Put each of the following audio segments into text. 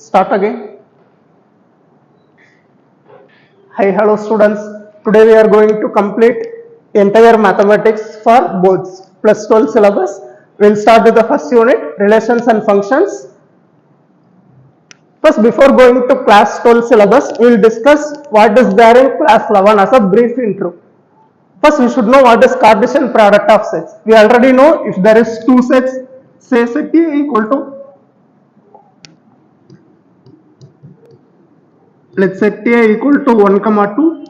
Start again. Hi, hello students. Today we are going to complete entire mathematics for boards plus 12 syllabus. We'll start with the first unit, relations and functions. First, before going to class 12 syllabus, we'll discuss what is there in class 11 as a brief intro. First, we should know what is Cartesian product of sets. We already know if there is two sets, say set A equal to, let's set A equal to 1, 2,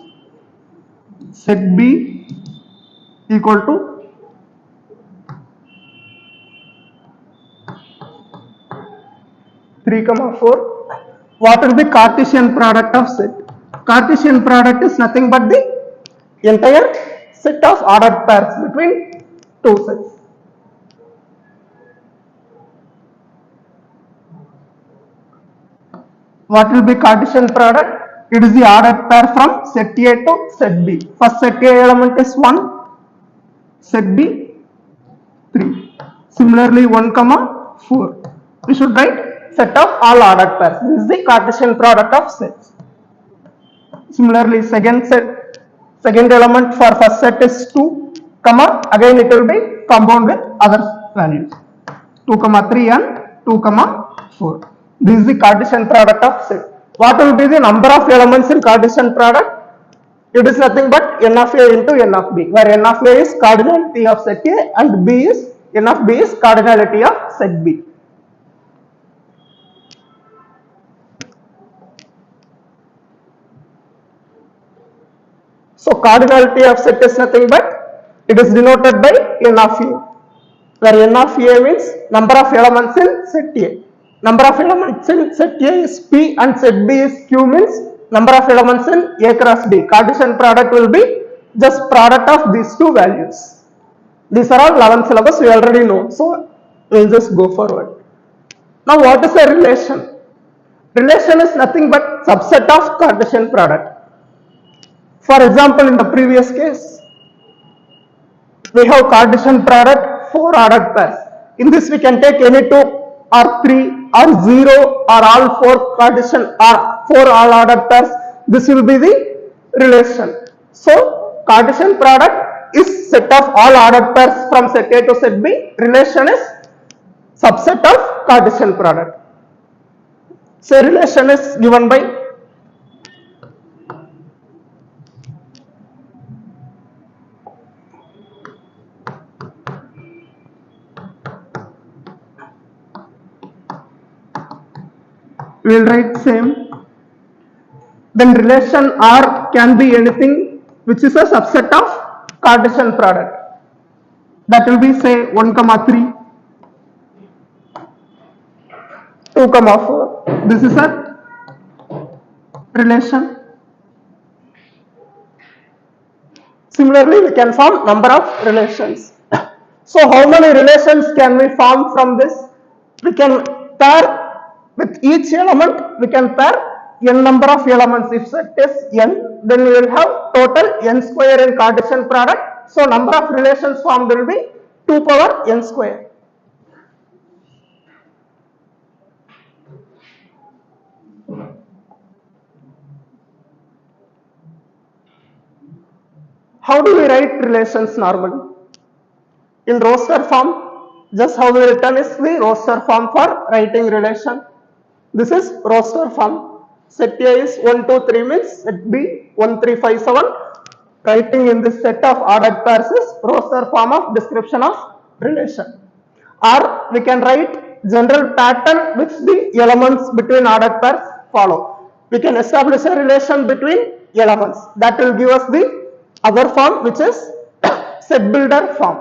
set B equal to 3, 4. What is the Cartesian product of set? Cartesian product is nothing but the entire set of ordered pairs between two sets. What will be Cartesian product? It is the ordered pair from set A to set B. First set A element is 1, set B 3. Similarly 1, 4. We should write set of all ordered pairs. This is the Cartesian product of sets. Similarly second element for first set is 2, again it will be compound with other values 2, 3 and 2, 4. This is the Cartesian product of set. What will be the number of elements in Cartesian product? It is nothing but n of A into n of B, where n of A is cardinality of set A and n of B is cardinality of set B. So cardinality of set is nothing but it is denoted by n of A, where n of A means number of elements in set A. Number of elements in set A is P and set B is Q means number of elements in A cross B. Cartesian product will be just product of these two values. These are all 11 syllabus we already know, so we will just go forward. Now what is a relation? Relation is nothing but subset of Cartesian product. For example, in the previous case, we have Cartesian product 4 ordered pairs. In this we can take any 2 or 3 or 0 or all 4 Cartesian or 4 all ordered pairs. This will be the relation. So Cartesian product is set of all ordered pairs from set A to set B. Relation is subset of Cartesian product. So relation is given by we will write same. Then relation R can be anything which is a subset of Cartesian product. That will be say 1, 3, 2, 4. This is a relation. Similarly, we can form number of relations. So how many relations can we form from this? We can pair with each element, we can pair n number of elements. If set is n, then we will have total n square in Cartesian product. So number of relations formed will be 2 power n square. How do we write relations normally? In roster form, just how we written is the roster form for writing relation. This is roster form. Set A is 1, 2, 3 means set B 1, 3, 5, 7. Writing in this set of ordered pairs is roster form of description of relation. Or we can write general pattern which the elements between ordered pairs follow. We can establish a relation between elements. That will give us the other form which is set builder form.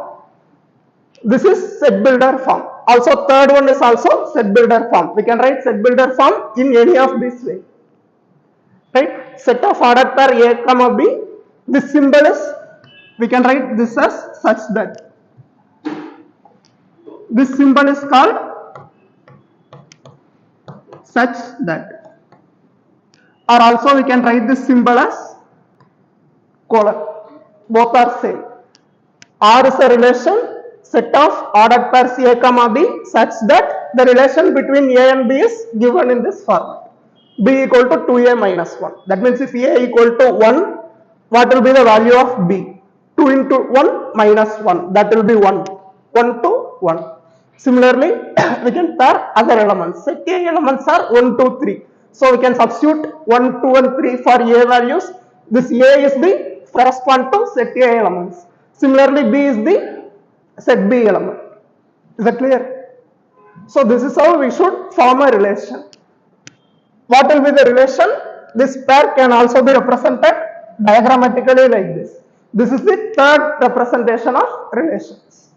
This is set builder form. Also third one is also set builder form. We can write set builder form in any of these way. Right? Set of ordered pair A, B. This symbol is, we can write this as such that. This symbol is called such that. Or also we can write this symbol as colon. Both are same. R is a relation set of ordered pairs A, B such that the relation between A and B is given in this format. B equal to 2A minus 1. That means if A equal to 1, what will be the value of B? 2 into 1 minus 1, that will be 1. 1 to 1. Similarly, we can pair other elements. Set A elements are 1, 2, 3. So we can substitute 1, 2 and 3 for A values. This A is the correspond to set A elements. Similarly, B is the set B element. Is that clear? So this is how we should form a relation. What will be the relation? This pair can also be represented diagrammatically like this. This is the third representation of relations.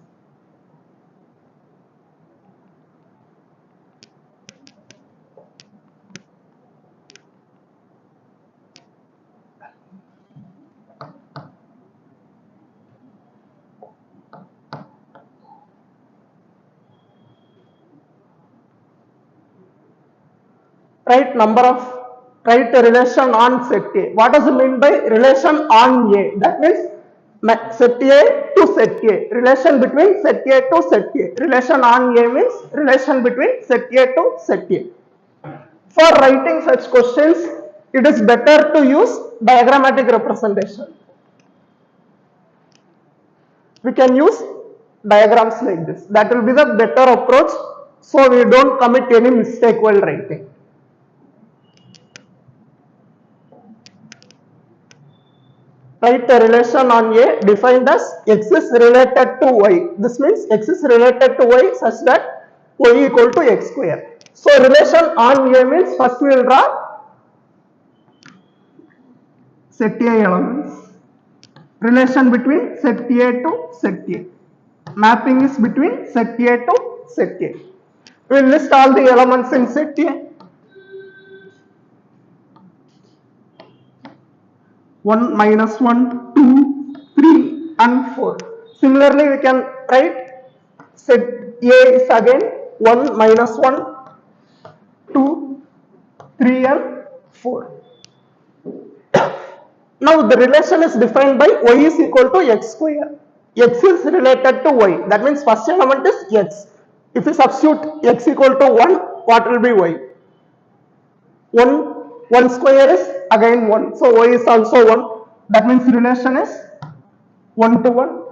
Write a relation on set A. What does it mean by relation on A? That means set A to set A. Relation between set A to set A. Relation on A means relation between set A to set A. For writing such questions, it is better to use diagrammatic representation. We can use diagrams like this. That will be the better approach, so we don't commit any mistake while writing. Write a relation on A defined as x is related to y. This means x is related to y such that y equal to x square. So relation on A means first we will draw set A elements. Relation between set A to set A. Mapping is between set A to set A. We will list all the elements in set A. 1, minus 1, 2, 3 and 4. Similarly, we can write set A is again 1, minus 1, 2, 3 and 4. Now the relation is defined by y is equal to x square. X is related to y. That means first element is x. If we substitute x equal to 1, what will be y? 1 square is again 1. So y is also 1. That means relation is 1 to 1.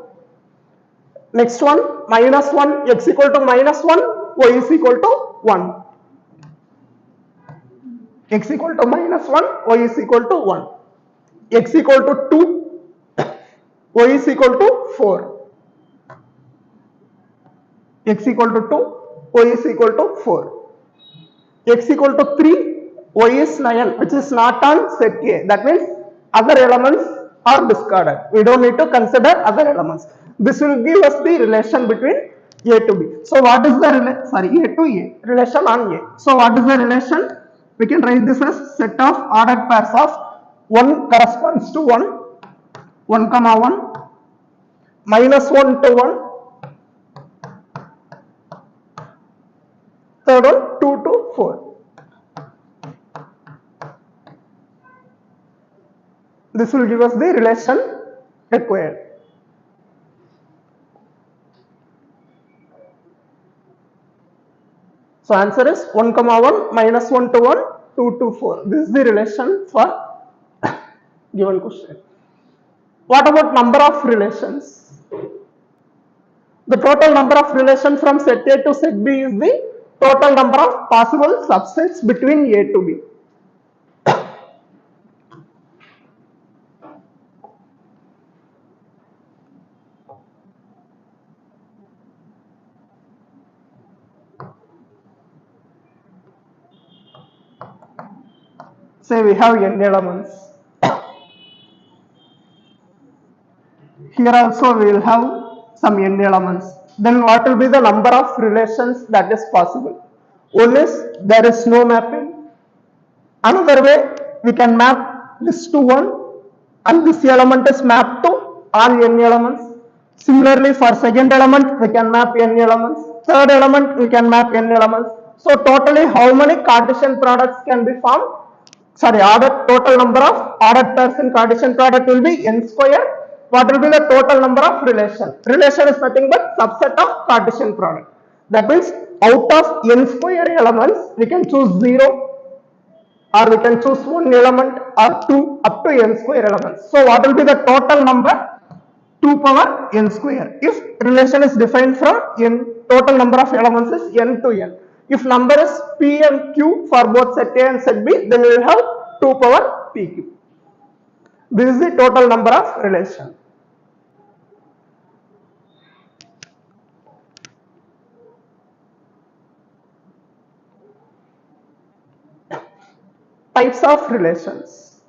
Next one, minus 1, x equal to minus 1, y is equal to 1. X equal to minus 1, y is equal to 1. X equal to 2, y is equal to 4. X equal to 2, y is equal to 4. X equal to 3, y is 9, which is not on set A. That means other elements are discarded. We don't need to consider other elements. This will give us the relation between A to B. So what is the A to A, relation on A. So what is the relation? We can write this as set of ordered pairs of 1 corresponds to 1, 1 comma 1, minus 1 to 1, third one 2 to 4. This will give us the relation required. So answer is 1 comma 1, minus 1 to 1, 2 to 4. This is the relation for given question. What about number of relations? The total number of relations from set A to set B is the total number of possible subsets between A to B. Say we have n elements. Here also we will have some n elements. Then what will be the number of relations that is possible? One is there is no mapping. Another way, we can map this to 1 and this element is mapped to all n elements. Similarly, for second element we can map n elements. Third element we can map n elements. So totally how many Cartesian products can be formed? Total number of ordered pairs in Cartesian product will be n square. What will be the total number of relation? Relation is nothing but subset of Cartesian product. That means out of n square elements, we can choose 0 or we can choose one element or 2 up to n square elements. So what will be the total number? 2 power n square. If relation is defined from n, total number of elements is n to n. If number is p and q for both set A and set B, then we will have 2 power pq. This is the total number of relation. Types of relations.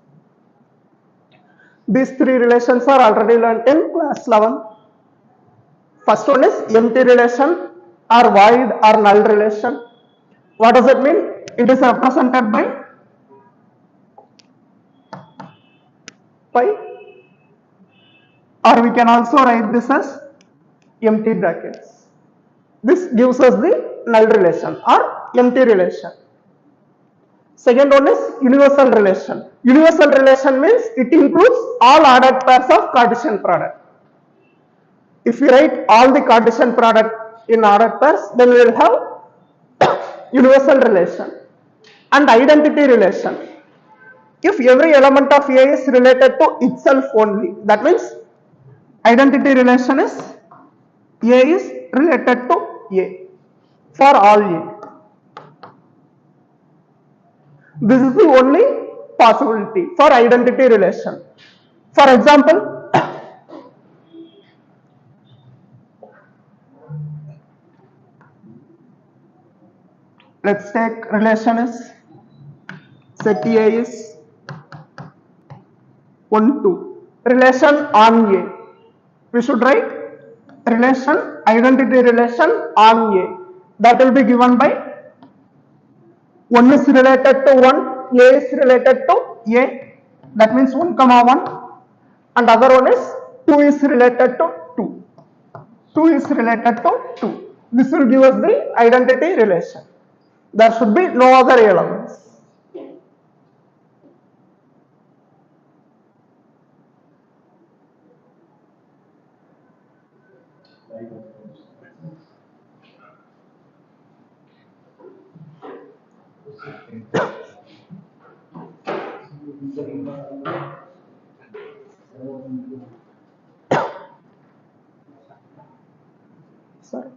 These three relations are already learnt in class 11. First one is empty relation or void or null relation. What does it mean? It is represented by, or we can also write this as empty brackets. This gives us the null relation or empty relation. Second one is universal relation. Universal relation means it includes all ordered pairs of Cartesian product. If we write all the Cartesian product in ordered pairs, then we will have universal relation. And identity relation. If every element of A is related to itself only, that means identity relation is A is related to A for all A. This is the only possibility for identity relation. For example, let's take relation is set A is 1 2. Relation on A. We should write relation, identity relation on A. That will be given by 1 is related to 1, A is related to A. That means 1 comma 1. And other one is 2 is related to 2. 2 is related to 2. This will give us the identity relation. There should be no other elements. Sorry.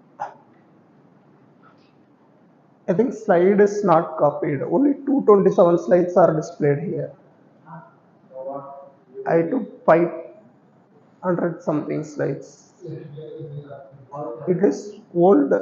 I think slide is not copied. Only 227 slides are displayed here. I took 500 something slides. It is old.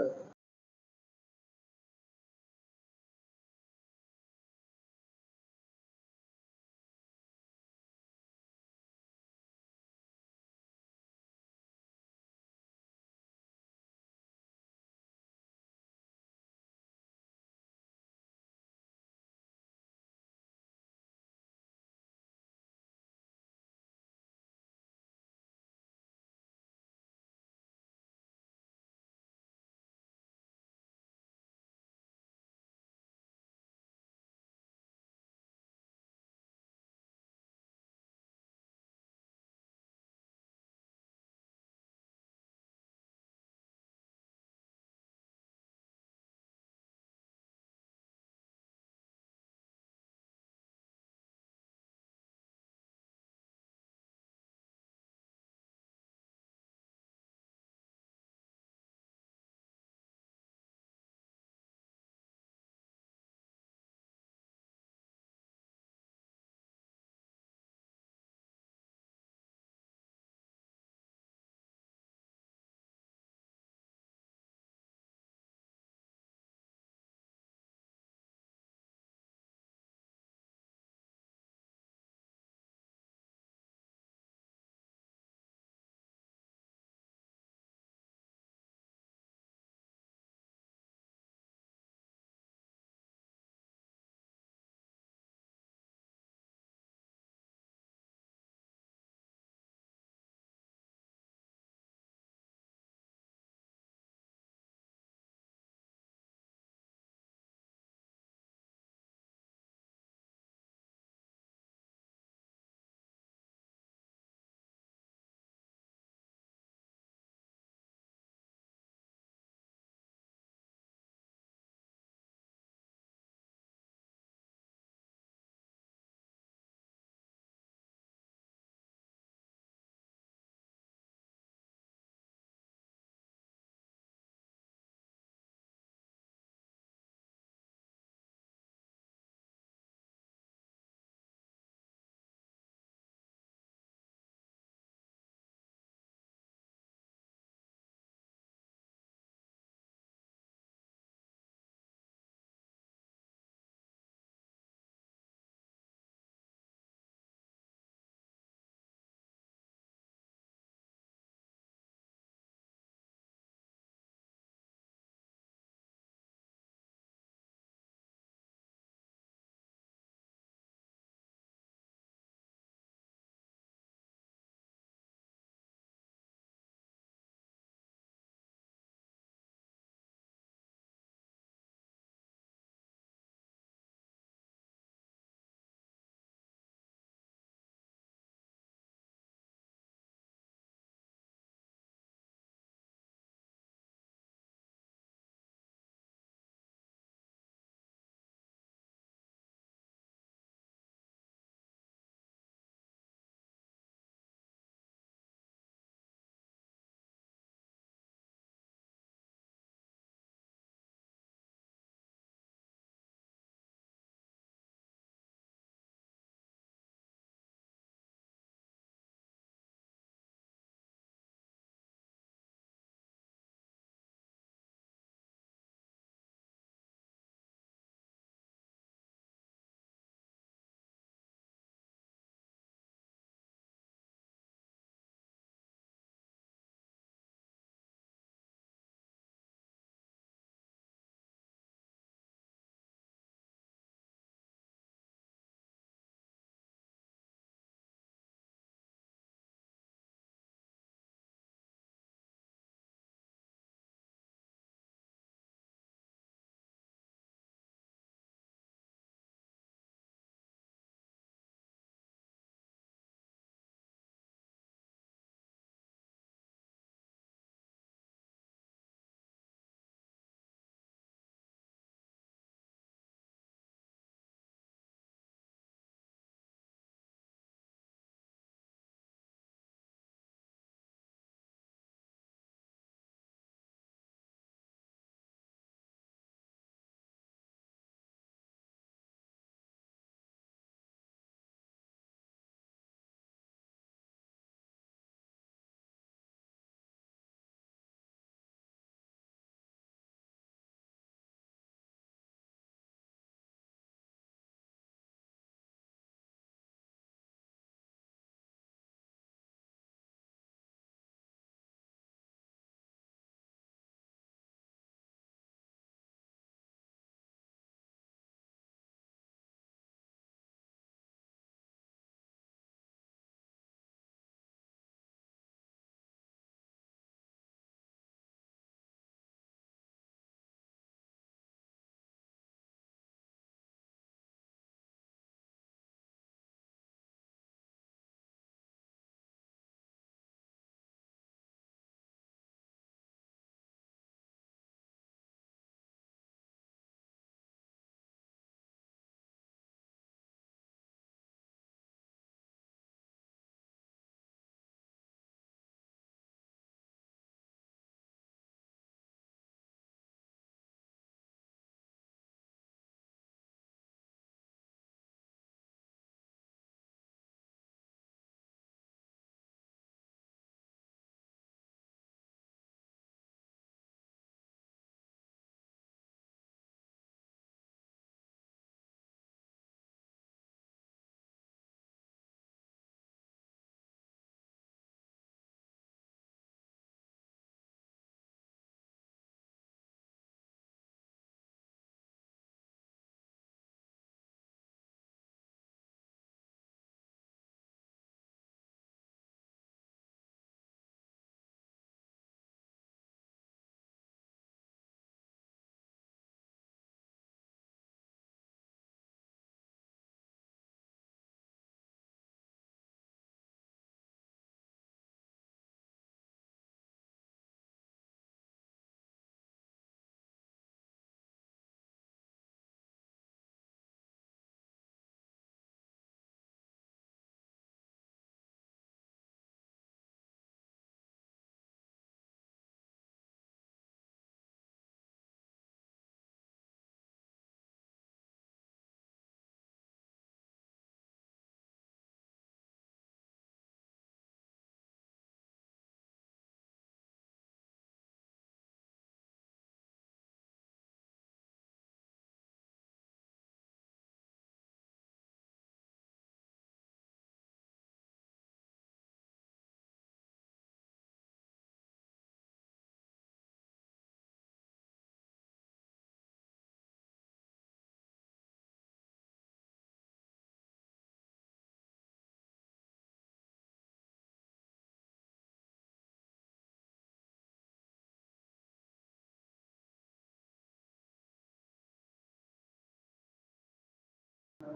Okay,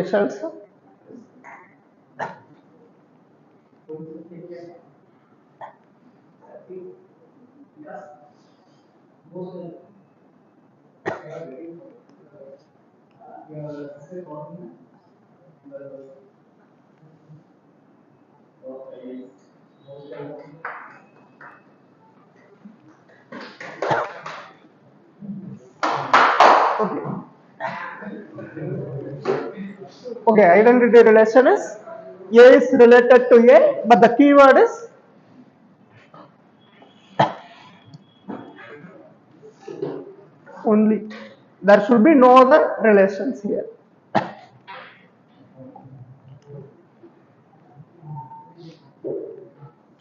shall sir? Okay. Okay, identity relation is A is related to A, but the keyword is only. There should be no other relations here.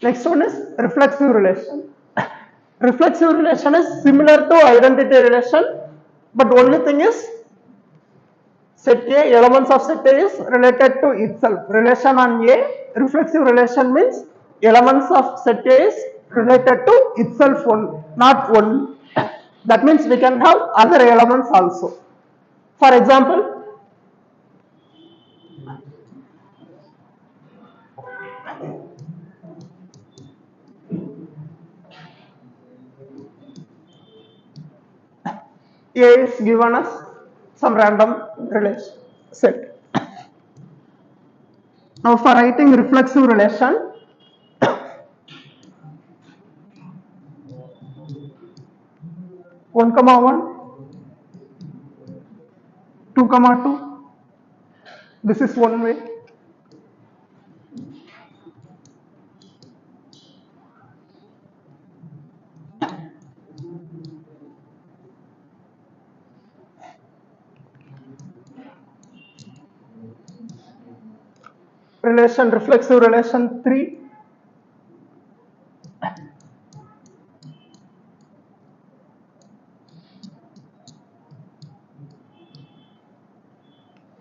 Next one is reflexive relation. Reflexive relation is similar to identity relation, but only thing is set A, elements of set A is related to itself. Relation on A, reflexive relation means elements of set A is related to itself only, not only. That means we can have other elements also. For example, A is given as some random relation set. Now for writing reflexive relation, 1 comma 1, 2 comma 2, this is one way. Relation, reflexive relation 3,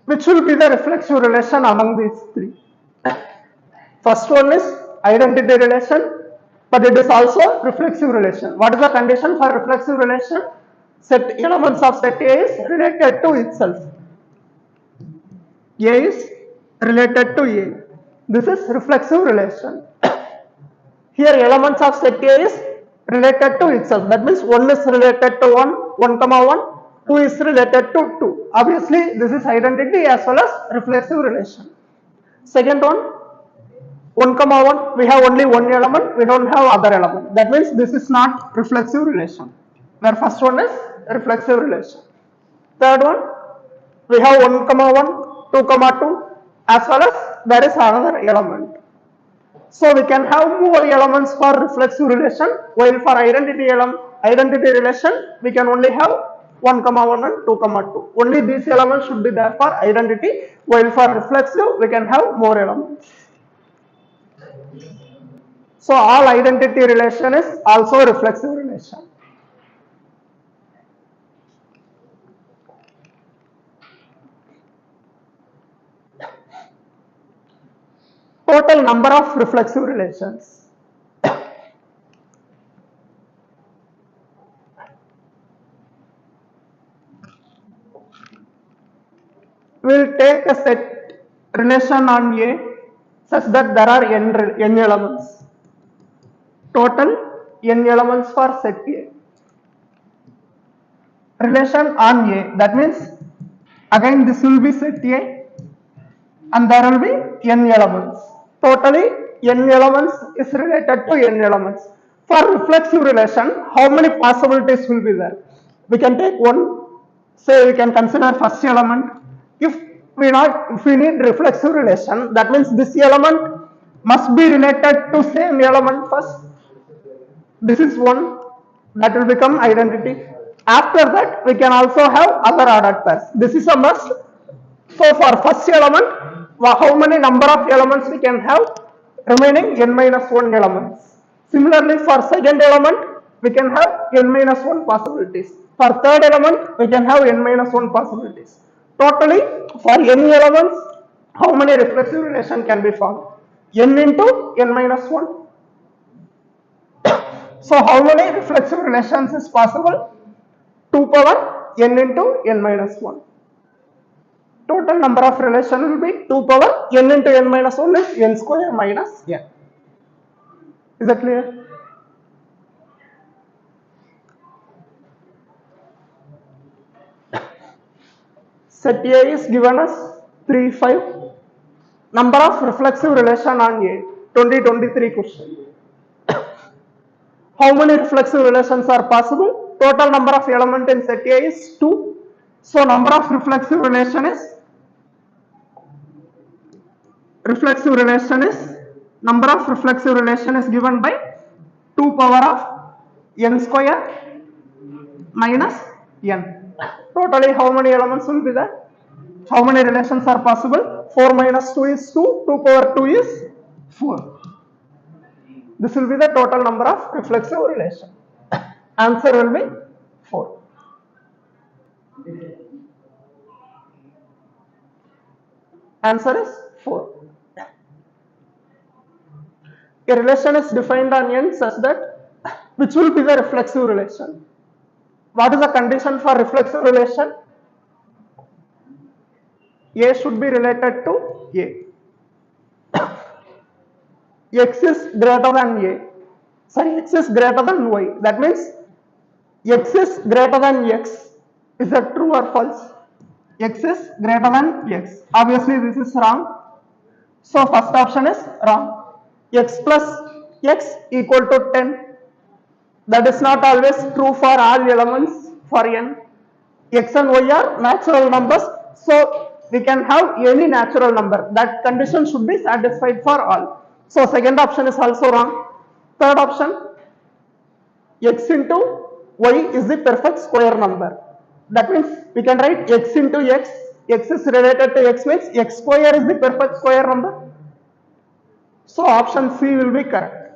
which will be the reflexive relation among these three. First one is identity relation, but it is also reflexive relation. What is the condition for reflexive relation? Set elements of set A is related to itself. A is related to A. This is reflexive relation. Here elements of set A is related to itself. That means 1 is related to 1, 1 comma 1, 2 is related to 2. Obviously, this is identity as well as reflexive relation. Second one, 1 comma 1, we have only one element, we don't have other element. That means this is not reflexive relation. Where first one is reflexive relation. Third one, we have 1 comma 1, 2 comma 2, as well as there is another element. So we can have more elements for reflexive relation, while for identity relation, we can only have 1 comma 1 and 2 comma 2. Only these elements should be there for identity, while for reflexive, we can have more elements. So all identity relation is also reflexive relation. Total number of reflexive relations. We'll take a set relation on A such that there are n elements. Total n elements for set A. Relation on A, that means again this will be set A and there will be n elements. Totally n elements is related to n elements. For reflexive relation, how many possibilities will be there? We can take one, say we can consider first element. If we need reflexive relation, that means this element must be related to same element first. This is one, that will become identity. After that, we can also have other ordered pairs. This is a must. So for first element, how many number of elements we can have? Remaining n minus 1 elements. Similarly, for second element, we can have n minus 1 possibilities. For third element, we can have n minus 1 possibilities. Totally, for n elements, how many reflexive relation can be formed? N into n minus 1. So how many reflexive relations is possible? 2 power n into n minus 1. Total number of relation will be 2 power n into n minus 1 is n square minus n. Is that clear? Set A is given as 3, 5. Number of reflexive relation on A, 2023 question. How many reflexive relations are possible? Total number of element in set A is 2. So number of reflexive relation is number of reflexive relation is given by 2 power of n square minus n. Totally how many elements will be there? How many relations are possible? 4 minus 2 is 2, 2 power 2 is 4. This will be the total number of reflexive relation. Answer will be 4. Answer is 4. A relation is defined on n such that which will be the reflexive relation? What is the condition for reflexive relation? A should be related to A. X is greater than A. Sorry, X is greater than Y. That means X is greater than X. Is that true or false? X is greater than X. Obviously this is wrong. So first option is wrong. X plus X equal to 10. That is not always true for all elements for n. X and Y are natural numbers. So we can have any natural number. That condition should be satisfied for all. So second option is also wrong. Third option, X into Y is the perfect square number. That means we can write X into X. X is related to X means X square is the perfect square number. So option C will be correct.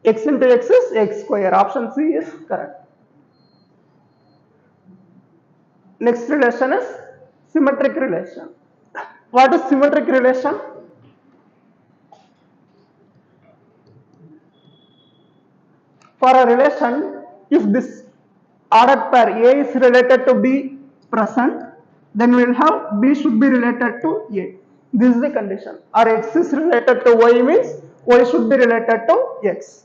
X into X is X square. Option C is correct. Next relation is symmetric relation. What is symmetric relation? For a relation, if this ordered pair A is related to B present, then we will have B should be related to A. This is the condition. Or X is related to Y means Y should be related to X.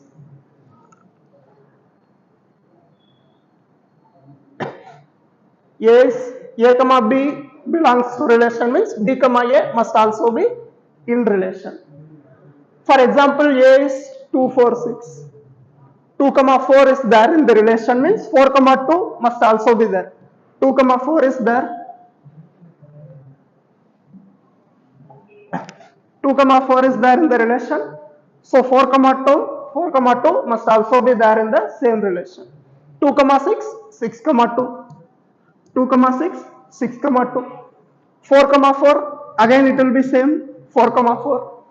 A comma B belongs to relation means B comma A must also be in relation. For example, A is 2, 4, 6. 2 comma 4 is there in the relation means 4 comma 2 must also be there. 2 comma 4 is there. 2 comma 4 is there in the relation. So 4 comma 2 must also be there in the same relation. 2 comma 6, 6 comma 2. 2 comma 6, 6 comma 2. 4 comma 4, again it will be same 4 comma 4.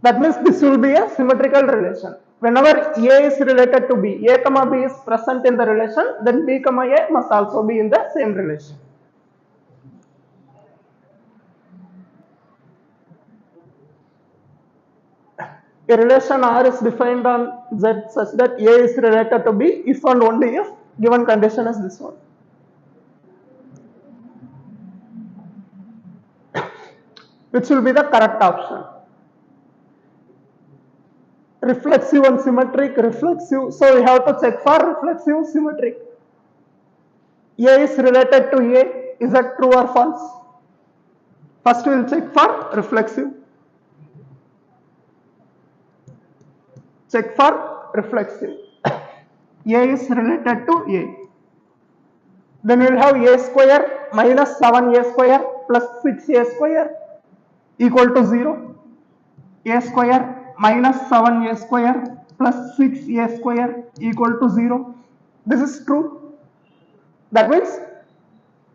That means this will be a symmetrical relation. Whenever A is related to B, A comma B is present in the relation, then B comma A must also be in the same relation. A relation R is defined on Z such that A is related to B if and only if given condition is this one. Which will be the correct option? Reflexive and symmetric, reflexive. So we have to check for reflexive, symmetric. A is related to A. Is that true or false? First we will check for reflexive. Check for reflexive. A is related to A. Then we will have A square minus 7A square plus 6A square equal to 0. A square minus 7A square plus 6A square equal to 0. This is true. That means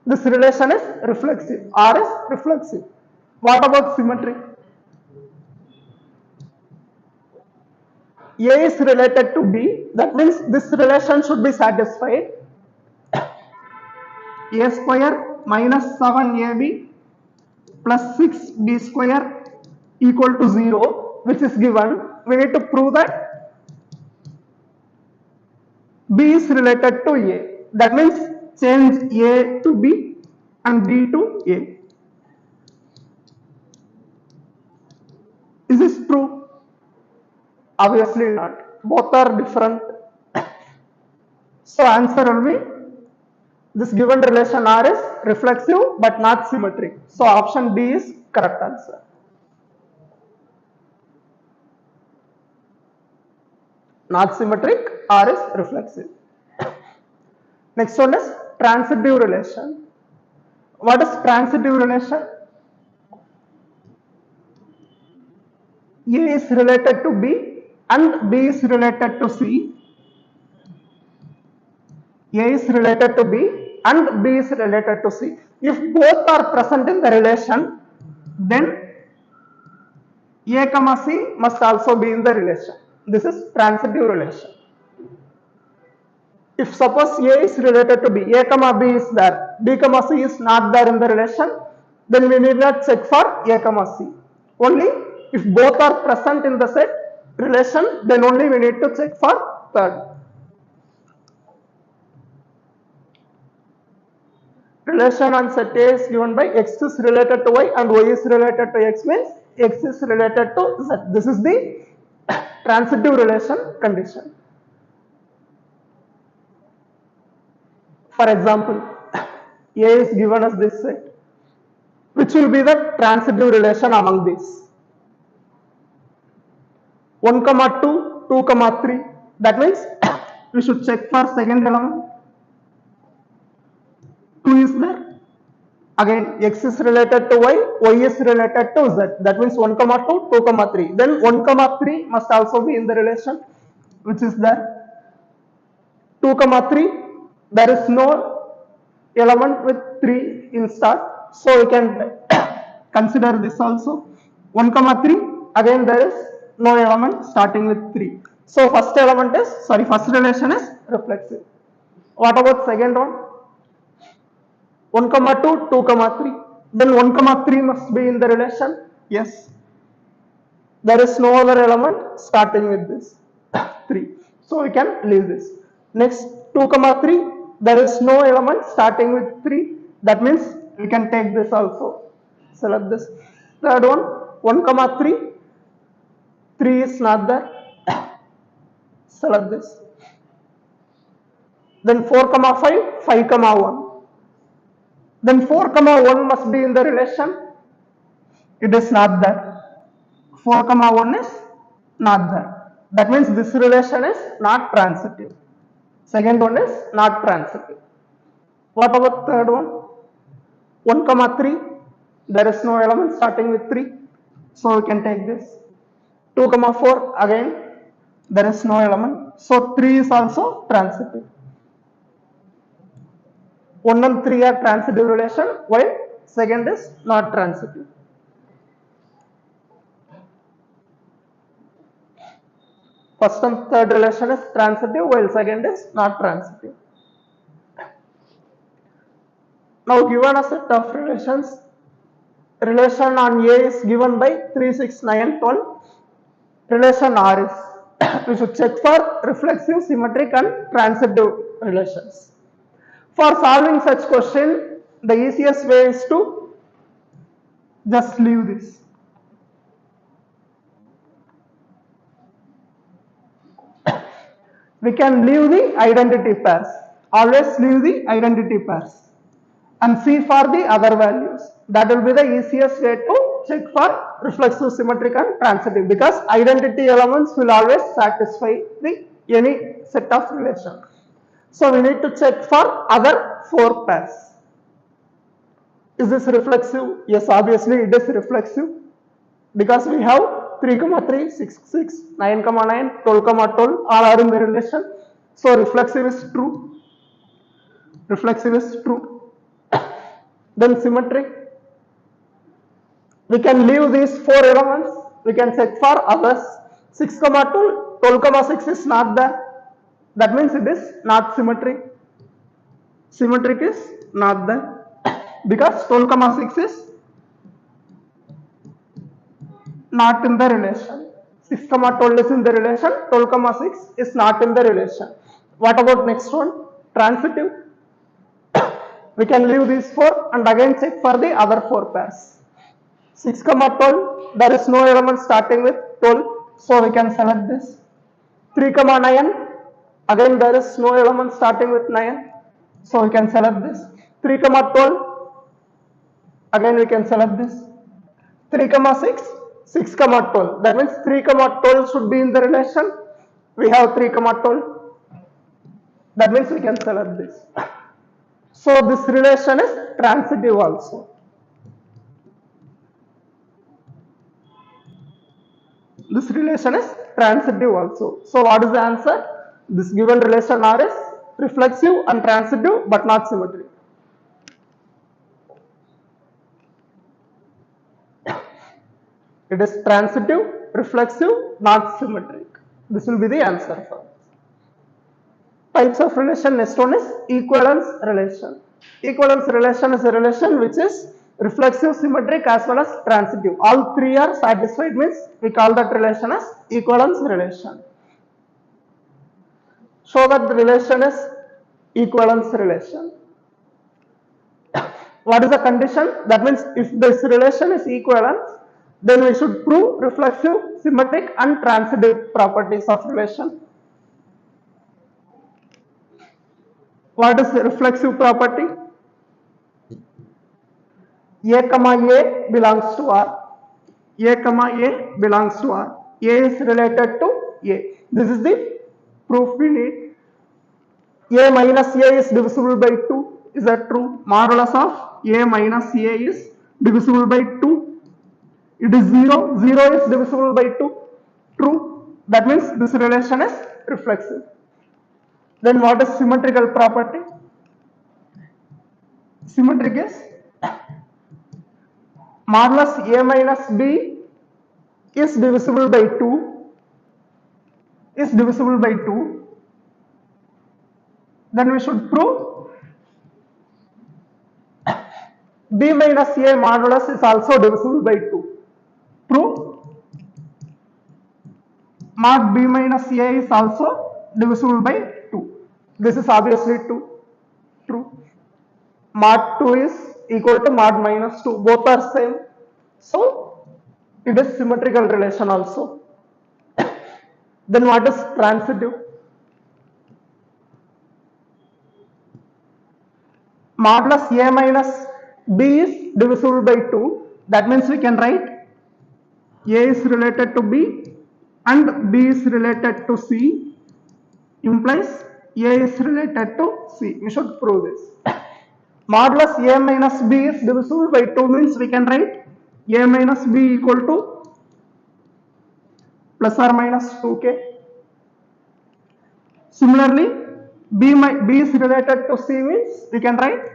this relation is reflexive. R is reflexive. What about symmetry? A is related to B, that means this relation should be satisfied. A square minus 7AB plus 6B square equal to 0, which is given. We need to prove that B is related to A. That means change A to B and B to A. Is this true? Obviously not. Both are different. So answer will be, this given relation R is reflexive but not symmetric. So option D is correct answer. Not symmetric, R is reflexive. Next one is transitive relation. What is transitive relation? A is related to B and B is related to C. A is related to B and B is related to C. If both are present in the relation, then A comma C must also be in the relation. This is transitive relation. If suppose A is related to B, A comma B is there, B comma C is not there in the relation, then we need not check for A comma C. Only if both are present in the set relation, then only we need to check for third. Relation on set A is given by X is related to Y and Y is related to X means X is related to Z. This is the transitive relation condition. For example, A is given as this set. Which will be the transitive relation among these? 1, 2, 2, 3. That means we should check for second element. 2 is there. Again, X is related to Y, Y is related to Z. That means 1, 2, 2, 3. Then 1, 3 must also be in the relation, which is there. 2, 3. There is no element with 3 in start. So we can consider this also. 1, 3. Again, there is no element starting with 3. So first relation is reflexive. What about second one? 1, 2, 2, 3. Then 1, 3 must be in the relation. Yes. There is no other element starting with this 3. So we can leave this. Next 2, 3. There is no element starting with 3. That means we can take this also. Select this. Third one, 1, 3. 3 is not there. Select this. Then 4, 5, 5, 1. Then 4, 1 must be in the relation. It is not there. 4, 1 is not there. That means this relation is not transitive. Second one is not transitive. What about third one? 1, 3. There is no element starting with 3. So we can take this. 2, 4. Again, there is no element. So 3 is also transitive. 1 and 3 are transitive relation, while second is not transitive. First and third relation is transitive, while second is not transitive. Now given a set of relations, relation on A is given by 3, 6, 9, 12. Relation R is, we should check for reflexive, symmetric and transitive relations. For solving such question, the easiest way is to just leave this. We can leave the identity pairs. Always leave the identity pairs and see for the other values. That will be the easiest way to check for reflexive, symmetric and transitive, because identity elements will always satisfy the any set of relation. So we need to check for other 4 pairs. Is this reflexive? Yes, obviously it is reflexive, because we have 3, 3, 6, 6, 9, 9, 12, 12, all are in the relation. So reflexive is true. Reflexive is true. Then symmetric. We can leave these 4 elements. We can check for others. 6, 2, 12 comma 6 is not there. That means it is not symmetric. Symmetric is not there because 12 comma 6 is not in the relation. 6 comma 12 is in the relation, 12 comma 6 is not in the relation. What about next one? Transitive. We can leave these 4 and again check for the other 4 pairs. 6 comma 12, there is no element starting with 12, so we can select this. 3 comma 9, again there is no element starting with 9, so we can select this. 3 comma 12, again we can select this. 3 comma 6, 6 comma 12, that means 3 comma 12 should be in the relation. We have 3 comma 12, that means we can select this. So this relation is transitive also. This relation is transitive also. So what is the answer? This given relation R is reflexive and transitive but not symmetric. It is transitive, reflexive, not symmetric. This will be the answer for this. Types of relation, next one is equivalence relation. Equivalence relation is a relation which is reflexive, symmetric as well as transitive. All three are satisfied means we call that relation as equivalence relation. Show that the relation is equivalence relation. What is the condition? That means if this relation is equivalence, then we should prove reflexive, symmetric and transitive properties of relation. What is the reflexive property? A comma A belongs to R. A comma A belongs to R. A is related to A. This is the proof we need. A minus A is divisible by 2. Is that true? Modulus of A minus A is divisible by 2. It is 0. 0 is divisible by 2. True. That means this relation is reflexive. Then what is symmetrical property? Symmetric is modulus A minus B is divisible by 2. Is divisible by 2. Then we should prove B minus A modulus is also divisible by 2. Prove mod B minus A is also divisible by 2. This is obviously true. Mod 2 is equal to mod minus 2. Both are same. So, it is symmetrical relation also. Then what is transitive? Modulus A minus B is divisible by 2. That means we can write A is related to B and B is related to C implies A is related to C. We should prove this. Modulus A minus B is divisible by 2 means we can write A minus B equal to plus or minus 2k. Similarly, B is related to C means we can write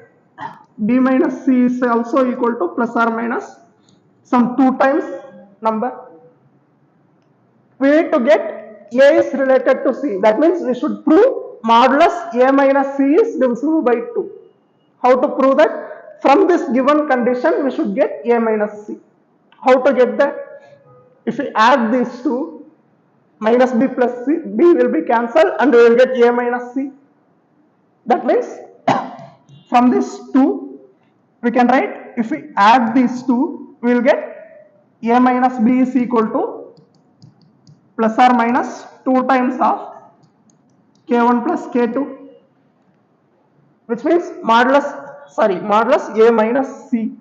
B minus C is also equal to plus or minus some 2 times number. We need to get A is related to C. That means we should prove modulus A minus C is divisible by 2. How to prove that? From this given condition, we should get A minus C. How to get that? If we add these two, minus B plus C, B will be cancelled and we will get A minus C. That means from these two, we can write, if we add these two, we will get A minus B is equal to plus or minus 2 times of K1 plus K2, which means modulus A minus C.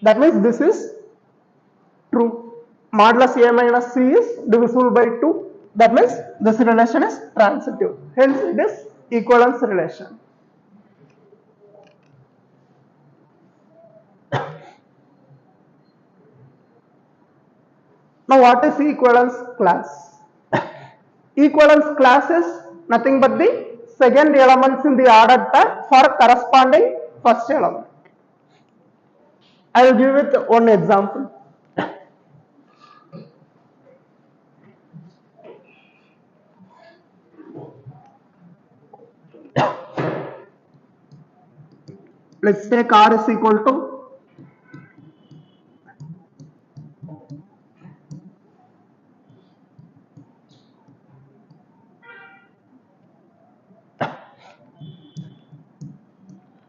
That means this is true. Modulus A minus C is divisible by 2. That means this relation is transitive. Hence it is equivalence relation. Now what is equivalence class? Equivalence class is nothing but the second elements in the ordered pair for corresponding first element. I will give it one example. Let's take R is equal to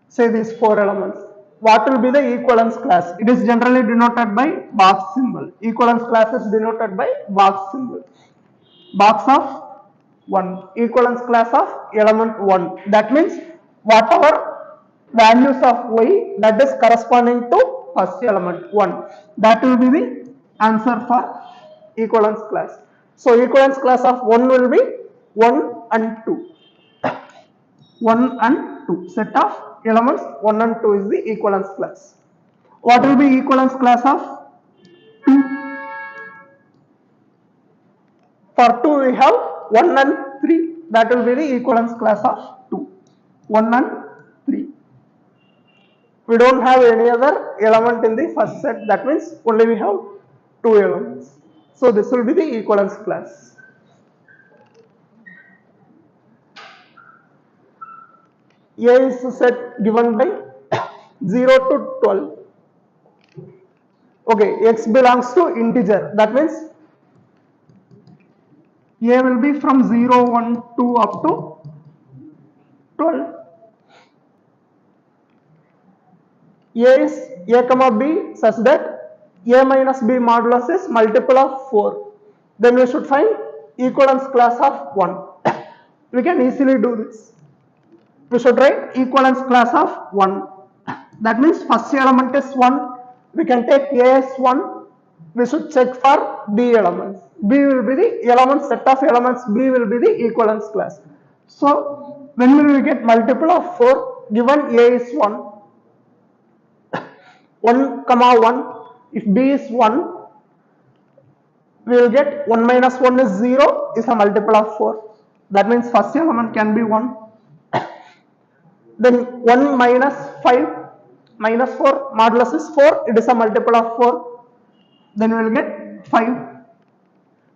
say these 4 elements. What will be the equivalence class? It is generally denoted by box symbol. Equivalence class is denoted by box symbol. Box of 1. Equivalence class of element 1. That means whatever values of y that is corresponding to first element 1. That will be the answer for equivalence class. So equivalence class of 1 will be 1 and 2. 1 and 2. Set of elements 1 and 2 is the equivalence class. What will be equivalence class of 2? For 2 we have 1 and 3. That will be the equivalence class of 2. 1 and 3. We don't have any other element in the first set. That means only we have 2 elements. So this will be the equivalence class. A is a set given by 0 to 12. Okay, x belongs to integer. That means A will be from 0, 1, 2 up to 12. A is A comma B such that A minus B modulus is multiple of 4. Then we should find equivalence class of 1. We can easily do this. We should write equivalence class of 1. That means first element is 1. We can take A as 1. We should check for B elements. B will be the element set of elements. B will be the equivalence class. So when will we get multiple of 4? Given A is 1. 1 comma 1. If B is 1, we will get 1 minus 1 is 0 is a multiple of 4. That means first element can be 1. Then 1 minus 5 minus 4 modulus is 4. It is a multiple of 4. Then we will get 5.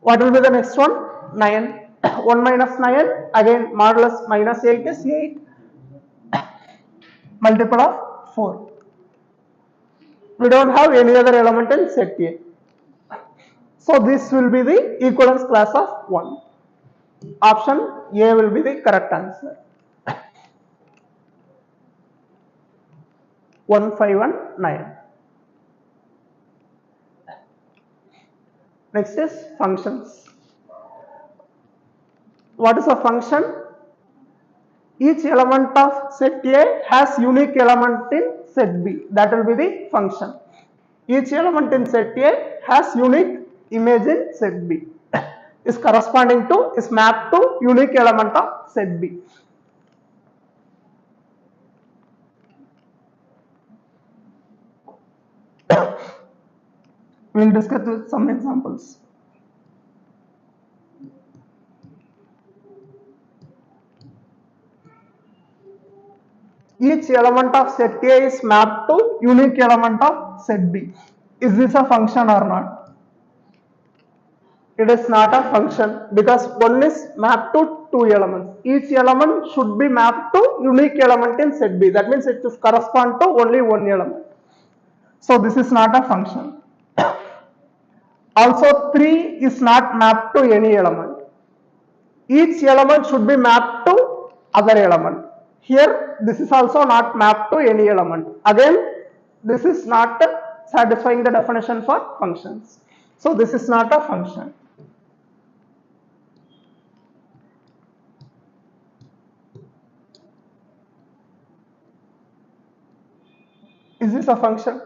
What will be the next one? 9. 1 minus 9 again modulus minus 8 is 8. Multiple of 4. We don't have any other element in set A. So this will be the equivalence class of 1. Option A will be the correct answer. 1, 5 and 9. Next is functions. What is a function? Each element of set A has unique element in set B. That will be the function. Each element in set A has unique image in set B. Is corresponding to, is mapped to unique element of set B. We will discuss with some examples. Each element of set A is mapped to unique element of set B. Is this a function or not? It is not a function because one is mapped to 2 elements. Each element should be mapped to unique element in set B. That means it is correspond to only one element. So this is not a function. Also 3 is not mapped to any element. Each element should be mapped to other element. Here this is also not mapped to any element. Again this is not satisfying the definition for functions. So this is not a function. Is this a function?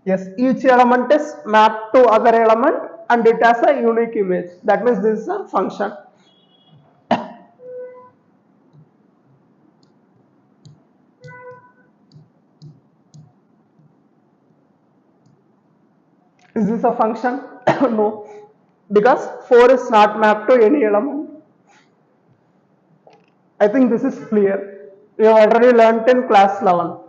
Yes, each element is mapped to other element and it has a unique image. That means this is a function. Is this a function? No, because 4 is not mapped to any element. I think this is clear. We have already learnt in class 11.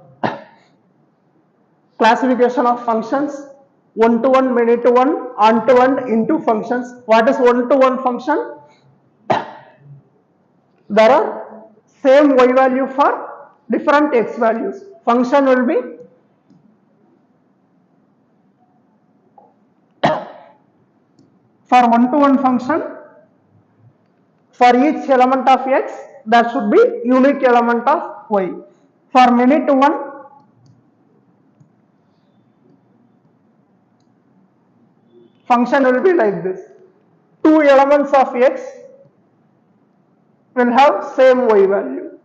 Classification of functions: one-to-one, many-to-one, on-to-one, into functions. What is one-to-one function? There are same y value for different x values. Function will be for one-to-one function, for each element of x, there should be unique element of y. For many-to-one, function will be like this. Two elements of x will have same y value.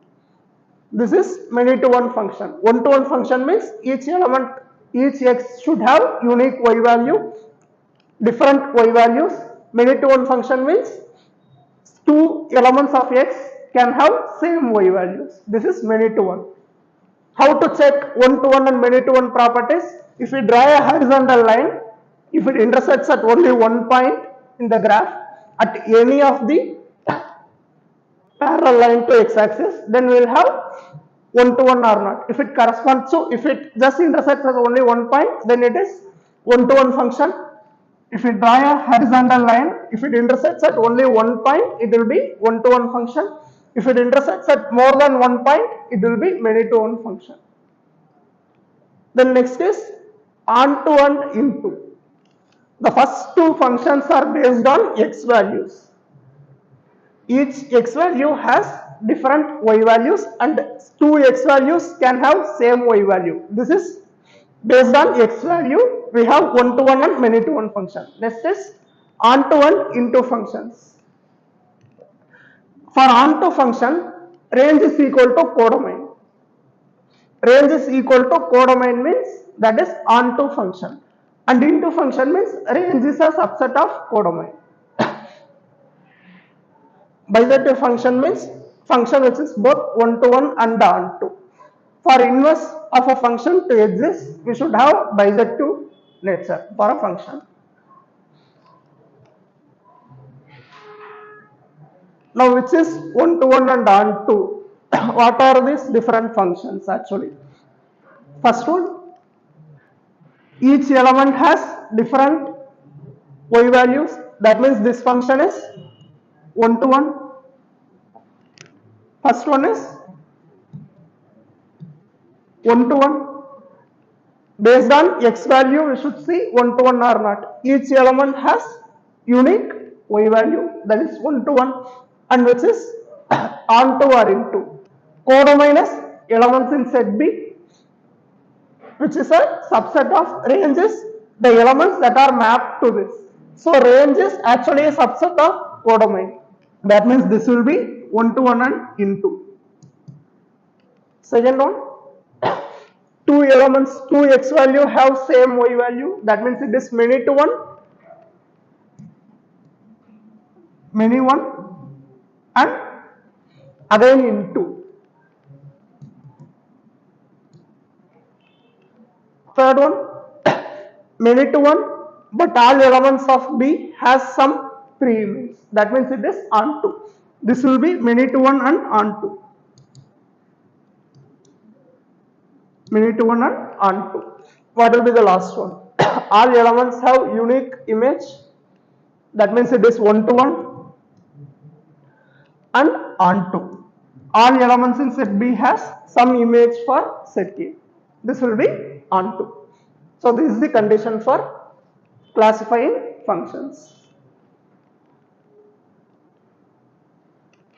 This is many-to-one function. One-to-one function means each element, each x should have unique y value, different y values. Many-to-one function means two elements of x can have same y values. This is many-to-one. How to check one-to-one and many-to-one properties? If we draw a horizontal line, if it intersects at only one point in the graph at any of the parallel line to x-axis, then we will have one-to-one or not. If it corresponds to, if it just intersects at only one point, then it is one-to-one function. If we draw a horizontal line, if it intersects at only one point, it will be one-to-one function. If it intersects at more than one point, it will be many-to-one function. Then next is onto and into. The first two functions are based on x values. Each x value has different y values and two x values can have same y value. This is based on x value. We have one-to-one and many-to-one function. Next is onto and into functions. For onto function, range is equal to codomain. Range is equal to codomain means that is onto function, and into function means range is a subset of codomain. Bisective function means function which is both one-to-one and onto. For inverse of a function to exist, we should have bisective nature for a function. Now, which is one-to-one and onto? What are these different functions actually? First one, each element has different y values. That means this function is one-to-one. First one is one-to-one. Based on x value, we should see one-to-one or not. Each element has unique y value, that is one-to-one, and which is onto or into. Codomain is elements in set B, which is a subset of ranges, the elements that are mapped to this. So range is actually a subset of codomain. That means this will be one-to-one and into. Second one, two elements, two x value have same y value. That means it is many-to-one, many-one, and again into. Third one, many-to-one, but all elements of B has some pre-image. That means it is onto. This will be many-to-one and onto. Many-to-one and onto. What will be the last one? All elements have unique image. That means it is one-to-one and onto. All elements in set B has some image for set A. This will be onto. So this is the condition for classifying functions.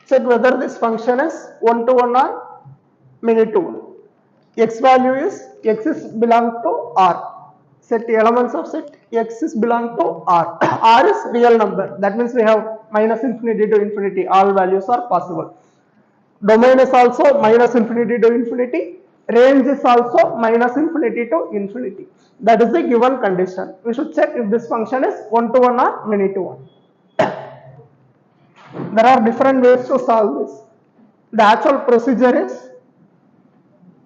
Check whether this function is one-to-one or many-to-one. X value is x is belong to R. Set elements of set x is belong to R. R is real number. That means we have minus infinity to infinity. All values are possible. Domain is also minus infinity to infinity. Range is also minus infinity to infinity. That is the given condition. We should check if this function is one-to-one or many-to-one. There are different ways to solve this. The actual procedure is,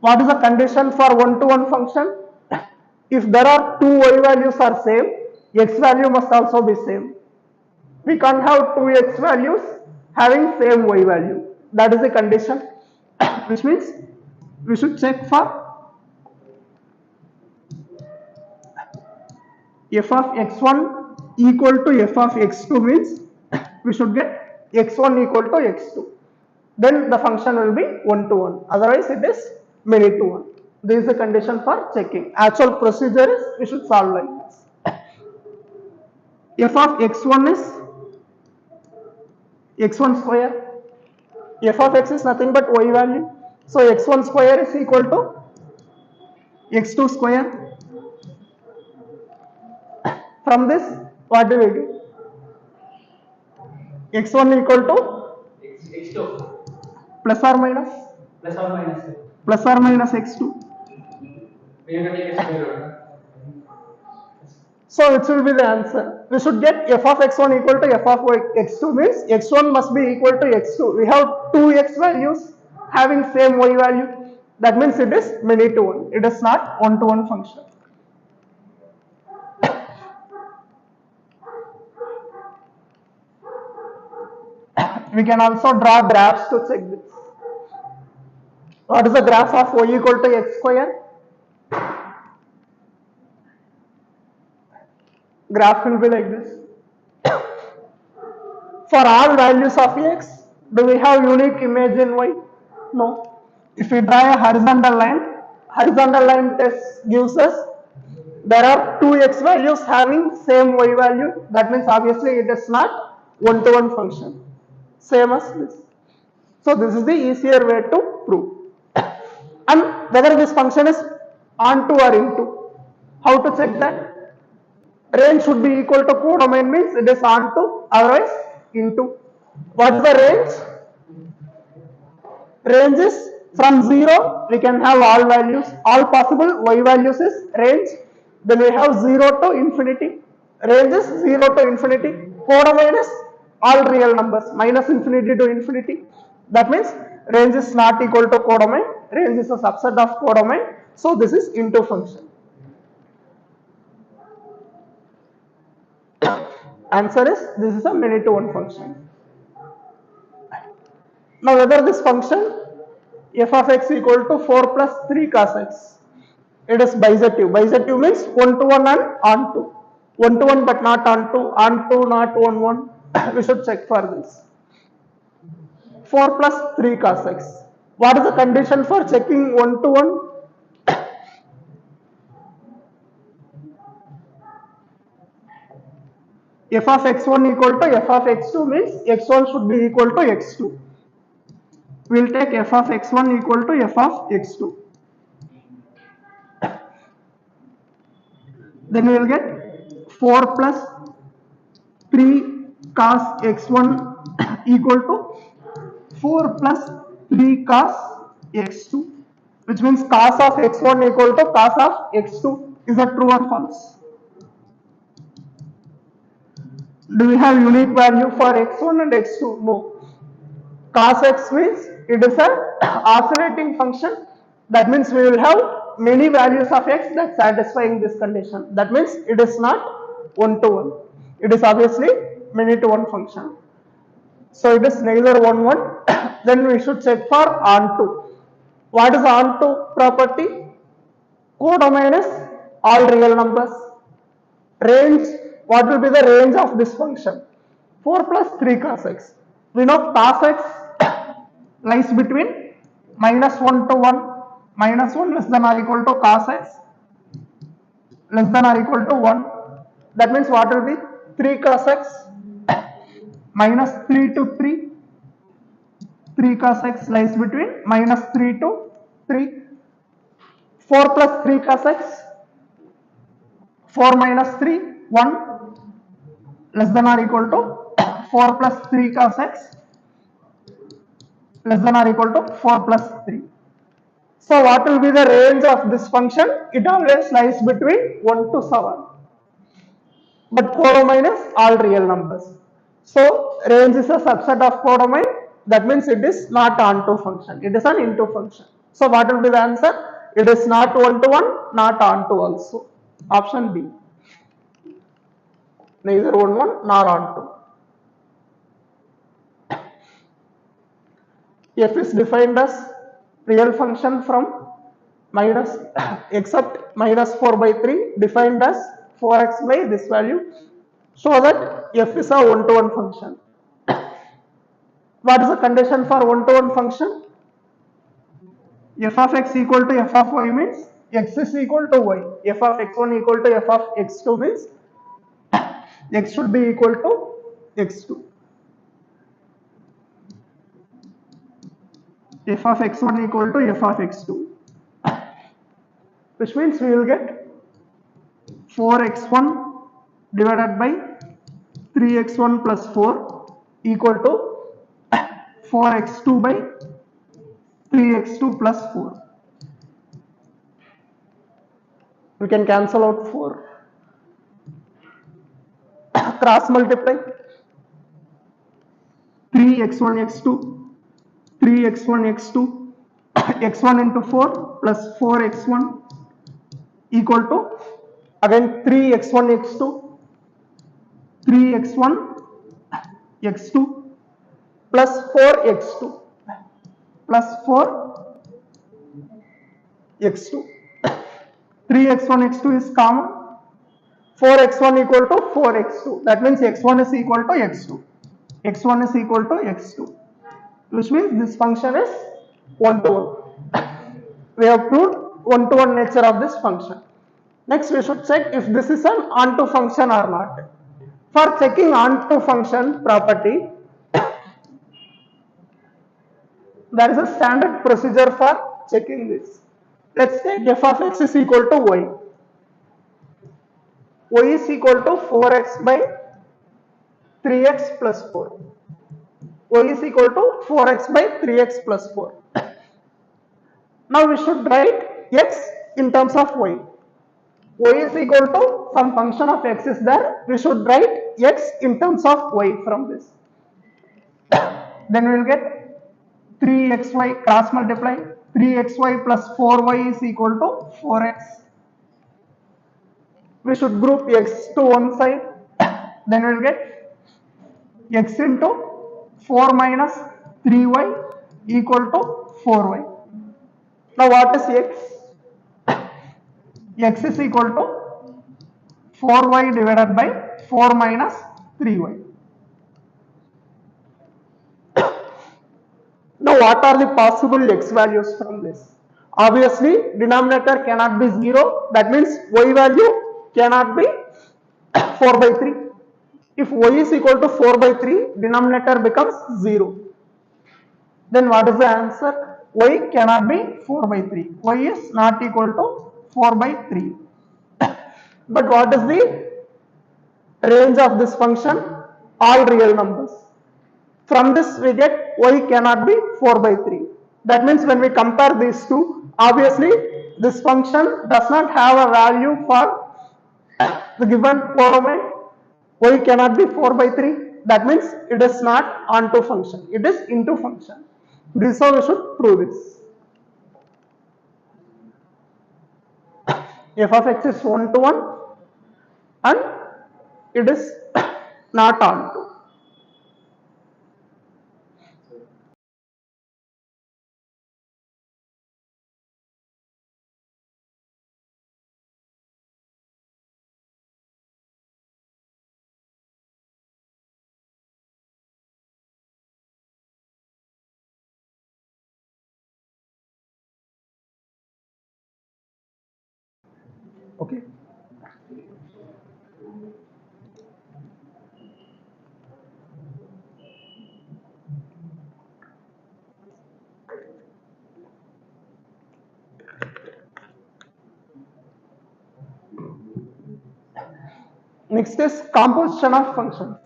what is the condition for one-to-one function? If there are two y values are same, x value must also be same. We can't have two x values having same y value. That is the condition, which means we should check for f of x1 equal to f of x2 means we should get x1 equal to x2. then the function will be 1 to 1. Otherwise, it is many to 1. This is the condition for checking. Actual procedure is we should solve like this. F of x1 is x1 square. F of x is nothing but y value. So x1 square is equal to x2 square. From this, what do we do? x1 equal to x2 plus or minus plus or minus x2. So it will be the answer. We should get f of x1 equal to f of x2 means x1 must be equal to x2. We have two x values having same y value. That means it is many to one. It is not one to one function. We can also draw graphs to check this. What is the graph of y equal to x square? Graph will be like this. For all values of x, do we have unique image in y? No. If we draw a horizontal line test gives us there are two x values having same y value. That means obviously it is not one to one function. Same as this. So this is the easier way to prove. And whether this function is onto or into. How to check that? Range should be equal to codomain means it is onto, otherwise into. What is the range? Range is from 0, we can have all values, all possible y values is range. Then we have 0 to infinity. Range is 0 to infinity. Codomain is all real numbers, minus infinity to infinity. That means range is not equal to codomain. Range is a subset of codomain. So this is into function. Answer is this is a many to one function. Now whether this function f of x equal to 4 plus 3 cos x, it is bijective. Bijective means 1 to 1 and onto. 1 to 1 but not onto not 1 1. We should check for this. 4 plus 3 cos x. What is the condition for checking 1 to 1? F of x1 equal to f of x2 means x1 should be equal to x2. We will take f of x1 equal to f of x2. Then we will get 4 plus 3 cos x1 equal to 4 plus 3 cos x2, which means cos of x1 equal to cos of x2. Is that true or false? Do we have unique value for x1 and x2? No. Cos x means it is an oscillating function. That means we will have many values of x that satisfying this condition. That means it is not 1 to 1. It is obviously many to 1 function. So it is neither 1 1. Then we should check for onto. What is onto property? Codomain is all real numbers. Range, what will be the range of this function? 4 plus 3 cos x. We know cos x lies between minus 1 to 1, minus 1 less than or equal to cos x less than or equal to 1. That means what will be 3 cos x minus 3 to 3. 3 cos x lies between minus 3 to 3. 4 plus 3 cos x, 4 minus 3, 1 less than or equal to 4 plus 3 cos x less than or equal to 4 plus 3. So what will be the range of this function? It always lies between 1 to 7. But codomain is all real numbers. So range is a subset of codomain. That means it is not onto function. It is an into function. So what will be the answer? It is not 1 to 1, not onto also. Option B. Neither 1 1 nor onto. F is defined as real function from minus except minus 4 by 3 defined as 4x by this value. So that f is a 1 to 1 function. What is the condition for one-to-one function? F of x equal to f of y means x is equal to y. F of x1 equal to f of x2 means x should be equal to x2. F of x1 equal to f of x2, which means we will get 4x1 divided by 3x1 plus 4 equal to 4x2 by 3x2 plus 4. We can cancel out 4. Cross multiply 3x1 x2, 3x1 x2, x1 into 4 plus 4x1 equal to again 3x1 x2, 3x1 x2 plus 4x2 plus 4x2. 3x1 x2 is common. 4x1 equal to 4x2. That means x1 is equal to x2. x1 is equal to x2. Which means this function is one-to-one. We have proved one-to-one nature of this function. Next, we should check if this is an onto function or not. For checking onto function property, there is a standard procedure for checking this. Let's say f of x is equal to y. Y is equal to 4x by 3x plus 4. Y is equal to 4x by 3x plus 4. Now we should write x in terms of y. Y is equal to some function of x is there. We should write x in terms of y from this. Then we will get 3xy cross multiply 3xy plus 4y is equal to 4x. We should group x to one side. Then we will get x into 4 minus 3y equal to 4y. Now what is x? X is equal to 4y divided by 4 minus 3y. Now what are the possible x values from this? Obviously denominator cannot be 0, that means y value cannot be 4 by 3. If y is equal to 4 by 3, denominator becomes 0. Then what is the answer? Y cannot be 4 by 3. Y is not equal to 4 by 3. But what is the range of this function? All real numbers. From this we get y cannot be 4 by 3. That means when we compare these two, obviously this function does not have a value for the given coordinate. Y cannot be 4 by 3. That means it is not onto function. It is into function. This is how we should prove this. F of x is 1 to 1 and it is not onto. Okay. Next is composition of functions.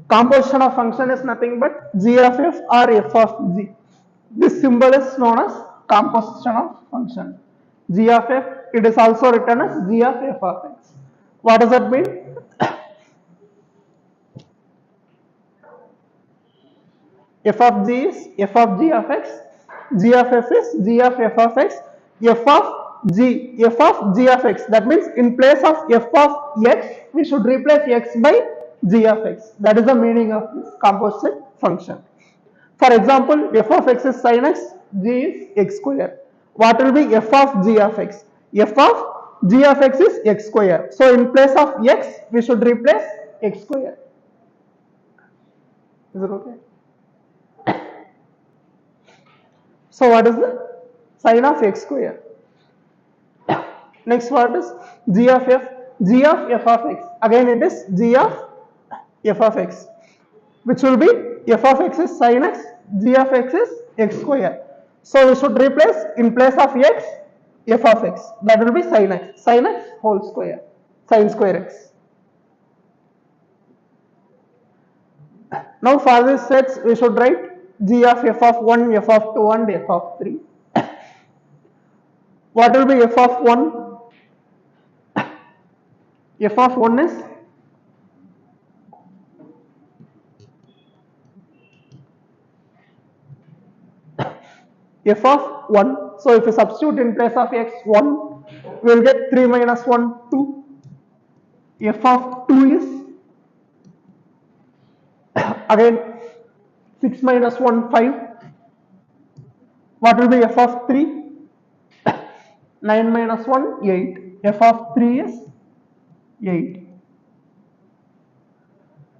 Composition of function is nothing but g of f or f of g. This symbol is known as composition of function. G of f, it is also written as g of f of x. What does that mean? F of g is f of g of x, g of f is g of f of x, f of g of x. That means in place of f of x, we should replace x by g of x. That is the meaning of this composite function. For example, f of x is sin x, g is x square. What will be f of g of x? F of g of x is x square. So in place of x, we should replace x square. Is it okay? So what is the sine of x square? Next what is g of f? G of f of x. Again it is g of f of x, which will be f of x is sine x, g of x is x square. So we should replace in place of x, f of x. That will be sine x whole square, sine square x. Now for these sets we should write g of f of 1, f of 2 and f of 3. What will be f of 1? F of 1 is f of 1. So if you substitute in place of x 1, we will get 3 minus 1, 2. F of 2 is again 6 minus 1, 5. What will be f of 3? 9 minus 1, 8. F of 3 is 8.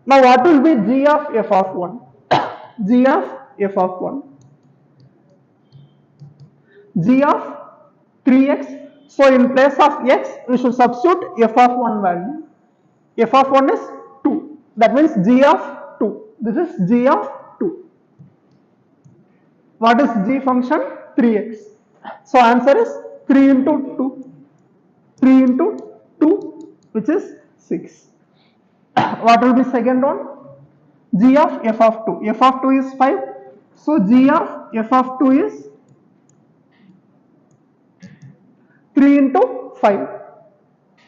Now what will be g of f of 1? G of f of 1. G of 3x. So in place of x, we should substitute f of 1 value. F of 1 is 2. That means g of 2. This is g of 2. What is g function? 3x. So answer is 3 into 2. 3 into 2, which is 6. What will be second one? G of f of 2. F of 2 is 5. So g of f of 2 is 3 into 5,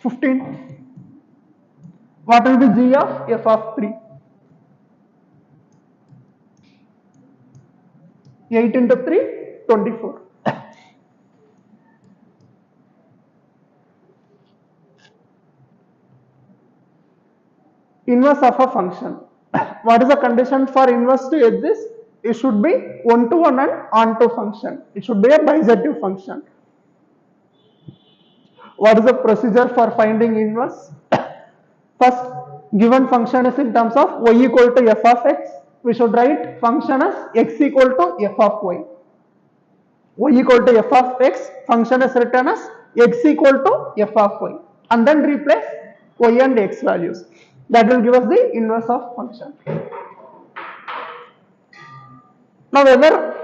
15. What will be g of f of 3? 8 into 3, 24. Inverse of a function. What is the condition for inverse to exist? It should be one-to-one and onto function. It should be a bijective function. What is the procedure for finding inverse? First, given function is in terms of y equal to f of x, we should write function as x equal to f of y. Y equal to f of x, function is written as x equal to f of y, and then replace y and x values. That will give us the inverse of function. Now whether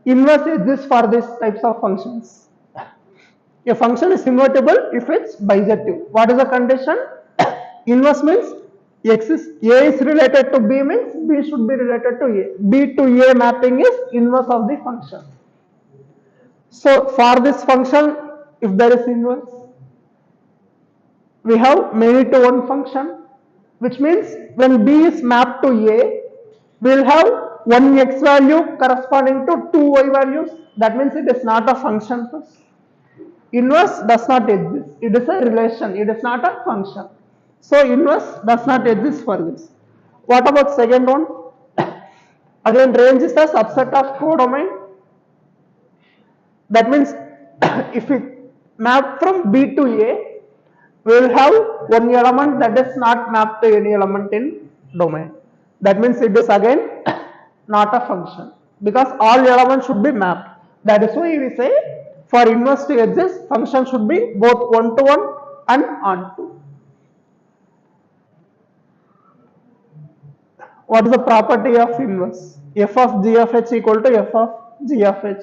inverse exists for these types of functions. A function is invertible if it's bijective. What is the condition? Inverse means x is a is related to b, means b should be related to a. B to a mapping is inverse of the function. So for this function, if there is inverse, we have many to one function, which means when b is mapped to a, we will have one x value corresponding to two y values. That means it is not a function first. Inverse does not exist. It is a relation. It is not a function. So inverse does not exist for this. What about second one? Again, range is a subset of codomain. That means if we map from B to A, we will have one element that is not mapped to any element in domain. That means it is again not a function, because all elements should be mapped. That is why we say for inverse to exist, function should be both one-to-one and onto. What is the property of inverse? F of g of h equal to f of g of h.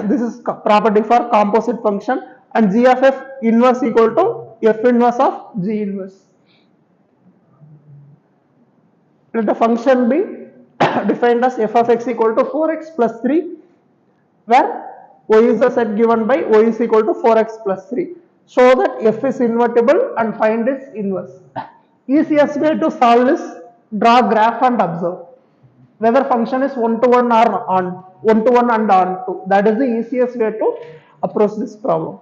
This is property for composite function, and g of f inverse equal to f inverse of g inverse. Let the function be defined as f of x equal to 4x plus 3, where y is the set given by y is equal to 4x plus 3. Show that f is invertible and find its inverse. Easiest way to solve this, draw graph and observe whether function is one-to-one or on, one-to-one and onto. That is the easiest way to approach this problem.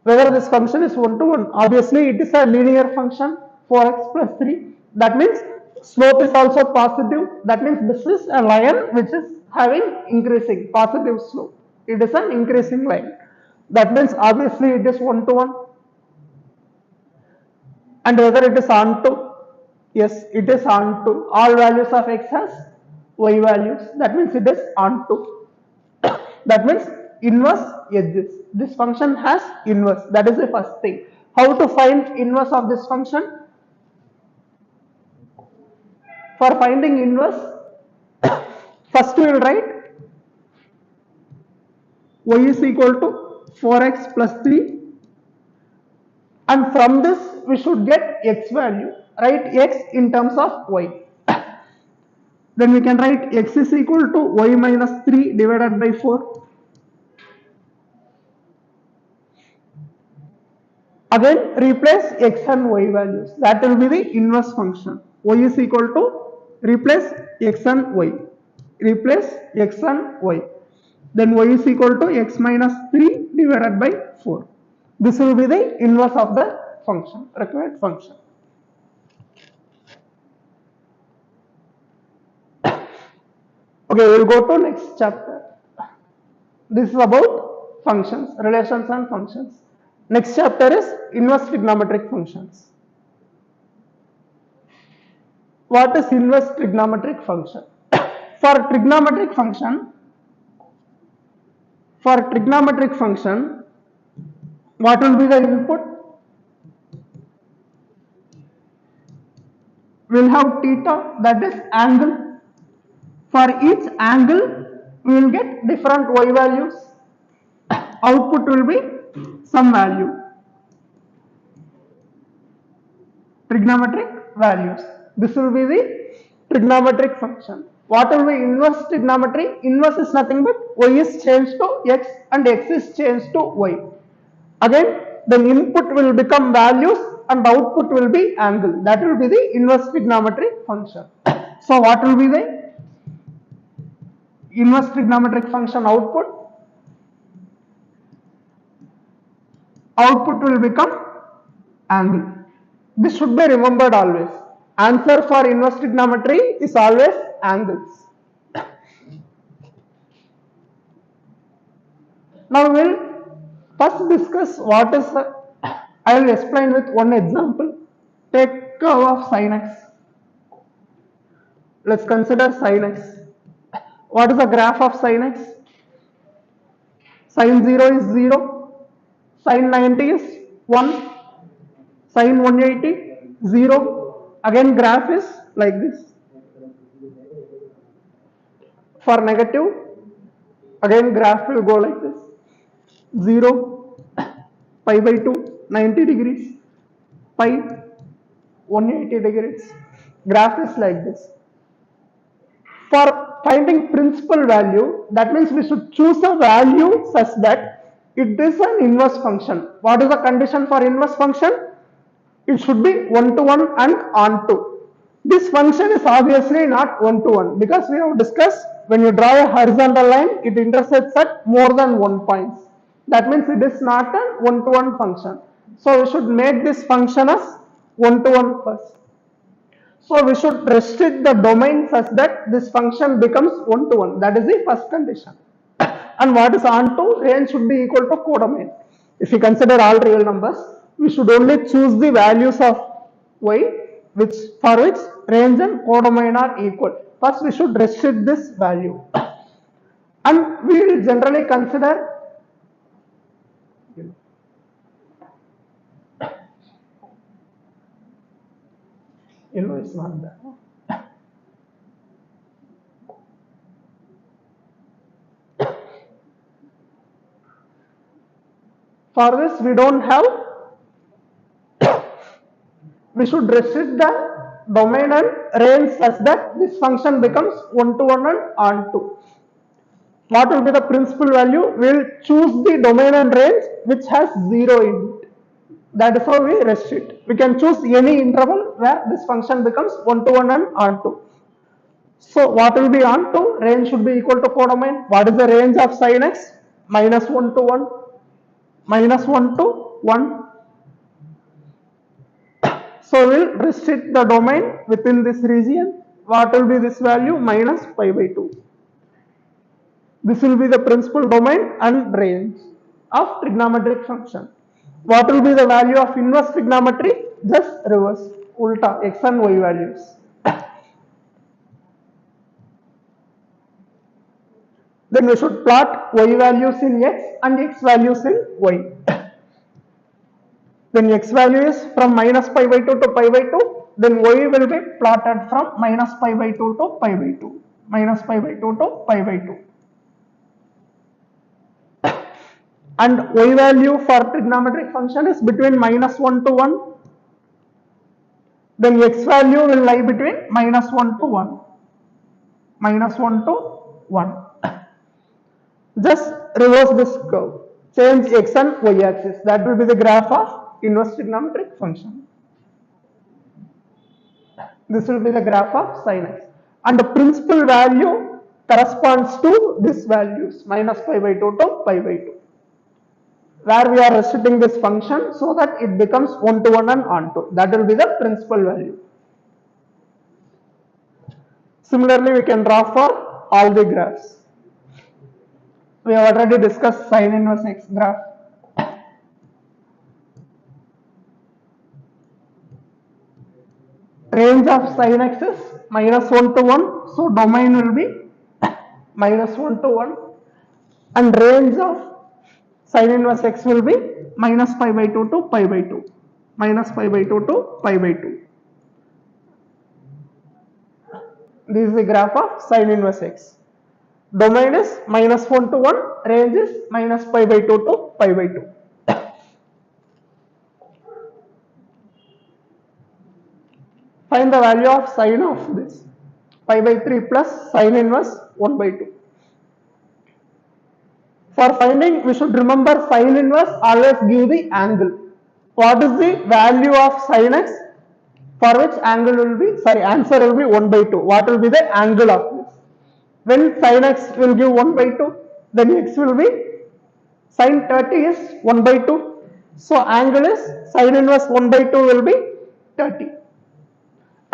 Whether this function is one-to-one, obviously it is a linear function, 4x plus 3. That means slope is also positive. That means this is a line which is having increasing positive slope. It is an increasing line. That means obviously it is one-to-one. And whether it is onto, Yes, it is onto. All values of x has y values. That means it is onto. That means inverse edges. This function has inverse. That is the first thing. How to find inverse of this function? For finding inverse, first we will write y is equal to 4x plus 3, and from this we should get x value. Write x in terms of y. Then we can write x is equal to y minus 3 divided by 4. Again replace x and y values. That will be the inverse function. Y is equal to, replace x and y. Replace x and y. Then y is equal to x minus 3 divided by 4. This will be the inverse of the function, required function. Okay, we will go to next chapter. This is about functions, relations and functions. Next chapter is inverse trigonometric functions. What is inverse trigonometric function? For trigonometric function, what will be the input? We will have theta, that is angle. For each angle, we will get different y values. Output will be some value. Trigonometric values. This will be the trigonometric function. What will be inverse trigonometry? Inverse is nothing but y is changed to x and x is changed to y. Again, the input will become values and output will be angle. That will be the inverse trigonometric function. So what will be the inverse trigonometric function output? Output will become angle. This should be remembered always. Answer for inverse trigonometry is always angles. Now we will first discuss what is the, I will explain with one example. Take curve of sin x. Let's consider sin x. What is the graph of sin x? Sin 0 is 0, sin 90 is 1, sin 180 0. Again graph is like this. For negative, again graph will go like this. 0, pi by 2, 90 degrees, pi, 180 degrees. Graph is like this. For finding principal value, that means we should choose a value such that it is an inverse function. What is the condition for inverse function? It should be 1 to 1 and onto. This function is obviously not 1 to 1 because we have discussed when you draw a horizontal line, it intersects at more than 1 point. That means it is not a 1 to 1 function. So we should make this function as 1 to 1 first. So we should restrict the domain such that this function becomes 1 to 1. That is the first condition. And what is onto? Range should be equal to codomain. If you consider all real numbers, we should only choose the values of y for which range and codomain are equal. First we should restrict this value. And we will generally consider yellow is not there. For this we don't have, we should restrict the domain and range such that this function becomes 1 to 1 and onto. What will be the principal value? We will choose the domain and range which has 0 in it. That is how we restrict. We can choose any interval where this function becomes 1 to 1 and onto. So what will be onto? Range should be equal to codomain. What is the range of sin x? Minus 1 to 1. Minus 1 to 1. So we will restrict the domain within this region. What will be this value? Minus pi by 2. This will be the principal domain and range of trigonometric function. What will be the value of inverse trigonometry? Just reverse. ulta, x and y values. Then we should plot y values in x and x values in y. Then x value is from minus pi by 2 to pi by 2. Then y will be plotted from minus pi by 2 to pi by 2. Minus pi by 2 to pi by 2. And y value for trigonometric function is between minus 1 to 1. Then x value will lie between minus 1 to 1. Minus 1 to 1. Just reverse this curve. Change x and y axis. That will be the graph of inverse trigonometric function. This will be the graph of sin x. And the principal value corresponds to this values, minus pi by 2 to pi by 2. Where we are restricting this function so that it becomes 1 to 1 and onto. That will be the principal value. Similarly, we can draw for all the graphs. We have already discussed sin inverse x graph. Range of sin x is minus 1 to 1, so domain will be minus 1 to 1, and range of sin inverse x will be minus pi by 2 to pi by 2. Minus pi by 2 to pi by 2. This is the graph of sin inverse x. Domain is minus 1 to 1, range is minus pi by 2 to pi by 2. Find the value of sin of this. Pi by 3 plus sin inverse 1 by 2. For finding, we should remember sin inverse always give the angle. What is the value of sin x for which angle will be, answer will be 1 by 2. What will be the angle of this? When sin x will give 1 by 2, then x will be, sin 30 is 1 by 2. So angle is sin inverse 1 by 2 will be 30.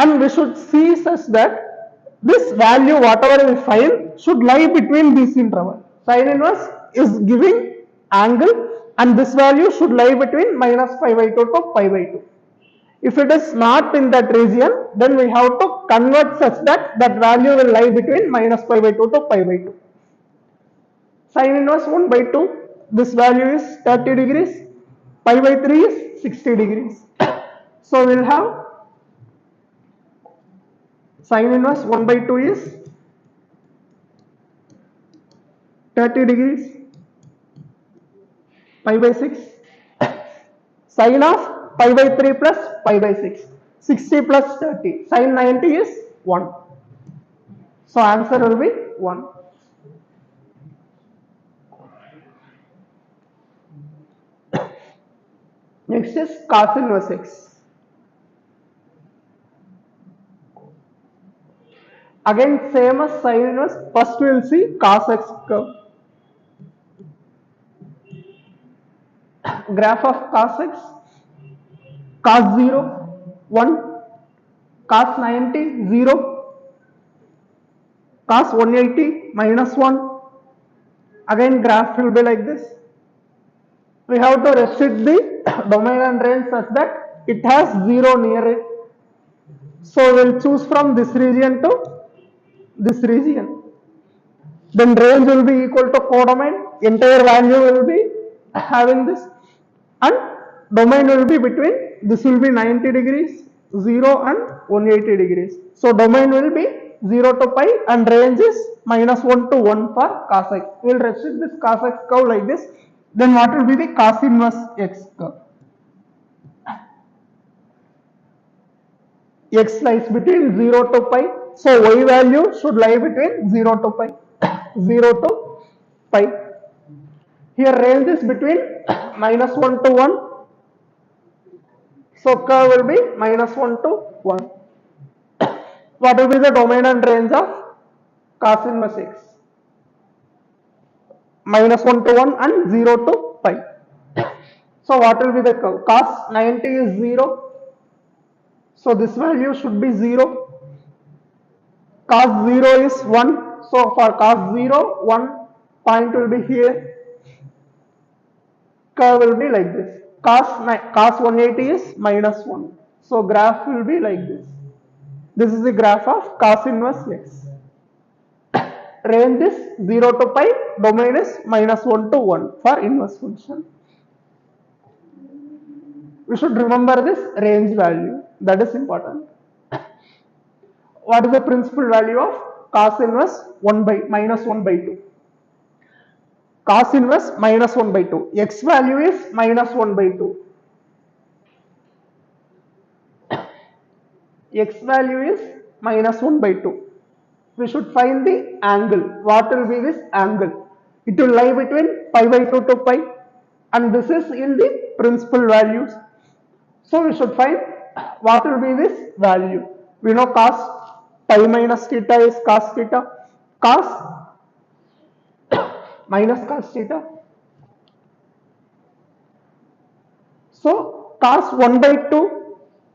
And we should see such that this value, whatever we find, should lie between this interval. Sin inverse is giving angle and this value should lie between minus pi by 2 to pi by 2. If it is not in that region, then we have to convert such that that value will lie between minus pi by 2 to pi by 2. Sin inverse 1 by 2, this value is 30 degrees, pi by 3 is 60 degrees. So we will have sin inverse 1 by 2 is 30 degrees, pi by 6. Sin of pi by 3 plus pi by 6. 60 plus 30. Sin 90 is 1. So answer will be 1. Next is cos inverse x. Again same as sin inverse, first we will see cos x curve. Graph of cos x, cos 0, 1, cos 90, 0, cos 180, minus 1. Again graph will be like this. We have to restrict the domain and range such that it has 0 near it. So we will choose from this region to this region. Then range will be equal to codomain. Entire value will be having this. And domain will be between, this will be 90 degrees, 0 and 180 degrees. So domain will be 0 to pi and range is minus 1 to 1 for cos x. We will restrict this cos x curve like this. Then what will be the cos inverse x curve? X lies between 0 to pi. So y value should lie between 0 to pi. 0 to pi. Here range is between minus 1 to 1. So curve will be minus 1 to 1. What will be the domain and range of cos inverse x? Minus 1 to 1 and 0 to pi. So what will be the curve? Cos 90 is 0. So this value should be 0. Cos 0 is 1. So for cos 0, 1 point will be here. Curve will be like this. Cos 180 is minus 1. So graph will be like this. This is the graph of cos inverse x. Range is 0 to pi, domain is -1 to 1 for inverse function. We should remember this range value, that is important. What is the principal value of cos inverse 1 by -1 by 2? Cos inverse -1 by 2. X value is -1 by 2. X value is -1 by 2. We should find the angle. What will be this angle? It will lie between pi by 2 to pi, and this is in the principal values. So we should find what will be this value. We know cos pi minus theta is cos theta. Cos minus cos theta. So cos 1 by 2,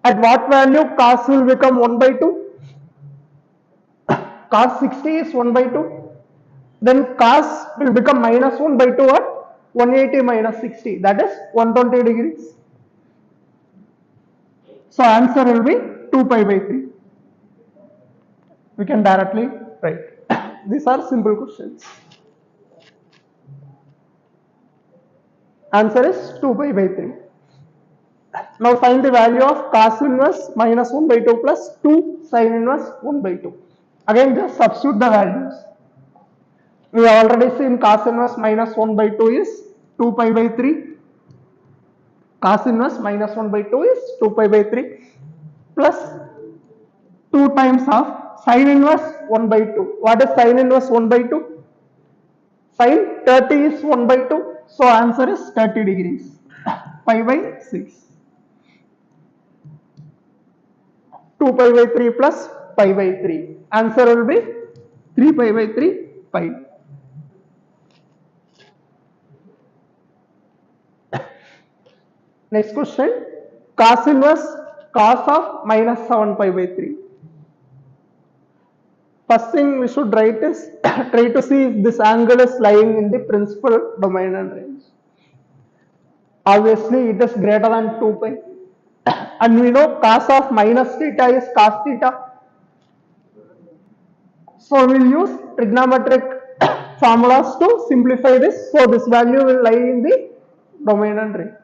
at what value cos will become 1 by 2? Cos 60 is 1 by 2. Then cos will become -1 by 2 at 180 minus 60. That is 120 degrees. So answer will be 2 pi by 3. We can directly write. These are simple questions. Answer is 2 pi by 3. Now find the value of cos inverse -1 by 2 plus 2 sin inverse 1 by 2. Again just substitute the values. We have already seen cos inverse -1 by 2 is 2 pi by 3. Cos inverse -1 by 2 is 2 pi by 3 plus 2 times of sin inverse 1 by 2. What is sin inverse 1 by 2? Sin 30 is 1 by 2. So answer is 30 degrees. Pi by 6. 2 pi by 3 plus pi by 3. Answer will be 3 pi by 3 pi. Next question. Cos inverse cos of -7 pi by 3. First thing we should write is try to see if this angle is lying in the principal domain and range. Obviously it is greater than 2 pi. And we know cos of minus theta is cos theta. So we will use trigonometric formulas to simplify this. So this value will lie in the domain and range.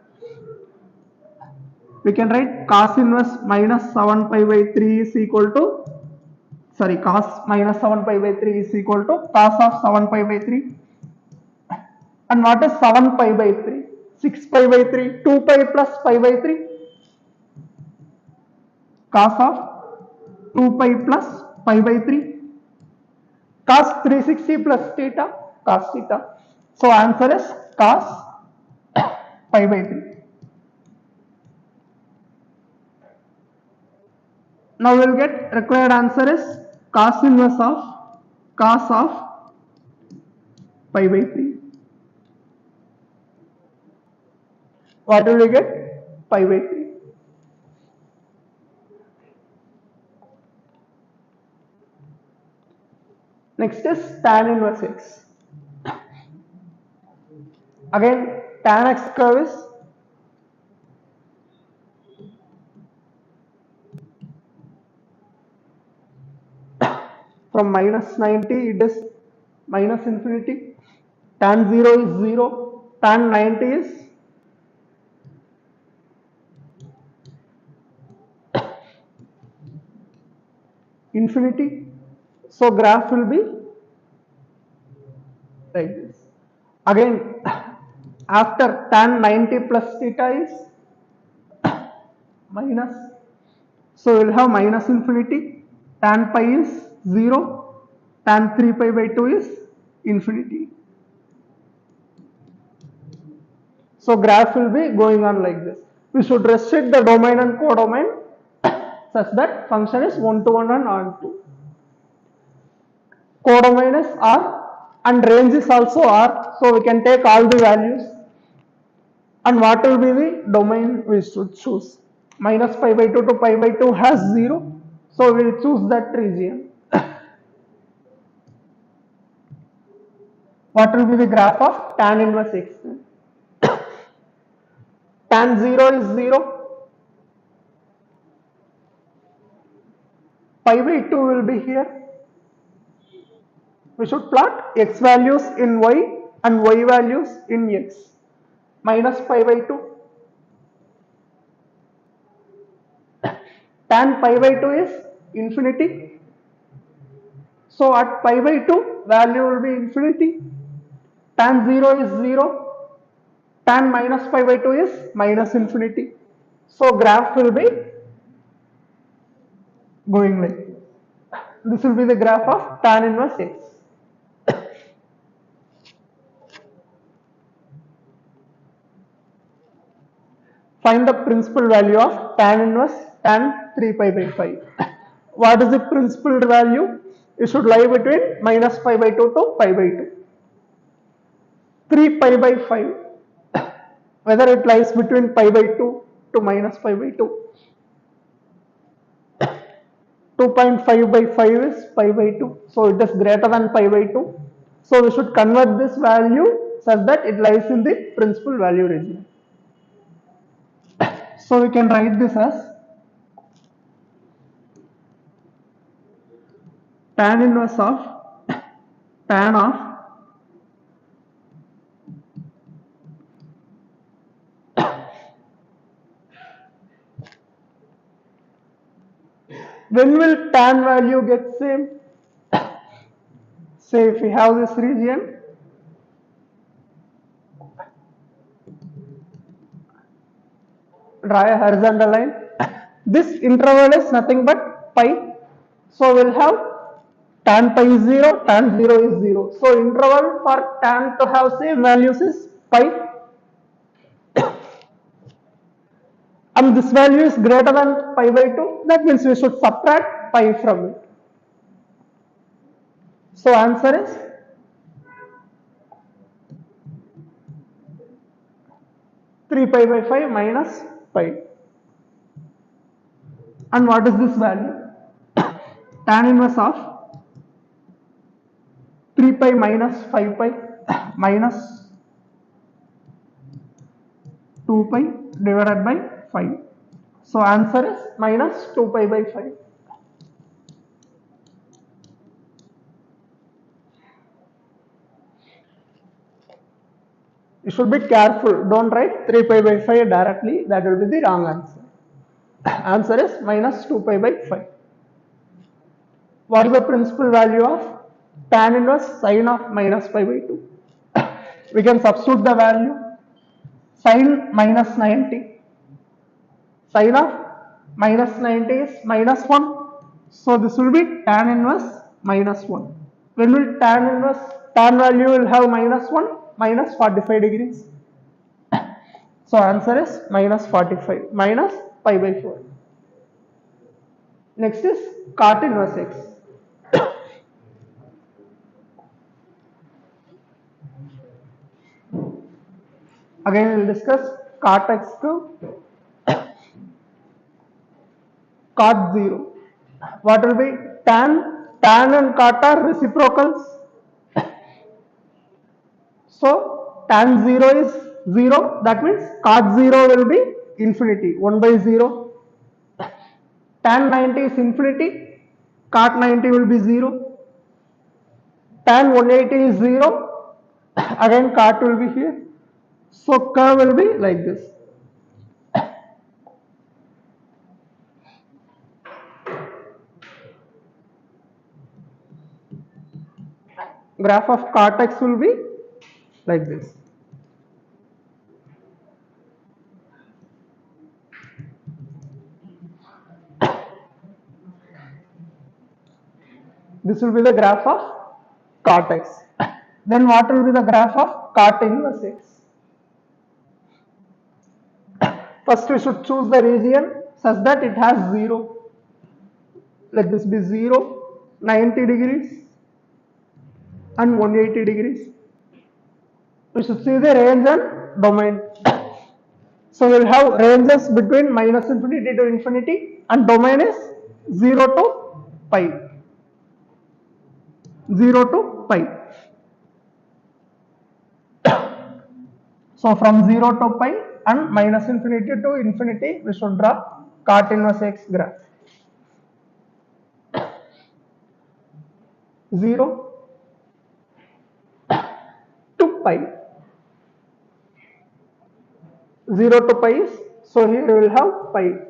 We can write cos inverse -7 pi by 3 is equal to, cos -7 pi by 3 is equal to cos of 7 pi by 3. And what is 7 pi by 3? 6 pi by 3, 2 pi plus pi by 3. Cos of 2 pi plus pi by 3. Cos 360 plus theta, cos theta. So answer is cos pi by 3. Now we will get required answer is cos inverse of cos of pi by 3. What will we get? Pi by 3. Next is tan inverse x. Again tan x curve is from -90 it is minus infinity. Tan 0 is 0. Tan 90 is infinity. So graph will be like this. Again after tan 90 plus theta is minus. So we will have minus infinity. Tan pi is 0. Tan 3 pi by 2 is infinity. So graph will be going on like this. We should restrict the domain and codomain such that function is 1 to 1 and on2. Codomain is R and range is also R. So we can take all the values. And what will be the domain we should choose? Minus pi by 2 to pi by 2 has 0. So we will choose that region. What will be the graph of tan inverse x? Tan 0 is 0. pi by 2 will be here. We should plot x values in y and y values in x. Minus pi by 2. Tan pi by 2 is infinity. So at pi by 2, value will be infinity. Tan 0 is 0. Tan minus pi by 2 is minus infinity. So graph will be going like this. This will be the graph of tan inverse x. Find the principal value of tan inverse tan 3 pi by 5. What is the principal value? It should lie between minus pi by 2 to pi by 2. 3 pi by 5. Whether it lies between pi by 2 to minus pi by 2. 2.5 by 5 is pi by 2. So it is greater than pi by 2. So we should convert this value such that it lies in the principal value region. So we can write this as tan inverse of tan of when will tan value get same? Say if we have this region, draw a horizontal line. This interval is nothing but pi. So we'll have tan pi is 0, tan 0 is 0. So interval for tan to have same values is pi. And this value is greater than pi by 2. That means we should subtract pi from it. So answer is 3 pi by 5 minus pi. And what is this value? Tan inverse of 3 pi minus 5 pi minus 2 pi divided by 5. So answer is minus 2 pi by 5. You should be careful. Don't write 3 pi by 5 directly. That will be the wrong answer. Answer is minus 2 pi by 5. What is the principal value of tan inverse sine of minus pi by 2? We can substitute the value. Sine minus 90. Sine of minus 90 is minus 1. So this will be tan inverse minus 1. When will tan value will have minus 1? Minus 45 degrees. So answer is minus 45 minus pi by 4. Next is cot inverse x. Again we will discuss cot x to cot 0. What will be tan? Tan and cot are reciprocals. So tan 0 is 0. That means cot 0 will be infinity. 1 by 0. Tan 90 is infinity. Cot 90 will be 0. Tan 180 is 0. Again cot will be here. So curve will be like this. Graph of cot x will be like this. This will be the graph of cot x. Then what will be the graph of cot inverse x? First we should choose the region such that it has 0. Let this be 0, 90 degrees and 180 degrees. We should see the range and domain. So we will have ranges between minus infinity to infinity and domain is 0 to pi. 0 to pi. So from 0 to pi and minus infinity to infinity we should draw cot inverse x graph. 0 to pi. 0 to pi is, so here we will have pi.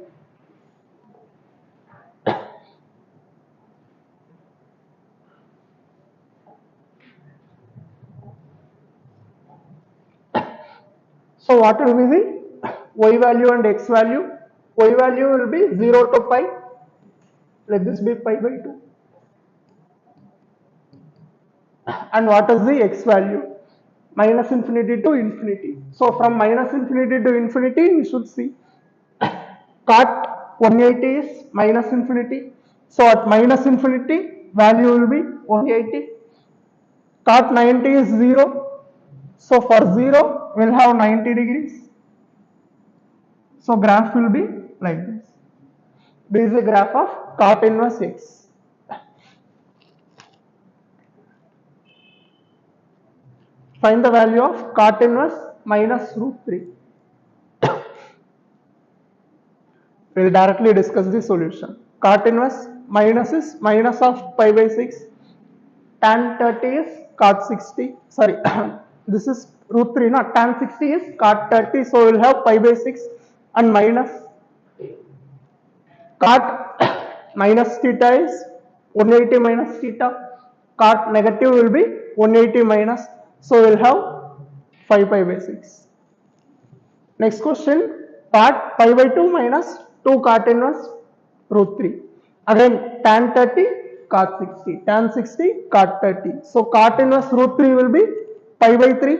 So what will be the y value and x value? Y value will be 0 to pi. Let this be pi by 2. And what is the x value? Minus infinity to infinity. So from minus infinity to infinity, we should see cot 180 is minus infinity. So at minus infinity, value will be 180. Cot 90 is 0. So for 0, we'll have 90 degrees. So graph will be like this. This is a graph of cot inverse x. Find the value of cot inverse minus root 3. We will directly discuss the solution. Cot inverse minus is minus of pi by 6. Tan 30 is cot 60. Sorry, this is root 3. Not tan 60 is cot 30. So we will have pi by 6 and minus cot minus theta is 180 minus theta. Cot negative will be 180 minus. So we will have 5 pi by 6. Next question, part pi by 2 minus 2 cot inverse root 3. Again, tan 30, cot 60. Tan 60, cot 30. So cot inverse root 3 will be pi by 3.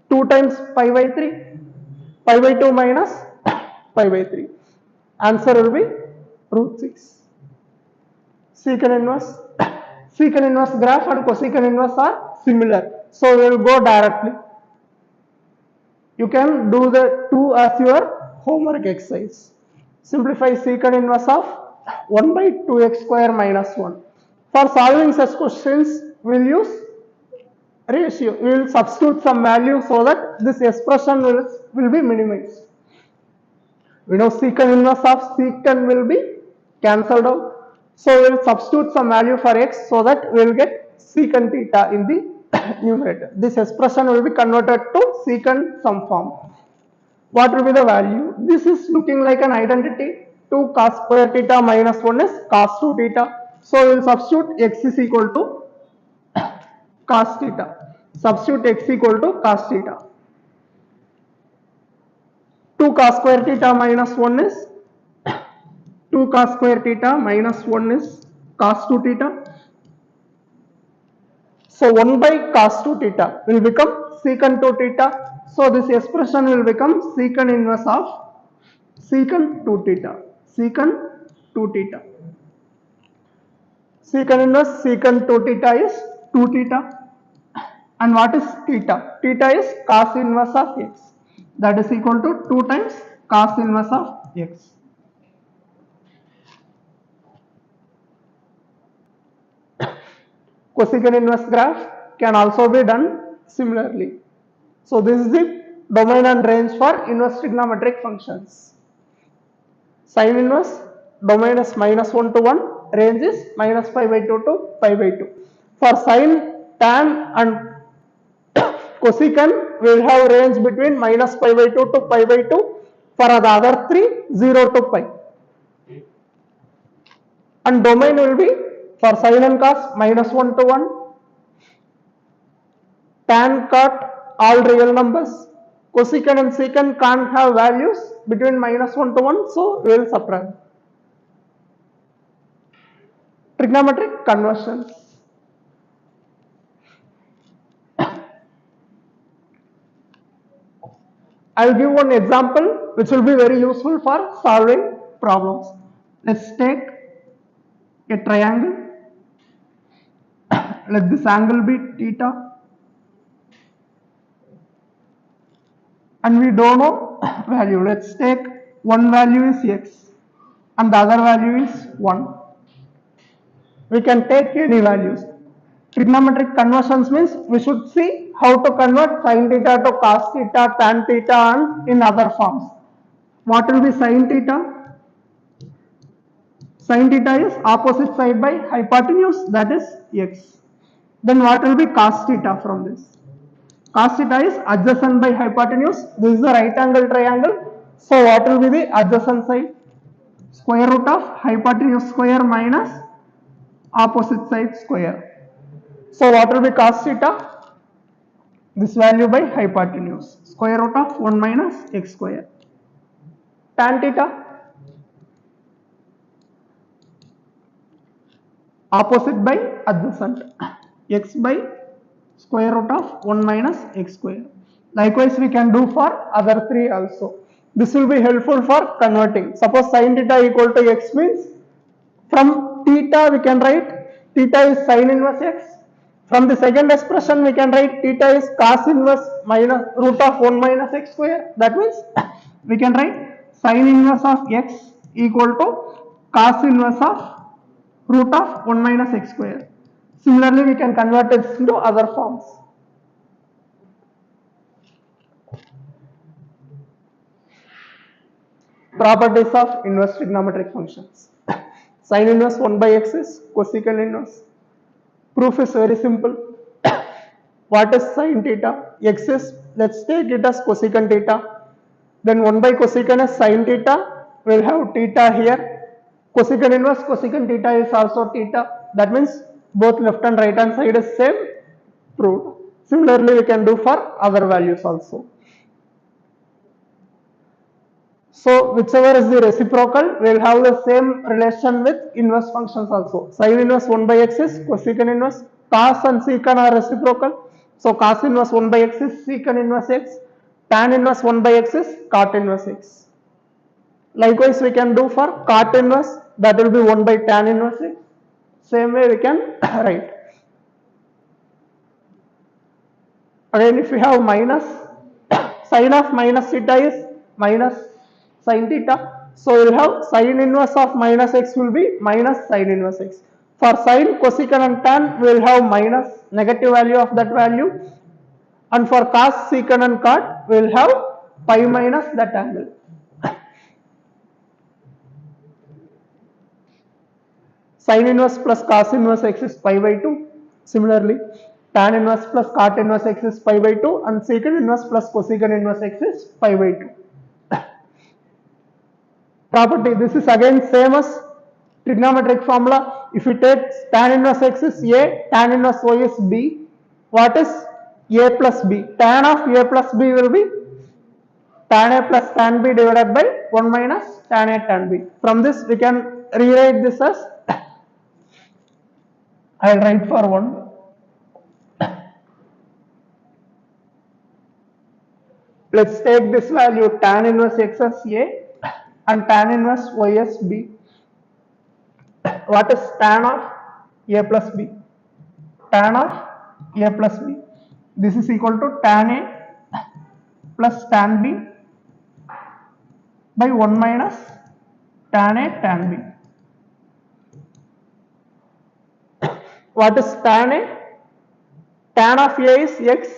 2 times pi by 3. Pi by 2 minus pi by 3. Answer will be root 6. Secant inverse. Secant inverse graph and cosecant inverse are similar. So we will go directly. You can do the 2 as your homework exercise. Simplify secant inverse of 1 by 2x square minus 1. For solving such questions, we will use ratio. We will substitute some value so that this expression will be minimized. We know secant inverse of secant will be cancelled out. So we will substitute some value for x so that we will get secant theta in the numerator. This expression will be converted to secant some form. What will be the value? This is looking like an identity. 2 cos square theta minus 1 is cos 2 theta. So we will substitute x is equal to cos theta. Substitute x equal to cos theta. 2 cos square theta minus 1 is 2 cos square theta minus 1 is cos 2 theta. So 1 by cos 2 theta will become secant 2 theta. So this expression will become secant inverse of secant 2 theta. Secant 2 theta. Secant inverse secant 2 theta is 2 theta. And what is theta? Theta is cos inverse of x. That is equal to 2 times cos inverse of x. Cosecant inverse graph can also be done similarly. So this is the domain and range for inverse trigonometric functions. Sin inverse, domain is minus 1 to 1, range is minus pi by 2 to pi by 2. For sin, tan and cosecant, we will have range between minus pi by 2 to pi by 2. For the other three, 0 to pi. And domain will be for sin and cos minus 1 to 1, tan, cot, all real numbers. Cosecant and secant can't have values between minus 1 to 1, so we will subtract. Trigonometric conversions. I will give one example which will be very useful for solving problems. Let's take a triangle. Let this angle be theta. And we don't know value. Let's take one value is x and the other value is 1. We can take any values. Trigonometric conversions means we should see how to convert sin theta to cos theta, tan theta and in other forms. What will be sin theta? Sin theta is opposite side by hypotenuse, that is x. Then what will be cos theta from this? Cos theta is adjacent by hypotenuse. This is the right angle triangle. So what will be the adjacent side? Square root of hypotenuse square minus opposite side square. So what will be cos theta? This value by hypotenuse. Square root of 1 minus x square. Tan theta, opposite by adjacent, x by square root of 1 minus x square. Likewise we can do for other three also. This will be helpful for converting. Suppose sin theta equal to x means from theta we can write theta is sin inverse x. From the second expression we can write theta is cos inverse minus root of 1 minus x square. That means we can write sin inverse of x equal to cos inverse of root of 1 minus x square. Similarly, we can convert it into other forms. Properties of inverse trigonometric functions. Sin inverse 1 by x is cosecant inverse. Proof is very simple. What is sin theta? X is, let's take it as cosecant theta. Then 1 by cosecant is sin theta. We'll have theta here. Cosecant inverse cosecant theta is also theta. That means both left and right hand side is same. Proved. Similarly, we can do for other values also. So whichever is the reciprocal, we will have the same relation with inverse functions also. Sin inverse 1 by x is cosecant inverse. Cos and secant are reciprocal. So cos inverse 1 by x is secant inverse x. Tan inverse 1 by x is cot inverse x. Likewise, we can do for cot inverse, that will be 1 by tan inverse x. Same way we can write. Again, if we have minus, sin of minus theta is minus sin theta. So we will have sin inverse of minus x will be minus sin inverse x. For sin, cosecant and tan, we will have minus negative value of that value. And for cos, secant and cot, we will have pi minus that angle. Sin inverse plus cos inverse x is pi by 2. Similarly, tan inverse plus cot inverse x is pi by 2 and secant inverse plus cosecant inverse x is pi by 2. Property, this is again same as trigonometric formula. If you take tan inverse x is a, tan inverse y is b. What is a plus b? Tan of a plus b will be tan a plus tan b divided by 1 minus tan a tan b. From this we can rewrite this as, I will write for one. Let's take this value tan inverse x as a and tan inverse y as b. What is tan of a plus b? Tan of a plus b. This is equal to tan a plus tan b by 1 minus tan a tan b. What is tan a? Tan of a is x,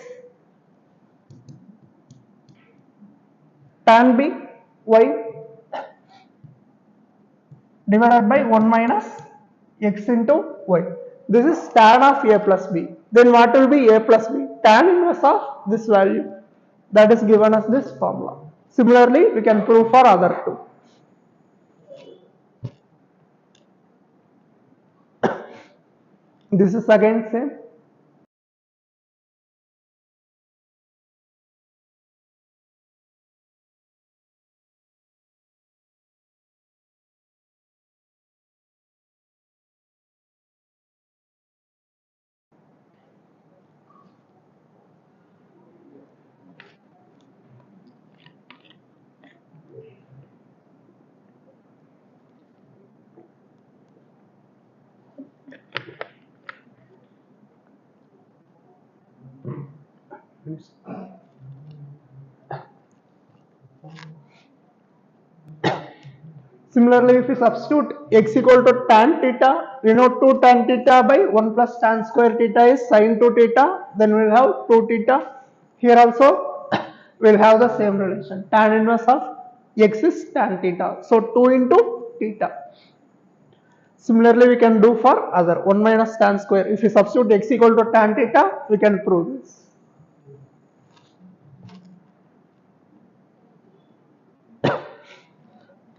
tan b y divided by 1 minus x into y. This is tan of a plus b. Then what will be a plus b? Tan inverse of this value. That is given as this formula. Similarly, we can prove for other two. This is again same. Similarly, if we substitute x equal to tan theta, we know 2 tan theta by 1 plus tan square theta is sin 2 theta, then we will have 2 theta. Here also, we will have the same relation. Tan inverse of x is tan theta. So 2 into theta. Similarly, we can do for other 1 minus tan square. If we substitute x equal to tan theta, we can prove this.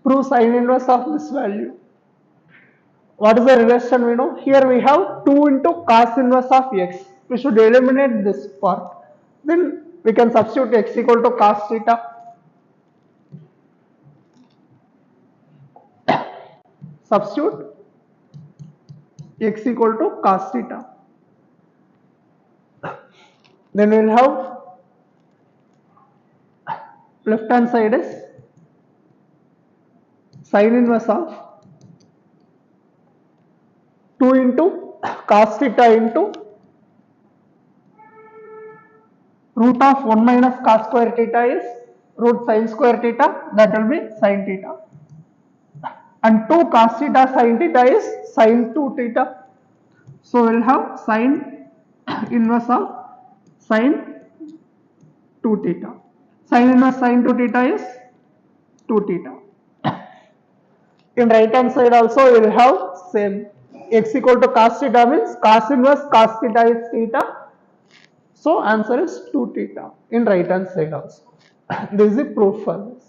Prove sine inverse of this value. What is the relation we know? Here we have 2 into cos inverse of x. We should eliminate this part. Then we can substitute x equal to cos theta. Substitute x equal to cos theta. Then we will have left hand side is sine inverse of 2 into cos theta into root of 1 minus cos square theta is root sin square theta, that will be sin theta. And 2 cos theta sin theta is sin 2 theta. So we will have sin inverse of sin 2 theta. Sin inverse sin 2 theta is 2 theta. In right hand side also we will have same. X equal to cos theta means cos inverse cos theta is theta. So answer is 2 theta in right hand side also. This is the proof for this.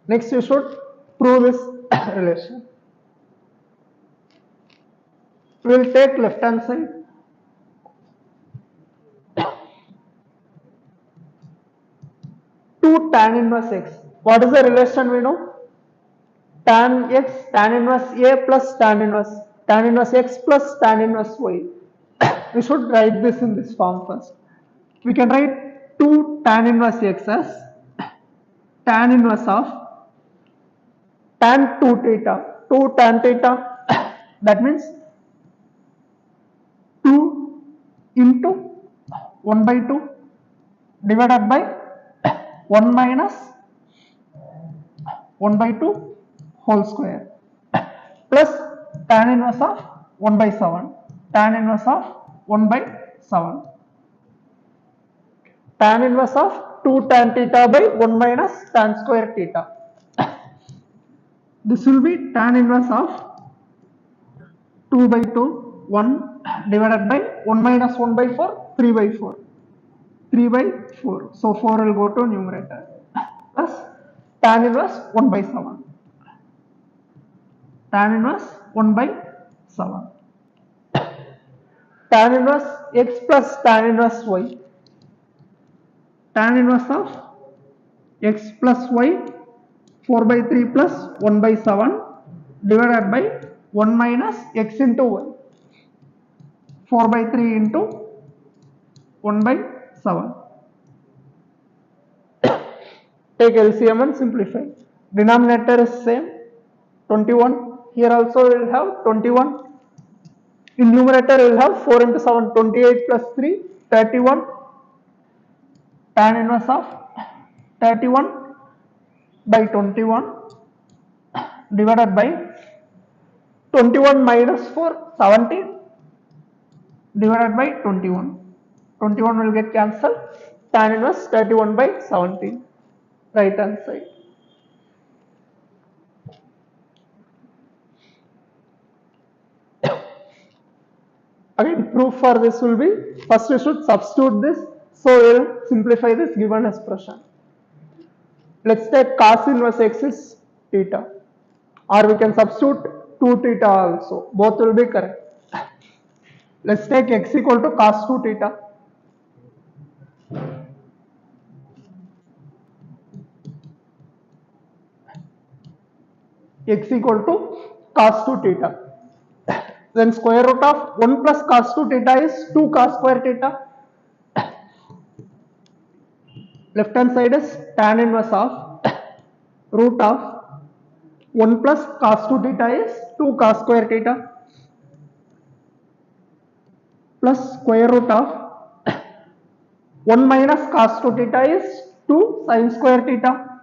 Next you should prove this relation. We will take left hand side. 2 tan inverse x. What is the relation we know? Tan x, tan inverse a plus tan inverse x plus tan inverse y. We should write this in this form first. We can write 2 tan inverse x as tan inverse of tan 2 theta. 2 tan theta, that means 2 into 1 by 2 divided by 1 minus 1 by 2 whole square plus tan inverse of 1 by 7. Tan inverse of 1 by 7. Tan inverse of 2 tan theta by 1 minus tan square theta. This will be tan inverse of 2 by 2, 1 divided by 1 minus 1 by 4, 3 by 4. 3 by 4. So 4 will go to numerator. Plus tan inverse 1 by 7. Tan inverse 1 by 7. Tan inverse x plus tan inverse y. Tan inverse of x plus y 4 by 3 plus 1 by 7 divided by 1 minus x into y. 4 by 3 into 1 by 7. Take LCM and simplify. Denominator is same, 21. Here also we will have 21. In numerator we will have 4 into 7, 28 plus 3, 31. Tan inverse of 31 by 21 divided by 21 minus 4, 17 divided by 21. 21 will get cancelled. Tan inverse 31 by 17. Right hand side. Again, proof for this will be, first we should substitute this, so we will simplify this given expression. Let's take cos inverse x is theta, or we can substitute 2 theta also, both will be correct. Let's take x equal to cos 2 theta. X equal to cos 2 theta. Then square root of 1 plus cos 2 theta is 2 cos square theta. Left hand side is tan inverse of root of 1 plus cos 2 theta is 2 cos square theta plus square root of 1 minus cos 2 theta is 2 sin square theta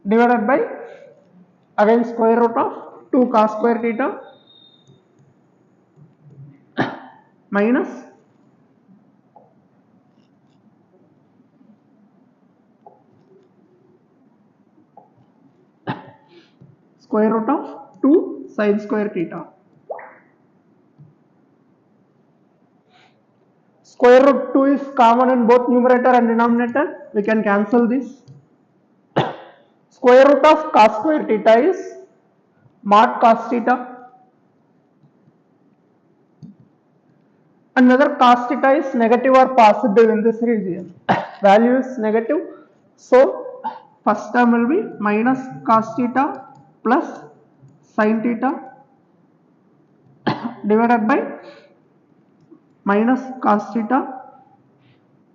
divided by again square root of 2 cos square theta minus square root of 2 sin square theta. Square root 2 is common in both numerator and denominator. We can cancel this. Square root of cos square theta is mod cos theta. Another cos theta is negative or positive in this region. Value is negative. So first term will be minus cos theta plus sin theta divided by minus cos theta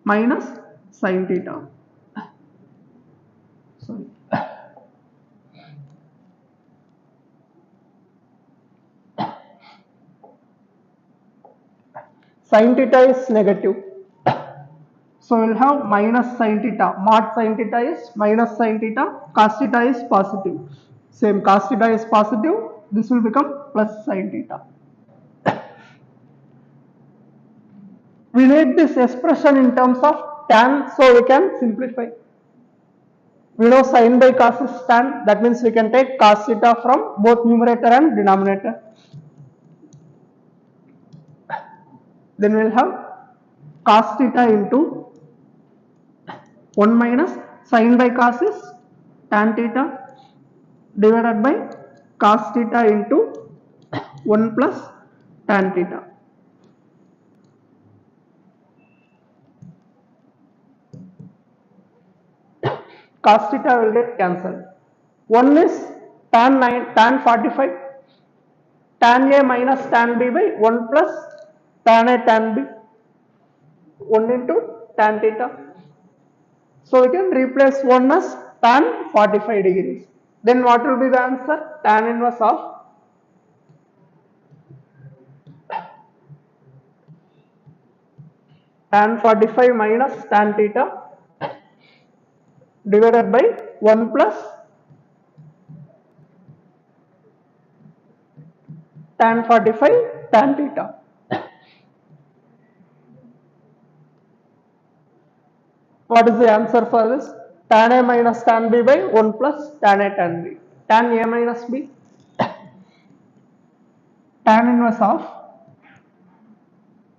minus sin theta. Sorry. Sin theta is negative. So we'll have minus sin theta. Mod sin theta is minus sin theta. Cos theta is positive. Same, cos theta is positive. This will become plus sin theta. We need this expression in terms of tan, so we can simplify. We know sin by cos is tan. That means we can take cos theta from both numerator and denominator. Then we'll have cos theta into 1 minus sin by cos is tan theta divided by cos theta into 1 plus tan theta. Cos theta will get cancelled. 1 is tan 45, tan A minus tan B by 1 plus tan A tan B, 1 into tan theta. So we can replace 1 as tan 45 degrees. Then what will be the answer? Tan inverse of tan 45 minus tan theta divided by 1 plus tan 45 tan theta. What is the answer for this? Tan A minus tan B by 1 plus tan A tan B. Tan A minus B, tan inverse of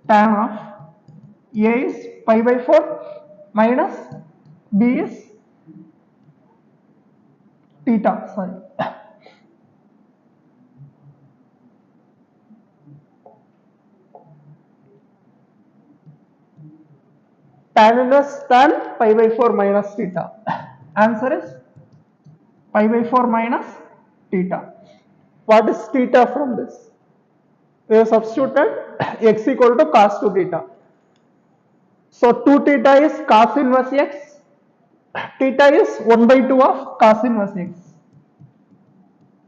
tan of A is pi by 4 minus B is theta. Sorry. Tan inverse tan pi by 4 minus theta. Answer is pi by 4 minus theta. What is theta from this? We have substituted x equal to cos 2 theta. So 2 theta is cos inverse x. Theta is 1 by 2 of cos inverse x.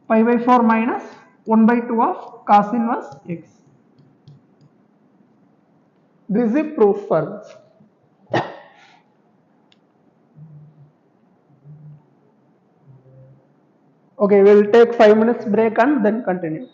Pi by 4 minus 1 by 2 of cos inverse x. This is the proof for this. Okay, we will take 5 minutes break and then continue.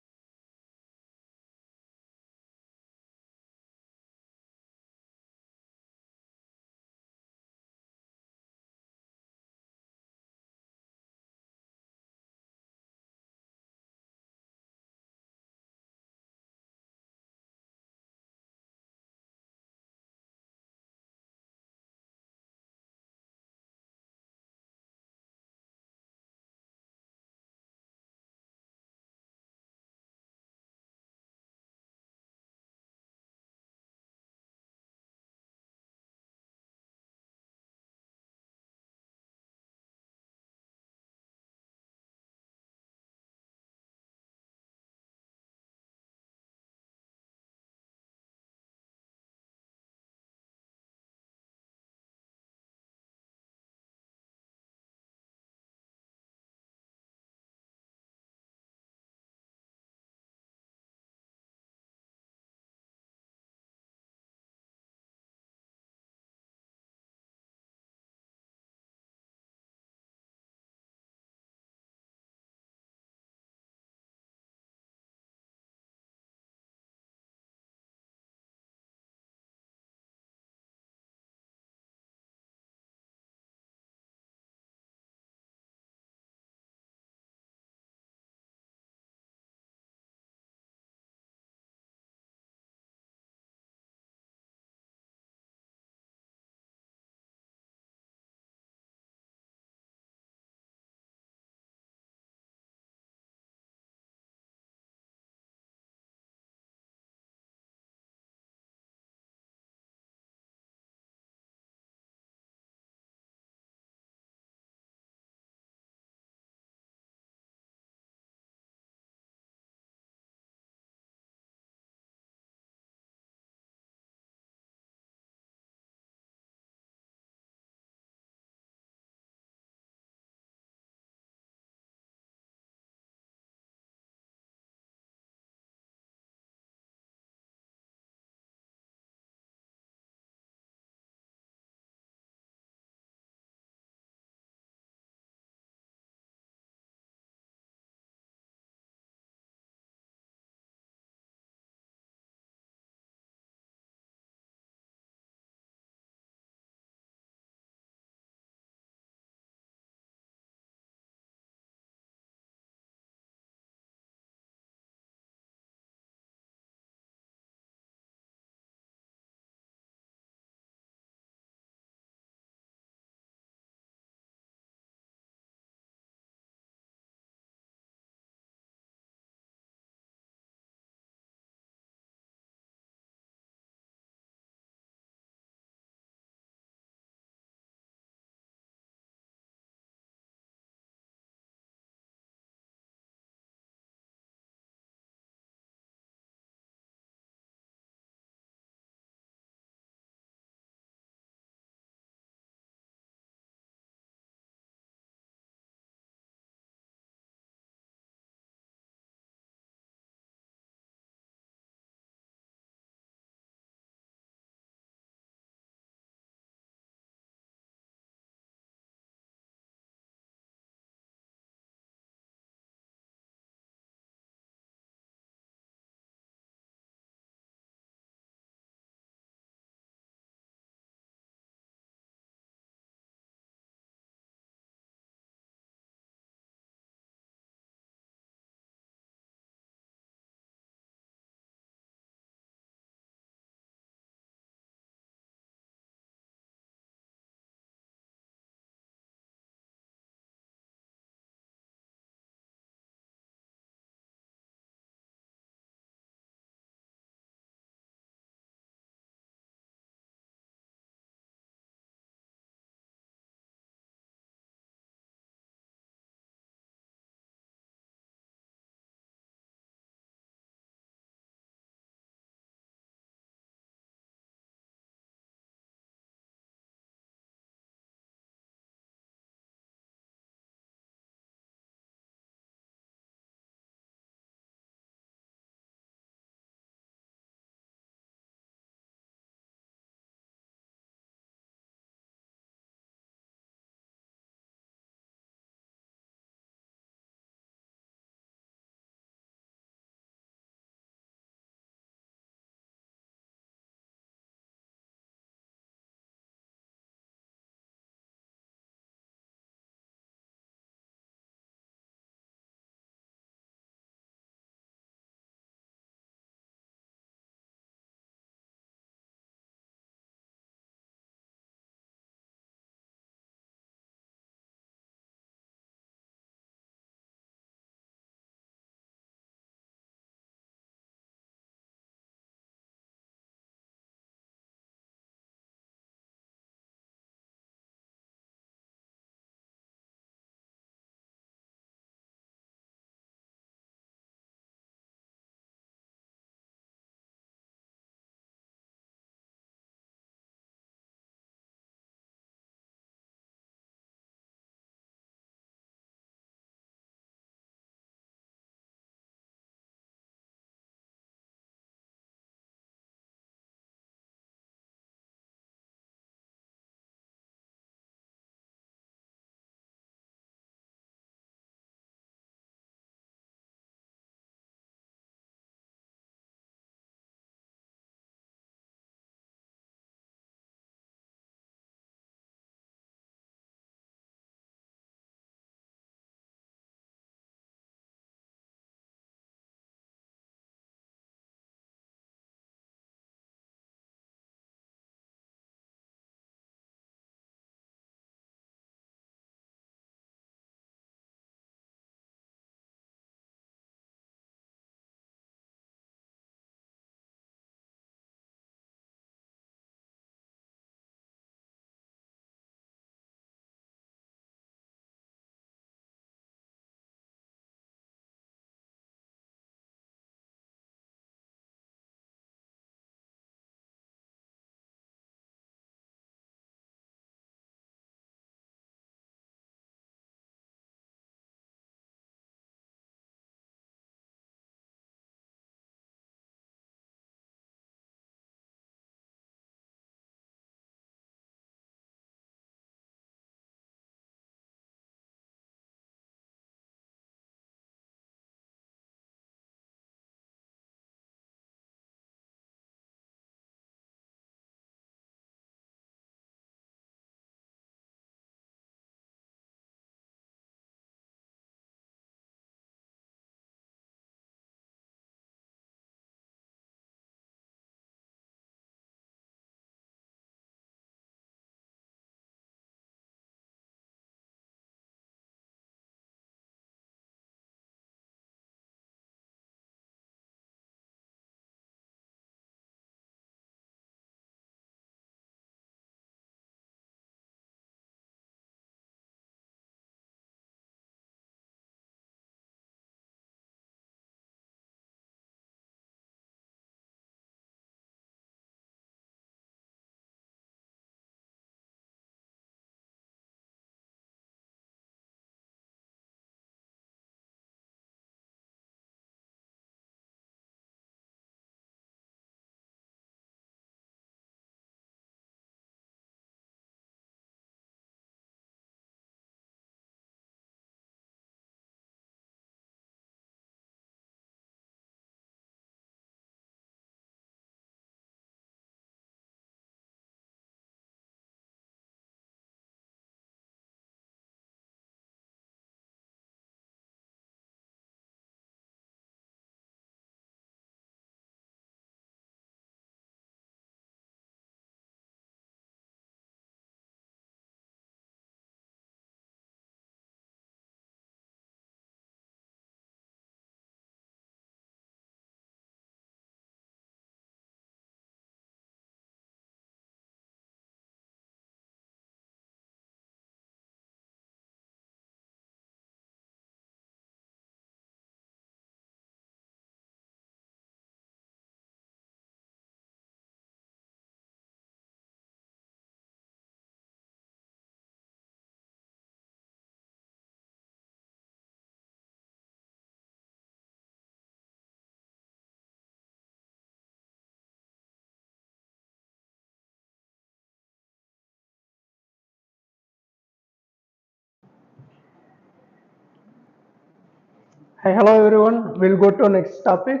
Hi, hello everyone. We'll go to next topic,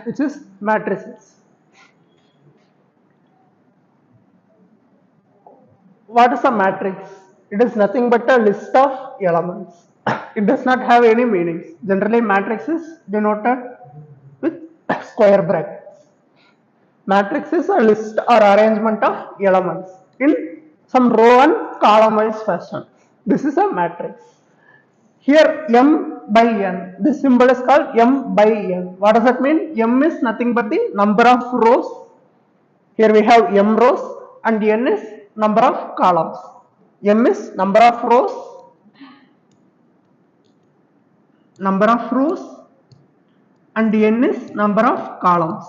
which is matrices. What is a matrix? It is nothing but a list of elements. It does not have any meanings. Generally, matrix is denoted with square brackets. Matrix is a list or arrangement of elements in some row and column wise fashion. This is a matrix. Here m by n, this symbol is called m by n. What does that mean? M is nothing but the number of rows. Here we have m rows and n is number of columns. M is number of rows and n is number of columns.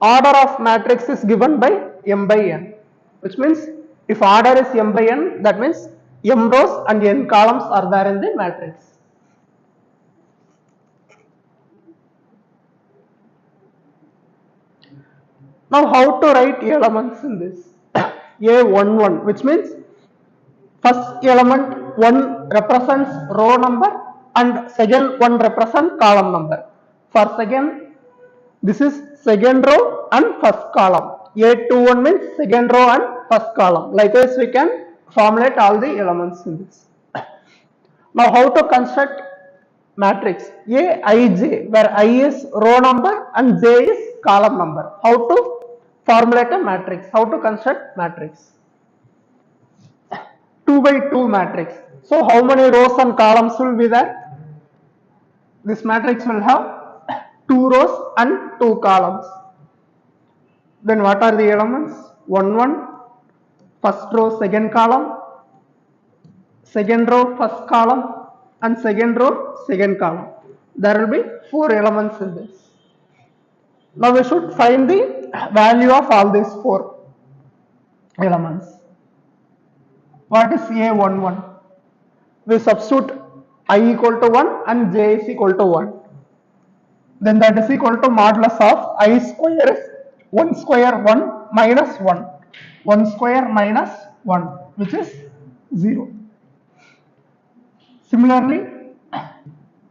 Order of matrix is given by m by n, which means if order is m by n, that means m rows and n columns are there in the matrix. Now how to write elements in this? A11, which means first element 1 represents row number and second one represents column number. For second, this is second row and first column. A21 means second row and first column. Likewise, we can formulate all the elements in this. Now, how to construct matrix? Aij, where I is row number and J is column number. How to formulate a matrix? How to construct matrix? 2 by 2 matrix. So, how many rows and columns will be there? This matrix will have 2 rows and 2 columns. Then what are the elements? 1, 1, first row, second column, second row, first column, and second row, second column. There will be 4 elements in this. Now we should find the value of all these 4 elements. What is A11? We substitute I equal to 1 and J is equal to 1. Then that is equal to modulus of I square is 1 square 1 minus 1. 1 square minus 1, which is 0. Similarly,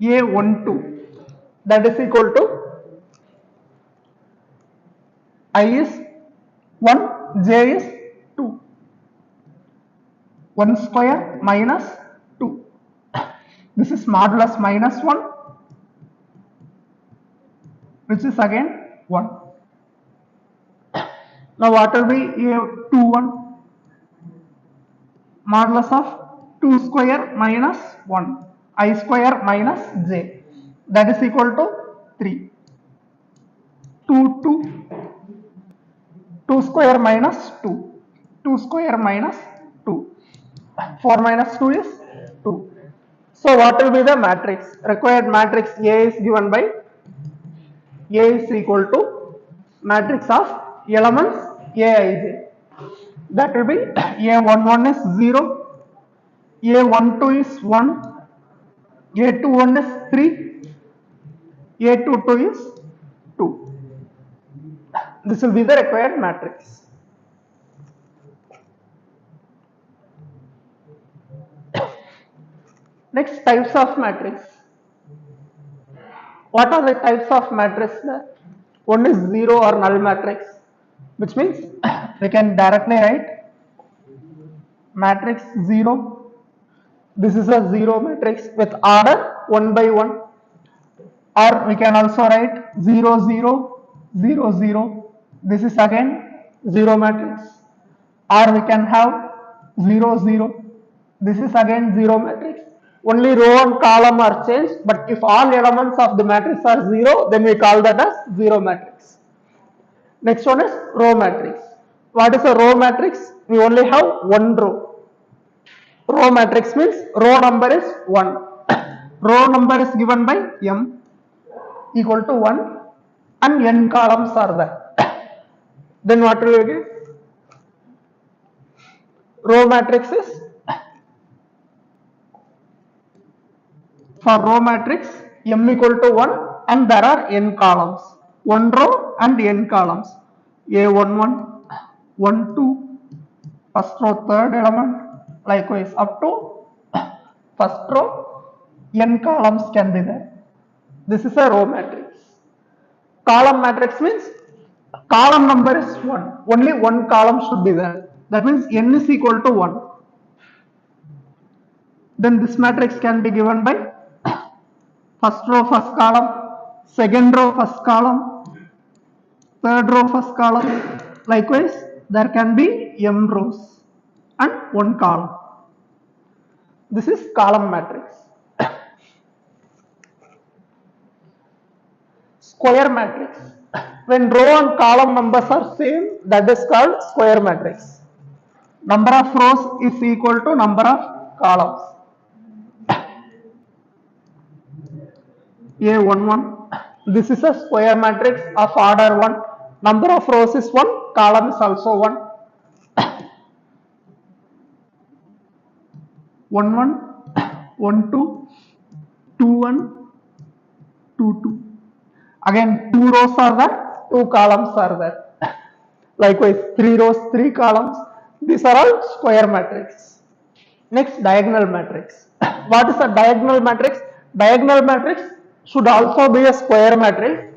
A12, that is equal to I is 1, J is 2. 1 square minus 2. This is modulus minus 1, which is again 1. Now what will be A21? Modulus of 2 square minus 1. I square minus J. That is equal to 3. 2, 2. 2 square minus 2. 2 square minus 2. 4 minus 2 is 2. So what will be the matrix? Required matrix A is given by A is equal to matrix of elements Aij. That will be A11 is 0, A12 is 1, A21 is 3, A22 is 2. This will be the required matrix. Next, types of matrix. What are the types of matrix? One is zero or null matrix, which means we can directly write matrix 0. This is a 0 matrix with order 1 by 1. Or we can also write 0, 0, 0, 0. This is again 0 matrix. Or we can have 0, 0. This is again 0 matrix. Only row and column are changed, but if all elements of the matrix are 0, then we call that as 0 matrix. Next one is row matrix. What is a row matrix? We only have one row. Row matrix means row number is 1. Row number is given by m equal to 1 and n columns are there. Then what will we get? Row matrix is, for row matrix m equal to 1 and there are n columns. 1 row and n columns. A11, 12, first row third element, likewise up to first row n columns can be there. This is a row matrix. Column matrix means column number is 1. Only one column should be there. That means n is equal to 1. Then this matrix can be given by first row first column, second row first column, third row first column. Likewise, there can be m rows and one column. This is column matrix. Square matrix. When row and column numbers are same, that is called square matrix. Number of rows is equal to number of columns. A11. This is a square matrix of order 1. Number of rows is 1, column is also 1. 1 1, 1 2, 2 1, 2 2. Again, 2 rows are there, 2 columns are there. Likewise, 3 rows, 3 columns. These are all square matrix. Next, diagonal matrix. What is a diagonal matrix? Diagonal matrix should also be a square matrix,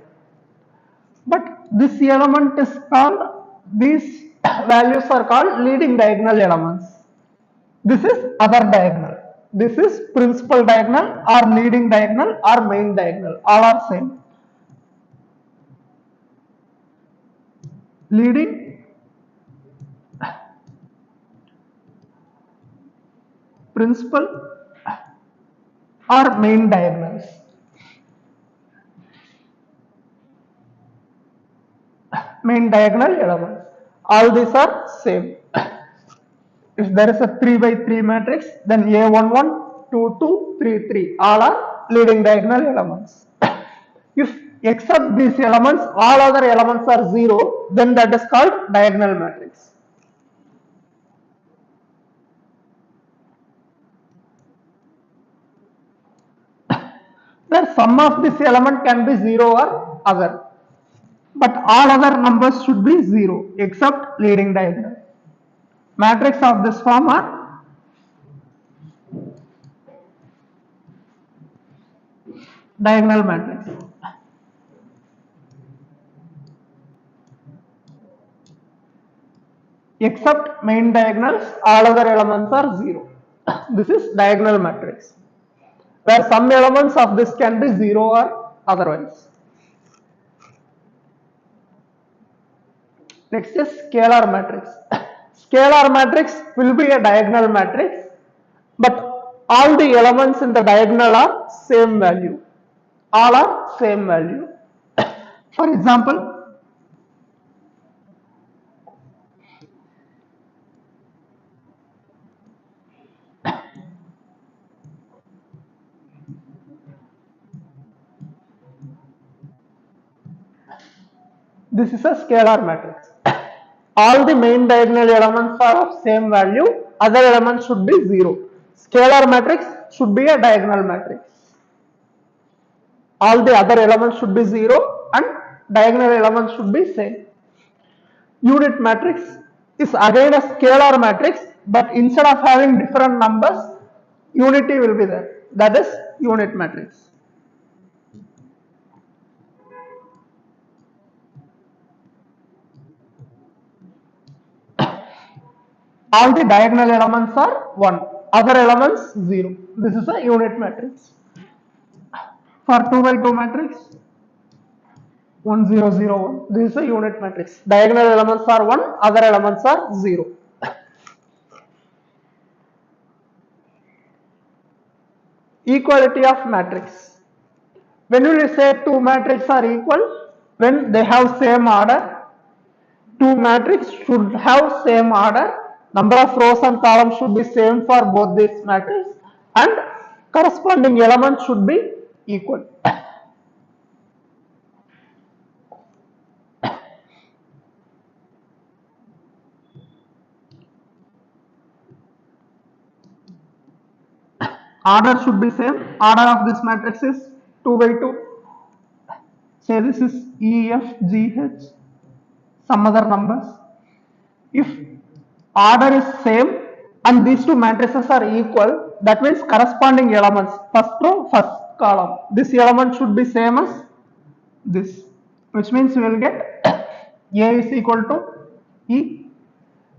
but this element is called, these values are called leading diagonal elements. This is other diagonal. This is principal diagonal or leading diagonal or main diagonal. All are same. Leading, principal or main diagonals. Main diagonal elements. All these are same. If there is a 3 by 3 matrix, then A11, 2 2, 3 3. All are leading diagonal elements. If except these elements, all other elements are 0, then that is called diagonal matrix. Where sum of this element can be 0 or other, but all other numbers should be 0 except leading diagonal. Matrix of this form are diagonal matrix. Except main diagonals, all other elements are 0. This is diagonal matrix, where some elements of this can be 0 or otherwise. Next is scalar matrix. Scalar matrix will be a diagonal matrix, but all the elements in the diagonal are same value. All are same value. For example, this is a scalar matrix. All the main diagonal elements are of same value, other elements should be 0. Scalar matrix should be a diagonal matrix. All the other elements should be 0 and diagonal elements should be same. Unit matrix is again a scalar matrix, but instead of having different numbers, unity will be there. That is unit matrix. All the diagonal elements are 1, other elements 0. This is a unit matrix. For 2 by 2 matrix, 1 0 0 1. This is a unit matrix. Diagonal elements are 1, other elements are 0. Equality of matrix. When will you say two matrices are equal? When they have same order. Two matrices should have same order. Number of rows and columns should be same for both these matrices, and corresponding elements should be equal. Order should be same. Order of this matrix is 2 by 2. Say this is E, F, G, H, some other numbers. If order is same, and these two matrices are equal, that means corresponding elements, first row, first column. This element should be same as this, which means we will get A is equal to E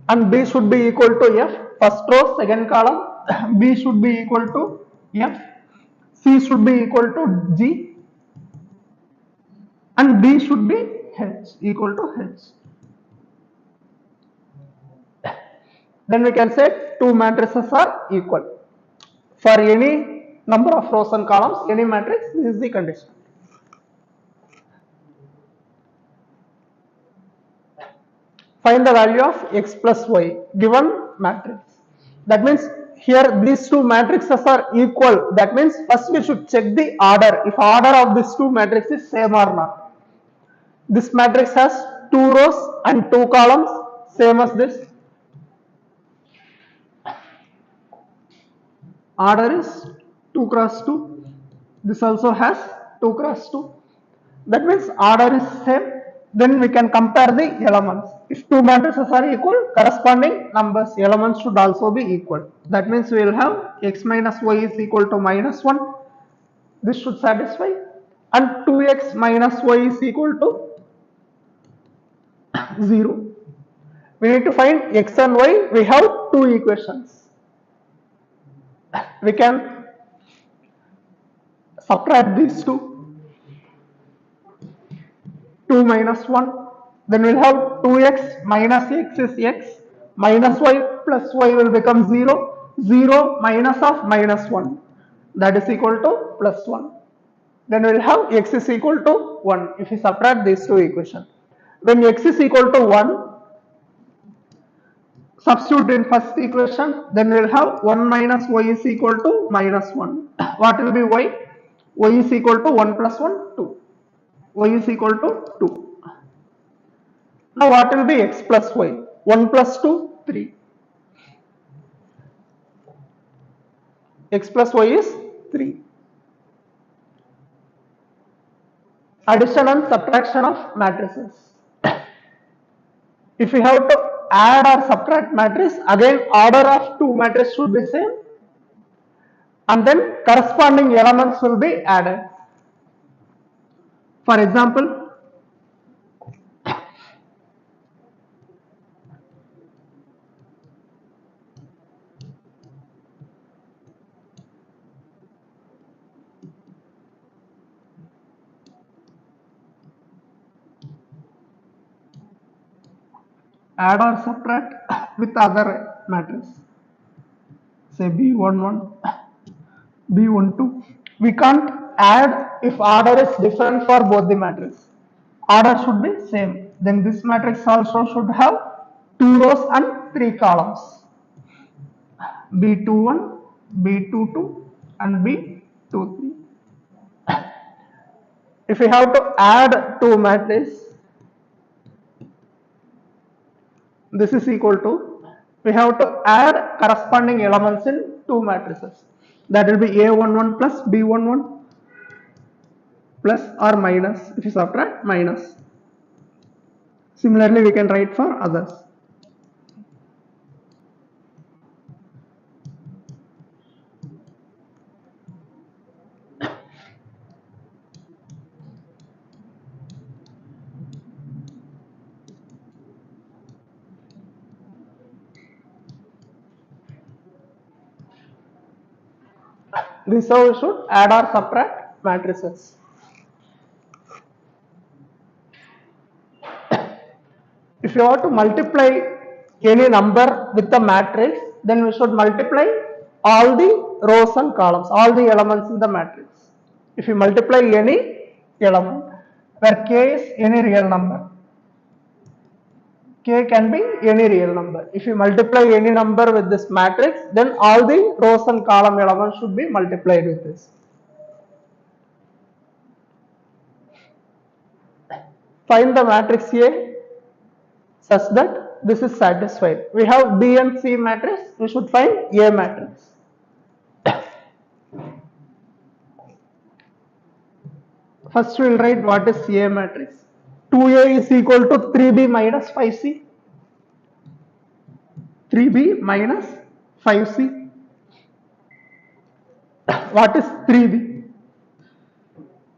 and B should be equal to F, first row, second column, B should be equal to F, C should be equal to G, and D should be H, equal to H. Then we can say two matrices are equal. For any number of rows and columns, any matrix, this is the condition. Find the value of x plus y given matrix. That means here these two matrices are equal. That means first we should check the order. If order of these two matrices is same or not. This matrix has two rows and two columns, same as this. Order is 2 cross 2. This also has 2 cross 2. That means order is same. Then we can compare the elements. If two matrices are equal, corresponding numbers, elements should also be equal. That means we will have x minus y is equal to minus 1. This should satisfy. And 2x minus y is equal to 0. We need to find x and y. We have two equations. We can subtract these two. 2 minus 1, then we'll have 2x minus x is x, minus y plus y will become 0, 0 minus of minus 1, that is equal to plus 1. Then we'll have x is equal to 1 if we subtract these two equations. When x is equal to 1, substitute in first equation, then we'll have 1 minus y is equal to minus 1. What will be y? Y is equal to 1 plus 1, 2. Y is equal to 2. Now what will be x plus y? 1 plus 2, 3. X plus y is 3. Addition and subtraction of matrices. If we have to add or subtract matrix, again order of two matrices should be same, and then corresponding elements will be added. For example, add or subtract with other matrix, say B11, B12. We can't add if order is different for both the matrices. Order should be same. Then this matrix also should have 2 rows and 3 columns, B21, B22 and B23. If we have to add two matrices, this is equal to, we have to add corresponding elements in two matrices. That will be A11 plus B11 plus or minus, if you subtract, minus. Similarly, we can write for others. This is how we should add or subtract matrices. If you want to multiply any number with a matrix, then we should multiply all the rows and columns, all the elements in the matrix. If you multiply any element, where k is any real number, k can be any real number. If you multiply any number with this matrix, then all the rows and column elements should be multiplied with this. Find the matrix A such that this is satisfied. We have B and C matrix, we should find A matrix. First we will write what is A matrix. 2A is equal to 3B minus 5C. 3b minus 5c. What is 3b?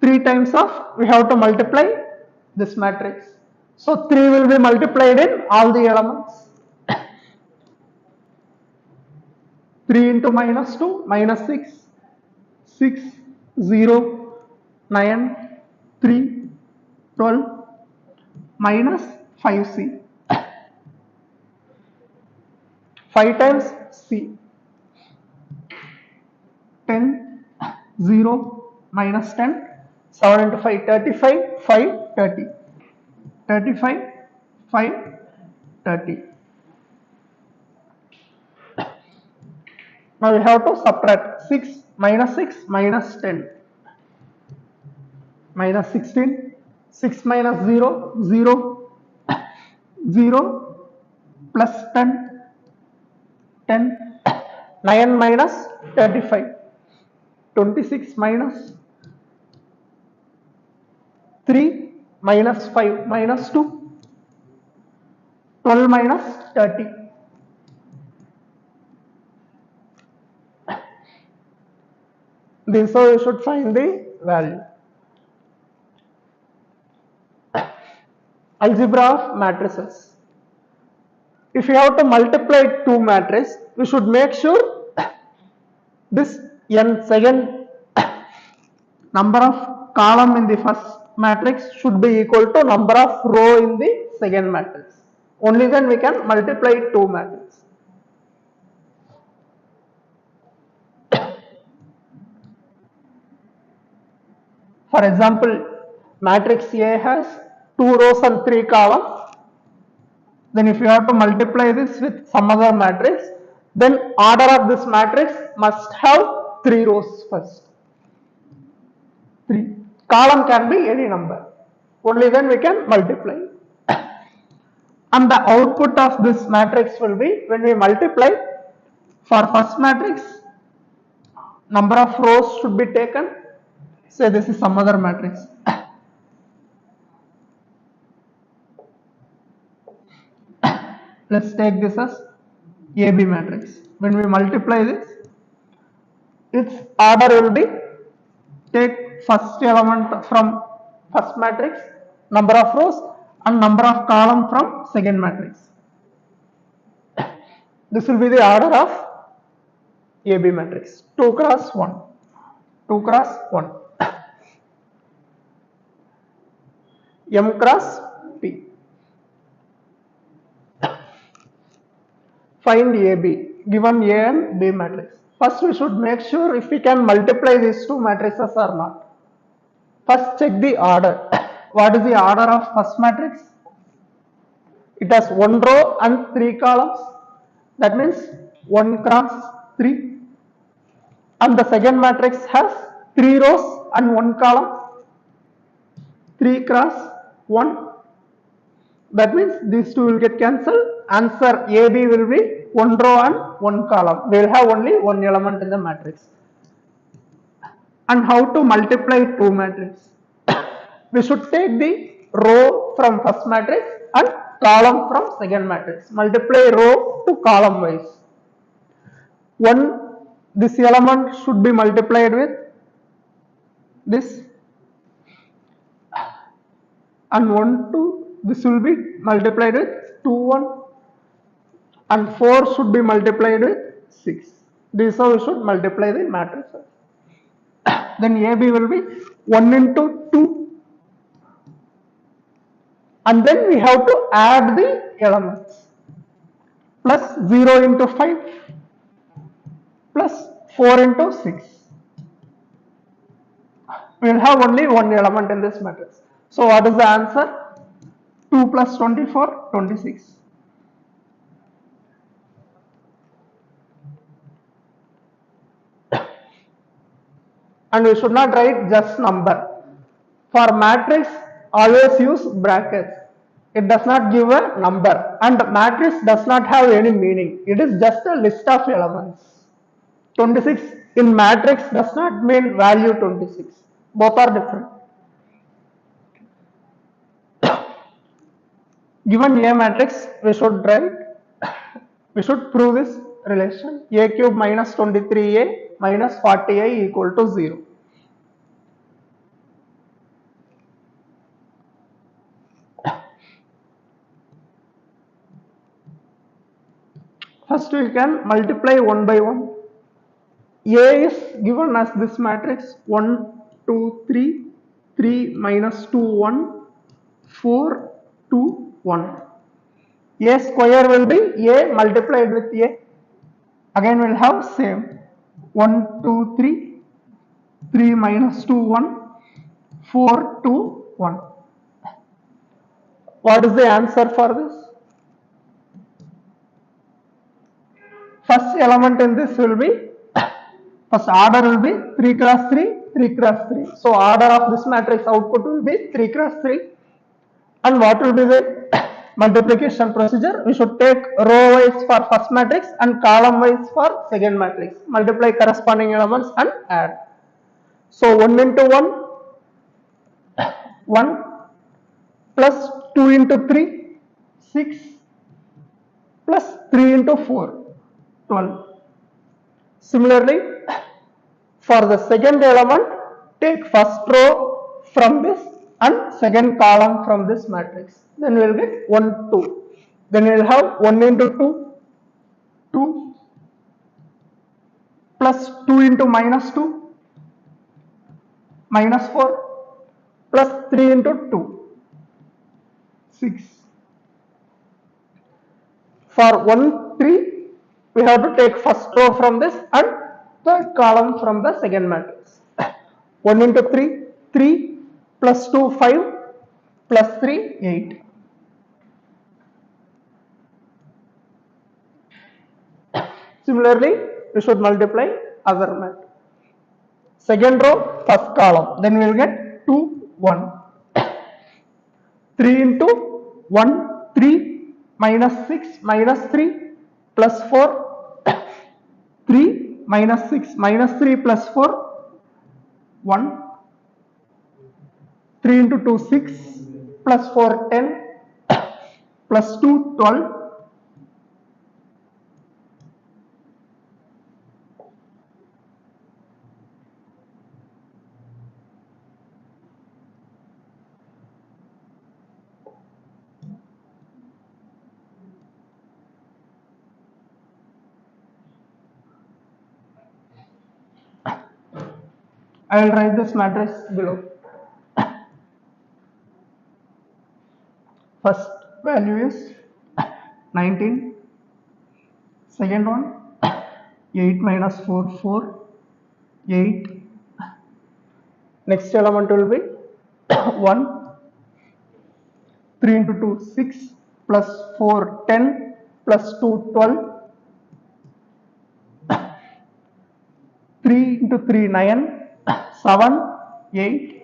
3 times of, we have to multiply this matrix. So 3 will be multiplied in all the elements. 3 into minus 2, minus 6, 6, 0, 9, 3, 12, minus 5c. 5 times c. 10, 0, minus 10, 7 into 5, 35, 5, 30. 35, 5, 30. Now we have to subtract 6 minus 10. Minus 16, 6 minus 0, 0, 0, plus 10, 10, 9 minus 35, 26 minus 3, minus 5, minus 2, 12 minus 30. This is how you should find the value. Algebra of matrices. If you have to multiply two matrices, we should make sure this second number of column in the first matrix should be equal to number of row in the second matrix. Only then we can multiply two matrices. For example, matrix A has 2 rows and 3 columns. Then if you have to multiply this with some other matrix, then order of this matrix must have 3 rows first. 3. Column can be any number. Only then we can multiply. And the output of this matrix will be, when we multiply, for first matrix, number of rows should be taken. Say this is some other matrix. Let's take this as AB matrix. When we multiply this, its order will be, take first element from first matrix, number of rows, and number of column from second matrix. This will be the order of AB matrix. 2 cross 1. 2 cross 1. M cross P. Find AB, given A and B matrix. First we should make sure if we can multiply these two matrices or not. First check the order. What is the order of first matrix? It has 1 row and 3 columns. That means 1 cross 3. And the second matrix has 3 rows and 1 column. 3 cross 1. That means these two will get cancelled. Answer AB will be 1 row and 1 column. We will have only one element in the matrix. And how to multiply two matrices? We should take the row from first matrix and column from second matrix. Multiply row to column wise. This element should be multiplied with this, and 1, 2, this will be multiplied with 2, 1, and 4 should be multiplied with 6. This is how we should multiply the matrices. Then AB will be 1 into 2, and then we have to add the elements. Plus 0 into 5, plus 4 into 6. We will have only one element in this matrix. So what is the answer? 2 plus 24, 26. And we should not write just number. For matrix, always use brackets. It does not give a number, and matrix does not have any meaning. It is just a list of elements. 26 in matrix does not mean value 26. Both are different. Given A matrix, we should write We should prove this relation. A cube minus 23a minus 40a equal to 0. First we can multiply one by one. A is given as this matrix 1, 2, 3, 3 minus 2, 1, 4, 2, 1. A square will be A multiplied with A. Again we'll have same 1, 2, 3, 3 minus 2, 1, 4, 2, 1. What is the answer for this? First element in this will be, first order will be 3 cross 3, 3 cross 3. So order of this matrix output will be 3 cross 3. And what will be the multiplication procedure? We should take row wise for first matrix and column wise for second matrix. Multiply corresponding elements and add. So 1 into 1, 1 plus 2 into 3, 6 plus 3 into 4, 12. Similarly, for the second element, take first row from this and second column from this matrix. Then we will get 1, 2. Then we will have 1 into 2, 2 plus 2 into minus 2, minus 4 plus 3 into 2, 6. For 1, 3, we have to take first row from this and third column from the second matrix. 1 into 3, 3 plus 2, 5 plus 3, 8. Similarly, we should multiply other matrix. Second row, first column. Then we will get 2, 1. 3 into 1, 3 minus 6 minus 3 plus 4, 3 minus 6 minus 3 plus 4, 1. 3 into 2, 6 plus 4, 10 plus 2, 12. I will write this matrix below. First value is 19. Second one 8 minus 4, 4, 8. Next element will be 1. 3 into 2, 6 plus 4, 10 plus 2, 12. 3 into 3, 9, 7, 8.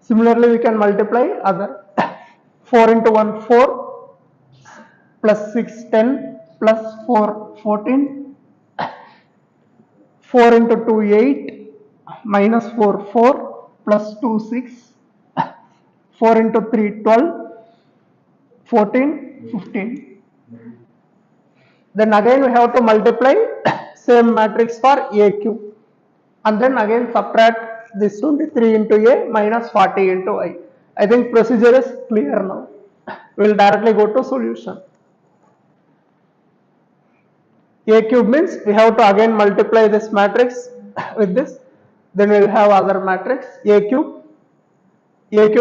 Similarly, we can multiply other. 4 into 1, 4 plus 6, 10 plus 4, 14. 4 into 2, 8 minus 4, 4 plus 2, 6. 4 into 3, 12, 14, 15. Then again we have to multiply same matrix for A cube. And then again subtract this 23 into A minus 40 into I. I think procedure is clear now. We will directly go to solution. A cube means we have to again multiply this matrix with this. Then we will have other matrix A cube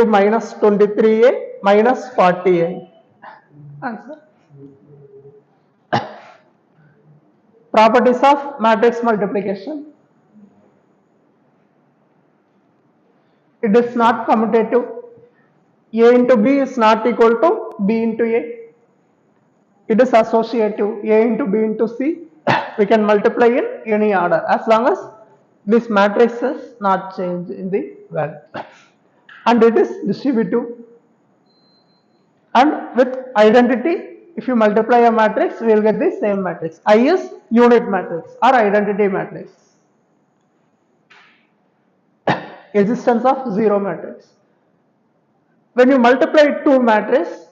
minus 23A minus 40A. Answer. Properties of matrix multiplication. It is not commutative. A into B is not equal to B into A. It is associative. A into B into C. We can multiply in any order as long as this matrix is not changed in the value. And it is distributive. And with identity, if you multiply a matrix, we will get the same matrix. I is unit matrix or identity matrix. Existence of zero matrix. When you multiply two matrices,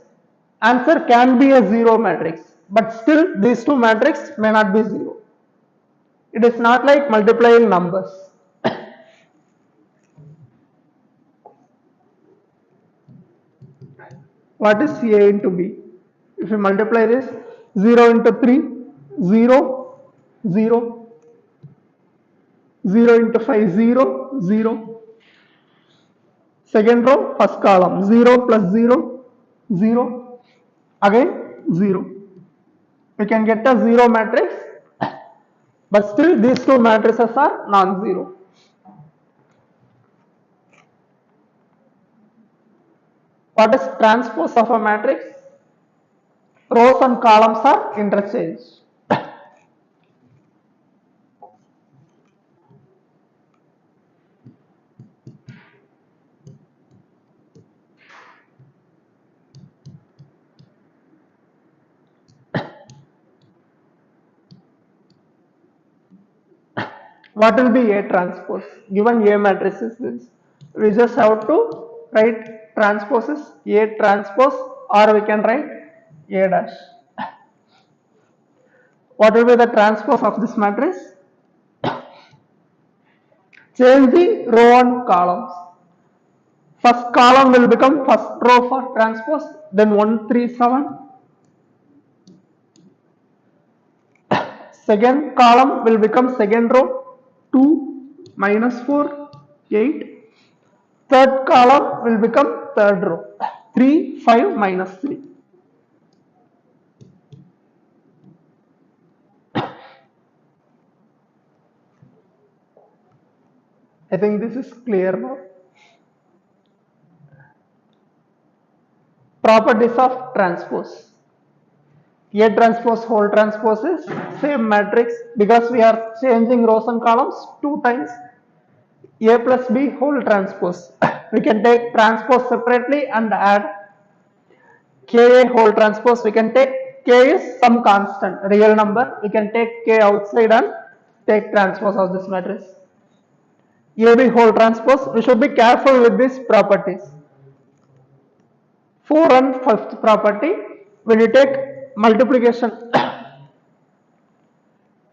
Answer can be a zero matrix, but still these two matrices may not be zero. It is not like multiplying numbers. What is A into B? If you multiply this, 0 into 3, 0, 0, 0 into 5, 0, 0. Second row, first column, 0 plus 0, 0, again 0. We can get a 0 matrix, but still these two matrices are non-zero. What is transpose of a matrix? Rows and columns are interchanged. What will be A transpose? Given A matrix is this, we just have to write transposes A transpose, or we can write A dash. What will be the transpose of this matrix? Change the row and columns. First column will become first row for transpose, then 1, 3, 7. Second column will become second row, 2, minus 4, 8. Third column will become third row, 3, 5, minus 3. I think this is clear now. Properties of transpose. A transpose whole transpose is same matrix because we are changing rows and columns 2 times. A plus B whole transpose. We can take transpose separately and add Ka whole transpose. We can take K is some constant, real number. We can take K outside and take transpose of this matrix. AB whole transpose. We should be careful with these properties. 4 and first property, when you take multiplication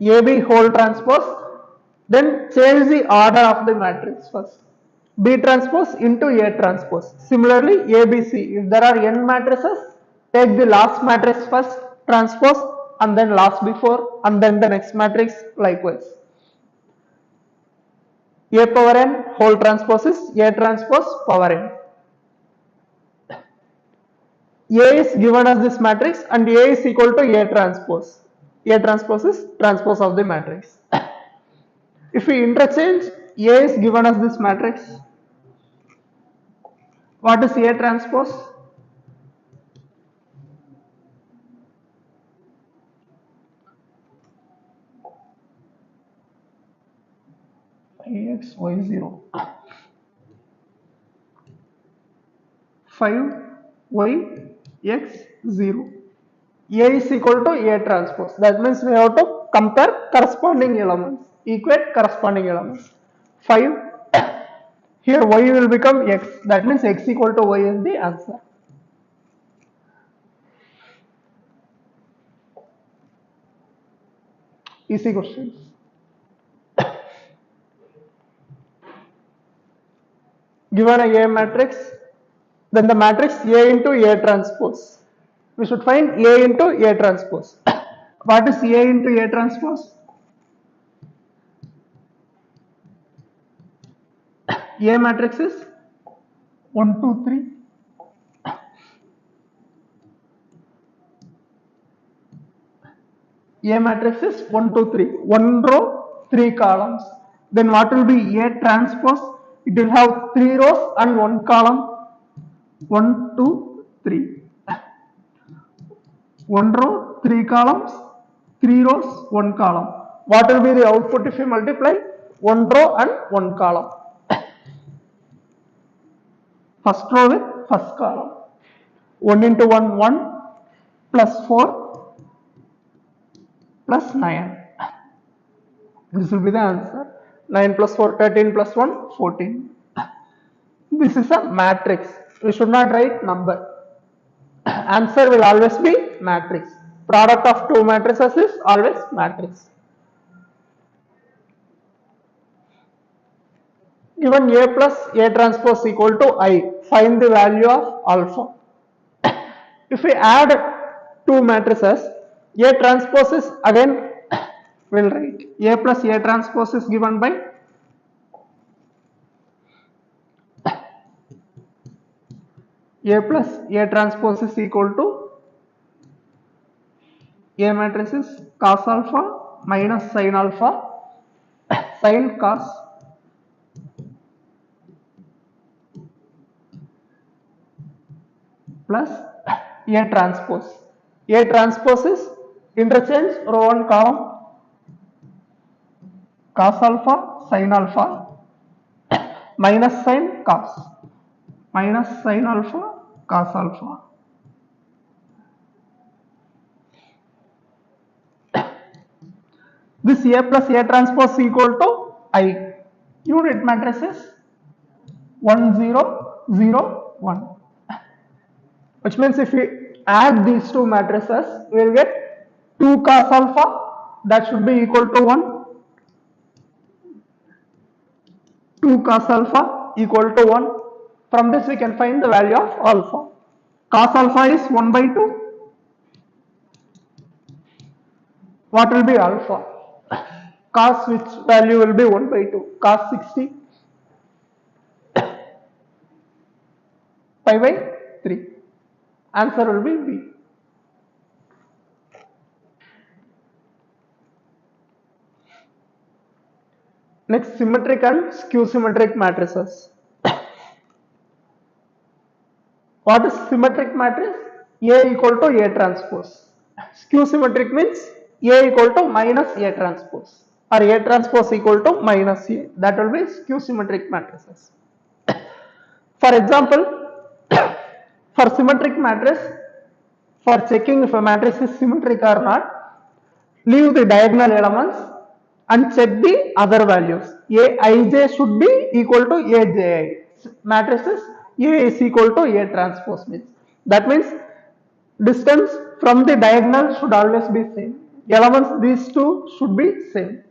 AB whole transpose, then change the order of the matrix first. B transpose into A transpose. Similarly, ABC, if there are n matrices, take the last matrix first, transpose, and then last before, and then the next matrix likewise. A power n whole transpose is A transpose power n. A is given as this matrix and A is equal to A transpose. A transpose is transpose of the matrix. If we interchange, A is given as this matrix. What is A transpose? X, Y, 0. 5, Y, X, 0. A is equal to A transpose. That means we have to compare corresponding elements, equate corresponding elements. 5, here Y will become X. That means X equal to Y is the answer. Easy questions. Given a matrix, then the matrix A into A transpose. We should find A into A transpose. What is A into A transpose? A matrix is 1, 2, 3. A matrix is 1, 2, 3. 1 row, 3 columns. Then what will be A transpose? It will have 3 rows and 1 column. 1, 2, 3. 1 row, 3 columns, 3 rows, 1 column. What will be the output if you multiply? 1 row and 1 column. First row with first column. 1 into 1, 1, plus 4, plus 9. This will be the answer. 9 plus 4, 13 plus 1, 14. This is a matrix. We should not write number. Answer will always be matrix. Product of two matrices is always matrix. Given A plus A transpose equal to I, find the value of alpha. If we add two matrices, A transpose is again, we'll write A plus A transpose is given by A plus A transpose is equal to A matrix is cos alpha minus sin alpha sin cos plus A transpose. A transpose is interchange row 1 column cos alpha sin alpha minus sin cos minus sin alpha cos alpha. This A plus A transpose equal to I. Unit matrix is 1 0 0 1, which means if we add these two matrices, we will get 2 cos alpha, that should be equal to 1, 2 cos alpha equal to 1. From this we can find the value of alpha. Cos alpha is 1 by 2. What will be alpha? Cos which value will be 1 by 2? Cos 60 pi by 3. Answer will be B. Next, symmetric and skew symmetric matrices. What is symmetric matrix? A equal to A transpose. Skew symmetric means A equal to minus A transpose or A transpose equal to minus A. That will be skew symmetric matrices. For example, for symmetric matrix, for checking if a matrix is symmetric or not, leave the diagonal elements and check the other values. Aij should be equal to Aji. Matrices A is equal to A transpose means. That means distance from the diagonal should always be same. Elements these two should be same.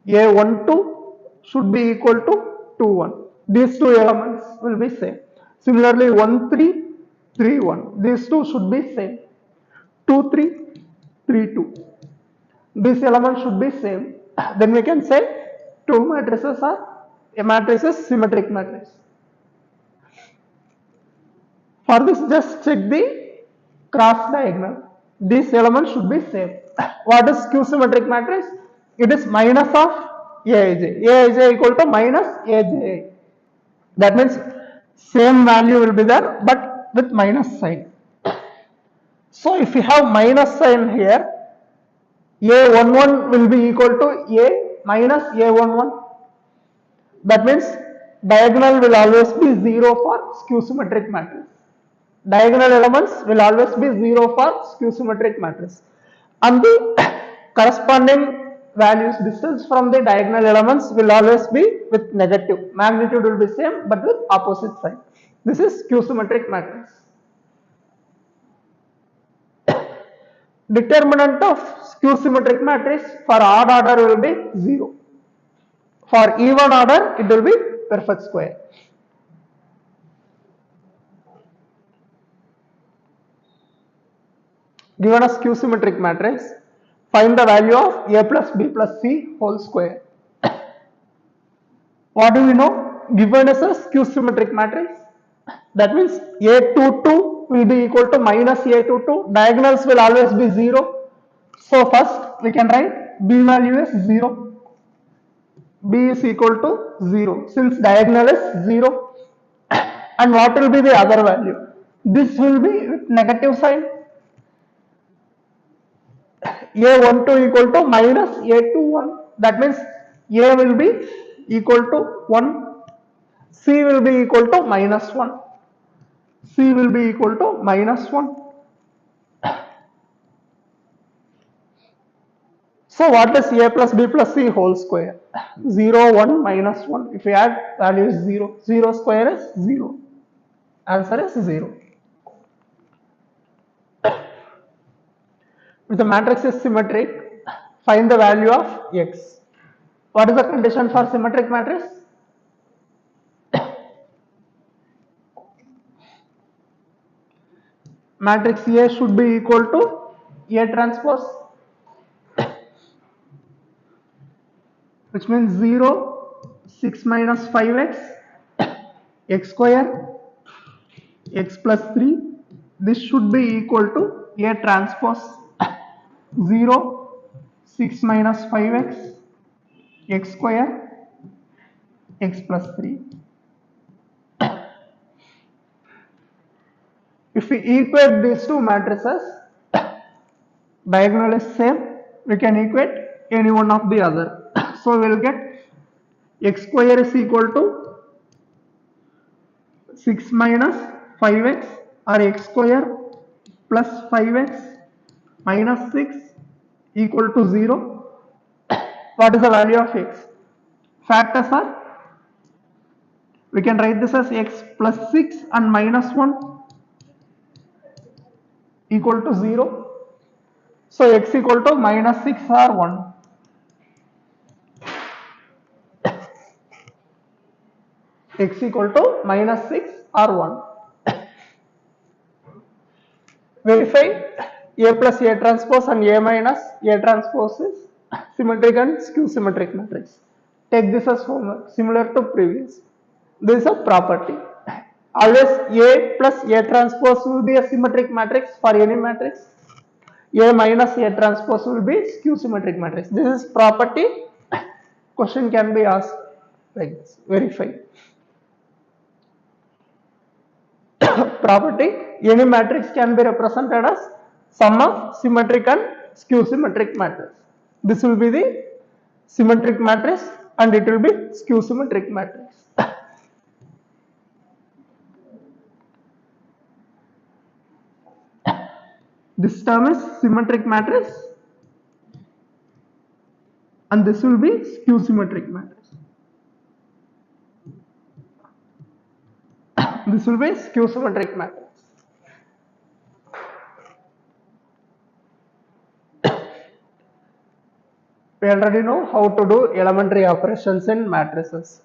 A12 should be equal to 21. These two elements will be same. Similarly 13, 31. These two should be same. 23, 32. These elements should be same. Then we can say two matrices are a matrix is symmetric matrix. For this, just check the cross diagonal. These elements should be same. What is skew symmetric matrix? It is minus of Aij. Aij equal to minus Aj. That means same value will be there but with minus sign. So if you have minus sign here, A11 will be equal to A minus A11. That means diagonal will always be 0 for skew symmetric matrix. Diagonal elements will always be 0 for skew symmetric matrix. And the corresponding values distance from the diagonal elements will always be with negative. Magnitude will be same but with opposite sign. This is skew symmetric matrix. Determinant of skew symmetric matrix for odd order will be 0. For even order, it will be perfect square. Given a skew symmetric matrix, find the value of A plus B plus C whole square. What do we know? Given as a skew symmetric matrix, that means A22 will be equal to minus A22. Diagonals will always be 0. So first we can write B value is 0. B is equal to 0 since diagonal is 0. And what will be the other value? This will be with negative sign. A12 equal to minus A21. That means A will be equal to 1. C will be equal to minus 1. C will be equal to minus 1. So what is A plus B plus C whole square? 0, 1, minus 1. If we add, value is 0. 0 square is 0. Answer is 0. If the matrix is symmetric, find the value of x. What is the condition for symmetric matrix? Matrix A should be equal to A transpose, which means 0, 6 minus 5x, x square, x plus 3. This should be equal to A transpose 0, 6 minus 5x, x square, x plus 3. If we equate these two matrices, diagonal is same, we can equate any one of the other. So we will get x square is equal to 6 minus 5x or x square plus 5x minus 6 equal to 0. What is the value of x? Factors are, we can write this as x plus 6 and minus 1 equal to 0. So x equal to minus 6 or 1. X equal to minus 6 or 1. Verify A plus A transpose and A minus A transpose is symmetric and skew symmetric matrix. Take this as homework, similar to previous. This is a property. Always A plus A transpose will be a symmetric matrix for any matrix. A minus A transpose will be skew symmetric matrix. This is property. Question can be asked like this. Verify. Property, any matrix can be represented as sum of symmetric and skew symmetric matrix. This will be the symmetric matrix and it will be skew symmetric matrix. This term is symmetric matrix and this will be skew symmetric matrix. This will be skew symmetric matrix. We already know how to do elementary operations in matrices.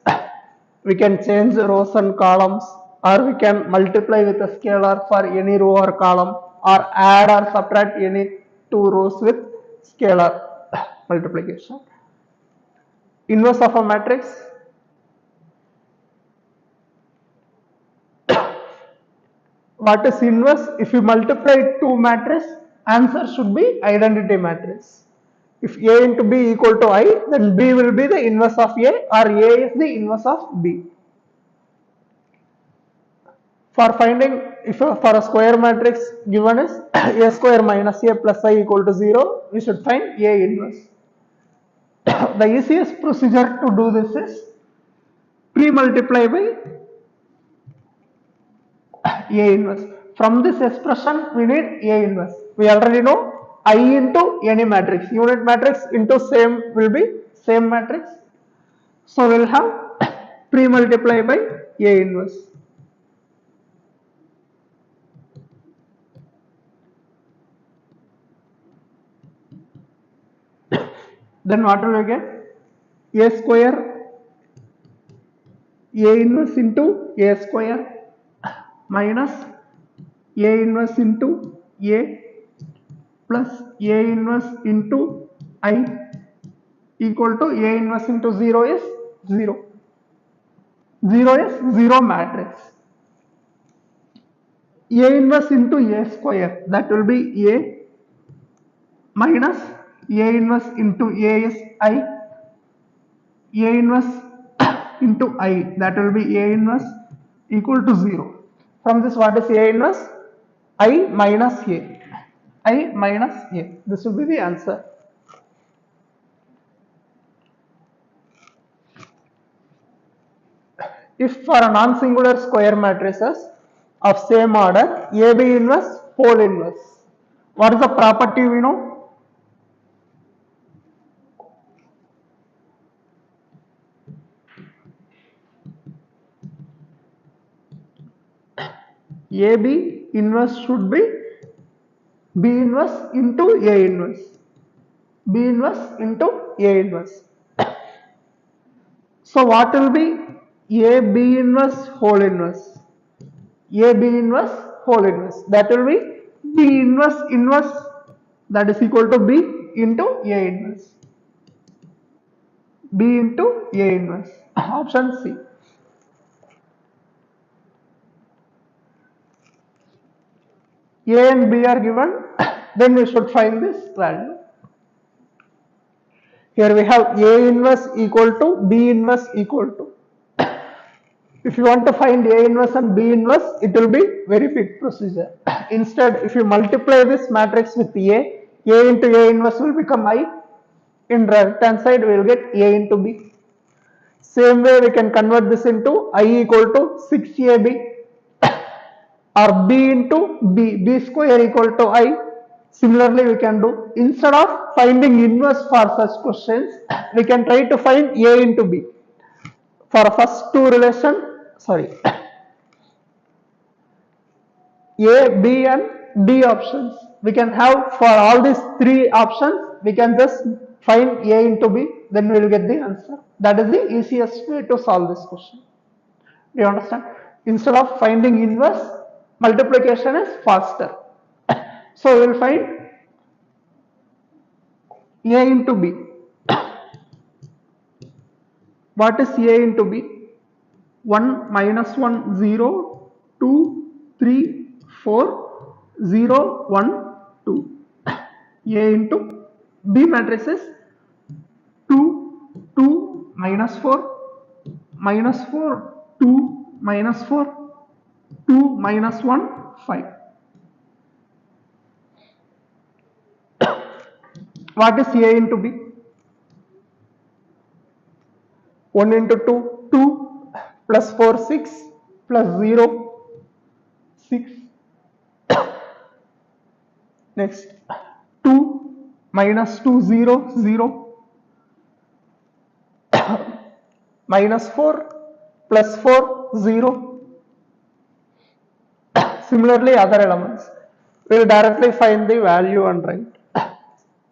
We can change rows and columns, or we can multiply with a scalar for any row or column, or add or subtract any two rows with scalar multiplication. Inverse of a matrix. What is inverse? If you multiply two matrices, answer should be identity matrix. If A into B equal to I, then B will be the inverse of A, or A is the inverse of B. For finding, if for a square matrix given is A square minus A plus I equal to 0, we should find A inverse. The easiest procedure to do this is pre-multiply by A inverse. From this expression, we need A inverse. We already know I into any matrix. Unit matrix into same will be same matrix. So we will have pre-multiply by A inverse. Then what will we get? A square A inverse into A square minus A inverse into A plus A inverse into I equal to A inverse into 0 is 0. 0 is 0 matrix. A inverse into A square, that will be A minus A inverse into A is I. A inverse into I, that will be A inverse equal to 0. From this, what is A inverse? I minus A. I minus A. This will be the answer. If for a non-singular square matrices of same order, AB inverse, whole inverse. What is the property we know? AB inverse should be B inverse into A inverse. B inverse into A inverse. So what will be A B inverse whole inverse? A B inverse whole inverse. That will be B inverse inverse, that is equal to B into A inverse. B into A inverse. Option C. A and B are given, then we should find this value. Here we have A inverse equal to B inverse equal to. If you want to find A inverse and B inverse, it will be very quick procedure. Instead, if you multiply this matrix with A into A inverse will become I. In right hand side, we will get A into B. Same way, we can convert this into I equal to 6AB or B into B square equal to I. Similarly, we can do, instead of finding inverse for such questions, we can try to find A into B. For first two A, B and D options, we can have for all these three options, we can just find A into B, then we will get the answer. That is the easiest way to solve this question. Do you understand? Instead of finding inverse, multiplication is faster. So we will find A into B. What is A into B? 1 minus 1 0 2 3 4 0 1 2. A into B matrix is 2 2 minus 4 minus 4 2 minus 4 2 minus 1 5. What is A into B? 1 into 2 2 plus 4 6 plus 0 6. Next 2 minus 2 0 0 minus 4 plus 4 0. Similarly, other elements. We will directly find the value and write.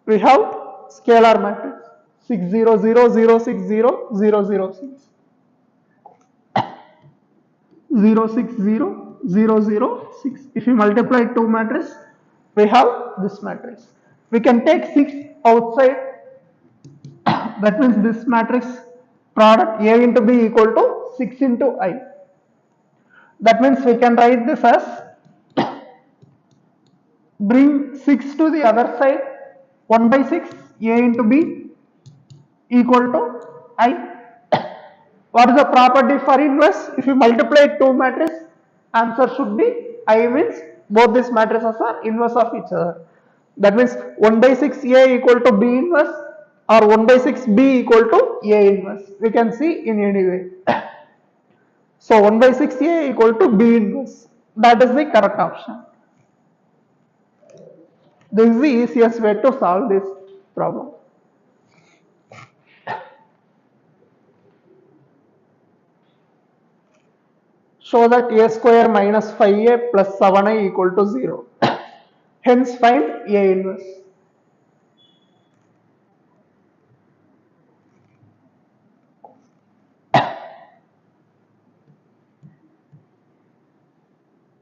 We have scalar matrix 6 0 0 0 6 0 0 0 6 0 6 0 0 0 6. If you multiply two matrices, we have this matrix. We can take 6 outside. That means this matrix product A into B equal to 6 into I. That means we can write this as, bring 6 to the other side, 1 by 6 A into B equal to I. What is the property for inverse? If you multiply two matrices, answer should be I, means both these matrices are inverse of each other. That means 1 by 6 A equal to B inverse or 1 by 6 B equal to A inverse. We can see in any way. So 1 by 6 A equal to B inverse. That is the correct option. This is the easiest way to solve this problem. Show that A square minus 5A plus 7I equal to 0. Hence find A inverse.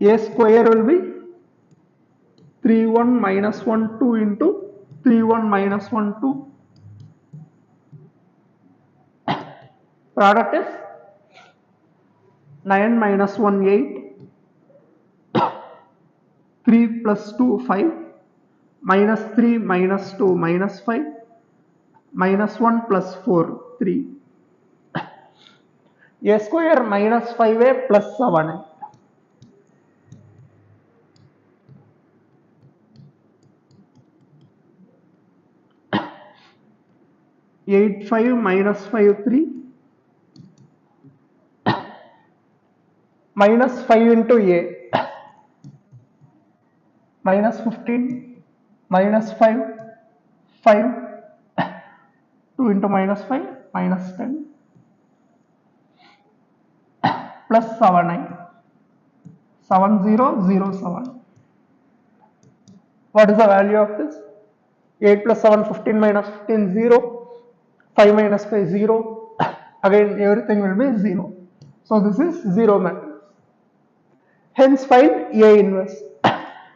A square will be 3 1 minus 1 2 into 3 1 minus 1 2. Product is 9 minus 1 8, 3 plus 2 5, minus 3 minus 2 minus 5, minus 1 plus 4 3. A square minus 5A plus 7A. 8 5 minus 5 3, minus 5 into A, minus 15, minus 5 5, 2 into minus 5 minus 10, plus 7I 7 0 0 7. What is the value of this? 8 plus 7, 15 minus 15, 0. 5 minus 5, 0. Again, everything will be 0. So this is 0 matrix. Hence, find A inverse.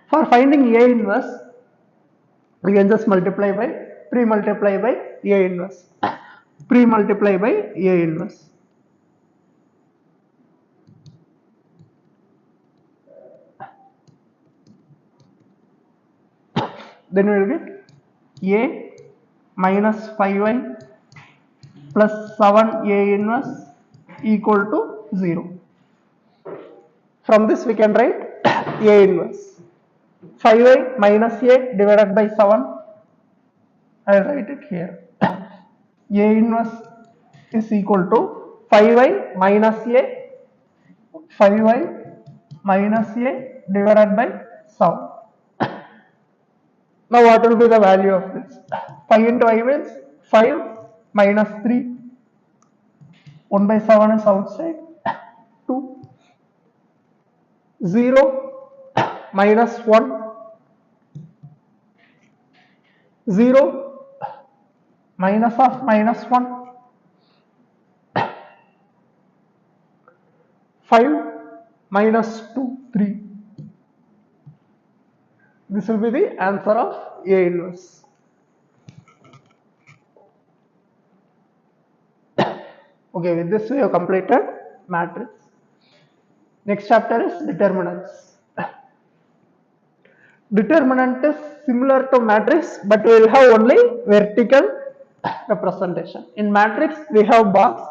For finding A inverse, we can just multiply by, pre-multiply by A inverse. Pre-multiply by A inverse. Then we will get A minus 5y plus 7A inverse equal to 0. From this we can write A inverse. 5y minus A divided by 7. I will write it here. A inverse is equal to 5y minus A, 5y minus A divided by 7. Now what will be the value of this? 5 into I means 5 minus 3. 1 by 7 is outside. 2. 0 minus 1. 0 minus of minus 1. 5 minus 2, 3. This will be the answer of A inverse. Okay, with this we have completed matrix. Next chapter is determinants. Determinant is similar to matrix, but we will have only vertical representation. In matrix we have box,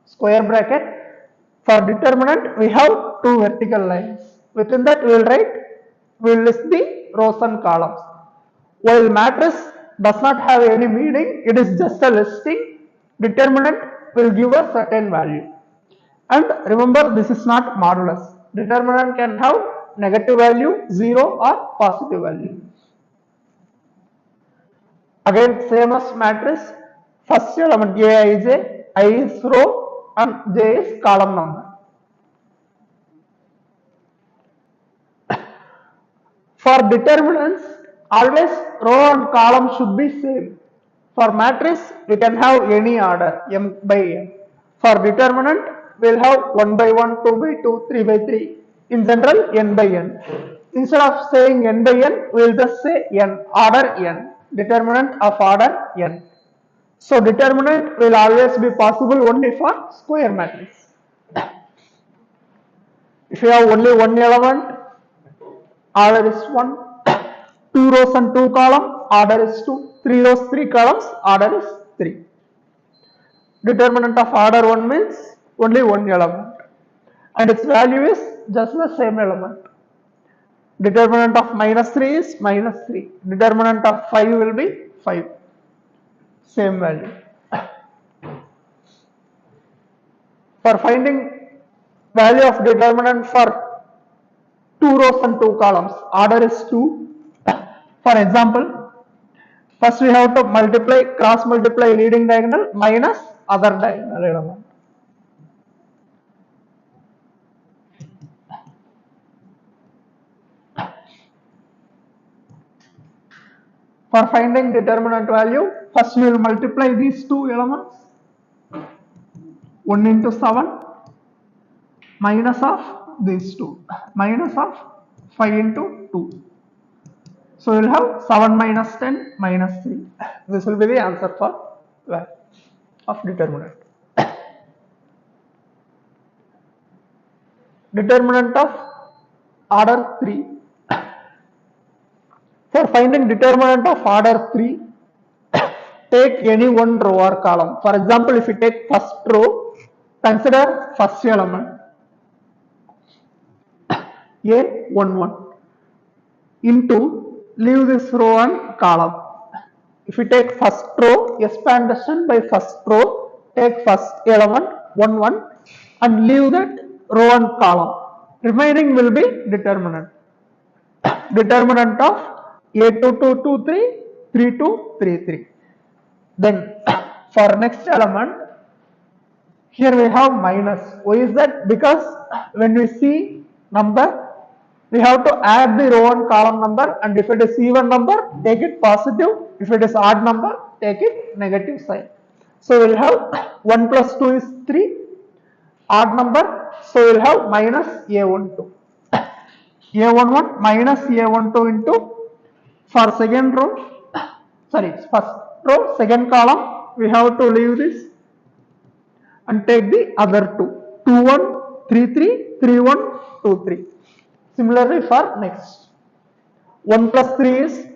square bracket. For determinant we have two vertical lines. Within that we will list the rows and columns. While matrix does not have any meaning, it is just a listing. Determinant will give a certain value. And remember, this is not modulus. Determinant can have negative value, 0 or positive value. Again, same as matrix, first element Aij, I is row and J is column number. For determinants, always row and column should be same. For matrix, we can have any order, m by n. For determinant, we will have 1 by 1, 2 by 2, 3 by 3. In general, n by n. Instead of saying n by n, we will just say n, order n, determinant of order n. So determinant will always be possible only for square matrix. If you have only one element, order is 1. 2 rows and 2 columns, order is 2. 3 rows, 3 columns, order is 3. Determinant of order 1 means only one element. And its value is just the same element. Determinant of minus 3 is minus 3. Determinant of 5 will be 5. Same value. For finding value of determinant for 2 rows and 2 columns, order is 2. For example, first we have to multiply, cross multiply leading diagonal minus other diagonal element. For finding determinant value, first we will multiply these two elements. 1 into 7 minus of these two, minus of 5 into 2. So we will have 7 minus 10 minus 3. This will be the answer for value of determinant. Determinant of order 3. For finding determinant of order 3, take any one row or column. For example, if you take first row, consider first element A11 into, leave this row and column. If you take first row, expand distance by first row, take first element 11 and leave that row and column. Remaining will be determinant. Determinant of A2223, 3233. Then for next element, here we have minus. Why is that? Because when we see number, we have to add the row and column number, and if it is even number, take it positive. If it is odd number, take it negative sign. So we'll have 1 plus 2 is 3, odd number, so we'll have minus A12. A11 minus A12 into, for second row, sorry, first row, second column, we have to leave this and take the other two. 2, 1, 3, 3, 3, 1, 2, 3. Similarly for next. 1 plus 3 is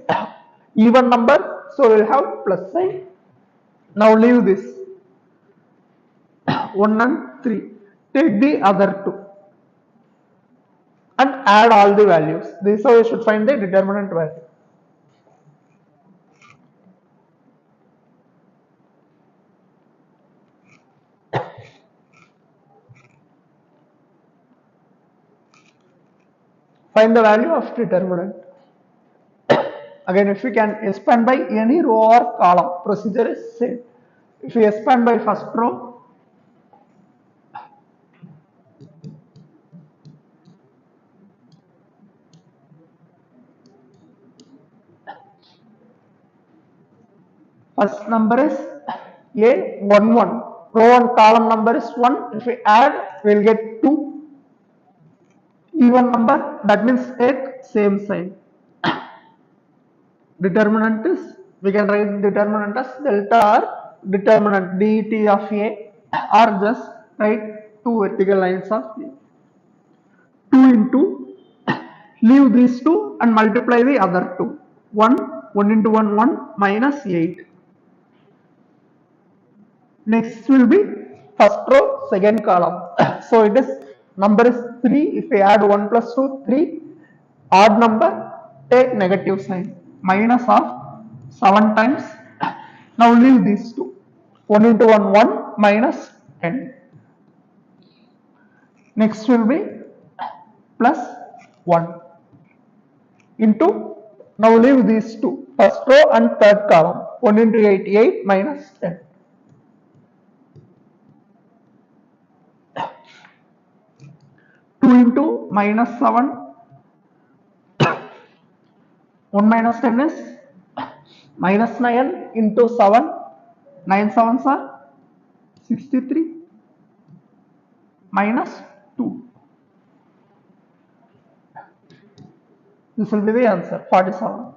even number, so we'll have plus sign. Now leave this 1 and 3. Take the other two and add all the values. This is how you should find the determinant value. Find the value of determinant. Again, if we can expand by any row or column, procedure is same. If we expand by first row, first number is A11. Row and column number is 1. If we add, we will get 2. Even number, that means take same sign. Determinant is, we can write determinant as delta or determinant det of A, or just write two vertical lines of A. 2 into, leave these two and multiply the other two. 1 into 1, 1 minus 8. Next will be first row, second column. So it is, number is 3. If we add 1 plus 2, 3. Odd number, take negative sign. Minus of 7 times. Now leave these two. 1 into 1, 1 minus 10. Next will be plus 1 into, now leave these two. First row and third column. 1 into 8, 8 minus 10. 2 into minus 7. 1 minus 10 is minus 9 into 7. 9 sevens are 63 minus 2. This will be the answer, 47.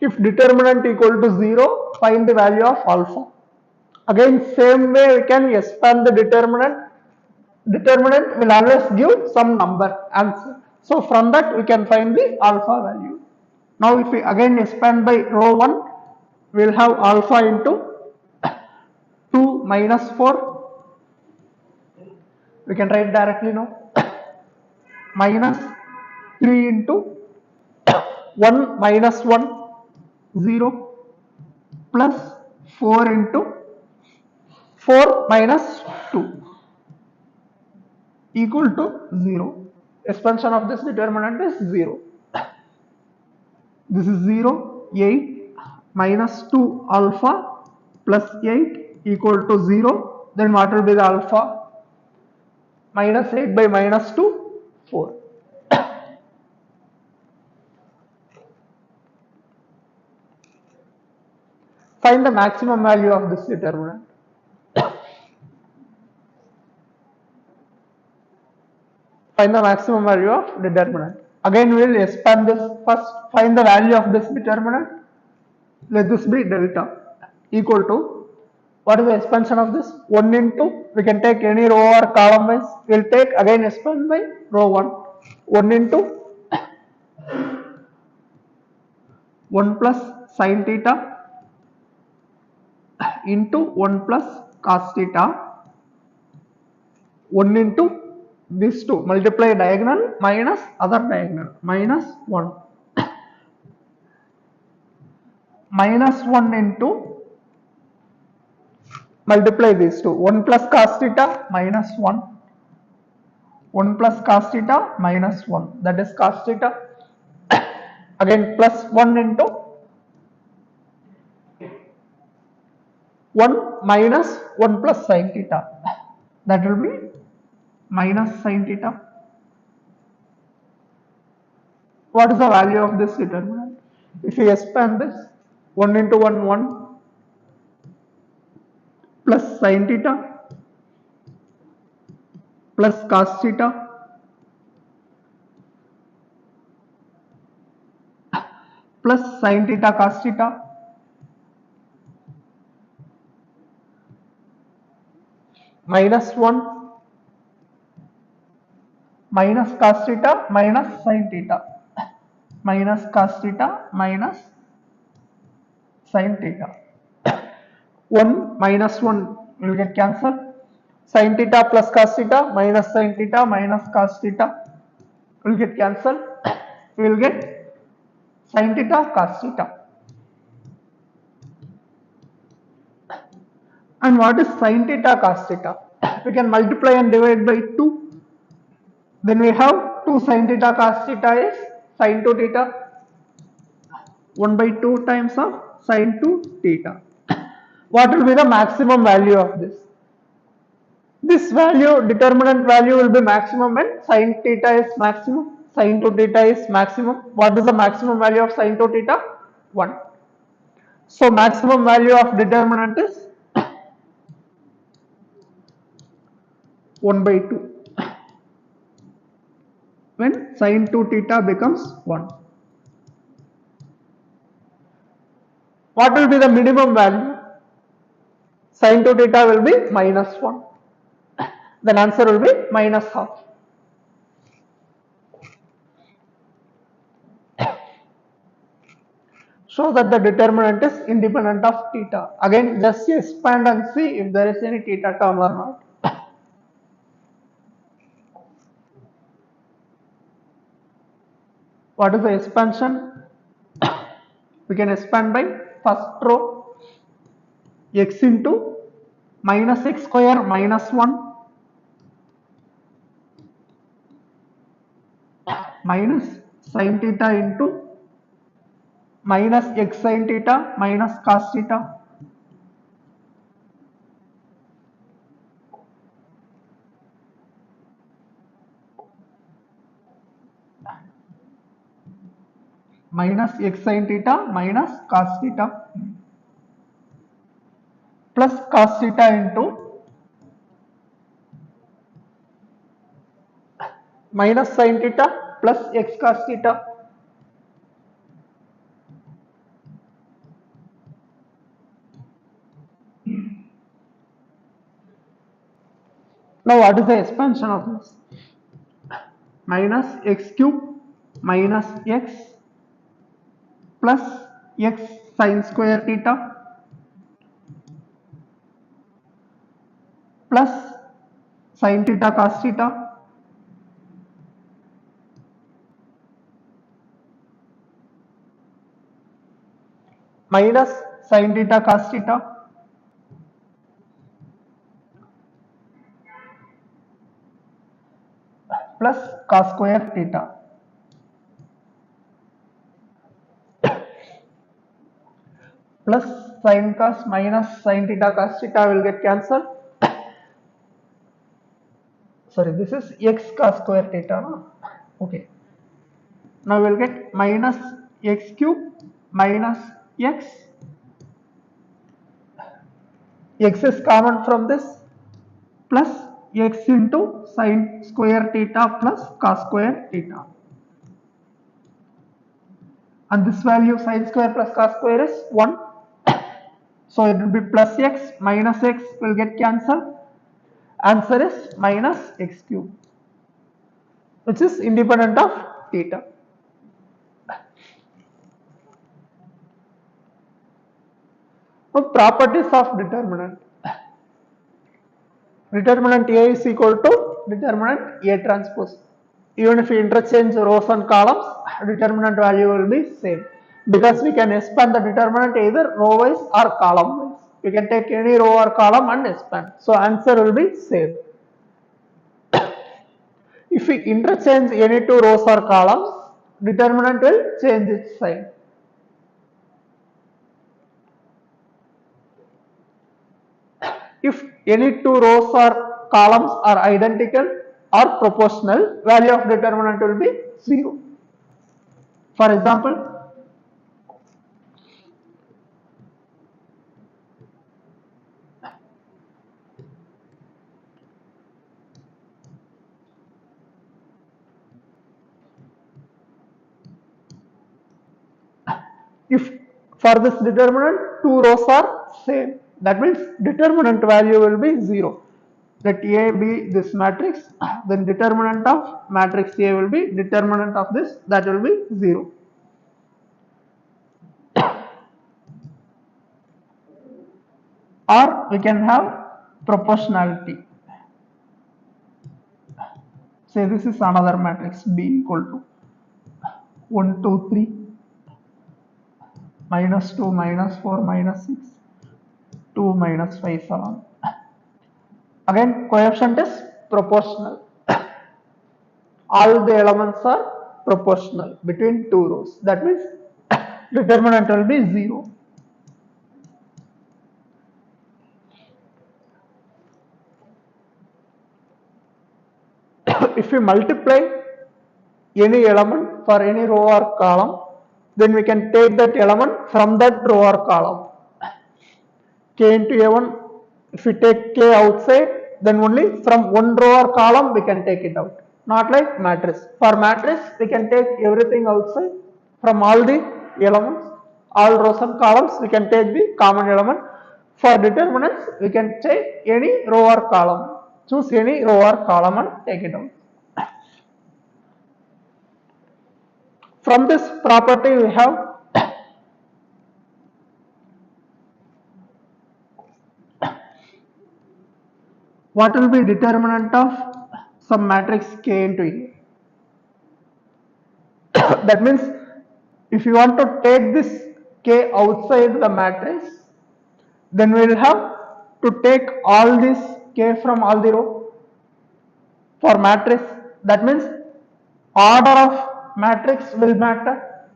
If determinant equal to 0, find the value of alpha. Again, same way we can expand the determinant. Determinant will always give some number answer. So from that we can find the alpha value. Now if we again expand by row 1, we will have alpha into 2 minus 4. We can write directly now. Minus 3 into 1 minus 1, 0, plus 4 into 4 minus 2 equal to 0. Expansion of this determinant is 0. This is 0, 8 minus 2 alpha plus 8 equal to 0. Then what will be the alpha? Minus 8 by minus 2, 4. Find the maximum value of this determinant. Find the maximum value of determinant. Again we will expand this. First find the value of this determinant. Let this be delta equal to, what is the expansion of this? 1 into, we can take any row or column wise. We will take again expand by row 1. 1 into 1 plus sin theta into 1 plus cos theta. 1 into these two, multiply diagonal minus other diagonal, minus 1. Minus 1 into, multiply these two, 1 plus cos theta minus 1. 1 plus cos theta minus 1, that is cos theta. Again plus 1 into 1 minus 1 plus sin theta. That will be minus sin theta. What is the value of this determinant? If we expand this, 1 into 1, 1 plus sin theta plus cos theta plus sin theta cos theta minus 1 minus cos theta minus sin theta minus cos theta minus sin theta. 1 minus 1 will get cancelled. Sin theta plus cos theta minus sin theta minus cos theta will get cancelled. We will get sin theta cos theta. And what is sin theta cos theta? We can multiply and divide by 2. Then we have 2 sin theta cos theta is sin 2 theta. 1 by 2 times of sin 2 theta. What will be the maximum value of this? This value, determinant value will be maximum when sin theta is maximum, sin 2 theta is maximum. What is the maximum value of sin 2 theta? 1. So maximum value of determinant is 1 by 2 when sin 2 theta becomes 1. What will be the minimum value? Sin 2 theta will be minus 1. Then answer will be minus half. Show that the determinant is independent of theta. Again, just expand and see if there is any theta term or not. What is the expansion? We can expand by first row x into minus x square minus 1 minus sin theta into minus x sin theta minus cos theta minus x sin theta minus cos theta plus cos theta into minus sin theta plus x cos theta. Now what is the expansion of this? Minus x cube minus x plus x sin square theta plus sin theta cos theta minus sin theta cos theta plus cos square theta plus sin cos minus sin theta cos theta will get cancelled. Sorry, this is x cos square theta. No? Okay. Now we will get minus x cube minus x. X is common from this plus x into sin square theta plus cos square theta. And this value sin square plus cos square is 1. So it will be plus x minus x will get cancelled. Answer is minus x cube, which is independent of theta. Now properties of determinant. Determinant A is equal to determinant A transpose. Even if we interchange rows and columns, determinant value will be same, because we can expand the determinant either row wise or column wise. We can take any row or column and expand. So answer will be same. If we interchange any two rows or columns, determinant will change its sign. if any two rows or columns are identical or proportional, value of determinant will be 0. For example, if for this determinant two rows are same, that means determinant value will be 0. Let A be this matrix, then determinant of matrix A will be determinant of this, that will be 0. Or we can have proportionality. Say this is another matrix B equal to 1, 2, 3, minus 2, minus 4, minus 6, 2, minus 5, 7. Again, coefficient is proportional. All the elements are proportional between two rows. That means determinant will be 0. If we multiply any element for any row or column, then we can take that element from that row or column. K into A1, if we take K outside, then only from one row or column we can take it out. Not like matrix. For matrix, we can take everything outside from all the elements, all rows and columns, we can take the common element. For determinants, we can take any row or column. Choose any row or column and take it out. From this property, we have what will be determinant of some matrix K into A. That means if you want to take this K outside the matrix, then we will have to take all this K from all the row. For matrix, that means order of matrix will matter.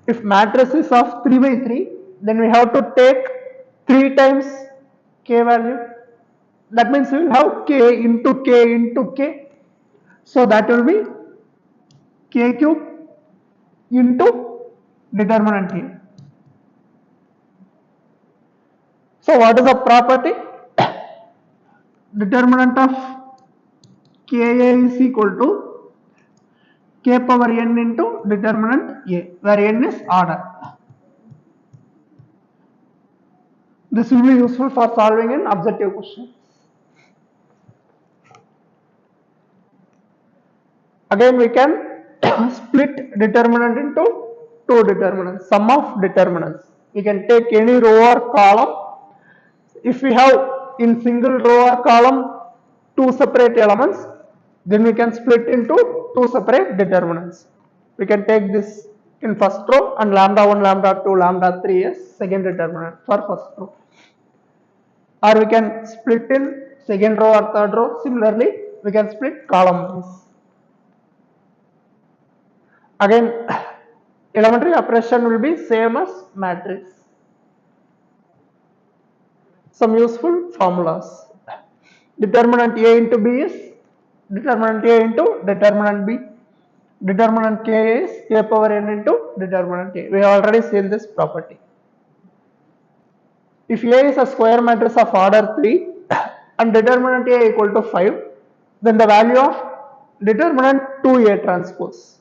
If matrix is of 3 by 3, then we have to take 3 times K value. That means we will have K into K into K. So that will be K cube into determinant here. So what is the property? Determinant of Ka is equal to K power n into determinant A, where n is order. This will be useful for solving an objective question. Again, we can split determinant into two determinants, sum of determinants. We can take any row or column. If we have in single row or column two separate elements, then we can split into two separate determinants. We can take this in first row and lambda 1, lambda 2, lambda 3 as second determinant for first row. Or we can split in second row or third row. Similarly, we can split column wise. Again, elementary operation will be same as matrix. Some useful formulas. Determinant A into B is determinant A into determinant B. Determinant K is K power n into determinant A. We have already seen this property. If A is a square matrix of order 3 and determinant A equal to 5, then the value of determinant 2A transpose.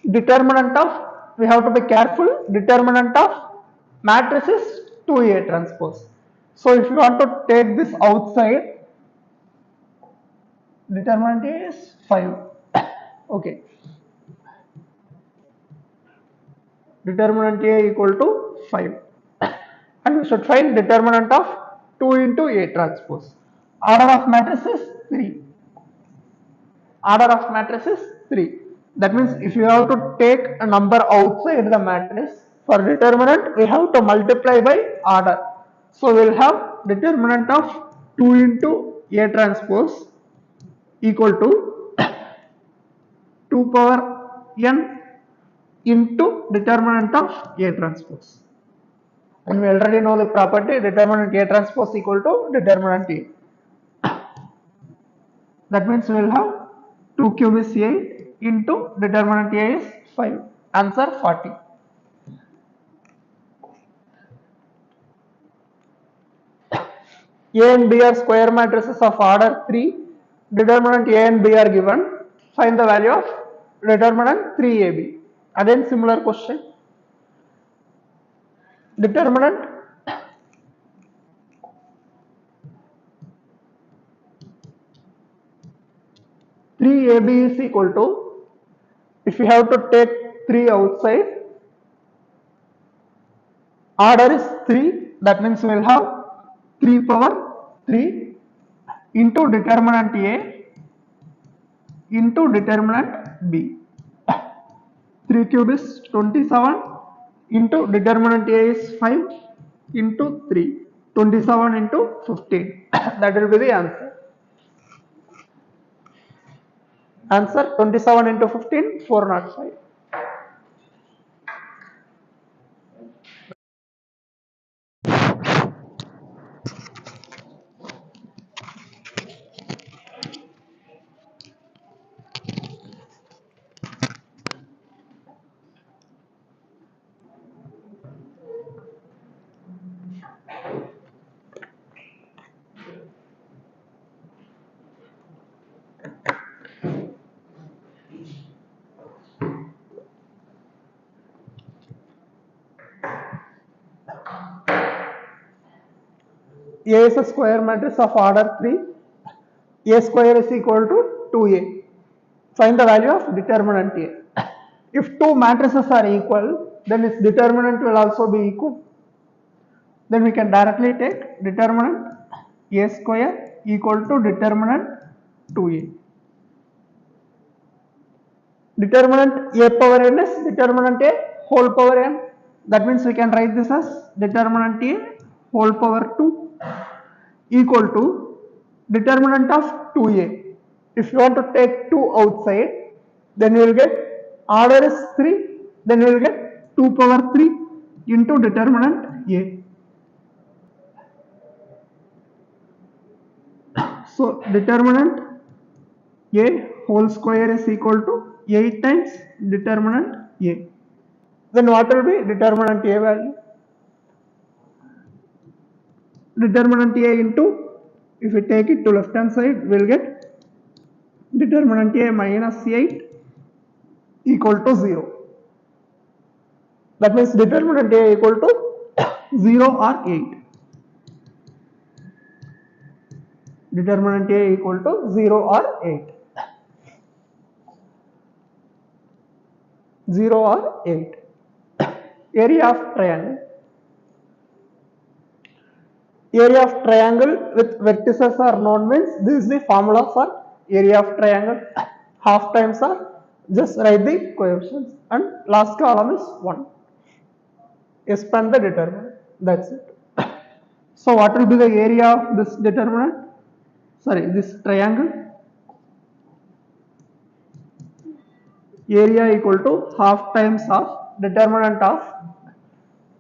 Determinant of, we have to be careful, determinant of matrix is 2A transpose. So if you want to take this outside, determinant A is 5. Okay. Determinant A equal to 5. And we should find determinant of 2 into A transpose. Order of matrix is 3. Order of matrix is 3. That means if you have to take a number outside the matrix, for determinant we have to multiply by order. So we will have determinant of 2 into A transpose equal to 2 power n into determinant of A transpose. And we already know the property determinant A transpose equal to determinant A. That means we will have 2 cube is 8 into determinant A is 5. Answer 40. A and B are square matrices of order 3. Determinant A and B are given. Find the value of determinant 3AB. Again similar question. Determinant 3AB is equal to, if you have to take 3 outside, order is 3, that means we will have 3 power 3 into determinant A into determinant B. 3 cube is 27 into determinant A is 5 into 3. 27 into 15. That will be the answer. Answer 27 into 15, 405. A is a square matrix of order 3. A square is equal to 2A. Find the value of determinant A. If two matrices are equal, then its determinant will also be equal. Then we can directly take determinant A square equal to determinant 2A. Determinant A power n is determinant A whole power n. That means we can write this as determinant A whole power 2 equal to determinant of 2A. If you want to take 2 outside, then you will get order is 3, then you will get 2 power 3 into determinant A. So determinant A whole square is equal to 8 times determinant A. Then what will be determinant A value? Determinant A into, if we take it to left hand side, we will get determinant A minus 8 equal to 0. That means determinant A equal to 0 or 8. Determinant A equal to 0 or 8. 0 or 8. Area of triangle. Area of triangle with vertices are known means this is the formula for area of triangle. Half times are, just write the coefficients and last column is 1. Expand the determinant. That's it. So what will be the area of this determinant? Sorry, this triangle. Area equal to half times of determinant of,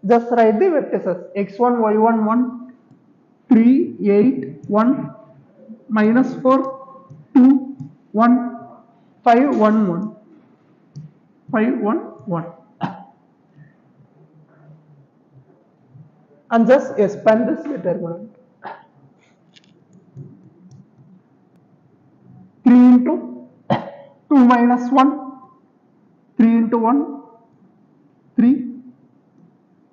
just write the vertices x1, y1, 1, 3, 8, 1, minus 4, 2, 1, 5, 1, 1, 5, 1, 1. And just expand this determinant. 3 into 2 minus 1, 3 into 1, 3,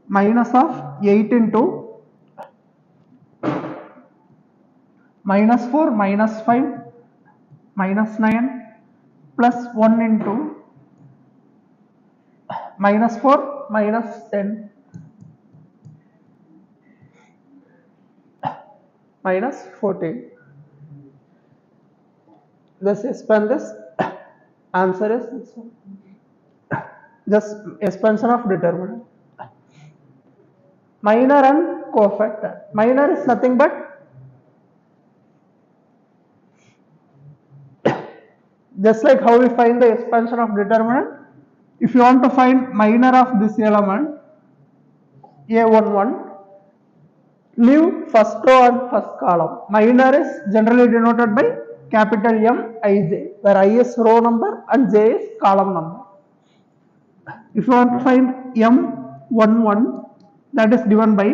minus of 8 into minus 4, minus 5, minus 9, plus 1 into minus 4, minus 10, minus 14. Just expand this. Answer is this one. Just expansion of determinant. Minor and cofactor. Minor is nothing but just like how we find the expansion of determinant. If you want to find minor of this element A11, leave first row and first column. Minor is generally denoted by capital M Ij, where I is row number and J is column number. If you want to find M11, that is given by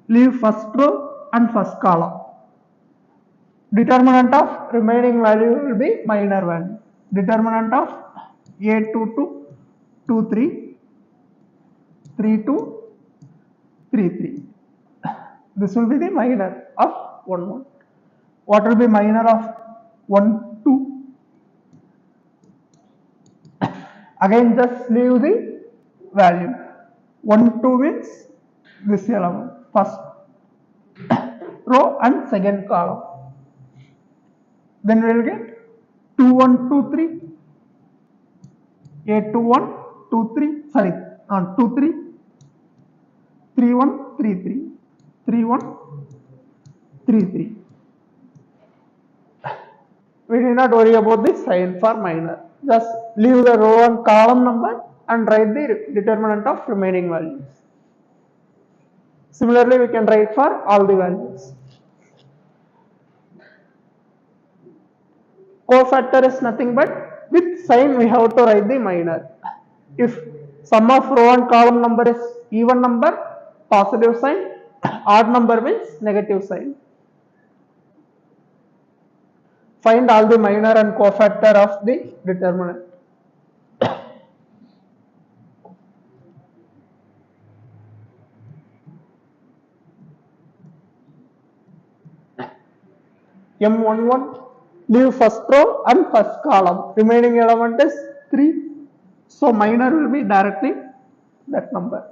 leave first row and first column. Determinant of remaining value will be minor value. Determinant of A22, 23, 32, 33. This will be the minor of 11. What will be minor of 12? Again, just leave the value. 12 means this element, first row and second column. Then we will get 2123, A21, 23, sorry, 23, 3133, 3133. We need not worry about the sign for minor. Just leave the row and column number and write the determinant of remaining values. Similarly, we can write for all the values. Cofactor is nothing but with sign we have to write the minor. If sum of row and column number is even number, positive sign, odd number means negative sign. Find all the minor and cofactor of the determinant. M11, leave first row and first column. Remaining element is 3. So minor will be directly that number.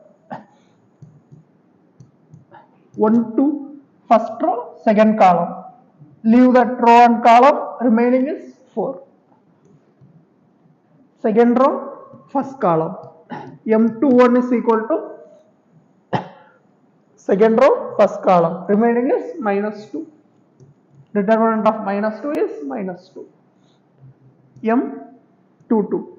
1, 2, first row, second column. Leave that row and column, remaining is 4. Second row, first column. M21 is equal to second row, first column. Remaining is -2. Determinant of -2 is -2. M22.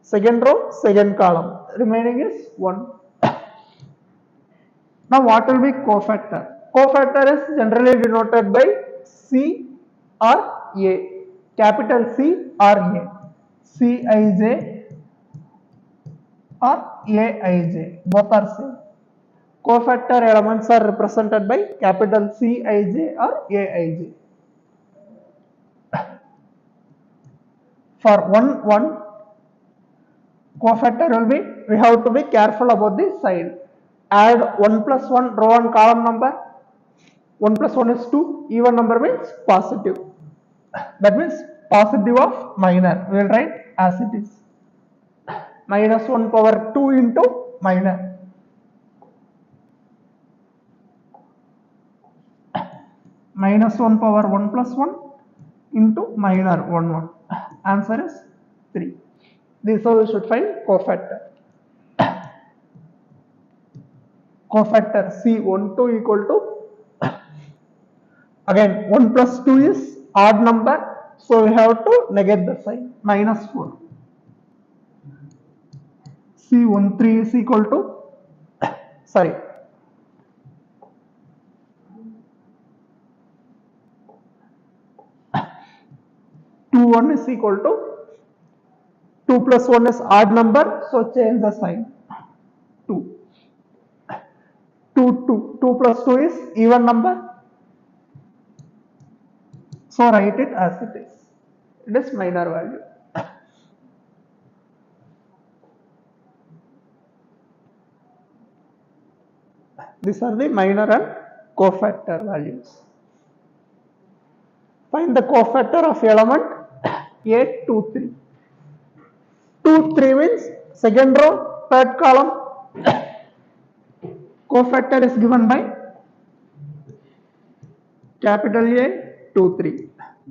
Second row, second column. Remaining is 1. Now what will be cofactor? Cofactor is generally denoted by C or A. Capital C or A. Cij or Aij. Both are same. Cofactor elements are represented by capital Cij or Aij. For 1, cofactor will be, we have to be careful about the sign. Add 1 plus 1 row and column number. 1 plus 1 is 2. Even number means positive. That means positive of minor. We will write as it is. -1 power 2 into minor. -1 power 1 plus 1 into minor 1, 1. Answer is 3. This is how we should find cofactor. Cofactor C12 equal to, again 1 plus 2 is odd number, so we have to negate the sign, -4. C13 is equal to, sorry, (2) is equal to 2 plus 1 is odd number, so change the sign. 2. 2 plus 2 is even number, so write it as it is. It is minor value. These are the minor and cofactor values. Find the cofactor of element A23. 2, 3 means second row, third column. Cofactor is given by capital A 2, 3.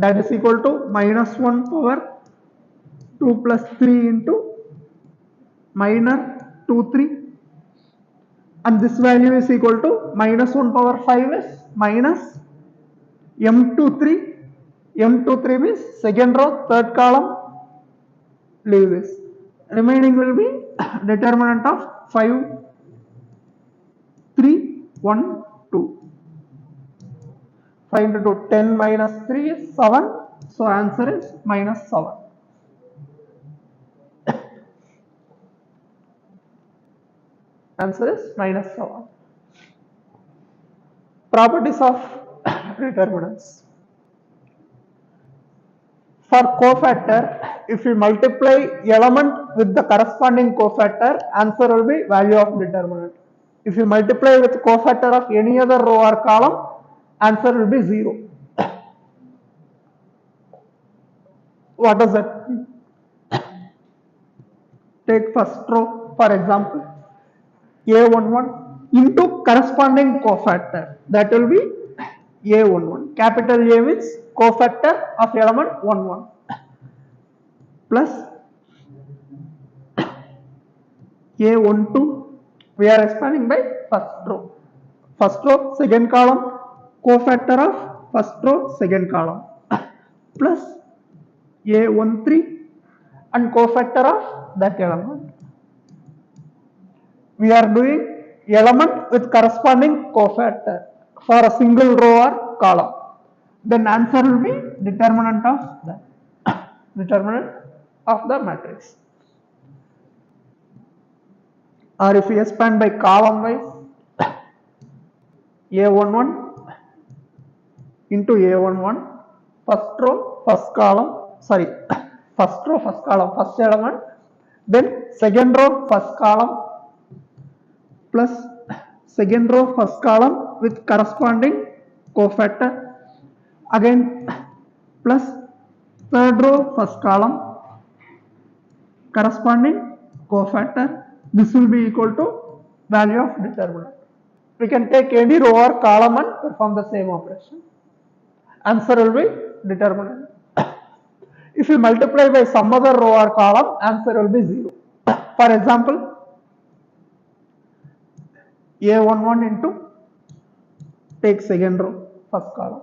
That is equal to -1 power 2 plus 3 into minor 2, 3. And this value is equal to -1 power 5 is minus M23. M23 means second row, third column. leave this. Remaining will be determinant of 5, 3, 1, 2. 5 into 2, 10 minus 3 is 7. So answer is minus 7. Answer is minus 7. Properties of determinants. For cofactor, if you multiply element with the corresponding cofactor, answer will be value of determinant. If you multiply with cofactor of any other row or column, answer will be 0. What does that mean? Take first row, for example, A11 into corresponding cofactor. That will be A11. Capital A means cofactor of element 11 plus A12. We are expanding by first row. First row, second column, cofactor of first row, second column plus A13 and cofactor of that element. We are doing element with corresponding cofactor for a single row or column. Then answer will be determinant of the matrix. Or if we expand by column wise, A11 into A11, first row, first column, first row, first column, first element, then second row, first column, plus second row, first column with corresponding cofactor, again plus third row, first column, corresponding cofactor. This will be equal to value of determinant. We can take any row or column and perform the same operation. Answer will be determinant. If you multiply by some other row or column, answer will be 0. For example, A11 into, take second row, first column.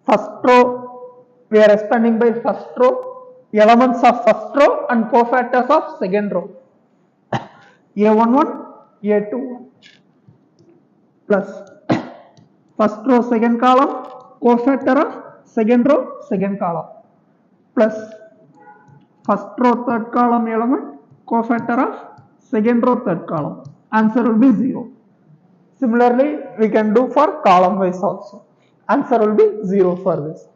First row, we are expanding by first row, elements of first row and cofactors of second row. A11, A21 plus first row, second column, cofactor of second row, second column plus first row, third column element, cofactor of second row, third column. Answer will be 0. Similarly, we can do for column wise also. Answer will be 0 for this.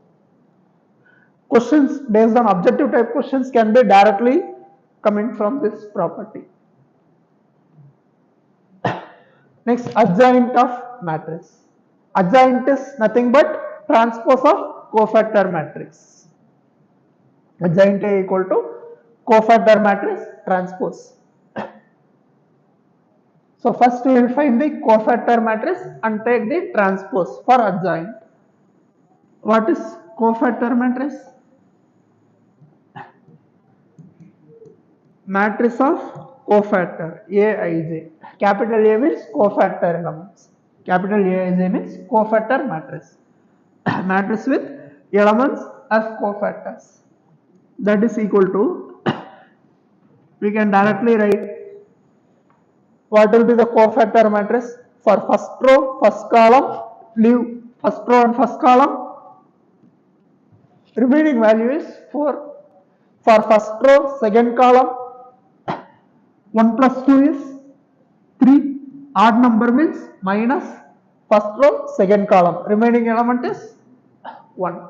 Questions based on objective type questions can be directly coming from this property. Next, adjoint of matrix. Adjoint is nothing but transpose of cofactor matrix. Adjoint A equal to cofactor matrix transpose. So first we will find the cofactor matrix and take the transpose for adjoint. What is cofactor matrix? Matrix of cofactor Aij. Capital A means cofactor elements. Capital Aij means cofactor matrix. Matrix with elements as cofactors. That is equal to, we can directly write what will be the cofactor matrix for first row, first column, leave first row and first column. Remaining value is 4. For first row, second column, 1 plus 2 is 3. Odd number means minus first row, second column. Remaining element is 1.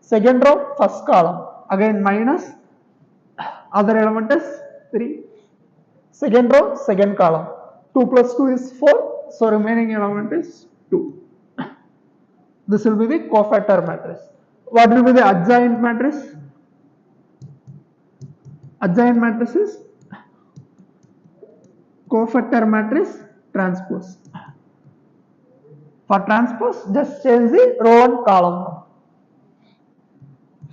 Second row, first column. Again minus, other element is 3. Second row, second column. 2 plus 2 is 4. So remaining element is 2. This will be the cofactor matrix. What will be the adjoint matrix? Adjoint matrix is cofactor matrix transpose. For transpose, just change the row and column.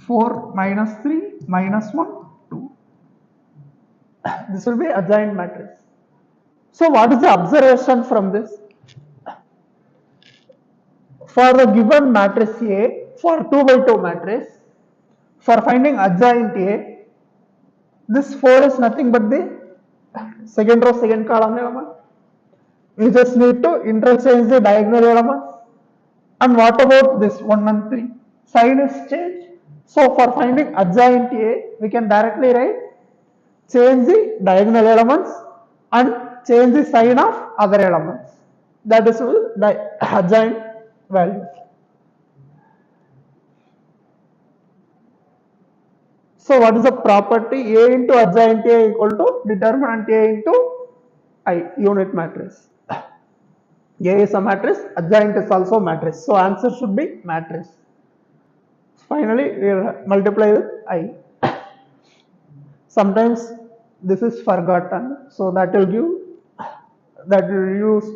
4 minus 3 minus 1, 2. This will be adjoint matrix. So what is the observation from this? For the given matrix A, for 2 by 2 matrix, for finding adjoint A, This 4 is nothing but the second row, second column element. We just need to interchange the diagonal elements. And what about this 1 and 3? Sign is changed. So for finding adjoint A, we can directly write change the diagonal elements and change the sign of other elements. That is the adjoint value. So what is the property? A into adjoint A equal to determinant A into I, unit matrix. A is a matrix, adjoint is also a matrix. So answer should be matrix. Finally, we will multiply with I. Sometimes this is forgotten, so that will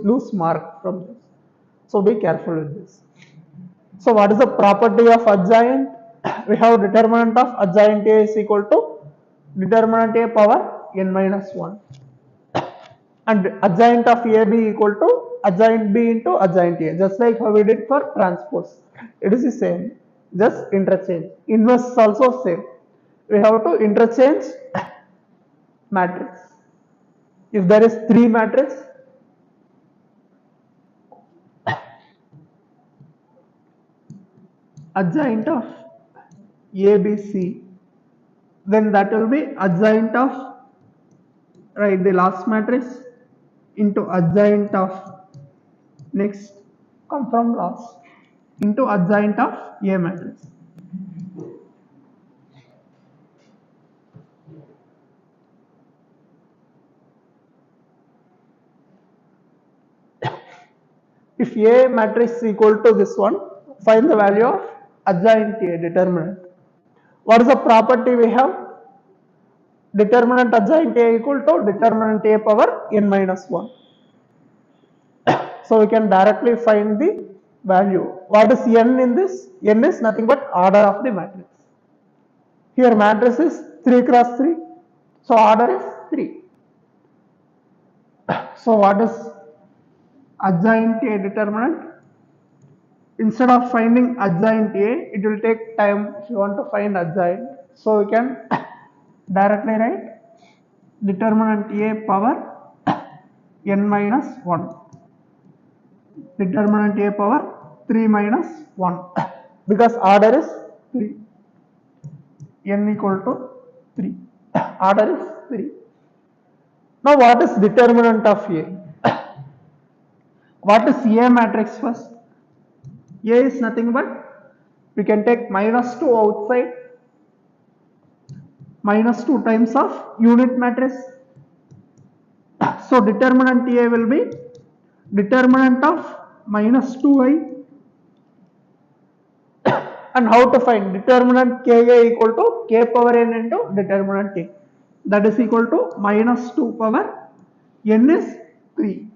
lose mark from this. So be careful with this. So what is the property of adjoint? We have determinant of adjoint A is equal to determinant A power n minus 1. And adjoint of AB equal to adjoint B into adjoint A, just like how we did for transpose. It is the same, just interchange. Inverse is also same. We have to interchange matrix. If there is 3 matrix, adjoint of ABC, then that will be adjoint of, right, the last matrix into adjoint of next, come from last, into adjoint of A matrix. If A matrix is equal to this one, find the value of adjoint A, determinant. What is the property we have? Determinant adjoint A equal to determinant A power n minus 1. So we can directly find the value. What is n in this? N is nothing but order of the matrix. Here matrix is 3 cross 3. So order is 3. So what is adjoint A determinant? Instead of finding adjoint A, it will take time if you want to find adjoint. So we can directly write determinant A power n minus 1. Determinant A power 3 minus 1. Because order is 3. N equal to 3. Order is 3. Now what is determinant of A? What is A matrix first? A is nothing but, we can take minus 2 outside, minus 2 times of unit matrix. So determinant A will be determinant of minus 2i. And how to find determinant Ka equal to K power n into determinant A. That is equal to minus 2 power n is 3.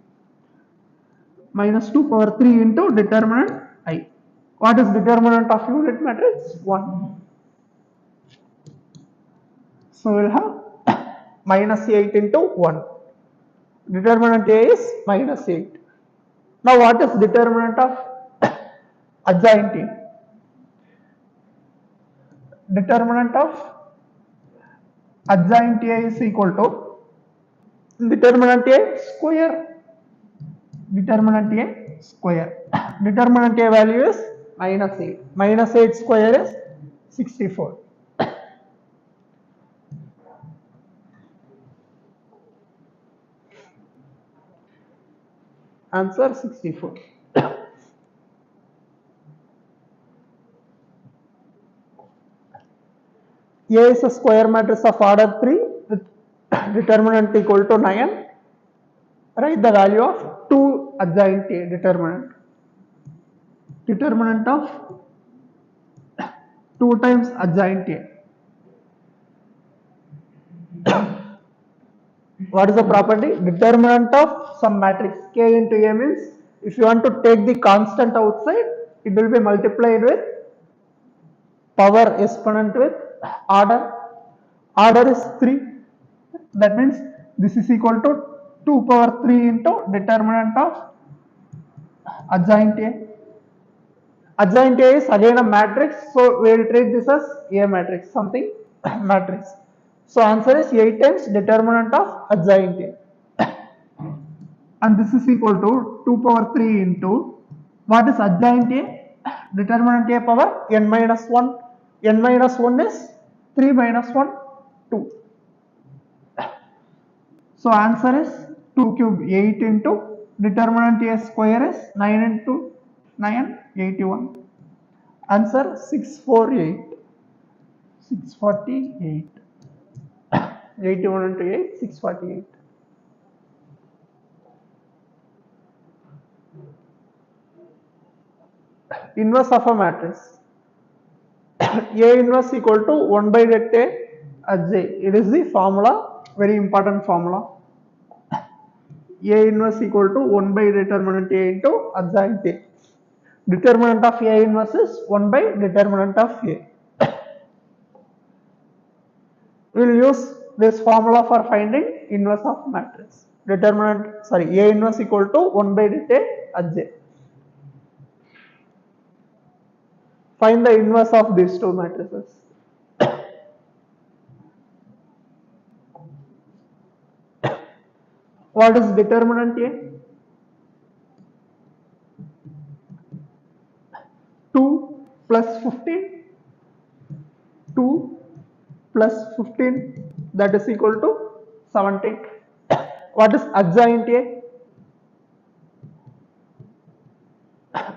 Minus 2 power 3 into determinant I. What is determinant of unit matrix? 1. So we will have minus 8 into 1. Determinant A is minus 8. Now what is determinant of adjoint A? Determinant of adjoint A is equal to determinant A square. Determinant A square. Determinant A value is minus 8. Minus 8 square is 64. Answer 64. A is a square matrix of order 3 with determinant equal to 9. Write the value of 2 adjoint A determinant. Determinant of 2 times adjoint A. What is the property? Determinant of some matrix K into A means if you want to take the constant outside, it will be multiplied with power exponent with order. Order is 3. That means this is equal to 2 power 3 into determinant of adjoint A. Adjoint A is again a matrix, so we will treat this as A matrix, something matrix. So answer is 8 times determinant of adjoint A. And this is equal to 2 power 3 into what is adjoint A? Determinant A power n minus 1. N minus 1 is 3 minus 1, 2. So answer is 2 cube 8 into determinant A square is 9 into 9, 81. Answer 648. 648. 81 into 8, 648. Inverse of a matrix. A inverse equal to 1 by det A at J. It is the formula, very important formula. A inverse equal to 1 by determinant A into adjoint A. Determinant of A inverse is 1 by determinant of A. We will use this formula for finding inverse of matrix. Determinant, sorry, A inverse equal to 1 by det A at J. Find the inverse of these two matrices. What is determinant A? 2 plus 15. 2 plus 15, that is equal to 17. What is adjoint A?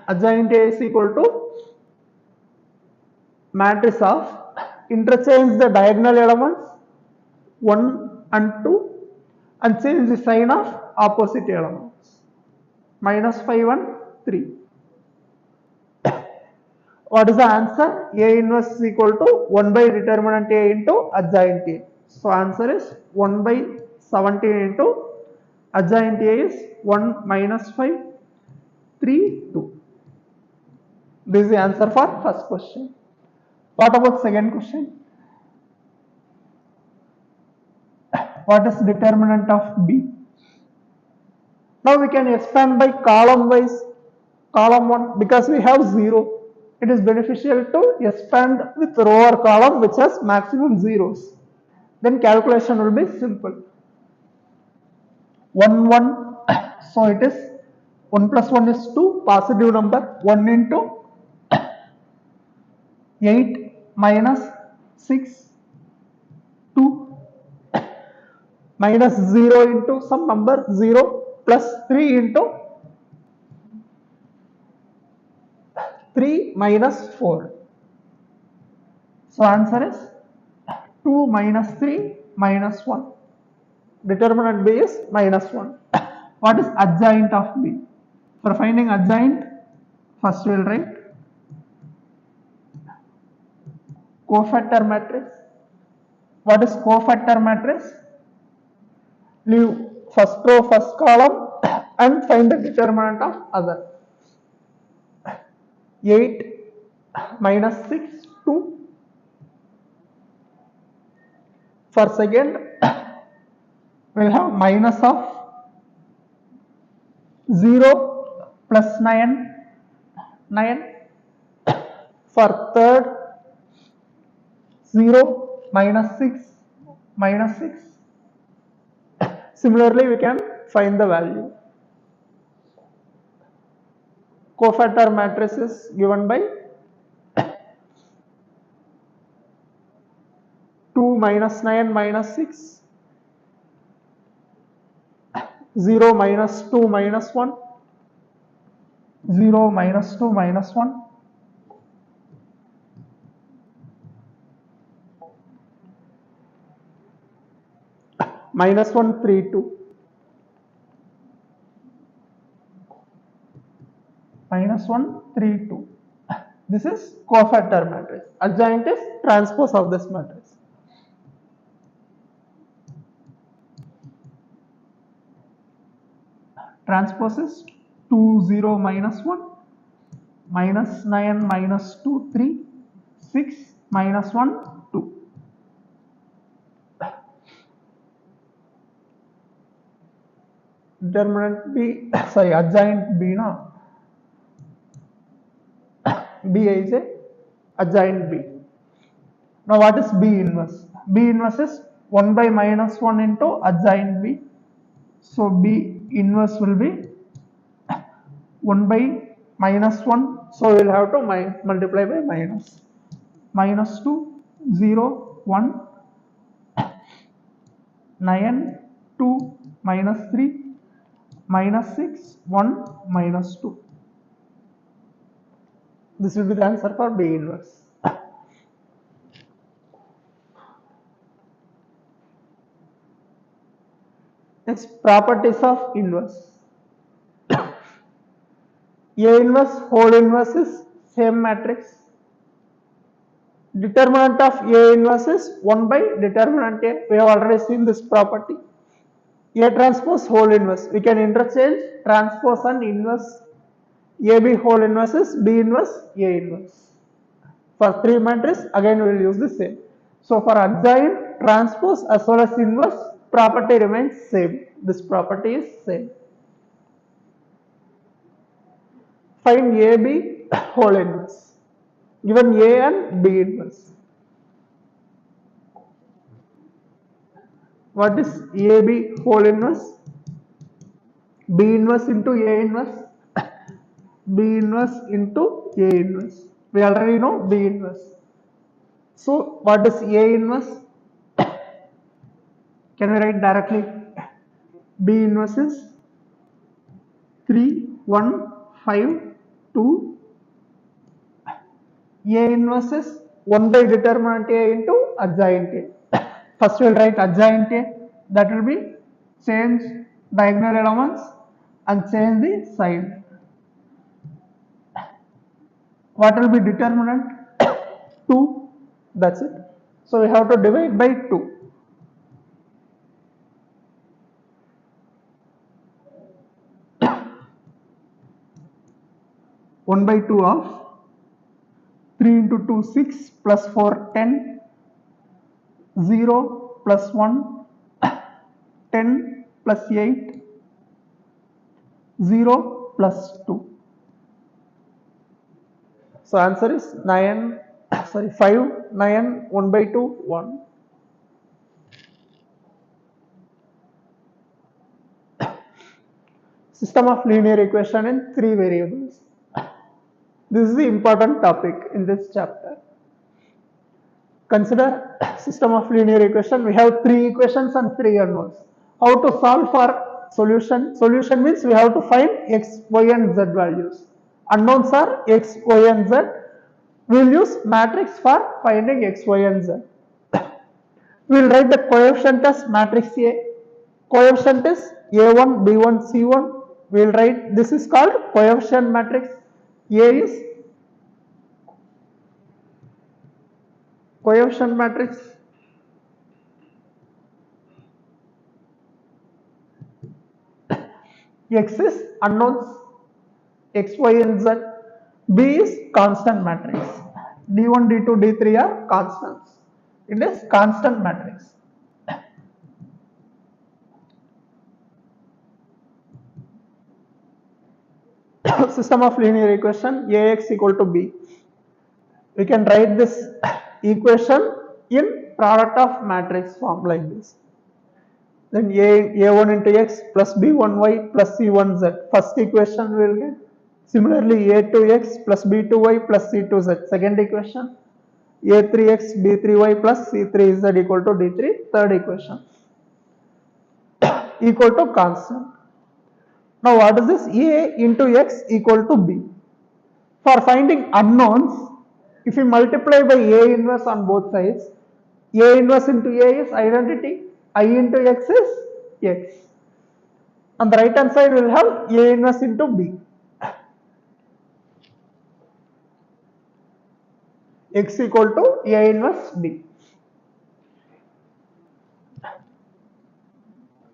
Adjoint A is equal to matrix of interchange the diagonal elements 1 and 2 and change the sign of opposite elements minus 5 and 3. What is the answer? A inverse is equal to 1 by determinant A into adjoint A. So answer is 1 by 17 into adjoint A is 1 minus 5, 3, 2. This is the answer for first question. What about second question? What is determinant of B? Now we can expand by column wise. Column 1, because we have 0. It is beneficial to expand with row or column which has maximum zeros. Then calculation will be simple. 1, 1. So it is 1 plus 1 is 2, positive number. 1 into 8 minus 6, 2. Minus 0 into some number 0 plus 3 into 3 minus 4. So answer is 2 minus 3 minus 1. Determinant B is minus 1. What is adjoint of B? For finding adjoint, first we will write cofactor matrix. What is cofactor matrix? Leave first row, first column and find the determinant of other. 8 minus 6, 2. For second, we will have minus of 0 plus 9, 9. For third, 0 minus 6, minus 6. Similarly, we can find the value. Cofactor matrix is given by 2 minus 9 minus 6, 0 minus 2 minus 1, 0 minus 2 minus 1, minus 1, 3, 2, minus 1, 3, 2. This is cofactor matrix. Adjoint is transpose of this matrix. Transpose is 2, 0, minus 1, minus 9, minus 2, 3, 6, minus 1, 2. Determinant B, sorry, adjoint B now. B is a adjoint B. Now what is B inverse? B inverse is 1 by minus 1 into adjoint B. So B inverse will be 1 by minus 1. So we will have to multiply by minus. Minus 2, 0, 1, 9, 2, minus 3, minus 6, 1, minus 2. This will be the answer for B inverse. Next, properties of inverse. A inverse whole inverse is same matrix. Determinant of A inverse is 1 by determinant A. We have already seen this property. A transpose whole inverse. We can interchange transpose and inverse. AB whole inverse is B inverse A inverse. For 3 matrices, again we will use the same. So for adjoint, transpose as well as inverse, property remains same. This property is same. Find AB whole inverse. Given A and B inverse. What is AB whole inverse? B inverse into A inverse. B inverse into A inverse. We already know B inverse. So what is A inverse? Can we write directly? B inverse is 3, 1, 5, 2. A inverse is 1 by determinant A into adjoint A. First we will write adjoint A. That will be change diagonal elements and change the sign. What will be determinant? 2. That's it. So we have to divide by 2. One by 2 of 3 into 2 6 plus 4 10, 0 plus 1 10 plus 8, 0 plus 2. So answer is 9, 5, 9, 1 by 2, 1. System of linear equation in 3 variables. This is the important topic in this chapter. Consider system of linear equation. We have 3 equations and 3 unknowns. How to solve for solution? Solution means we have to find x, y and z values. Unknowns are x, y and z. We will use matrix for finding x, y and z. We will write the coefficient as matrix A. Coefficient is A1, B1, C1. We will write, this is called coefficient matrix. A is coefficient matrix. X is unknowns, x, y and z. B is constant matrix. D1, D2, D3 are constants. It is constant matrix. System of linear equation Ax equal to B. We can write this equation in product of matrix form like this. Then A1 into x plus B1y plus C1z. First equation we will get. Similarly, A2x plus B2y plus C2z. Second equation. A3x B3y plus C3z equal to D3. Third equation. Equal to constant. Now what is this? A into x equal to B. For finding unknowns, if we multiply by A inverse on both sides, A inverse into A is identity, I into x is x. On the right hand side we will have A inverse into B. X equal to A inverse B.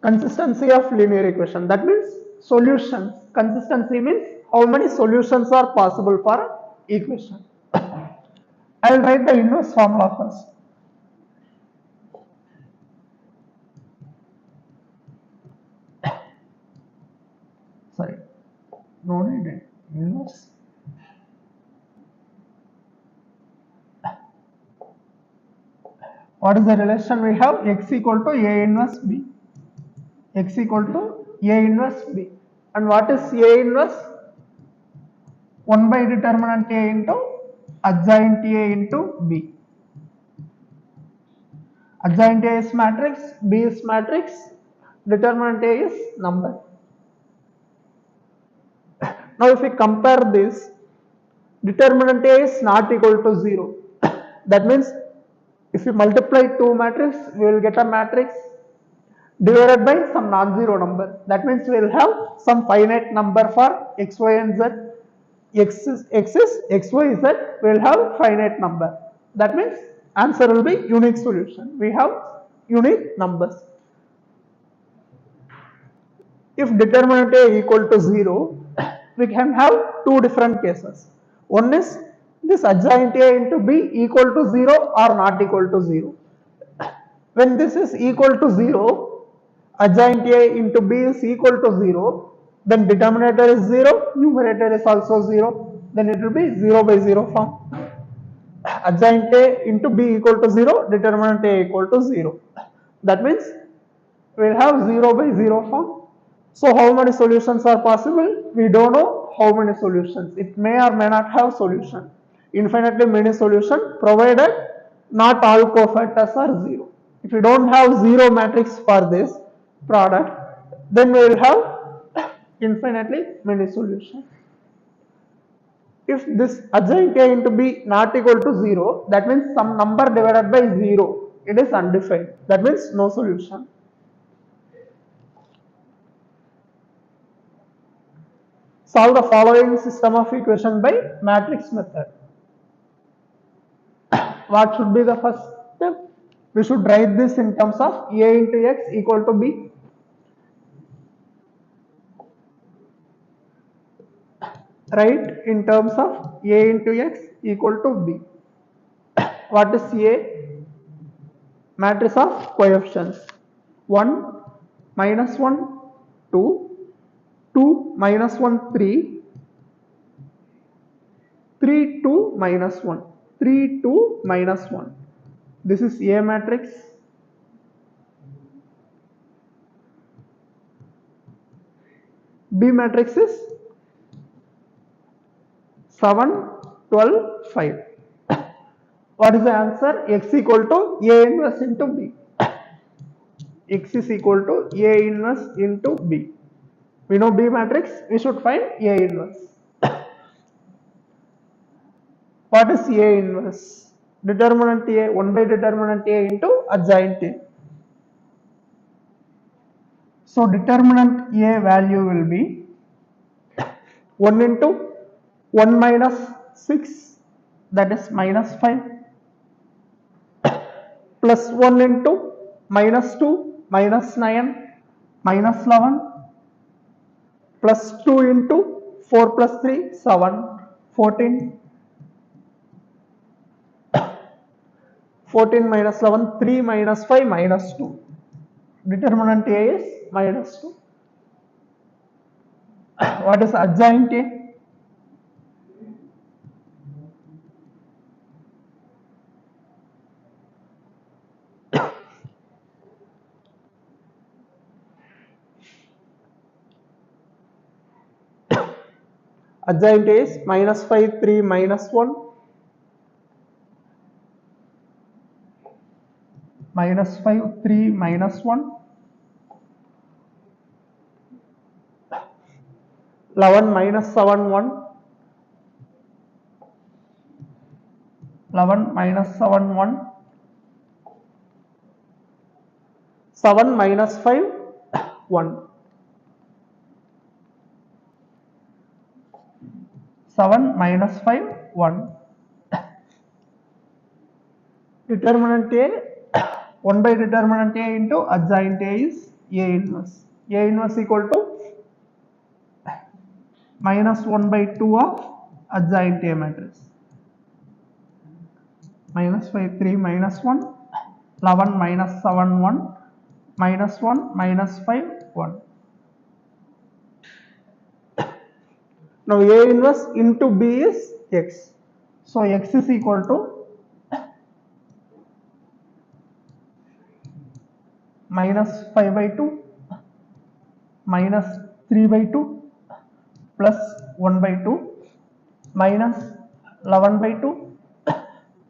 Consistency of linear equation, that means solutions. Consistency means how many solutions are possible for equation. I will write the inverse formula first. Sorry, no need inverse. What is the relation we have? X equal to A inverse B. X equal to A inverse B. And what is A inverse? 1 by determinant A into adjoint A into B. Adjoint A is matrix, B is matrix, determinant A is number. Now if we compare this, determinant A is not equal to 0. That means if we multiply two matrices, we will get a matrix divided by some non-zero number. That means we will have some finite number for x, y and z. X is x, y, z, we will have finite number. That means answer will be unique solution. We have unique numbers. If determinant A equal to 0, we can have two different cases. One is this adjoint A into B equal to 0 or not equal to 0. When this is equal to 0, adjoint A into B is equal to 0, then denominator is 0, numerator is also 0, then it will be 0 by 0 form. Adjoint A into B equal to 0, determinant A equal to 0. That means we will have 0 by 0 form. So how many solutions are possible? We don't know how many solutions. It may or may not have solution. Infinitely many solutions provided not all cofactors are 0. If you don't have 0 matrix for this product, then we will have infinitely many solutions. If this adjoint A into B not equal to 0, that means some number divided by 0. It is undefined. That means no solution. Solve the following system of equation by matrix method. What should be the first step? We should write this in terms of A into X equal to B. Write in terms of A into X equal to B. What is A? Matrix of coefficients. 1, minus 1, 2, 2, minus 1, 3, 3, 2, minus 1, 3, 2, minus 1. This is A matrix. B matrix is 7, 12, 5. What is the answer? X equal to A inverse into B. X is equal to A inverse into B. We know B matrix, we should find A inverse. What is A inverse? Determinant A, 1 by determinant A into adjoint A. So determinant A value will be 1 into 1 minus 6, that is minus 5, plus 1 into minus 2, minus 9, minus 11, plus 2 into 4 plus 3, 7, 14, 14 minus 11, 3 minus 5, minus 2. Determinant A is minus 2. What is adjoint A? Adjoint A is minus 5, 3, minus 1, minus 5, 3, minus 1, 11 minus 7, 1, 11 minus 7, 1, 7 minus 5, 1, 7 minus 5, 1. Determinant A, 1 by determinant A into adjoint A is A inverse. A inverse equal to minus 1 by 2 of adjoint A matrix. Minus 5, 3, minus 1, 11 minus 7, 1, minus 1, minus 5, 1. Now A inverse into B is X. So X is equal to minus 5 by 2 minus 3 by 2 plus 1 by 2 minus 11 by 2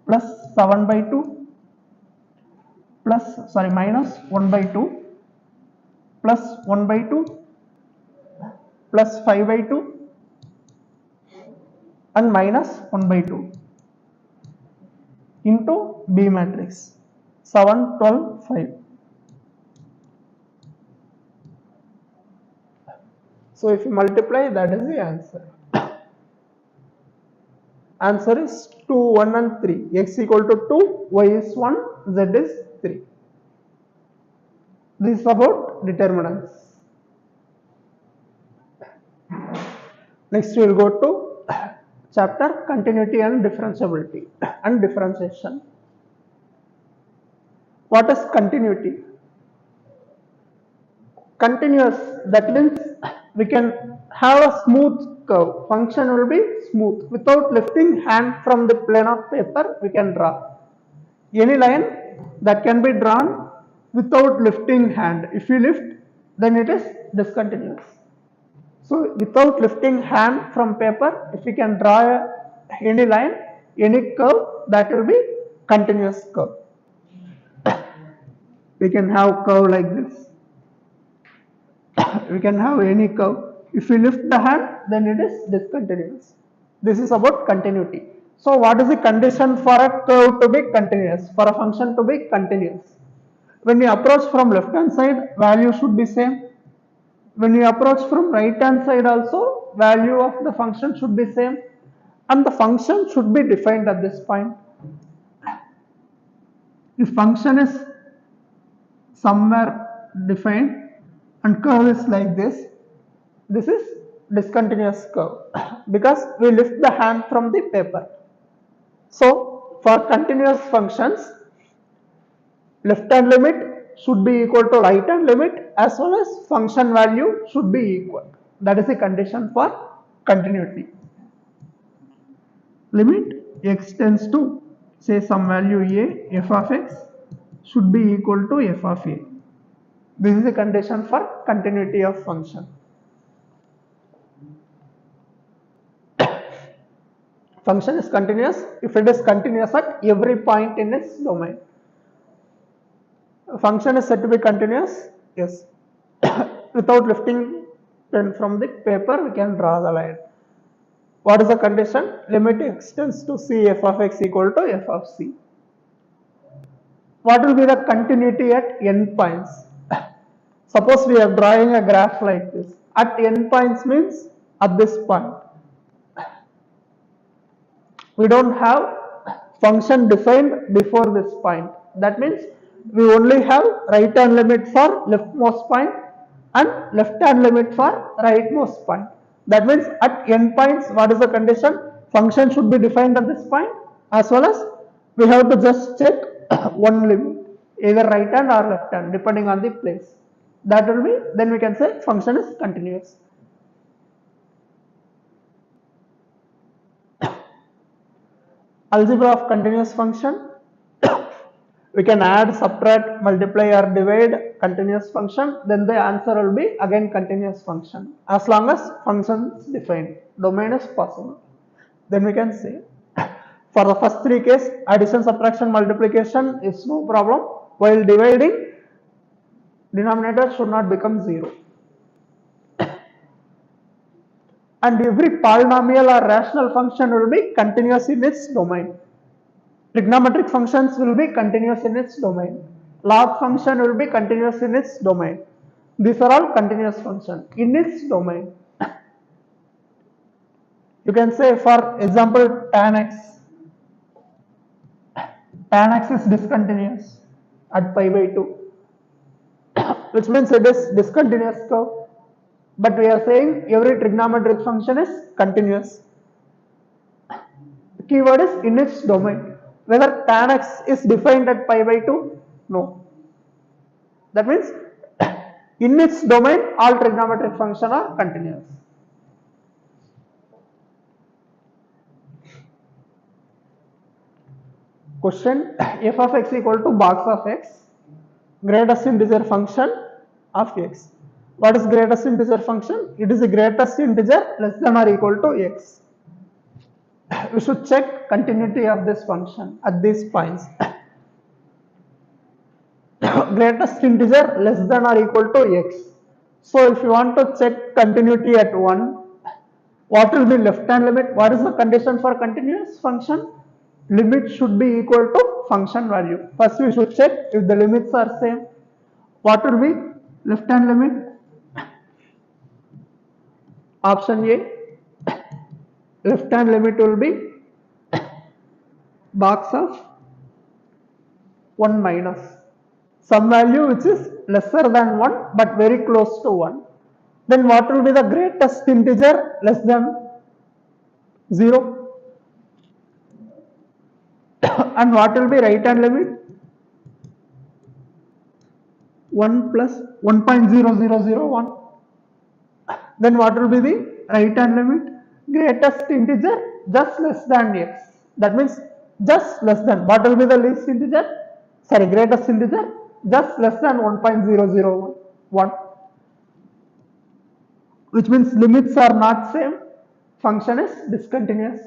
plus 7 by 2 plus minus 1 by 2 plus 1 by 2 plus 5 by 2 and minus 1 by 2 into B matrix 7, 12, 5. So if you multiply, that is the answer. Answer is 2, 1 and 3. X equal to 2, Y is 1, Z is 3. This is about determinants. Next we will go to chapter continuity and differentiability and differentiation. What is continuity? Continuous, that means we can have a smooth curve. Function will be smooth. Without lifting hand from the plane of paper, we can draw. Any line that can be drawn without lifting hand. If you lift, then it is discontinuous. So without lifting hand from paper, if you can draw any line, any curve, that will be continuous curve. We can have curve like this. We can have any curve. If you lift the hand, then it is discontinuous. This is about continuity. So what is the condition for a curve to be continuous, for a function to be continuous? When you approach from left hand side, value should be same. When you approach from right hand side also, value of the function should be same. And the function should be defined at this point. If function is somewhere defined and curve is like this is discontinuous curve because we lift the hand from the paper. So for continuous functions, left hand limit should be equal to right hand limit as well as function value should be equal. That is the condition for continuity. Limit x tends to say some value a, f of x should be equal to f of a. This is the condition for continuity of function. Function is continuous if it is continuous at every point in its domain. Function is said to be continuous, yes. Without lifting pen from the paper, we can draw the line. What is the condition? Limit x tends to c f of x equal to f of c. What will be the continuity at n points? Suppose we are drawing a graph like this. At n points means at this point. We don't have function defined before this point. That means we only have right hand limit for leftmost point and left hand limit for rightmost point. That means at n points, what is the condition? Function should be defined at this point as well as we have to just check one limit, either right hand or left hand depending on the place. That will be, then we can say function is continuous. Algebra of continuous function. We can add, subtract, multiply or divide continuous function, then the answer will be again continuous function as long as function is defined, domain is possible. Then we can say for the first three cases, addition, subtraction, multiplication is no problem, while dividing denominator should not become 0. And every polynomial or rational function will be continuous in its domain. Trigonometric functions will be continuous in its domain. Log function will be continuous in its domain. These are all continuous functions in its domain. You can say, for example, tan x. Tan x is discontinuous at pi by 2, which means it is discontinuous curve. But we are saying every trigonometric function is continuous. The keyword is in its domain. Whether tan x is defined at pi by 2? No. That means in its domain, all trigonometric functions are continuous. Question: f of x equal to box of x. greatest integer function of x. What is greatest integer function? It is the greatest integer less than or equal to x. We should check continuity of this function at these points. Greatest integer less than or equal to x. So if you want to check continuity at 1, what will be left hand limit? What is the condition for continuous function? Limit should be equal to function value. First we should check if the limits are same. What will be left hand limit? Option A, left hand limit will be box of 1 minus some value which is lesser than 1 but very close to 1. Then what will be the greatest integer less than 0? And what will be right hand limit? 1 plus 1.0001. Then what will be the right hand limit? Greatest integer just less than x. That means just less than. What will be the least integer? Sorry, greatest integer just less than 1.001. Which means limits are not same. Function is discontinuous.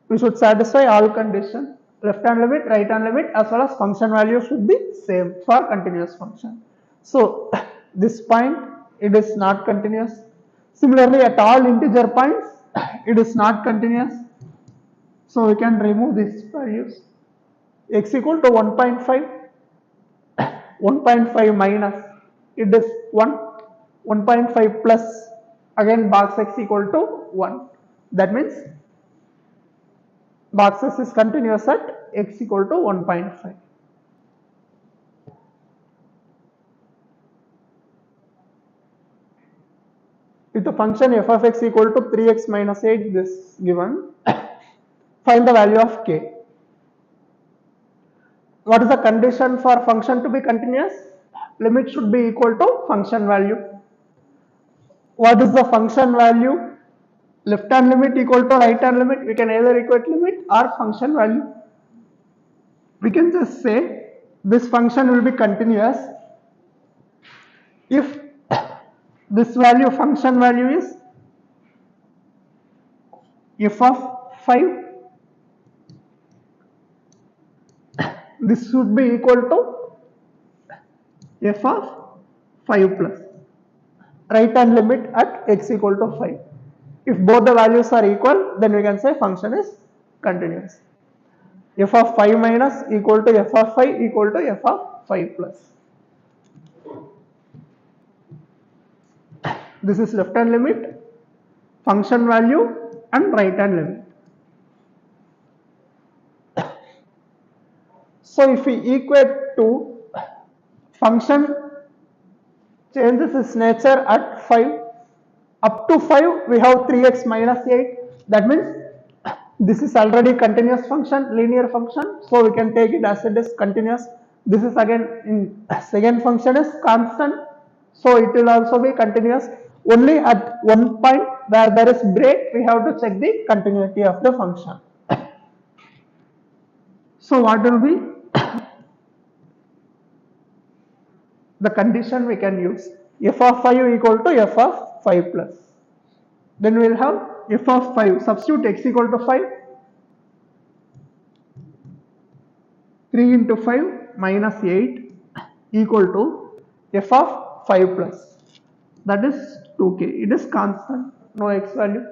We should satisfy all conditions. Left hand limit, right hand limit as well as function value should be same for continuous function. So this point it is not continuous. Similarly at all integer points it is not continuous. So we can remove these values. X equal to 1.5, 1.5 minus it is 1, 1.5 plus again box x equal to 1. That means box S is continuous at x equal to 1.5. With the function f of x equal to 3x minus 8 this given, find the value of k. What is the condition for function to be continuous? Limit should be equal to function value. What is the function value? Left hand limit equal to right hand limit. We can either equate limit or function value. We can just say this function will be continuous if this value function value is f of 5, this should be equal to f of 5 plus right hand limit at x equal to 5. If both the values are equal, then we can say function is continuous. F of 5 minus equal to f of 5 equal to f of 5 plus. This is left hand limit, function value and right hand limit. So if we equate to function changes its nature at 5, up to 5 we have 3x minus 8. That means this is already continuous function, linear function, so we can take it as it is continuous. This is again in second function is constant, so it will also be continuous. Only at one point where there is break we have to check the continuity of the function. So what will be the condition we can use? F of 5 equal to f of 5 plus. Then we will have f of 5, substitute x equal to 5, 3 into 5 minus 8 equal to f of 5 plus. That is 2k. It is constant, no x value.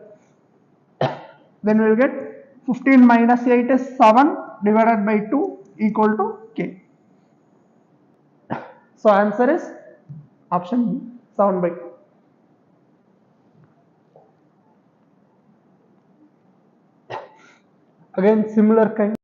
Then we will get 15 minus 8 is 7 divided by 2 equal to k. So answer is option B, 7 by 2. Again similar kind.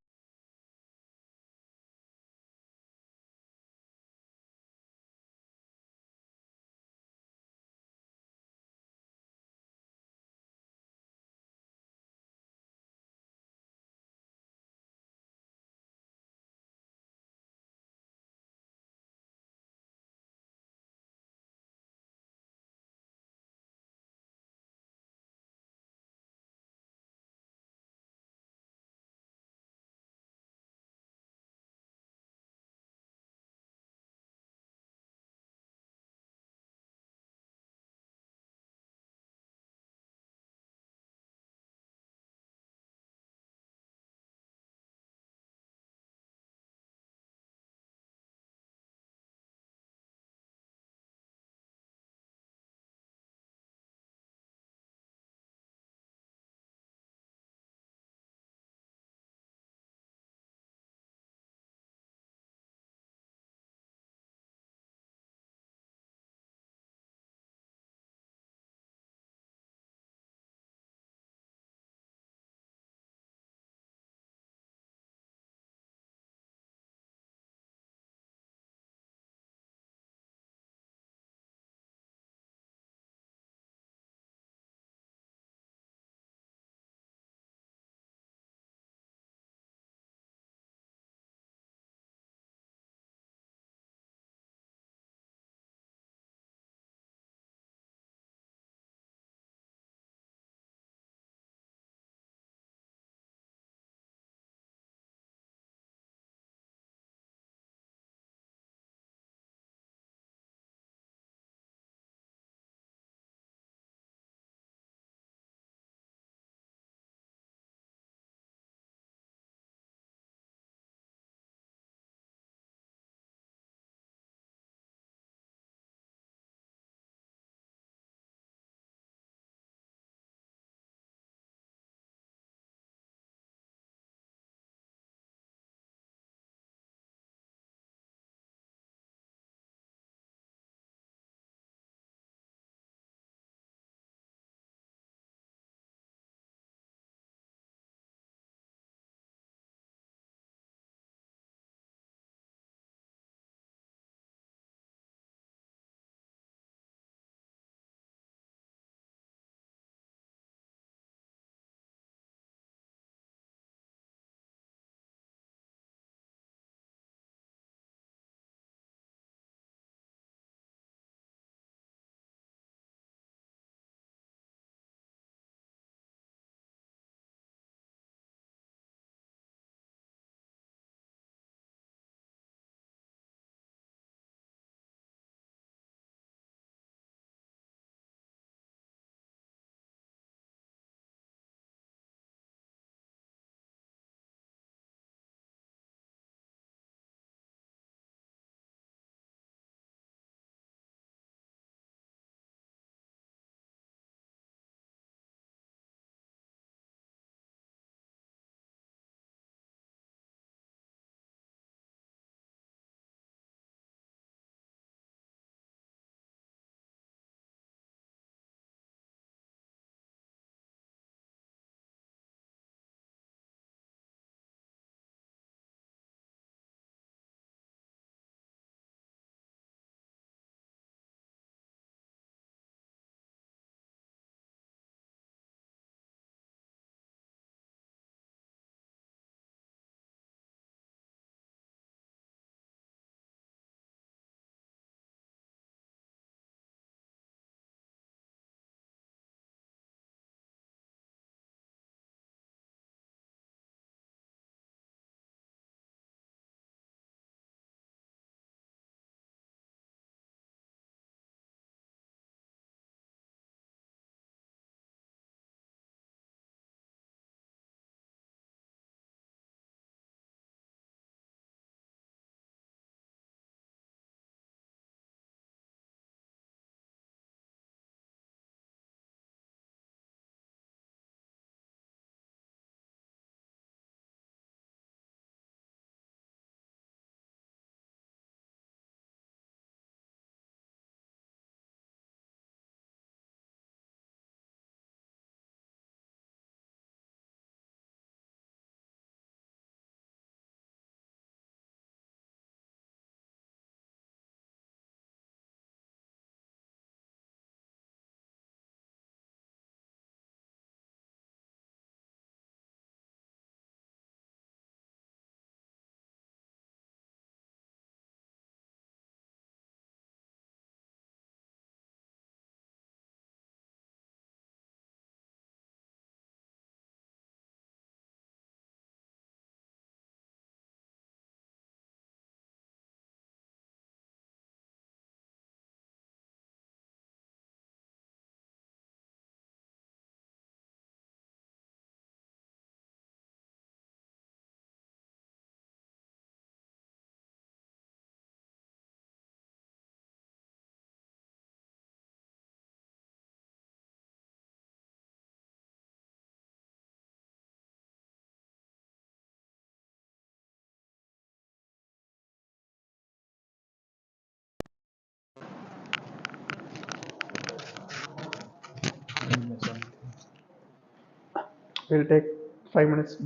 We'll take 5 minutes.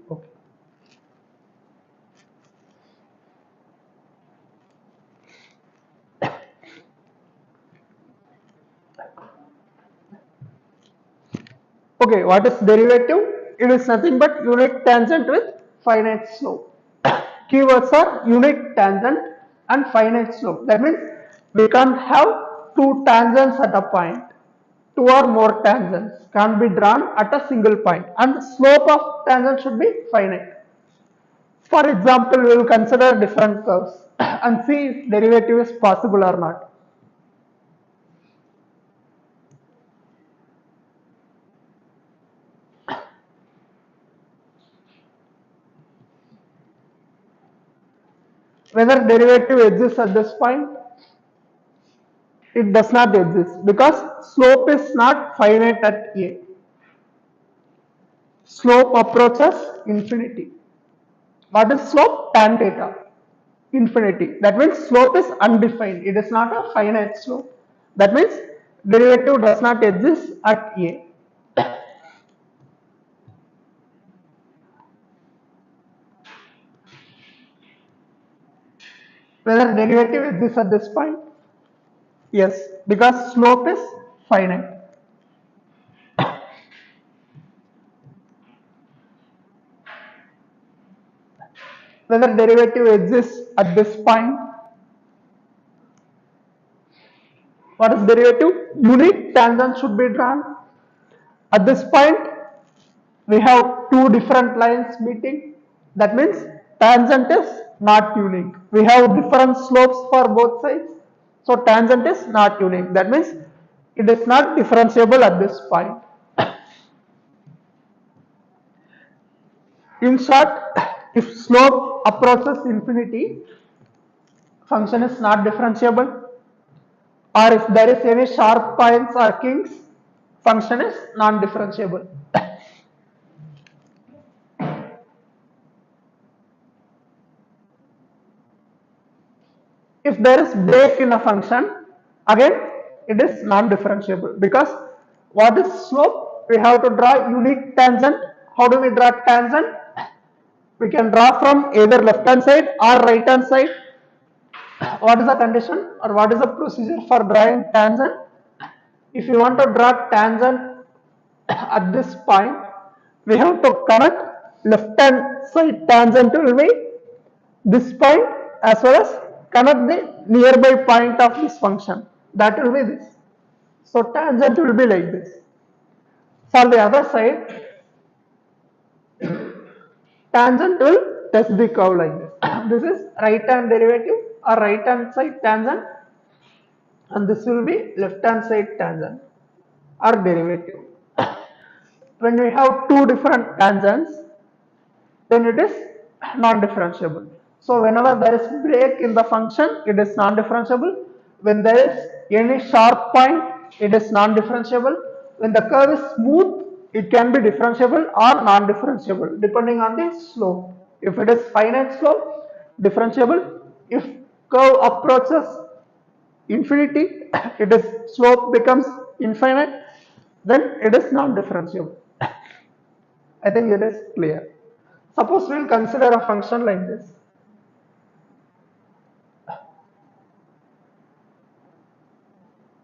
Okay. Okay, what is derivative? It is nothing but unit tangent with finite slope. Keywords are unit tangent and finite slope. That means we can't have two tangents at a point. Two or more tangents can be drawn at a single point, and the slope of tangent should be finite. For example, we will consider different curves and see if derivative is possible or not. Whether derivative exists at this point, it does not exist because slope is not finite at A. Slope approaches infinity. What is slope? Tan theta. Infinity. That means slope is undefined. It is not a finite slope. That means derivative does not exist at A. Whether derivative exists at this point? Yes, because slope is finite. Whether derivative exists at this point? What is derivative? Unit tangent should be drawn. At this point, we have two different lines meeting. That means tangent is not unique. We have different slopes for both sides. So tangent is not unique. That means it is not differentiable at this point. In short, if slope approaches infinity, function is not differentiable, or if there is any sharp points or kinks, function is non-differentiable. If there is break in a function, again it is non-differentiable because what is slope? We have to draw unique tangent. How do we draw tangent? We can draw from either left hand side or right hand side. What is the condition or what is the procedure for drawing tangent? If you want to draw tangent at this point, we have to connect left hand side tangent will be this point as well as connect the nearby point of this function. That will be this. So tangent will be like this. For the other side, tangent will test the curve like this. This is right hand derivative or right hand side tangent, and this will be left hand side tangent or derivative. When we have two different tangents, then it is non-differentiable. So whenever there is break in the function, it is non-differentiable. When there is any sharp point, it is non-differentiable. When the curve is smooth, it can be differentiable or non-differentiable depending on the slope. If it is finite slope, differentiable. If curve approaches infinity, it is slope becomes infinite, then it is non-differentiable. I think it is clear. Suppose we will consider a function like this.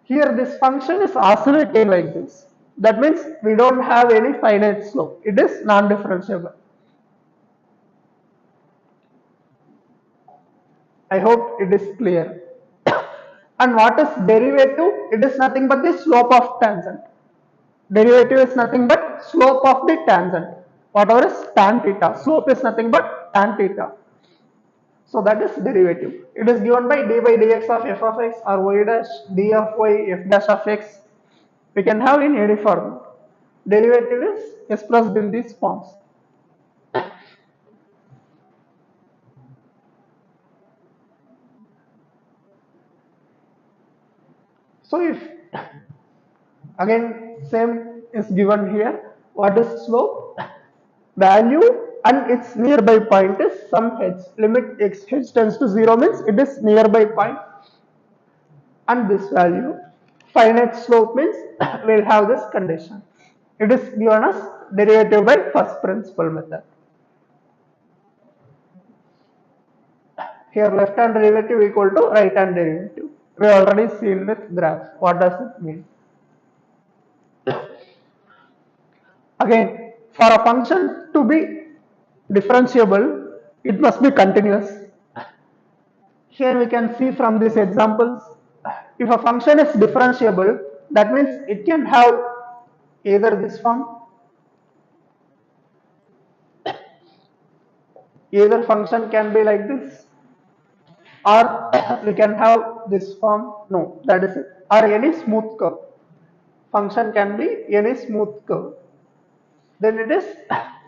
Here this function is oscillating like this. That means we don't have any finite slope. It is non-differentiable. I hope it is clear. And what is derivative? It is nothing but the slope of tangent. Derivative is nothing but slope of the tangent. Whatever is tan theta. Slope is nothing but tan theta. So that is derivative. It is given by d by dx of f of x or y dash d of y f dash of x. We can have in any form. Derivative is expressed in these forms. So if again same is given here, what is slope? Value and its nearby point is some h. Limit x h tends to 0 means it is nearby point, and this value. Finite slope means we will have this condition. It is given as derivative by first principle method. Here left hand derivative equal to right hand derivative. We already seen with graph. What does it mean? Again, for a function to be differentiable, it must be continuous. Here we can see from these examples, if a function is differentiable, that means it can have either this form, either function can be like this, or we can have this form. No, that is it. Or any smooth curve. Function can be any smooth curve. Then it is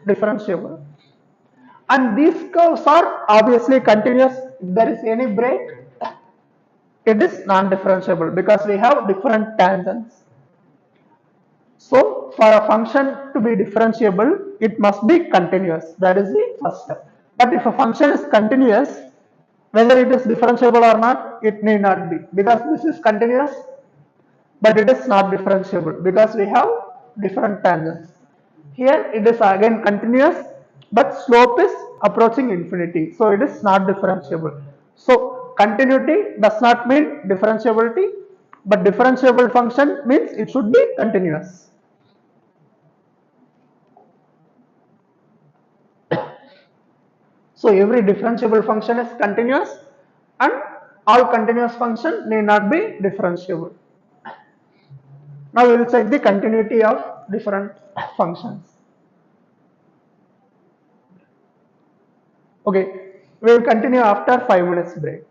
differentiable. And these curves are obviously continuous. If there is any break, it is non-differentiable because we have different tangents. So for a function to be differentiable, it must be continuous. That is the first step. But if a function is continuous, whether it is differentiable or not, it need not be, because this is continuous, but it is not differentiable because we have different tangents. Here it is again continuous, but slope is approaching infinity, so it is not differentiable. So continuity does not mean differentiability, but differentiable function means it should be continuous. So every differentiable function is continuous, and all continuous function need not be differentiable. Now we will check the continuity of different functions. Okay, we will continue after 5 minutes break.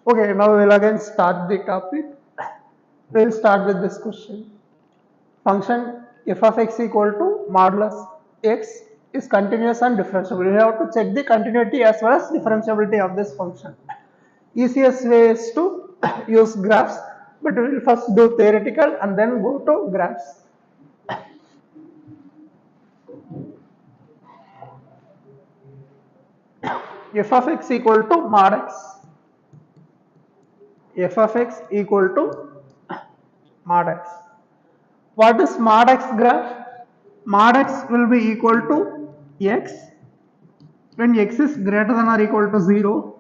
Okay, now we'll again start the topic. We'll start with this question. Function f of x equal to modulus x is continuous and differentiable. We have to check the continuity as well as differentiability of this function. Easiest way is to use graphs, but we will first do theoretical and then go to graphs. F of x equal to mod x. F of x equal to mod x. What is mod x graph? Mod x will be equal to x when x is greater than or equal to 0,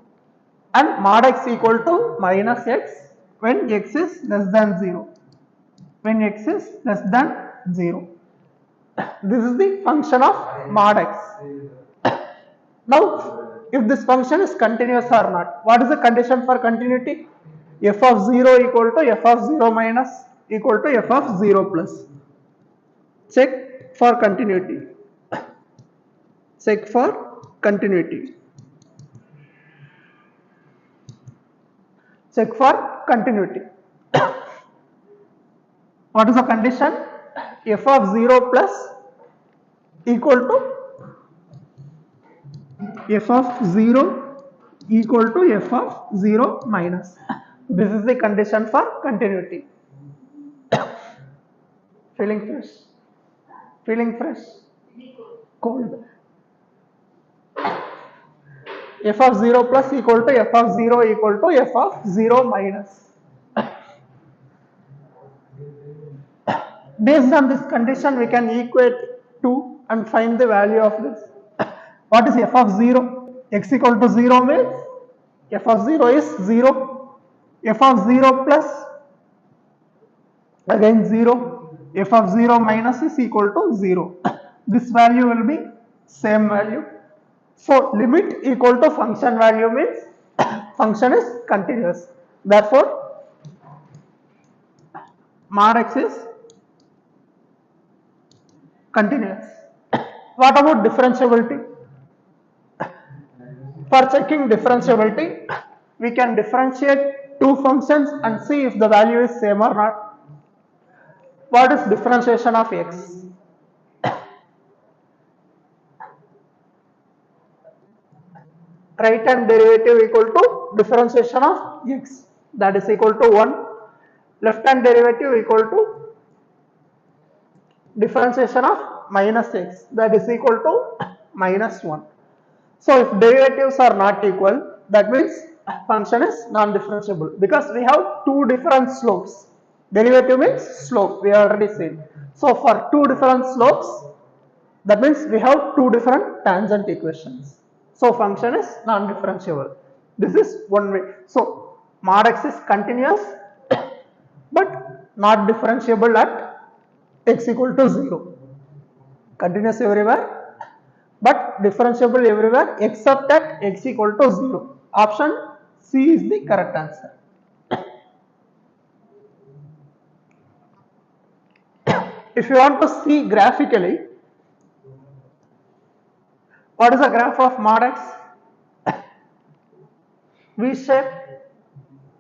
and mod x equal to minus x when x is less than 0. When x is less than 0. This is the function of mod x. Now, if this function is continuous or not, what is the condition for continuity? F of 0 equal to f of 0 minus equal to f of 0 plus. Check for continuity. Check for continuity. Check for continuity. What is the condition? F of 0 plus equal to f of 0 equal to f of 0 minus. This is the condition for continuity. Feeling fresh? Feeling fresh? Cold. F of 0 plus equal to f of 0 equal to f of 0 minus. Based on this condition, we can equate 2 and find the value of this. What is f of 0? X equal to 0 means f of 0 is 0. F of 0 plus again 0. F of 0 minus is equal to 0. This value will be same value. So limit equal to function value means function is continuous. Therefore, mod x is continuous. What about differentiability? For checking differentiability, we can differentiate two functions and see if the value is same or not. What is differentiation of x? Right hand derivative equal to differentiation of x, that is equal to 1. Left hand derivative equal to differentiation of minus x, that is equal to minus 1. So if derivatives are not equal, that means function is non-differentiable because we have two different slopes. Derivative means slope, we already said. So for two different slopes, that means we have two different tangent equations. So function is non-differentiable. This is one way. So mod x is continuous but not differentiable at x equal to 0. Continuous everywhere but differentiable everywhere except at x equal to 0. Option C is the correct answer. If you want to see graphically, what is the graph of mod x? V shape,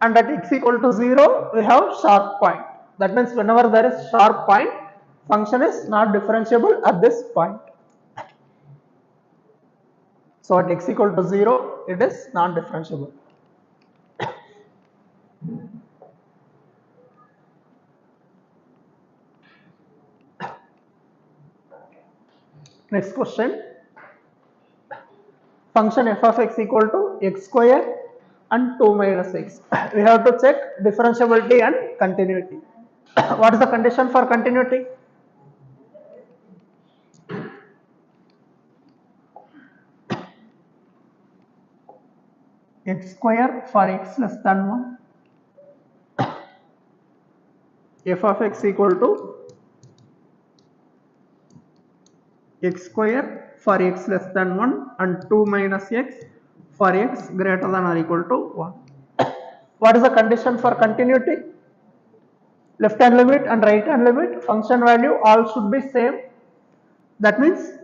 and at x equal to 0 we have sharp point. That means whenever there is sharp point, function is not differentiable at this point. So at x equal to 0 it is non-differentiable. Next question. Function f of x equal to x square and 2 minus x. We have to check differentiability and continuity. What is the condition for continuity? X square for x less than 1. F of x equal to x square for x less than 1 and 2 minus x for x greater than or equal to 1. What is the condition for continuity? Left hand limit and right hand limit, function value all should be same. That means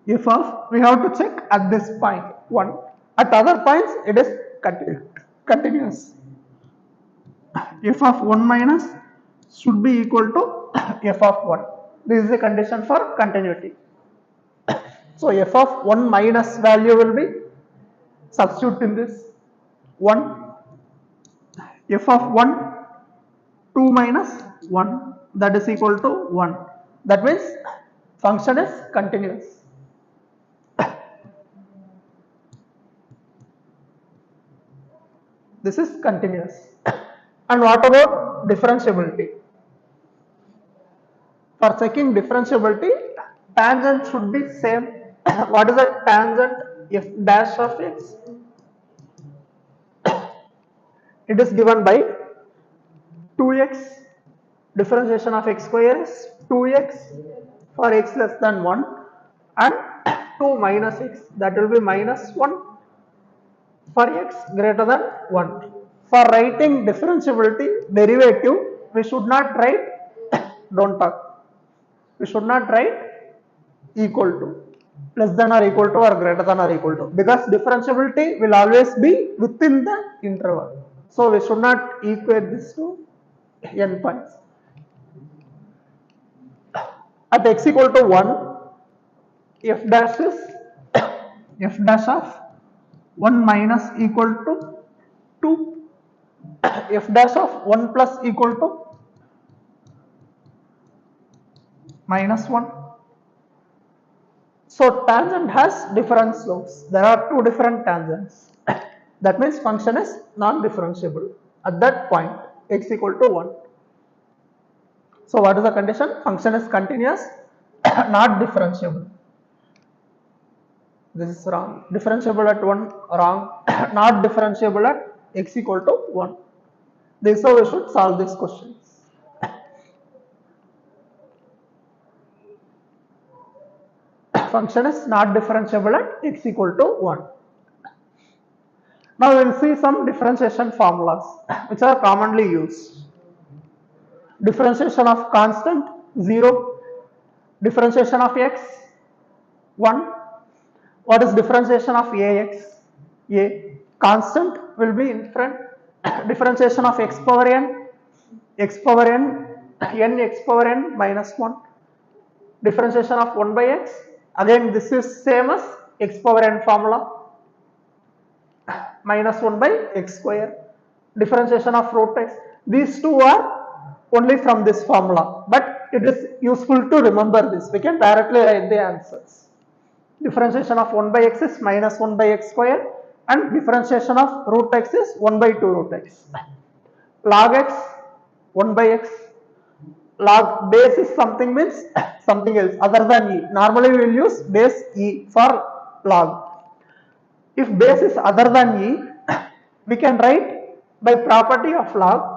f of, we have to check at this point 1. At other points it is continuous. F of 1 minus should be equal to f of 1. This is the condition for continuity. So f of 1 minus value will be, substitute in this 1, f of 1, 2 minus 1, that is equal to 1. That means function is continuous. This is continuous. And what about differentiability? For checking differentiability, tangent should be same. What is the tangent f dash of x? It is given by 2x, differentiation of x square is 2x for x less than 1, and 2 minus x, that will be minus 1 for x greater than 1. For writing differentiability derivative, we should not write don't talk. We should not write equal to, less than or equal to, or greater than or equal to, because differentiability will always be within the interval. So we should not equate this to n points. At x equal to 1, f dash is f dash of 1 minus equal to 2, f dash of 1 plus equal to minus 1. So tangent has different slopes. There are two different tangents. That means function is non-differentiable at that point x equal to 1. So what is the condition? Function is continuous, not differentiable. This is wrong. Differentiable at 1, wrong. Not differentiable at x equal to 1. This is how we should solve these questions. Function is not differentiable at x equal to 1. Now we will see some differentiation formulas which are commonly used. Differentiation of constant 0, differentiation of x 1. What is differentiation of ax? A constant will be in front. Differentiation of x power n, x power n, n x power n minus 1. Differentiation of 1 by x, again this is same as x power n formula, minus 1 by x square. Differentiation of root x. These two are only from this formula, but it is useful to remember this. We can directly write the answers. Differentiation of 1 by x is minus 1 by x square, and differentiation of root x is 1 by 2 root x. Log x 1 by x. Log base is something, means something else other than e. Normally we will use base e for log. If base is other than e, we can write by property of log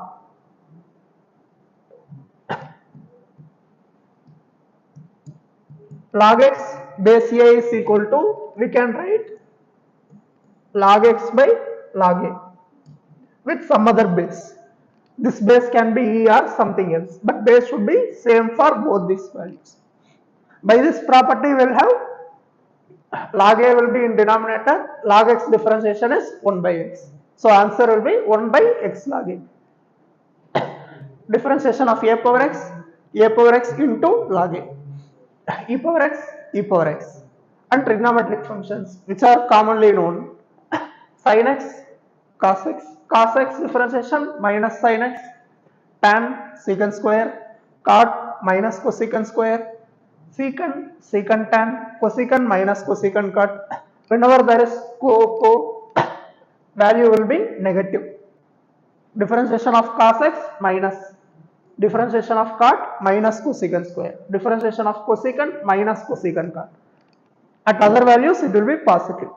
log x base a is equal to, we can write log x by log a with some other base. This base can be e or something else, but base should be same for both these values. By this property we will have log a will be in denominator, log x differentiation is 1 by x. So answer will be 1 by x log a. Differentiation of a power x into log a. E power x, and trigonometric functions which are commonly known. Sin x, cos x differentiation minus sin x, tan secant square, cot minus cosecant square, secant tan, cosecant minus cosecant cot. Whenever there is co, value will be negative. Differentiation of cos x minus, differentiation of cot minus cosecant square, differentiation of cosecant minus cosecant cot. At other values it will be positive.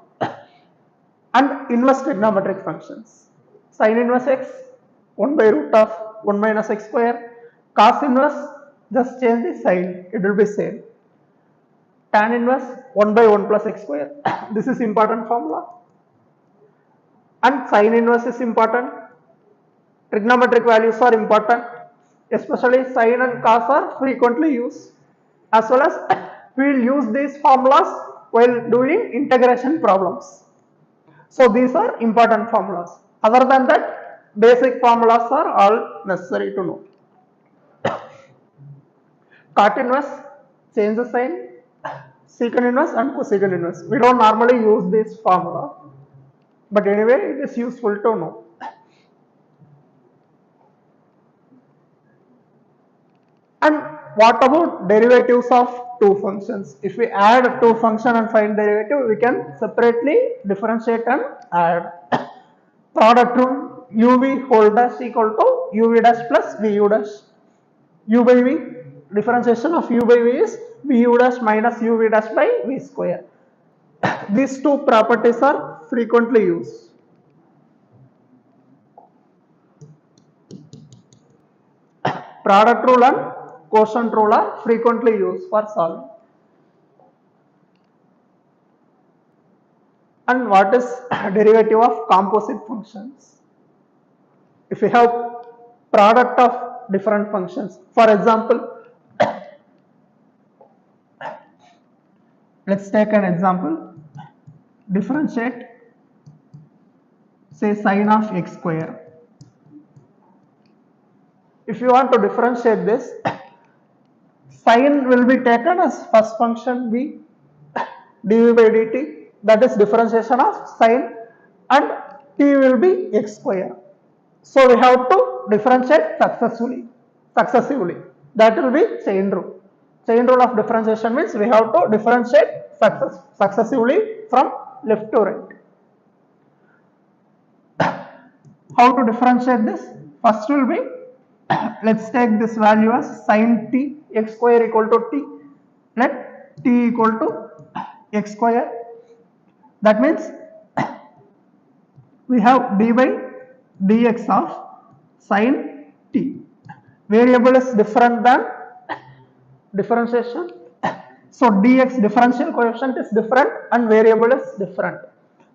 And inverse trigonometric functions. Sin inverse x 1 by root of 1 minus x square. Cos inverse, just change the sign, it will be same. Tan inverse 1 by 1 plus x square. This is important formula. And sin inverse is important. Trigonometric values are important. Especially sin and cos are frequently used. As well as we will use these formulas while doing integration problems. So these are important formulas. Other than that, basic formulas are all necessary to know. Cot inverse, change the sign, secant inverse and cosecant inverse. We don't normally use this formula, but anyway it is useful to know. And what about derivatives of two functions? If we add two functions and find derivative, we can separately differentiate and add. Product rule, uv whole dash equal to uv dash plus vu dash. U by v, differentiation of u by v is vu dash minus uv dash by v square. These two properties are frequently used. Product rule and quotient rule are frequently used for solving. And what is derivative of composite functions? If we have product of different functions, for example, let's take an example, differentiate say sine of x square. If you want to differentiate this, sine will be taken as first function v dv by dt, that is differentiation of sine, and t will be x square. So we have to differentiate successively. That will be chain rule. Chain rule of differentiation means we have to differentiate successively from left to right. How to differentiate this? First will be, let's take this value as sin t, x square equal to t. Let t equal to x square. That means we have d by dx of sin t. Variable is different than differentiation. So dx differential coefficient is different and variable is different.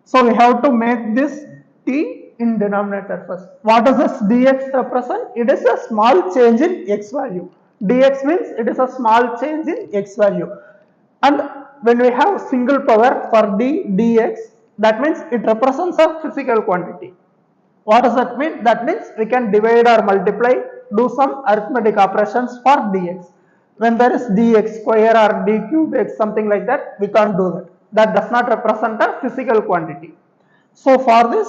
So we have to make this t in denominator first. What does this dx represent? It is a small change in x value. Dx means it is a small change in x value. And when we have single power for dx, that means it represents a physical quantity. What does that mean? That means we can divide or multiply, do some arithmetic operations for dx. When there is dx square or d cube x, something like that, we can't do that. That does not represent a physical quantity. So for this,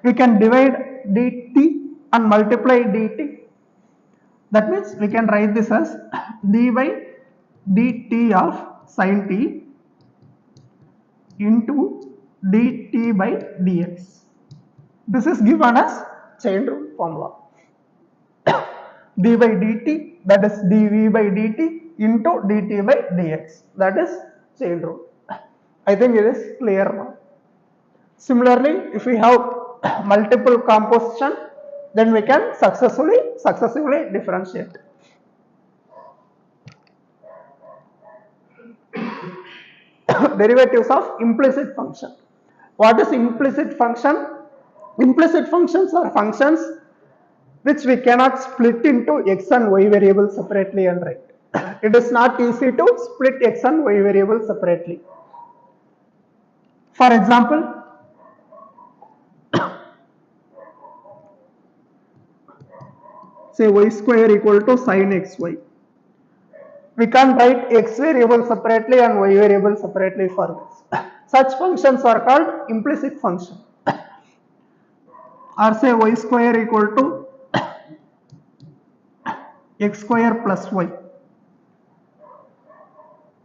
we can divide dt and multiply dt. That means we can write this as d by dt of sin t into dt by dx. This is given as chain rule formula. d by dt, that is dv by dt into dt by dx. That is chain rule. I think it is clear now. Similarly, if we have multiple composition, then we can successively differentiate. Derivatives of implicit function. What is implicit function? Implicit functions are functions which we cannot split into x and y variables separately and write. It is not easy to split x and y variables separately. For example, say y square equal to sin xy. We can't write x variable separately and y variable separately for this. Such functions are called implicit function. Or say y square equal to x square plus y.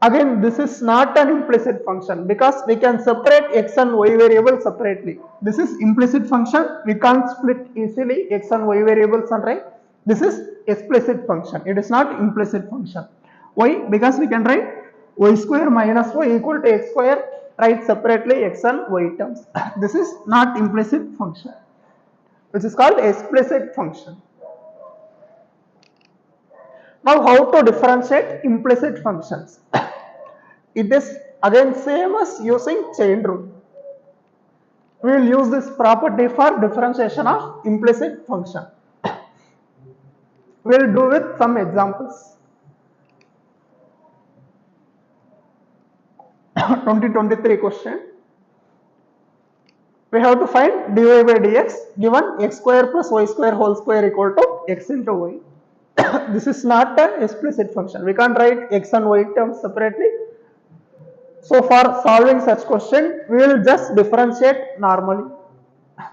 Again, this is not an implicit function because we can separate x and y variables separately. This is implicit function. We can't split easily x and y variables and write. This is explicit function. It is not implicit function. Why? Because we can write y square minus y equal to x square, write separately x and y terms. This is not implicit function, which is called explicit function. Now, how to differentiate implicit functions? It is again same as using chain rule. We will use this property for differentiation of implicit function. We will do with some examples. 2023 question. We have to find dy by dx given x square plus y square whole square equal to x into y. This is not an explicit function. We can't write x and y terms separately. So for solving such question, we will just differentiate normally.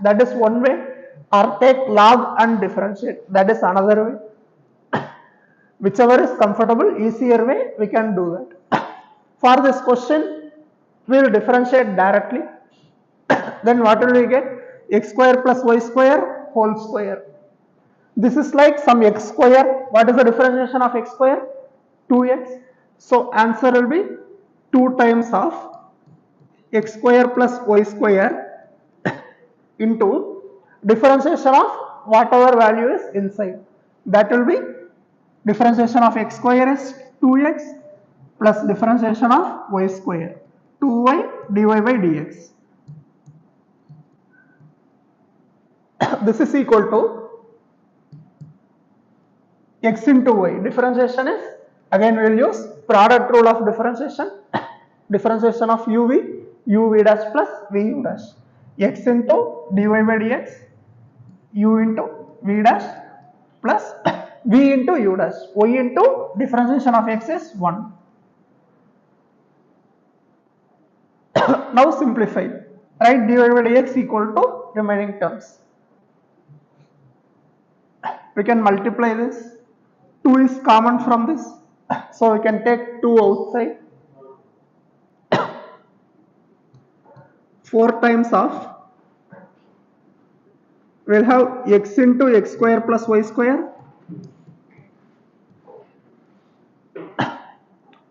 That is one way, or take log and differentiate. That is another way. Whichever is comfortable, easier way, we can do that. For this question, we will differentiate directly. Then what will we get? X square plus y square whole square. This is like some x square. What is the differentiation of x square? 2x. So answer will be 2 times of x square plus y square into differentiation of whatever value is inside. That will be differentiation of x square is 2x plus differentiation of y square 2y dy by dx. This is equal to x into y. Differentiation is, again we will use product rule of differentiation. Differentiation of uv dash plus vu dash. X into dy by dx, u into v dash plus v into u dash. Y into differentiation of x is 1. Now simplify. Write dy by dx equal to remaining terms. We can multiply this. 2 is common from this. So we can take 2 outside. 4 times of, we will have x into x square plus y square,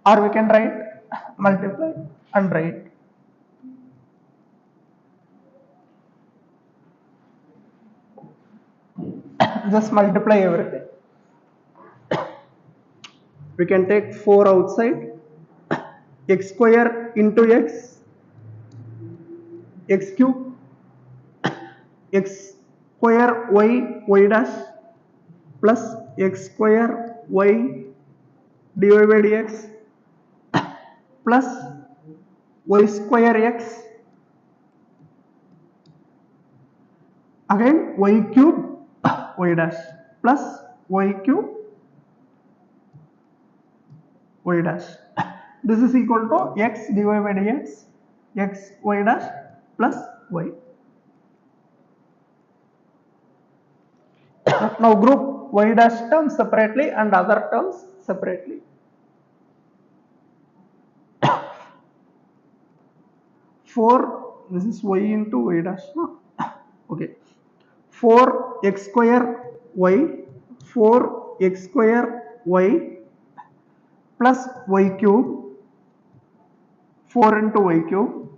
or we can write multiply and write. Just multiply everything. We can take 4 outside, x square into x cube, x square y dash plus x square y dy by dx plus y square x, again y cube y dash plus y cube y dash. This is equal to x dy by dx x y dash plus y. Now group y dash terms separately and other terms separately. 4, this is y into y dash, no? Okay. 4 x square y, 4 x square y plus y cube, 4 into y cube,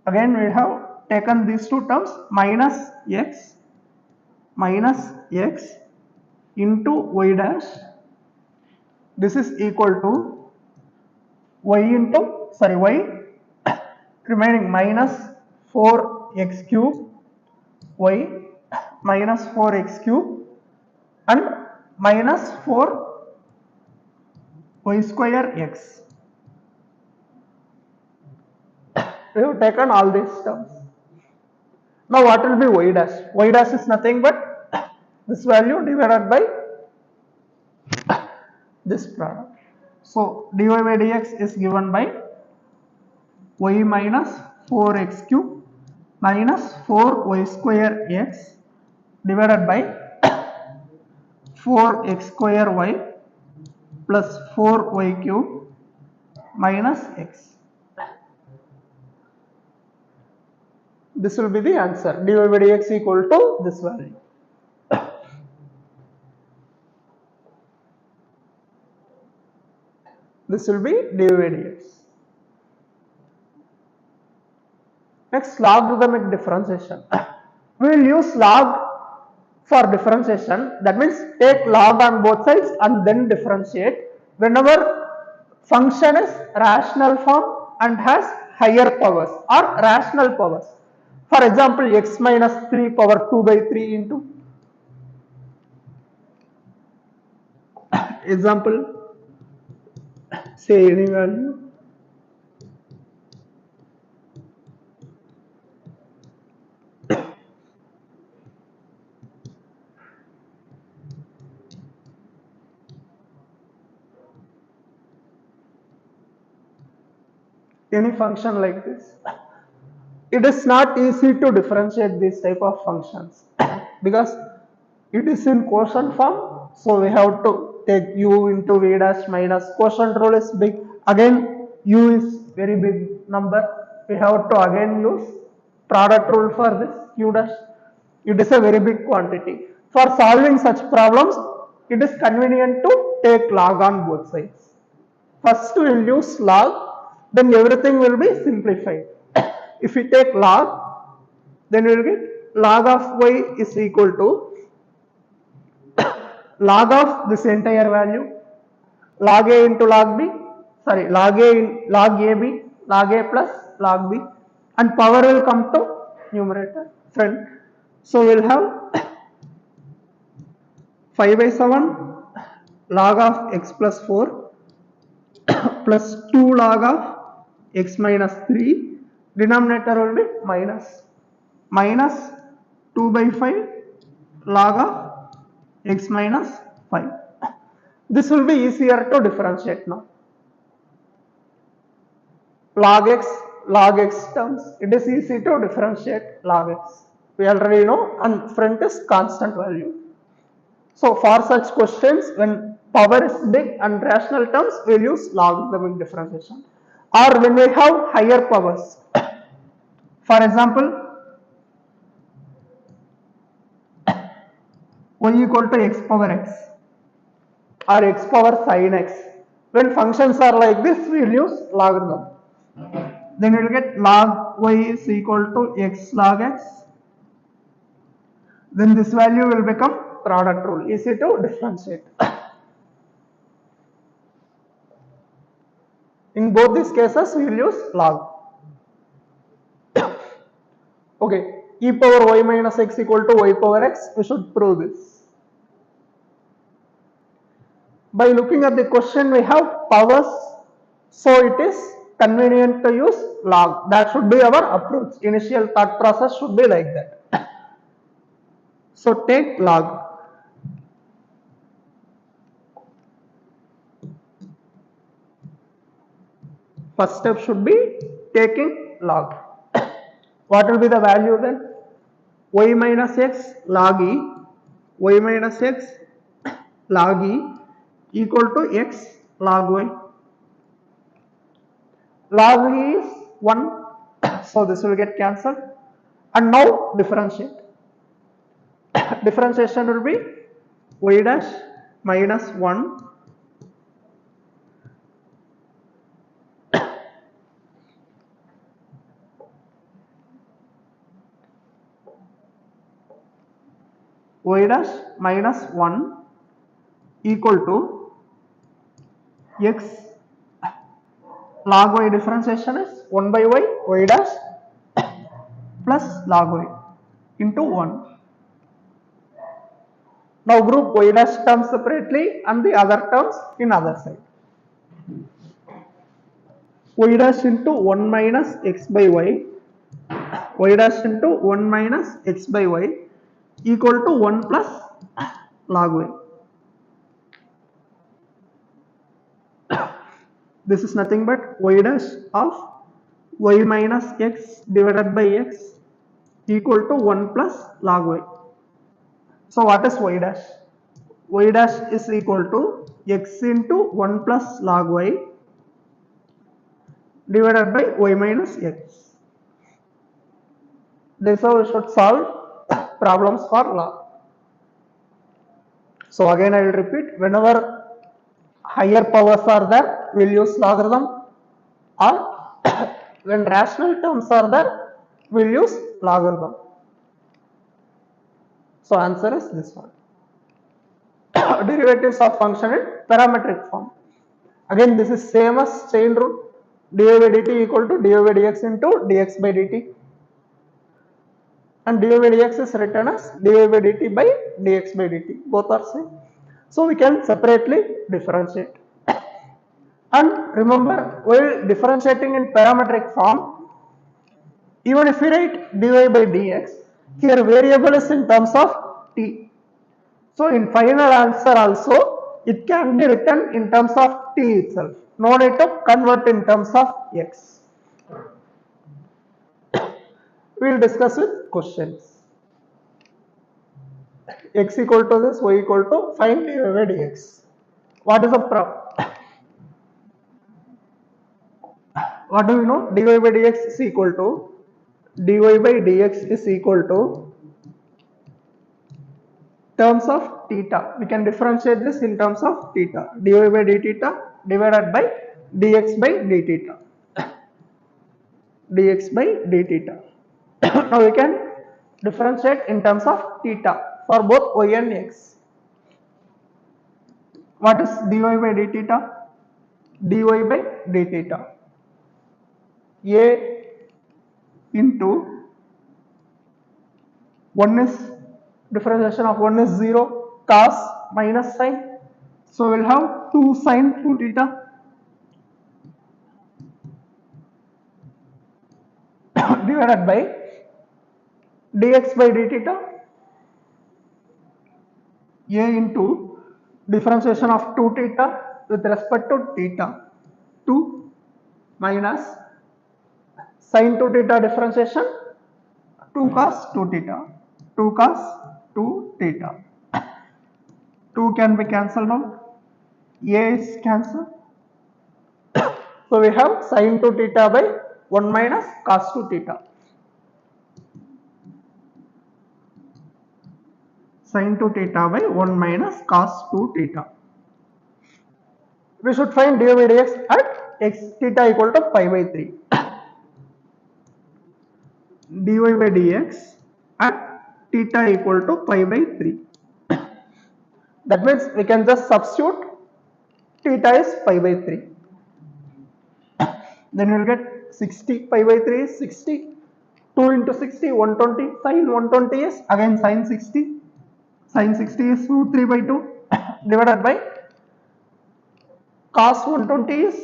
again we have taken these two terms, minus x into y dash. This is equal to y remaining minus 4x cube y minus 4x cube and minus 4 y square x. We have taken all these terms. Now what will be y dash? Y dash is nothing but this value divided by this product. So dy by dx is given by y minus 4x cube minus 4y square x divided by 4x square y plus 4y cube minus x. This will be the answer. Dy by dx equal to this value. This will be dy by dx. Next, logarithmic differentiation. We will use log for differentiation. That means take log on both sides and then differentiate whenever function is rational form and has higher powers or rational powers. For example, x minus 3 power 2 by 3 into Example, say any value. Any function like this. It is not easy to differentiate these type of functions because it is in quotient form, so we have to take u into v dash minus quotient rule is big. Again, u is very big number. We have to again use product rule for this q dash. It is a very big quantity. For solving such problems, it is convenient to take log on both sides. First we will use log, then everything will be simplified. If we take log, then we will get log of y is equal to log of this entire value, log a into log b, sorry, log a in log ab, log a plus log b, and power will come to numerator, friend. So we will have 5 by 7 log of x plus 4 plus 2 log of x minus 3, denominator will be minus 2 by 5 log of x minus 5. This will be easier to differentiate now. Log x terms, it is easy to differentiate log x. We already know, and front is constant value. So for such questions, when power is big and rational terms, we will use logarithmic differentiation. Or when we have higher powers, for example, y equal to x power x or x power sin x. When functions are like this, we will use logarithm. Then we will get log y is equal to x log x. Then this value will become product rule, easy to differentiate. In both these cases, we will use log. Okay, e power y minus x equal to y power x, we should prove this. By looking at the question, we have powers, so it is convenient to use log. That should be our approach. Initial thought process should be like that. So take log. First step should be taking log. What will be the value then? Y minus x log e, y minus x log e equal to x log y. Log e is 1, so this will get cancelled. And now differentiate. Differentiation will be y dash minus 1 y dash minus 1 equal to x log y. Differentiation is 1 by y dash plus log y into 1. Now group y dash terms separately and the other terms in other side. Y dash into 1 minus x by y dash into 1 minus x by y equal to 1 plus log y. This is nothing but y dash of y minus x divided by x equal to 1 plus log y. So what is y dash? Y dash is equal to x into 1 plus log y divided by y minus x. This is how we should solve problems for log. So again I will repeat, whenever higher powers are there, we will use logarithm, or when rational terms are there, we will use logarithm. So answer is this one. Derivatives of function in parametric form. Again this is same as chain rule, dy by dt equal to dy by dx into dx by dt. And dy by dx is written as dy by dt by dx by dt. Both are same. So we can separately differentiate. And remember, while differentiating in parametric form, even if we write dy by dx, here variable is in terms of t. So in final answer also, it can be written in terms of t itself. No need to convert in terms of x. We will discuss with questions. X equal to this, y equal to find dy by dx. What is the what do we know? Dy by dx is equal to dy by dx is equal to terms of theta. We can differentiate this in terms of theta. Dy by d theta divided by dx by d theta. Dx by d theta. Now we can differentiate in terms of theta for both y and x. What is dy by d theta? Dy by d theta. A into 1 is differentiation of 1 is 0 cos minus sine. So we'll have 2 sine 2 theta divided by dx by d theta. A into differentiation of 2 theta with respect to theta 2 minus sin 2 theta differentiation 2 cos 2 theta 2 cos 2 theta. 2 can be cancelled out. A is cancelled. So we have sin 2 theta by 1 minus cos 2 theta. Sin 2 theta by 1 minus cos 2 theta. We should find dy by dx at x theta equal to pi by 3. Dy by dx at theta equal to pi by 3. That means we can just substitute theta is pi by 3. Then we will get 60 pi by 3 is 60. 2 into 60 120. Sin 120 is again sin 60. Sin 60 is root 3 by 2 divided by cos 120 is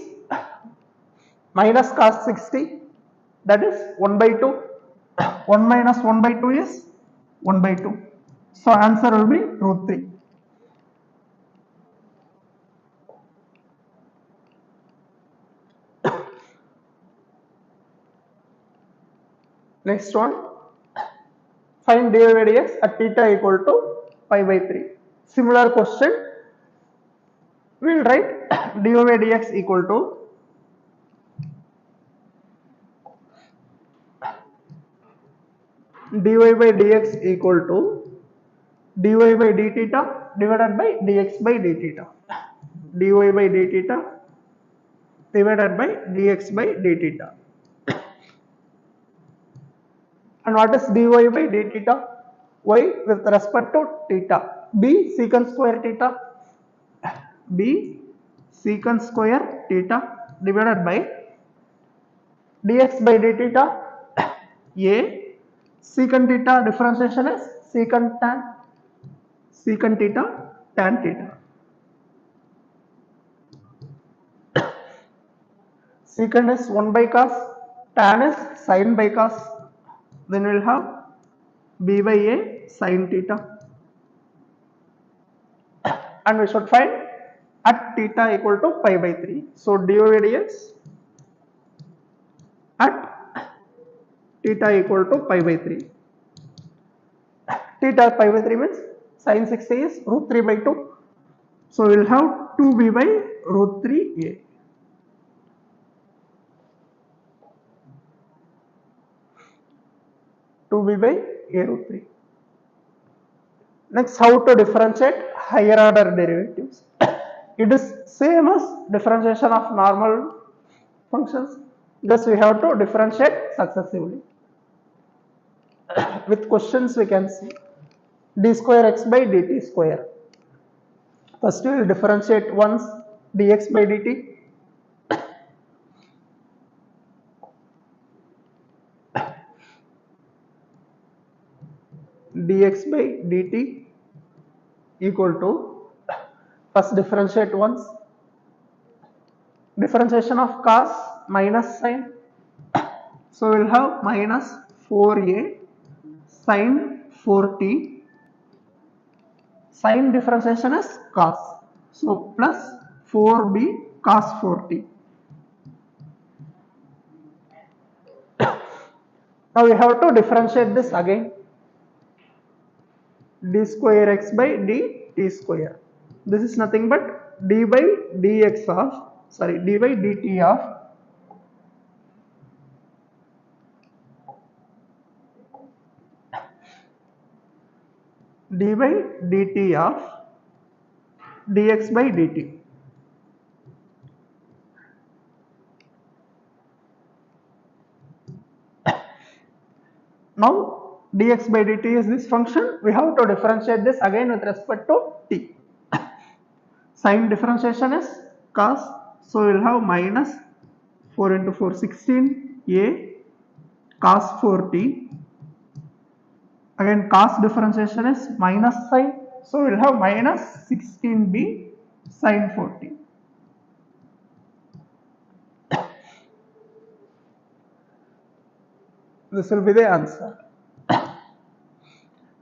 minus cos 60, that is 1 by 2. 1 minus 1 by 2 is 1 by 2. So answer will be root 3. Next one, find dy by dx at theta equal to pi by 3. Similar question, we will write dy by dx equal to dy by dx equal to dy by d theta divided by dx by d theta. Dy by d theta divided by dx by d theta. And what is dy by d theta? Y with respect to theta. B secant square theta. B secant square theta divided by dx by d theta. A secant theta differentiation is secant theta tan theta. Secant is 1 by cos, tan is sin by cos. Then we will have b by a sin theta. And we should find at theta equal to pi by 3. So dy by dx at theta equal to pi by 3. Theta pi by 3 means sin 60 is root 3 by 2. So we will have 2b by root 3a. b by a root 3. Next, how to differentiate higher order derivatives. It is same as differentiation of normal functions. Thus we have to differentiate successively. With questions we can see d square x by dt square. First we will differentiate once dx by dt. Dx by dt equal to First differentiate once. Differentiation of cos minus sin. So we'll have minus 4a sin 4t. Sin differentiation is cos. So plus 4b cos 4t. Now we have to differentiate this again. D square x by d t square. This is nothing but d by dx of, d by dt of d by dt of dx by dt. Now dx by dt is this function. We have to differentiate this again with respect to t. Sin differentiation is cos, so we will have minus 4 into 4 16 a cos 4t. Again cos differentiation is minus sin, so we will have minus 16b sin 4t. This will be the answer.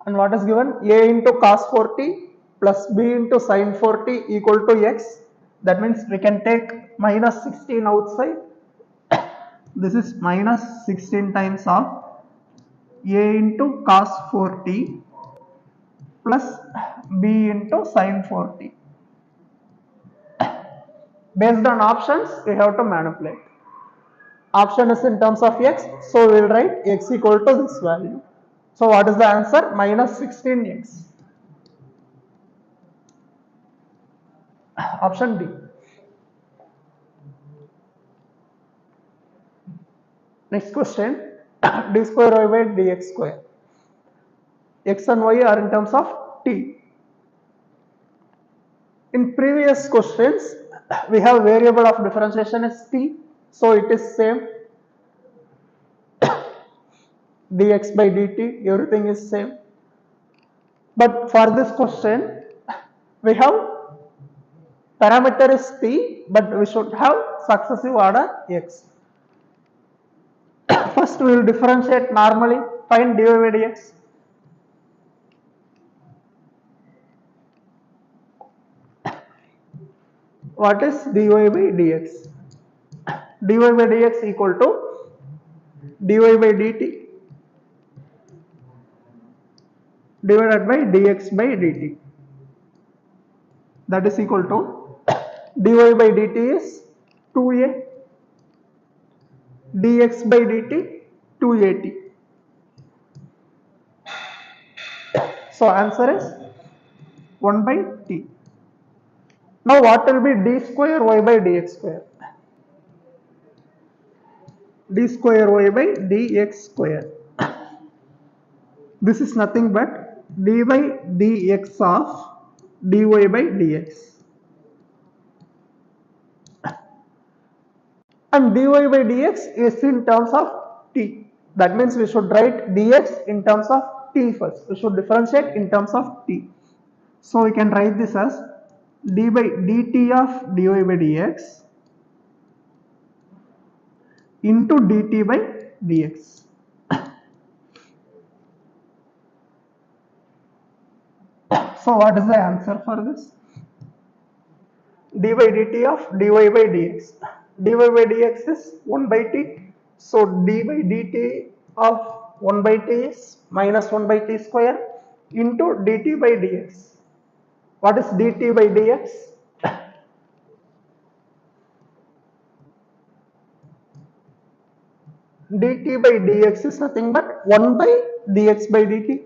And what is given? A into cos 4t plus b into sin 4t equal to x. That means we can take minus 16 outside. This is minus 16 times of a into cos 4t plus b into sin 4t. Based on options, we have to manipulate. Option is in terms of x, so we will write x equal to this value. So what is the answer? Minus 16x. Option D. Next question, d square y by dx square. X and y are in terms of t. In previous questions, we have variable of differentiation as t, so it is same. Dx by dt, everything is same. But for this question, we have parameter is t, but we should have successive order x. First we will differentiate normally, find dy by dx. What is dy by dx? Dy by dx equal to dy by dt divided by dx by dt. That is equal to dy by dt is 2a, dx by dt 2at. So answer is 1 by t. Now what will be d square y by dx square? D square y by dx square. This is nothing but d by dx of dy by dx. And dy by dx is in terms of t. That means we should write dx in terms of t first. We should differentiate in terms of t. So we can write this as d by dt of dy by dx into dt by dx. So what is the answer for this? D by dt of dy by dx. Dy by dx is 1 by t. So d by dt of 1 by t is minus 1 by t square into dt by dx. What is dt by dx? Dt by dx is nothing but 1 by dx by dt.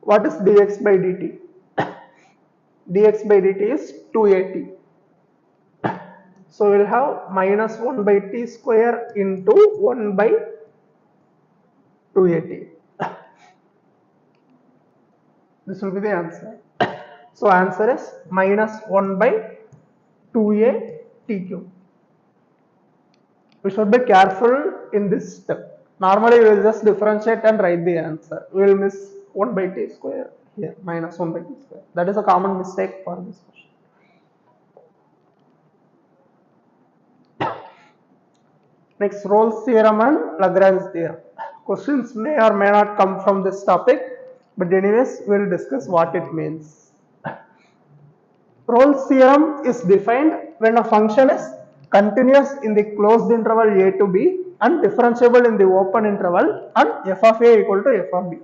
What is dx by dt? Dx by dt is 2at. So we will have minus 1 by t square into 1 by 2at. This will be the answer. So answer is minus 1 by 2a t cube. We should be careful in this step. Normally we will just differentiate and write the answer. We will miss 1 by t square here, minus 1 by t square. That is a common mistake for this question. Next, Rolle's theorem and Lagrange's theorem. Questions may or may not come from this topic, but anyways, we will discuss what it means. Rolle's theorem is defined when a function is continuous in the closed interval a to b and differentiable in the open interval and f of a equal to f of b.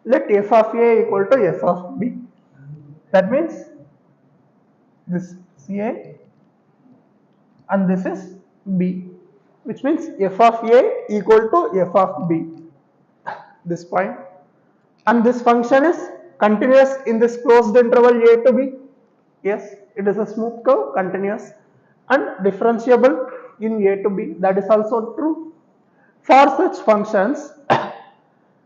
Let f of a equal to f of b. That means this is a and this is b, which means f of a equal to f of b, this point, and this function is continuous in this closed interval a to b. Yes, it is a smooth curve, continuous and differentiable in a to b. That is also true. For such functions,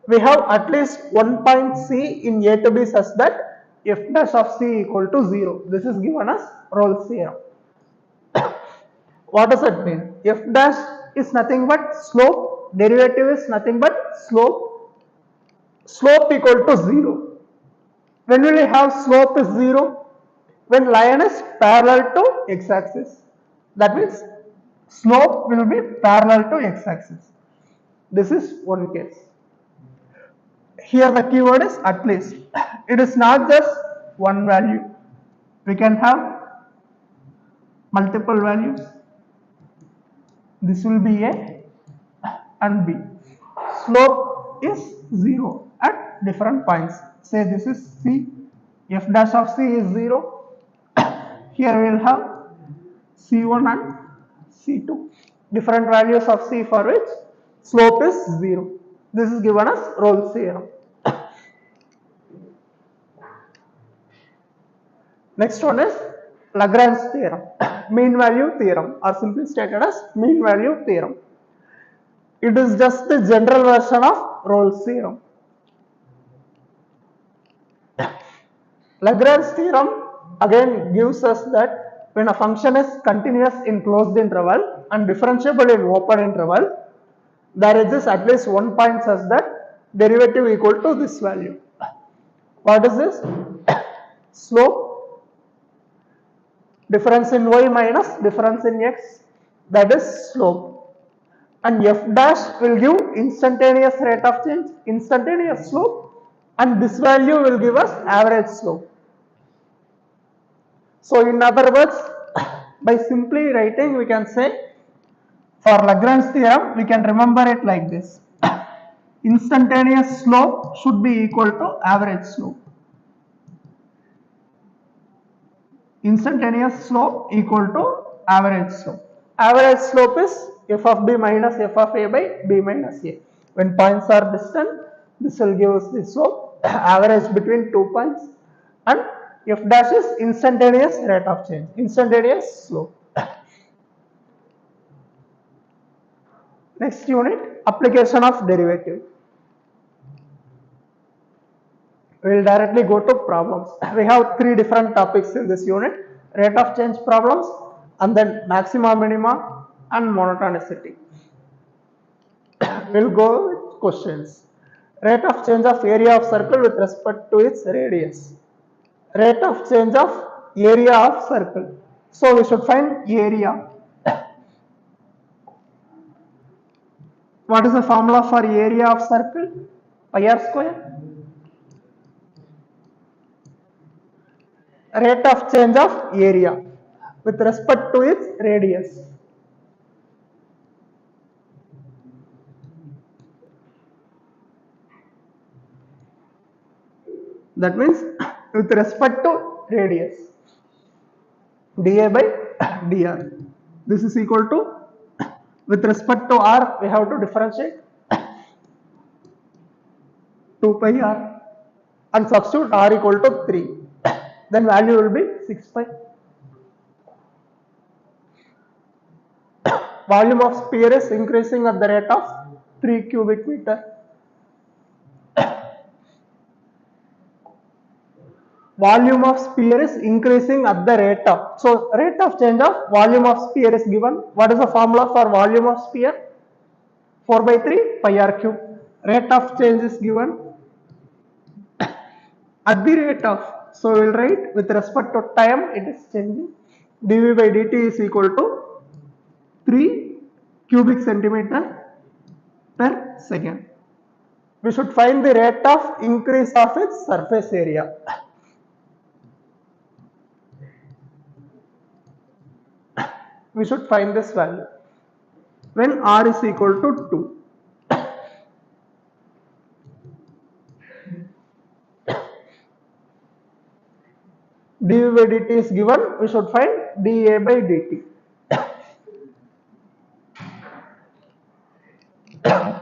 we have at least one point c in a to b such that f dash of c equal to 0. This is given as Rolle's theorem. What does that mean? F dash is nothing but slope, derivative is nothing but slope, slope equal to 0. When will we have slope is 0? When line is parallel to x-axis. That means slope will be parallel to x-axis. This is one case. Here the keyword is at least. It is not just one value. We can have multiple values. This will be a and b. Slope is 0 at different points. Say this is c. F dash of c is 0. Here we will have c1 and c2. Different values of c for which slope is 0. This is given as Rolle's theorem. Next one is Lagrange's theorem, mean value theorem, or simply stated as mean value theorem. It is just the general version of Rolle's theorem. Lagrange's theorem again gives us that when a function is continuous in closed interval and differentiable in open interval, there exists at least one point such that derivative equal to this value. What is this? Slope, difference in y minus difference in x, that is slope, and f dash will give instantaneous rate of change, instantaneous slope, and this value will give us average slope. So in other words, by simply writing we can say, for Lagrange's theorem we can remember it like this: instantaneous slope should be equal to average slope. Instantaneous slope equal to average slope. Average slope is f of b minus f of a by b minus a. When points are distant, this will give us the slope average between 2 points, and f dash is instantaneous rate of change, instantaneous slope. Next unit, application of derivative. We will directly go to problems. We have 3 different topics in this unit: rate of change problems, and then maxima, minima, and monotonicity. We will go with questions. Rate of change of area of circle with respect to its radius. Rate of change of area of circle. So we should find area. What is the formula for area of circle? Pi r square. Rate of change of area with respect to its radius. That means with respect to radius, dA by dr. This is equal to, with respect to r we have to differentiate 2 pi r and substitute r equal to 3. Then value will be 6 pi. Volume of sphere is increasing at the rate of 3 cubic meter. Volume of sphere is increasing at the rate of. So rate of change of volume of sphere is given. What is the formula for volume of sphere? 4 by 3 pi r cube. Rate of change is given at the rate of. So we will write with respect to time it is changing. dV by dt is equal to 3 cubic centimeter per second. We should find the rate of increase of its surface area. We should find this value when r is equal to 2. dV by dt is given, we should find dA by dt.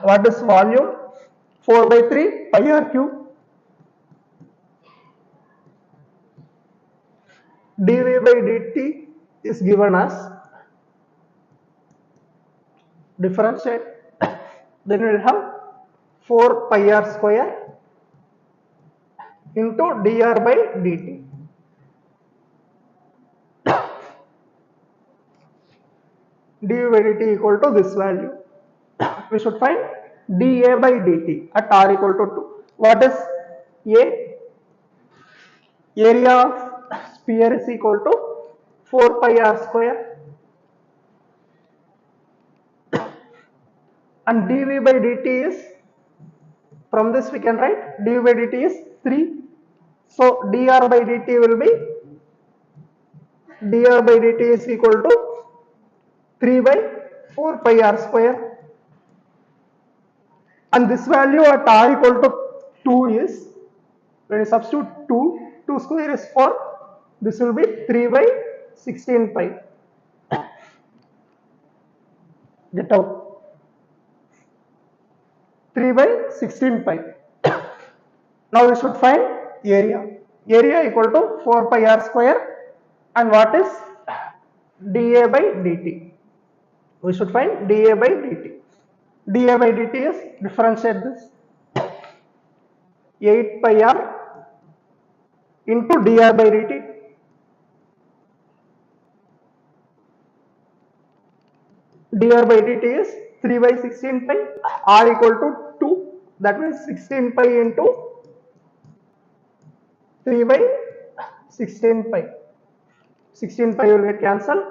What is volume? 4 by 3 pi r cube. dV by dt is given as differentiate. Then we will have 4 pi r square into dr by dt. dV by dt equal to this value. We should find dA by dt at r equal to 2. What is A? Area of sphere is equal to 4 pi r square and dV by dt is, from this we can write dV by dt is 3. So dr by dt will be, dr by dt is equal to 3 by 4 pi r square, and this value at r equal to 2 is, when you substitute 2 square is 4, this will be 3 by 16 pi. Get out. 3 by 16 pi. Now we should find area. Area equal to 4 pi r square, and what is dA by dt? We should find dA by dt. dA by dt is, differentiate this, 8 pi r into dr by dt. dr by dt is 3 by 16 pi, r equal to 2, that means 16 pi into 3 by 16 pi. 16 pi will get cancelled.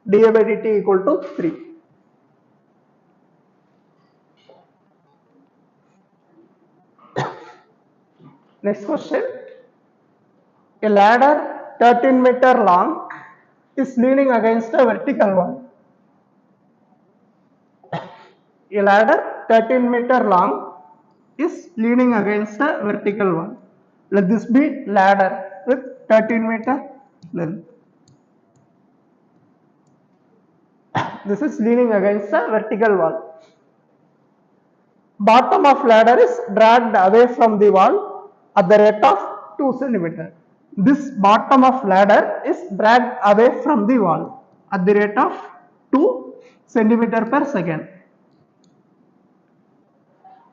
dA by dt equal to 3. Next question. A ladder 13-meter long is leaning against a vertical wall. A ladder 13-meter long is leaning against a vertical wall. Let this be ladder with 13-meter length. This is leaning against a vertical wall. Bottom of ladder is dragged away from the wall at the rate of 2 cm. This bottom of ladder is dragged away from the wall at the rate of 2 cm per second.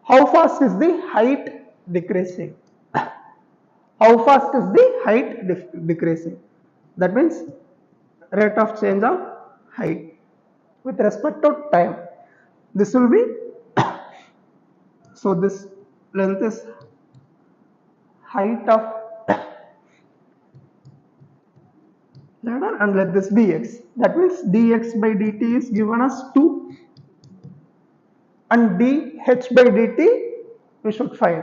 How fast is the height decreasing? How fast is the height decreasing? That means rate of change of height with respect to time. This will be, so this length is height of ladder, and let this be x. That means dx by dt is given as 2, and dh by dt we should find.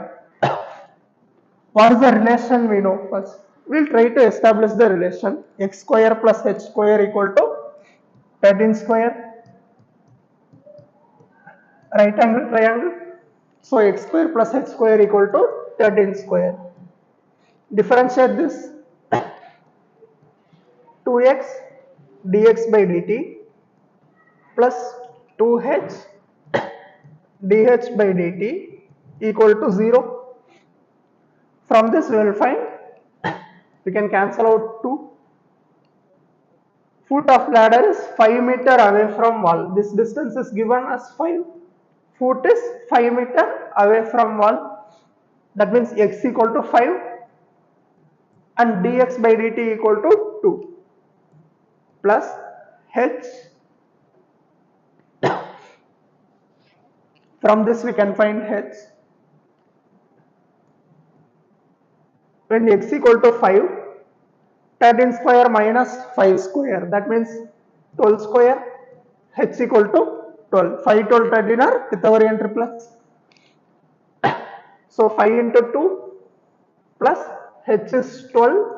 What is the relation we know first? We will try to establish the relation. X square plus h square equal to 13 square. Right angle triangle. So x square plus h square equal to 13 square. Differentiate this. 2x dx by dt plus 2h dh by dt equal to 0. From this we will find, we can cancel out 2. Foot of ladder is 5 meter away from wall. This distance is given as 5. foot is 5 meter away from wall. That means x equal to 5 and dx by dt equal to 2 plus h. From this we can find h. When x equal to 5, 13 square minus 5 square, that means 12 square, h equal to 12. 5, 12, 13 are Pythagorean triplets. So 5 into 2 plus h is 12.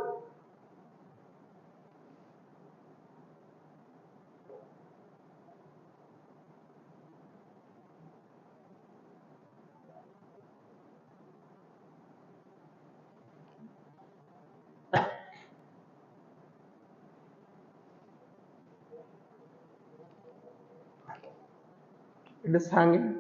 It is hanging.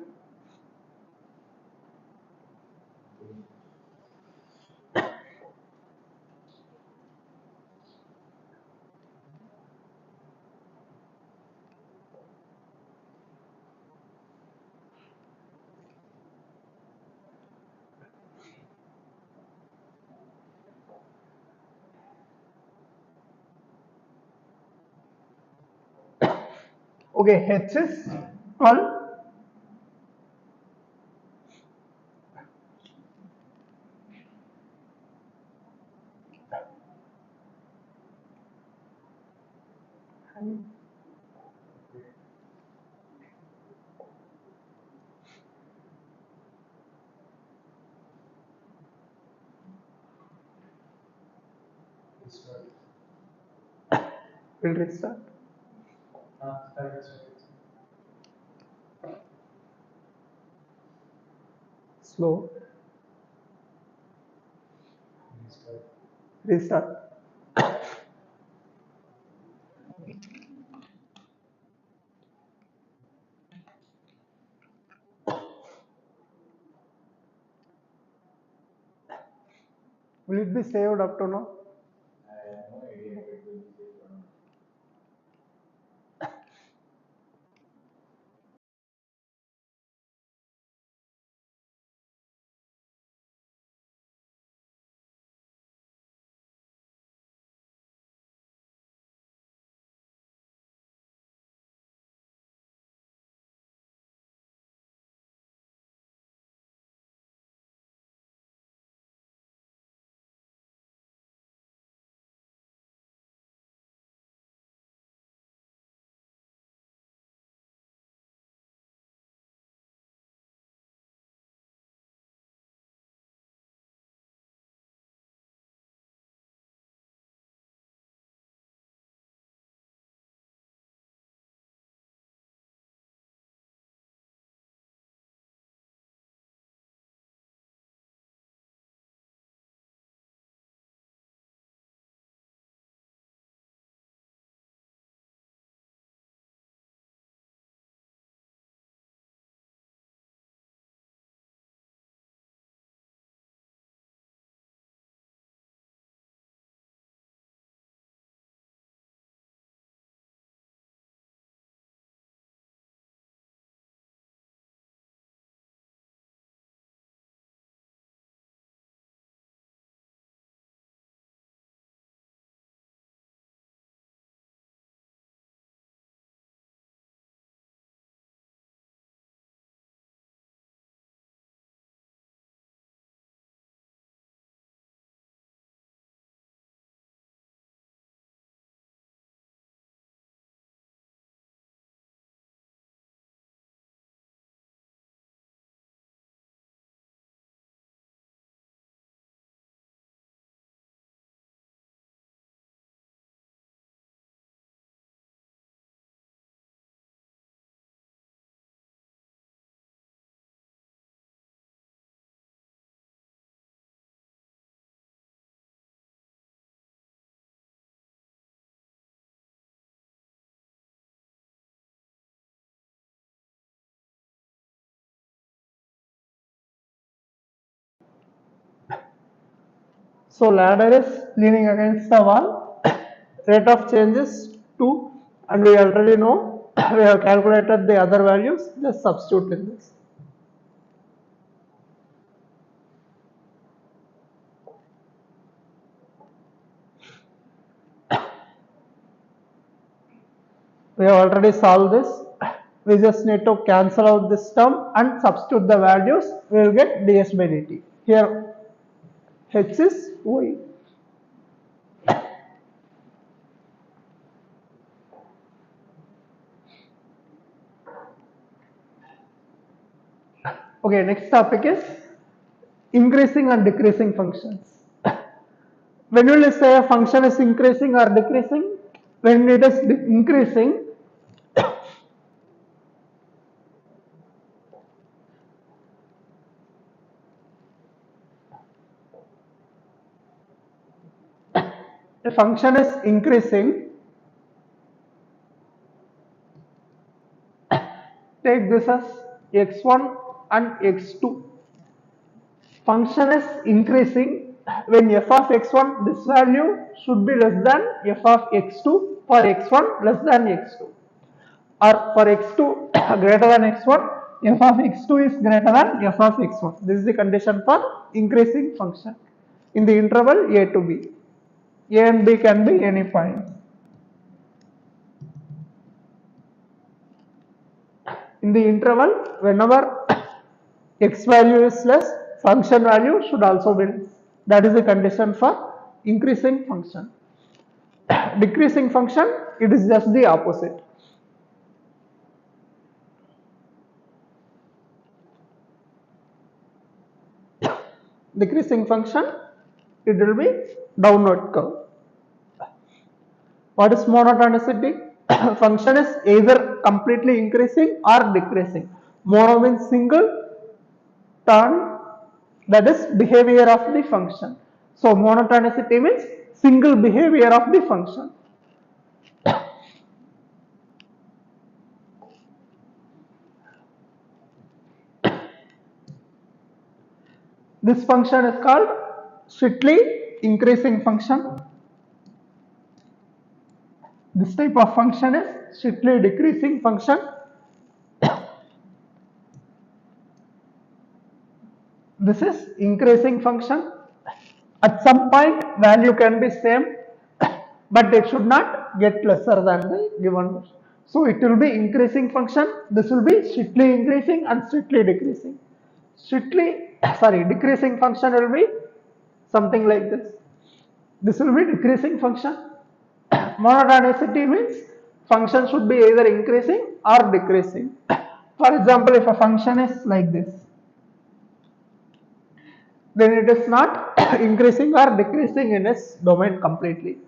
Okay, h is 12. Will restart. Slow. Restart. Will it be saved up to now? So ladder is leaning against the wall. Rate of change is 2 and we already know we have calculated the other values. Just substitute in this. We have already solved this. We just need to cancel out this term and substitute the values. We will get ds by dt. Here h is y. Okay, next topic is increasing and decreasing functions. When will you say a function is increasing or decreasing? When it is increasing, a function is increasing, take this as x1 and x2. Function is increasing when f of x1, this value should be less than f of x2 for x1 less than x2, or for x2 greater than x1, f of x2 is greater than f of x1. This is the condition for increasing function in the interval a to b. A and b can be any point. In the interval, whenever x value is less, function value should also be less. That is the condition for increasing function. Decreasing function, it is just the opposite. Decreasing function, it will be downward curve. What is monotonicity? Function is either completely increasing or decreasing. Mono means single, ton, that is behavior of the function. So monotonicity means single behavior of the function. This function is called strictly increasing function. This type of function is strictly decreasing function. This is increasing function. At some point value can be same, but it should not get lesser than the given value. So it will be increasing function. This will be strictly increasing and strictly decreasing. Decreasing function will be something like this. This will be decreasing function. Monotonicity means function should be either increasing or decreasing. For example, if a function is like this, then it is not increasing or decreasing in its domain completely.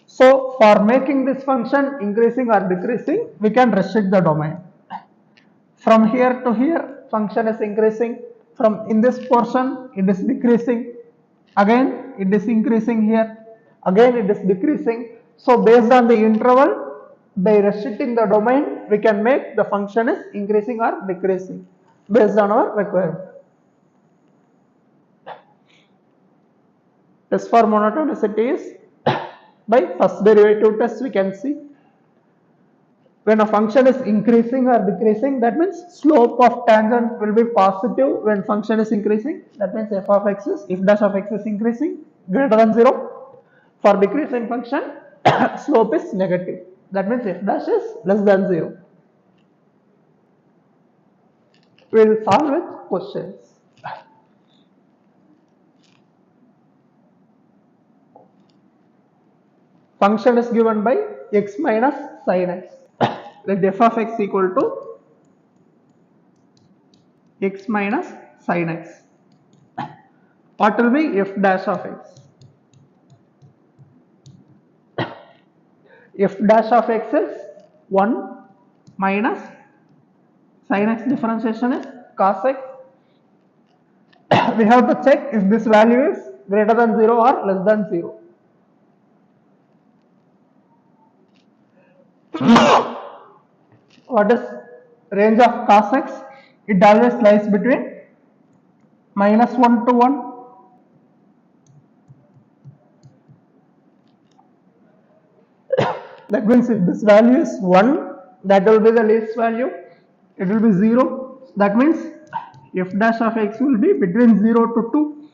So for making this function increasing or decreasing, we can restrict the domain. From here to here, function is increasing. From in this portion, it is decreasing. Again, it is increasing here. Again, it is decreasing. So based on the interval, by restricting the domain, we can make the function is increasing or decreasing based on our requirement. Test for monotonicity is by first derivative test we can see. When a function is increasing or decreasing, that means slope of tangent will be positive when function is increasing. That means f of x is, if dash of x is increasing, greater than 0. For decreasing function, slope is negative. That means f dash is less than 0. We will solve with questions. Function is given by x minus sin x. Let f of x equal to x minus sin x. What will be f dash of x? F dash of x is 1 minus sin x differentiation is cos x. We have to check if this value is greater than 0 or less than 0. What is range of cos x? It always lies between minus 1 to 1. That means if this value is 1, that will be the least value. It will be 0. That means f dash of x will be between 0 to 2,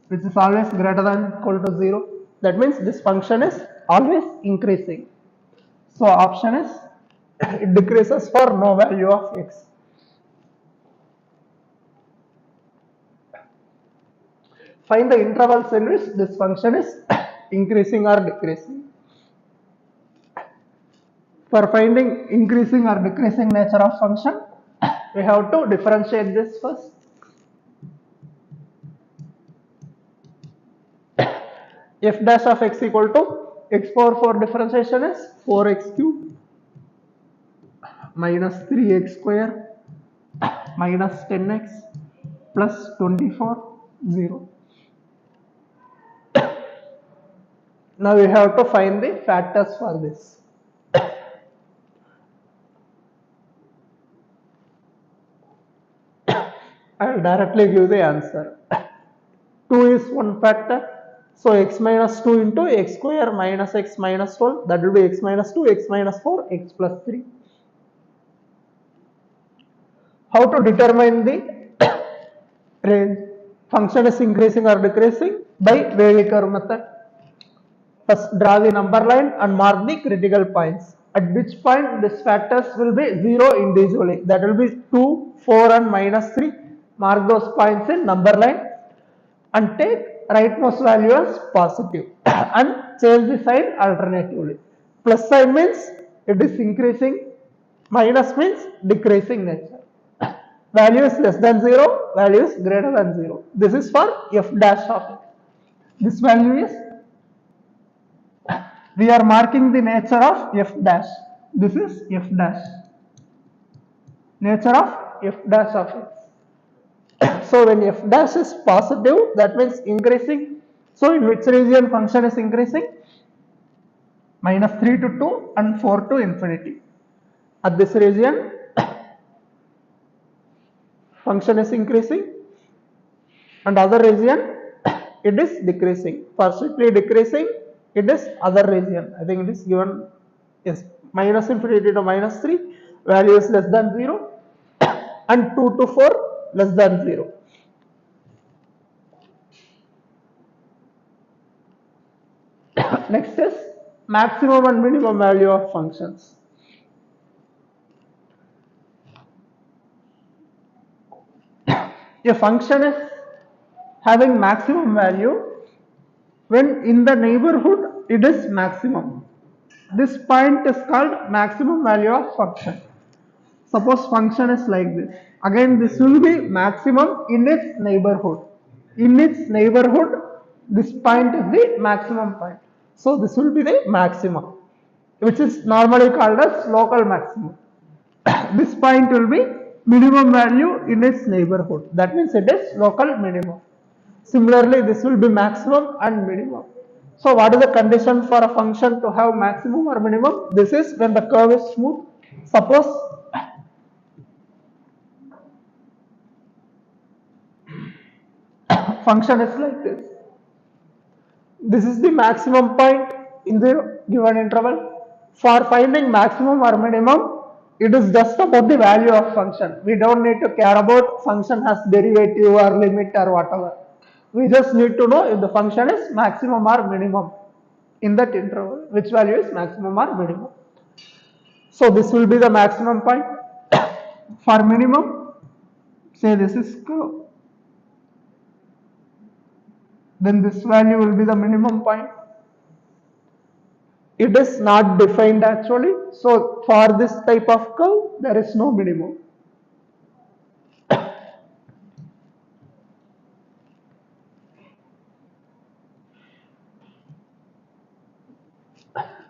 which is always greater than equal to 0. That means this function is always increasing. So option is It decreases for no value of x. Find the intervals in which this function is increasing or decreasing. For finding increasing or decreasing nature of function, we have to differentiate this first. F dash of x equal to x power 4 differentiation is 4x cube minus 3x square minus 10x plus 24, 0. Now we have to find the factors for this. I will directly give the answer. 2 is one factor. So x minus 2 into x square minus x minus 12, that will be x minus 2, x minus 4, x plus 3. How to determine the range? Function is increasing or decreasing by wavy curve method. First draw the number line and mark the critical points. At which point these factors will be 0 individually. That will be 2, 4 and minus 3. Mark those points in number line and take rightmost value as positive and change the sign alternatively. Plus sign means it is increasing, minus means decreasing nature. Value is less than 0, value is greater than 0. This is for f dash of x. This value is, we are marking the nature of f dash. This is f dash. Nature of f dash of x. So when f dash is positive, that means increasing. So in which region function is increasing? Minus 3 to 2 and 4 to infinity. At this region, function is increasing, and other region it is decreasing. For strictly decreasing, it is other region. I think it is given, yes, minus infinity to minus 3, value is less than 0, and 2 to 4 less than 0. Next is maximum and minimum value of functions. A function is having maximum value when in the neighborhood it is maximum. This point is called maximum value of function. Suppose function is like this. Again, this will be maximum in its neighborhood. In its neighborhood, this point is the maximum point. So this will be the maximum, which is normally called as local maximum. This point will be minimum value in its neighborhood. That means it is local minimum. Similarly, this will be maximum and minimum. So what is the condition for a function to have maximum or minimum? This is when the curve is smooth. Suppose function is like this. This is the maximum point in the given interval. For finding maximum or minimum, it is just about the value of function. We don't need to care about function has derivative or limit or whatever. We just need to know if the function is maximum or minimum in that interval, which value is maximum or minimum. So this will be the maximum point. For minimum, say this is curve, then this value will be the minimum point. It is not defined actually. So for this type of curve, there is no minimum.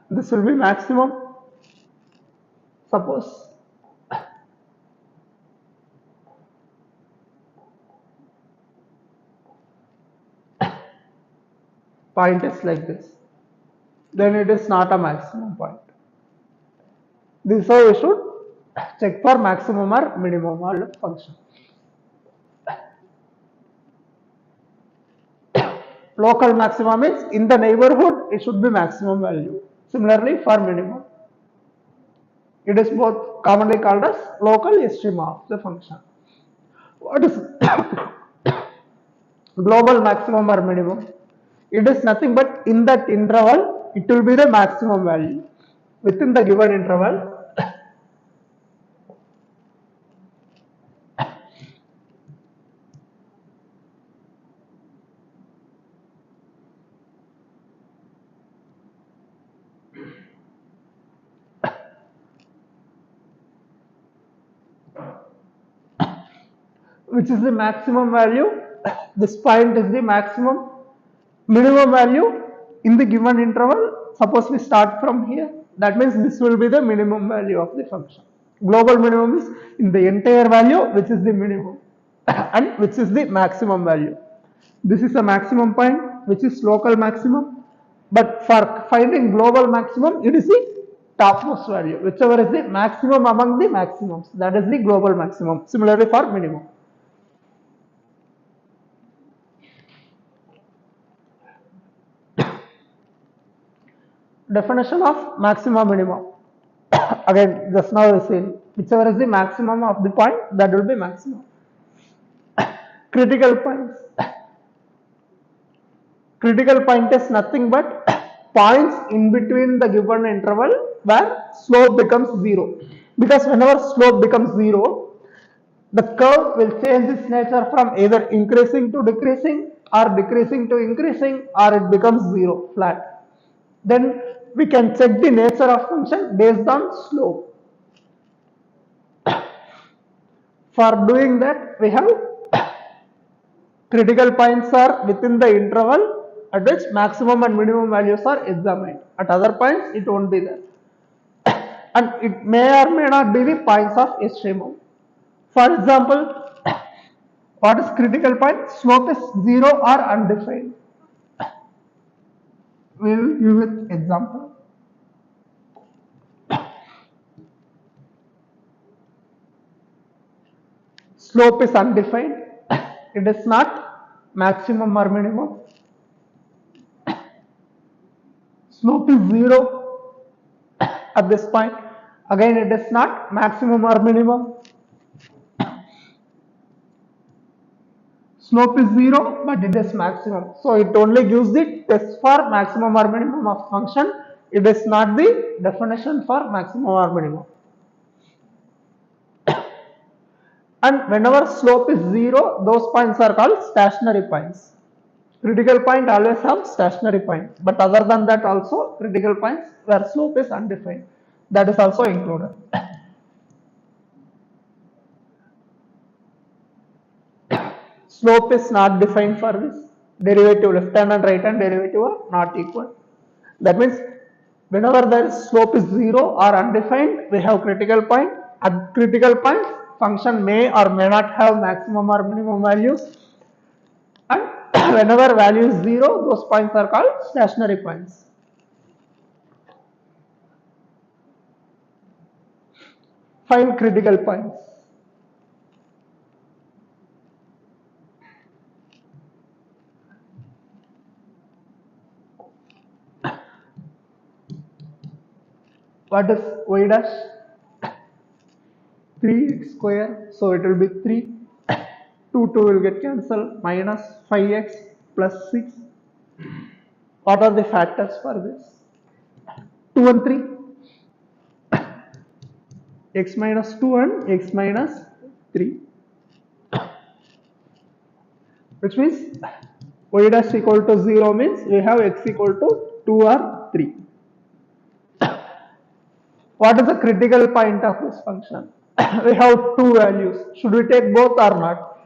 This will be maximum. Suppose point is like this, then it is not a maximum point. This is how we should check for maximum or minimum of function. Local maxima means in the neighborhood it should be maximum value. Similarly for minimum, it is both commonly called as local extrema of the function. What is global maximum or minimum? It is nothing but in that interval it will be the maximum value. Within the given interval, which is the maximum value. This point is the maximum minimum value in the given interval. Suppose we start from here, that means this will be the minimum value of the function. Global minimum is in the entire value, which is the minimum and which is the maximum value. This is a maximum point, which is local maximum, but for finding global maximum, it is the topmost value, whichever is the maximum among the maximums, that is the global maximum. Similarly for minimum. Definition of maximum minimum. Again, just now we seen, whichever is the maximum of the point, that will be maximum. Critical points. Critical point is nothing but points in between the given interval where slope becomes zero. Because whenever slope becomes zero, the curve will change its nature from either increasing to decreasing or decreasing to increasing, or it becomes zero, flat. Then we can check the nature of function based on slope. For doing that, we have critical points are within the interval at which maximum and minimum values are examined. At other points, it won't be there. And it may or may not be the points of extremum. For example, what is critical point? Slope is zero or undefined. We will use it example. Slope is undefined. It is not maximum or minimum. Slope is zero at this point. Again, it is not maximum or minimum. Slope is zero, but it is maximum. So it only gives the test for maximum or minimum of function. It is not the definition for maximum or minimum. And whenever slope is zero, those points are called stationary points. Critical point always have stationary point, but other than that also critical points where slope is undefined, that is also included. Slope is not defined for this. Derivative, left hand and right hand derivative are not equal. That means whenever the slope is zero or undefined, we have critical point. At critical point, function may or may not have maximum or minimum values. And whenever value is zero, those points are called stationary points. Find critical points. What is y dash? 3x square, so it will be 3. 2 will get cancelled, minus 5x plus 6. What are the factors for this? 2 and 3. X minus 2 and x minus 3. Which means y dash equal to 0 means we have x equal to 2 or 3. What is the critical point of this function? We have two values. Should we take both or not?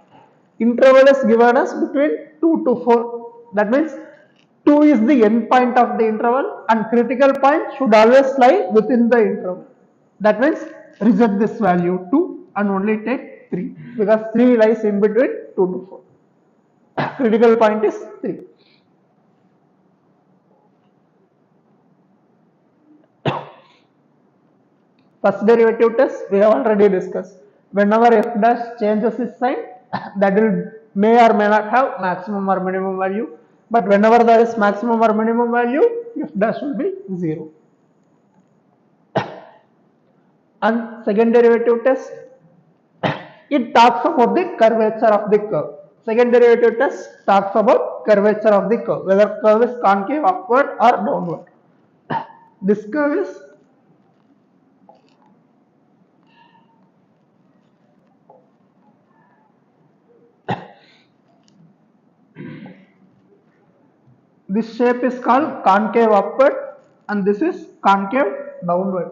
Interval is given us between 2 to 4. That means 2 is the end point of the interval and critical point should always lie within the interval. That means reject this value 2 and only take 3 because 3 lies in between 2 to 4. Critical point is 3. First derivative test we have already discussed. Whenever f dash changes its sign, that will may or may not have maximum or minimum value. But whenever there is maximum or minimum value, f dash will be 0. And second derivative test, it talks about the curvature of the curve. Second derivative test talks about curvature of the curve, whether curve is concave, upward or downward. This curve is this shape is called concave upward and this is concave downward.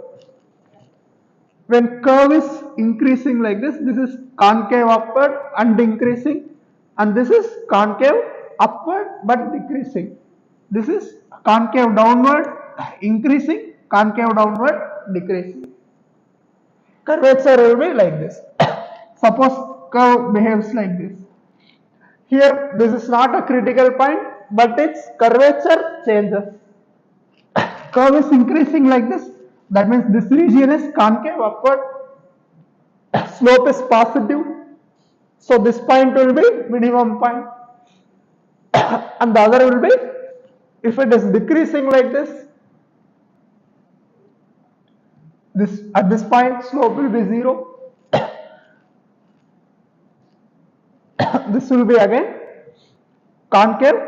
When curve is increasing like this is concave upward and increasing, and this is concave upward but decreasing. This is concave downward increasing, concave downward decreasing. Curvature will be like this. Suppose curve behaves like this. Here this is not a critical point, but its curvature changes. Curve is increasing like this, that means this region is concave upward, slope is positive, so this point will be minimum point and the other will be, if it is decreasing like this at this point slope will be 0. This will be again concave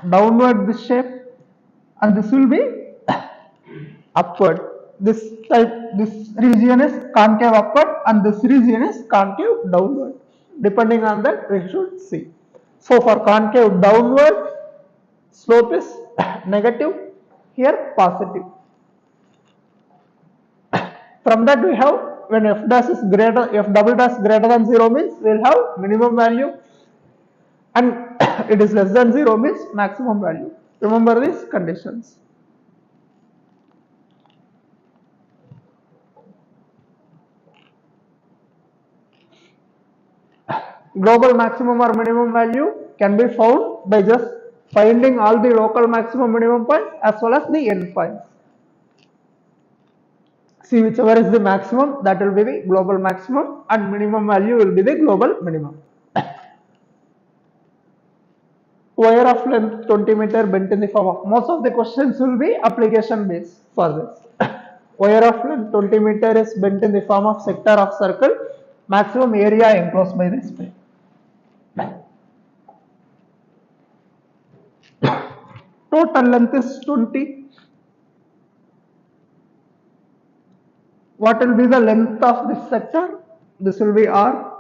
downward this shape, and this will be upward. This region is concave upward and this region is concave downward. Depending on that we should see. So for concave downward slope is negative, here positive. From that we have, when f double dash greater than 0 means we will have minimum value, and it is less than 0 means maximum value. Remember these conditions. Global maximum or minimum value can be found by just finding all the local maximum minimum points as well as the end points. See, whichever is the maximum, that will be the global maximum, and minimum value will be the global minimum. Wire of length 20 meter bent in the form of, most of the questions will be application based for this. Wire of length 20 meter is bent in the form of sector of circle, maximum area enclosed by this frame. Total length is 20. What will be the length of this sector? This will be R,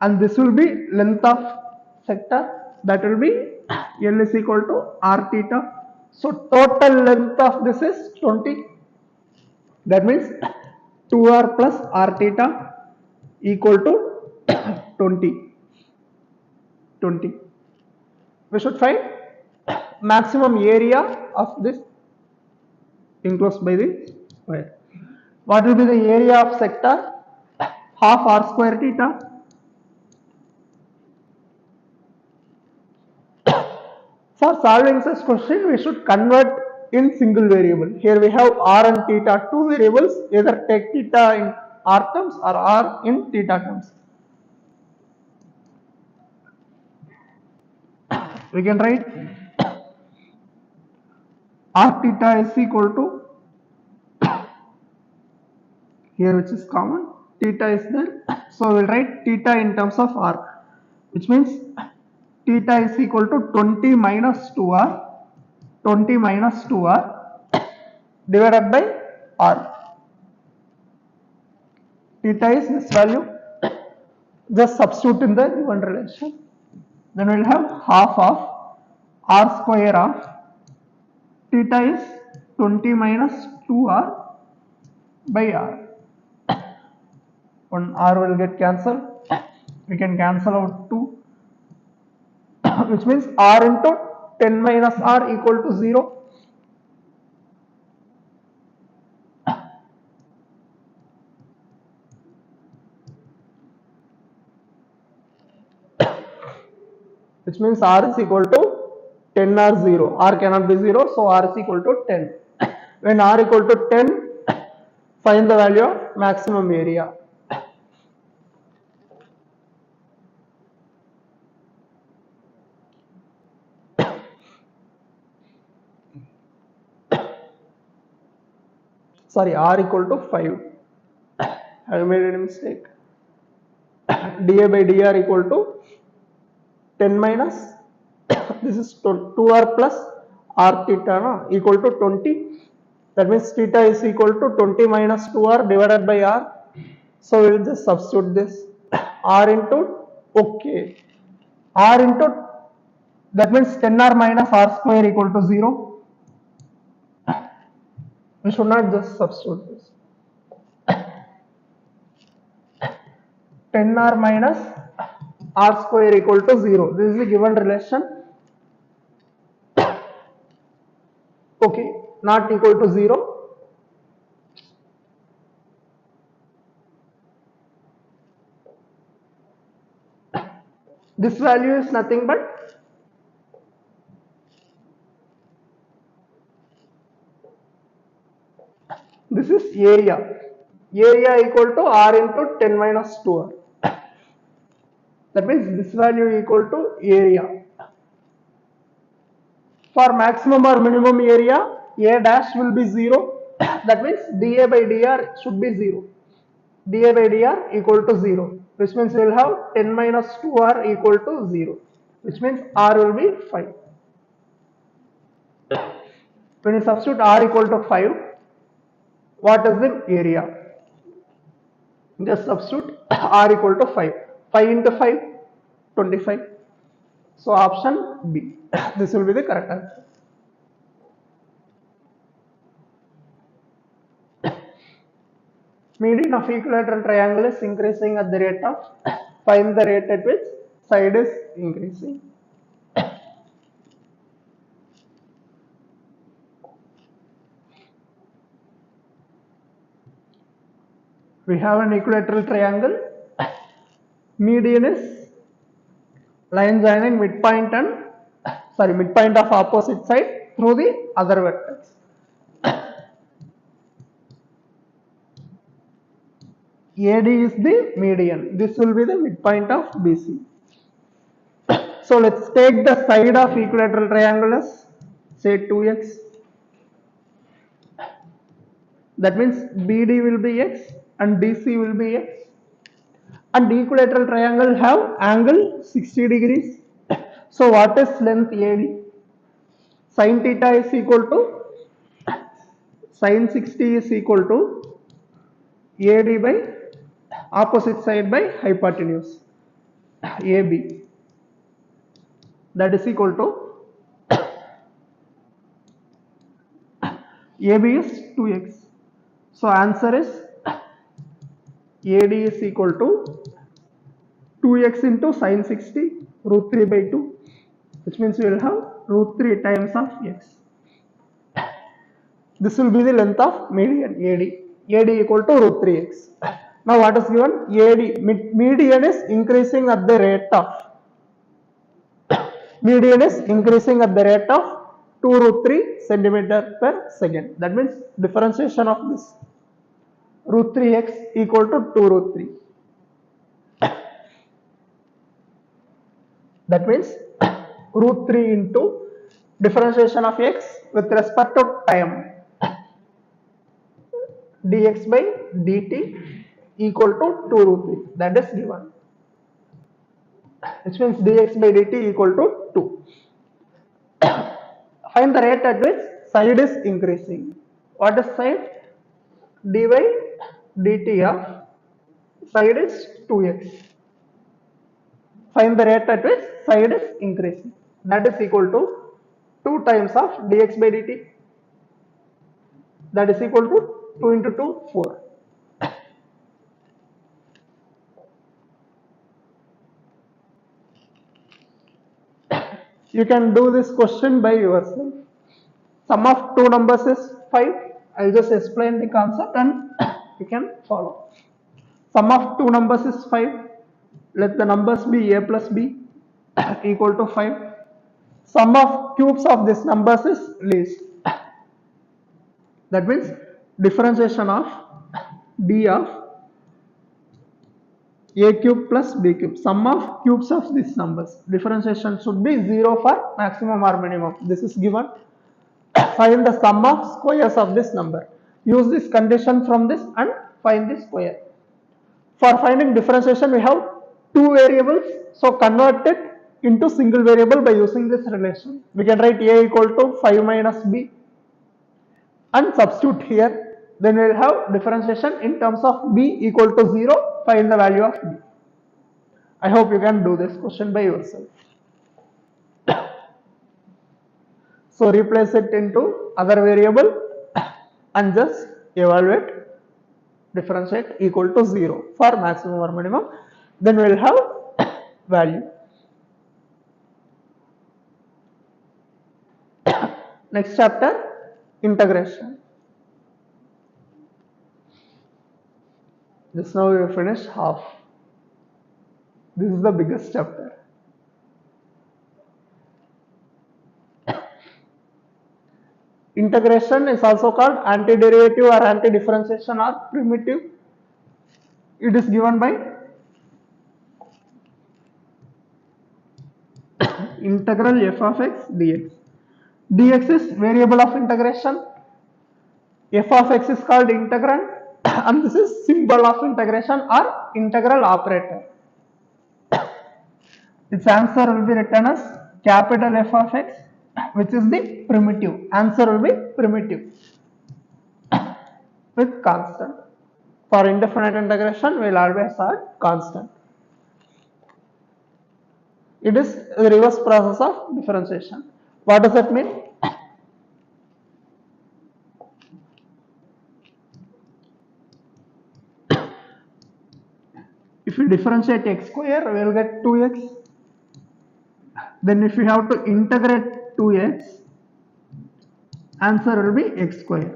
and this will be length of sector, that will be L is equal to R theta. So total length of this is 20. That means 2R plus R theta equal to 20. We should find maximum area of this enclosed by the wire. What will be the area of sector? Half R square theta. For solving this question, we should convert in single variable. Here we have R and theta, two variables. Either take theta in R terms or R in theta terms. We can write R theta is equal to, here which is common, theta is there, so we will write theta in terms of R, which means theta is equal to 20 minus 2R, divided by R. Theta is this value, just substitute in the given relation. Then we will have half of R square of theta is 20 minus 2R by R. One R will get cancelled. We can cancel out 2, which means R into 10 minus R equal to 0. Which means R is equal to 10 or 0. R cannot be 0, so R is equal to 10. When R equal to 10, find the value of maximum area. Sorry, R equal to 5. Have you made any mistake? dA by dr equal to 10 minus, this is 2R plus R theta no, equal to 20. That means theta is equal to 20 minus 2R divided by R. So we will just substitute this R into, okay, R into, that means 10R minus R square equal to 0. We should not just substitute this. 10r minus r square equal to 0. This is the given relation. Okay, not equal to 0. This value is nothing but this is area. Area equal to r into 10 minus 2r. That means this value equal to area. For maximum or minimum area, a dash will be 0. That means dA by dr should be 0. dA by dr equal to 0. Which means we will have 10 minus 2r equal to 0. Which means r will be 5. When you substitute r equal to 5, what is the area? Just substitute r equal to 5. 5 into 5, 25. So option B. This will be the correct answer. Median of equilateral triangle is increasing at the rate of, find the rate at which side is increasing. We have an equilateral triangle. Median is line joining midpoint and midpoint of opposite side through the other vertex. AD is the median. This will be the midpoint of BC. So let's take the side of equilateral triangle as say 2x. That means BD will be x and DC will be x. And equilateral triangle have angle 60 degrees. So what is length AD? Sin theta is equal to sin 60 is equal to AD by opposite side by hypotenuse AB. That is equal to AB is 2x. So answer is AD is equal to 2x into sin 60 root 3 by 2, which means we will have root 3 times of x. This will be the length of median AD. AD equal to root 3x. Now what is given? AD, median is increasing at the rate of, median is increasing at the rate of 2 root 3 centimeter per second. That means differentiation of this root 3x equal to 2 root 3. That means root 3 into differentiation of x with respect to time, dx by dt equal to 2 root 3. That is given. Which means dx by dt equal to 2. Find the rate at which side is increasing. What is side? d by dt of side is 2x. Find the rate at which side is increasing. That is equal to 2 times of dx by dt. That is equal to 2 into 2, 4. You can do this question by yourself. Sum of two numbers is 5. I'll just explain the concept and you can follow. Sum of two numbers is 5. Let the numbers be a plus b equal to 5. Sum of cubes of these numbers is least. That means differentiation of d of a cube plus b cube. Sum of cubes of these numbers. Differentiation should be 0 for maximum or minimum. This is given. Find the sum of squares of this number. Use this condition from this and find the square. For finding differentiation, we have two variables. So convert it into single variable by using this relation. We can write a equal to 5 minus b and substitute here. Then we will have differentiation in terms of b equal to 0. Find the value of b. I hope you can do this question by yourself. So replace it into other variable and just evaluate, differentiate equal to 0 for maximum or minimum. then we will have value. Next chapter, integration. Just now we have finished half. This is the biggest chapter. Integration is also called antiderivative or antidifferentiation or primitive. It is given by integral f of x dx. Dx is variable of integration. F of x is called integrand and this is symbol of integration or integral operator. Its answer will be written as capital F of x, which is the primitive. Answer will be primitive with constant. For indefinite integration, we will always add constant. It is the reverse process of differentiation. What does that mean? If we differentiate x square, we will get 2x. Then if we have to integrate 2x, answer will be x square.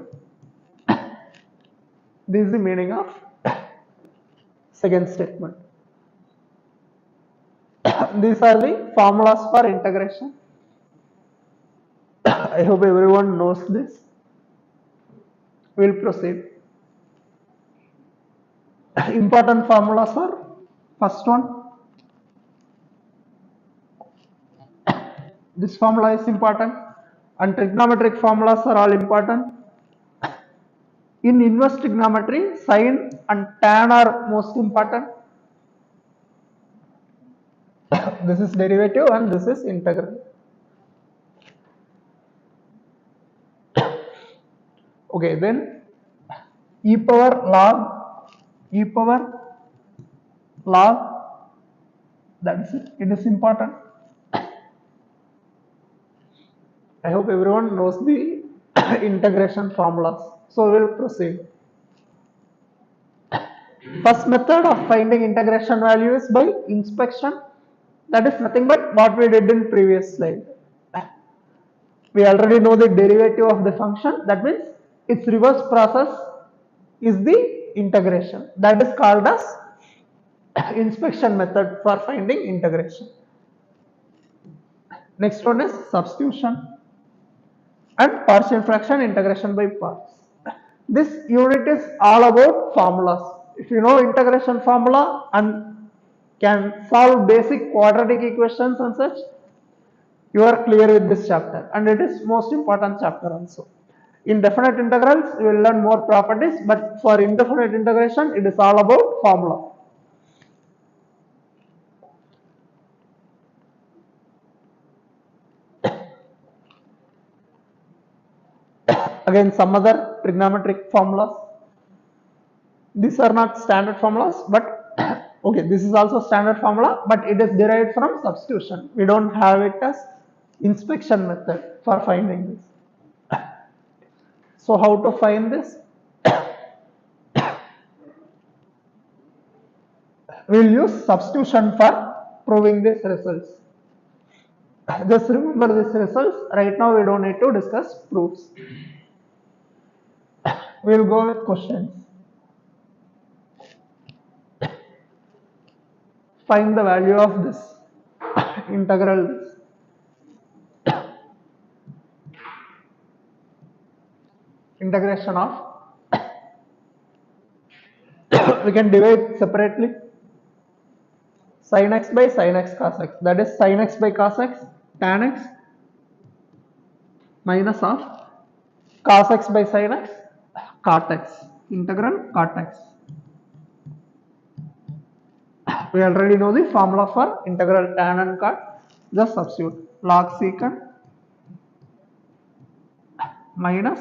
This is the meaning of second statement. These are the formulas for integration. I hope everyone knows this. We will proceed. Important formulas are, first one, this formula is important, and trigonometric formulas are all important. In inverse trigonometry, sine and tan are most important. This is derivative and this is integral. Okay, then e power log, that is it. It is important. I hope everyone knows the integration formulas. So we will proceed. First method of finding integration value is by inspection. That is nothing but what we did in previous slide. We already know the derivative of the function. That means its reverse process is the integration. That is called as inspection method for finding integration. Next one is substitution and partial fraction integration by parts. This unit is all about formulas. If you know integration formula and can solve basic quadratic equations and such, you are clear with this chapter, and it is most important chapter also. In definite integrals, you will learn more properties, but for indefinite integration, it is all about formula. Again, some other trigonometric formulas. These are not standard formulas, but okay, this is also standard formula, but it is derived from substitution. We don't have it as inspection method for finding this. So how to find this? We will use substitution for proving these results. Just remember these results. Right now we don't need to discuss proofs. We will go with questions. Find the value of this integral this. Integration of we can divide separately. Sin x by sin x cos x, that is sin x by cos x tan x minus of cos x by sin x cot x, integral cot x. We already know the formula for integral tan and cot. Just substitute log secant minus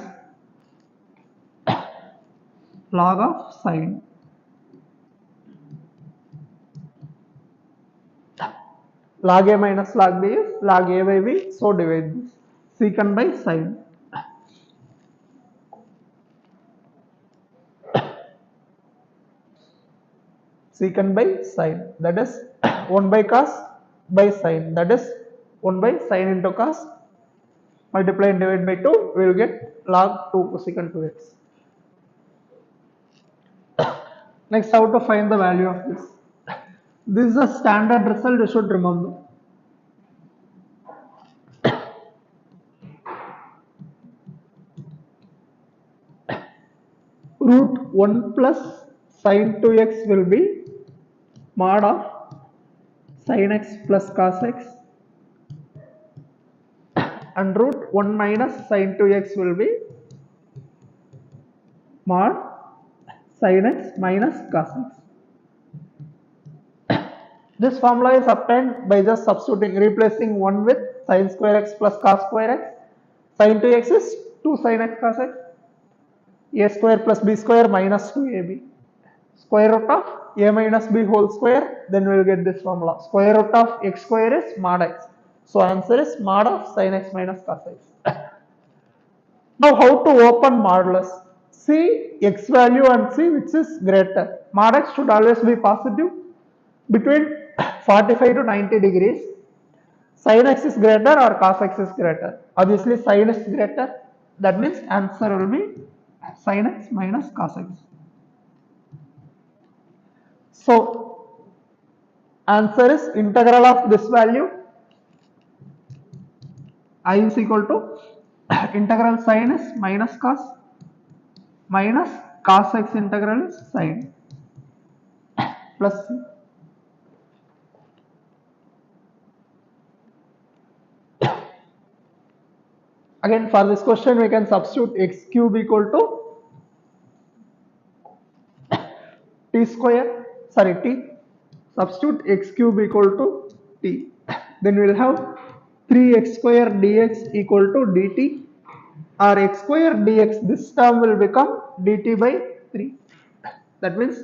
log of sin. Log a minus log b is log a by b, so divide this. Secant by sin. secant by sine, that is 1 by cos by sine, that is 1 by sine into cos, multiply and divide by 2, we will get log 2 cosecant 2x. Next, how to find the value of this? This is a standard result you should remember. Root 1 plus sine 2x will be mod of sin x plus cos x, and root 1 minus sin 2x will be mod sin x minus cos x. This formula is obtained by just substituting, replacing 1 with sin square x plus cos square x. Sin 2x is 2 sin x cos x. A square plus b square minus 2ab. Square root of a minus b whole square, then we will get this formula. Square root of x square is mod x. So answer is mod of sin x minus cos x. Now how to open modulus? See x value and see which is greater. Mod x should always be positive between 45 to 90 degrees. Sin x is greater or cos x is greater? Obviously sin is greater. That means answer will be sin x minus cos x. So answer is integral of this value I is equal to integral sin is minus cos x integral is sin plus c. Again for this question we can substitute x cube equal to t square, sorry t, substitute x cube equal to t, then we will have 3x square dx equal to dt, or x square dx, this term will become dt by 3. That means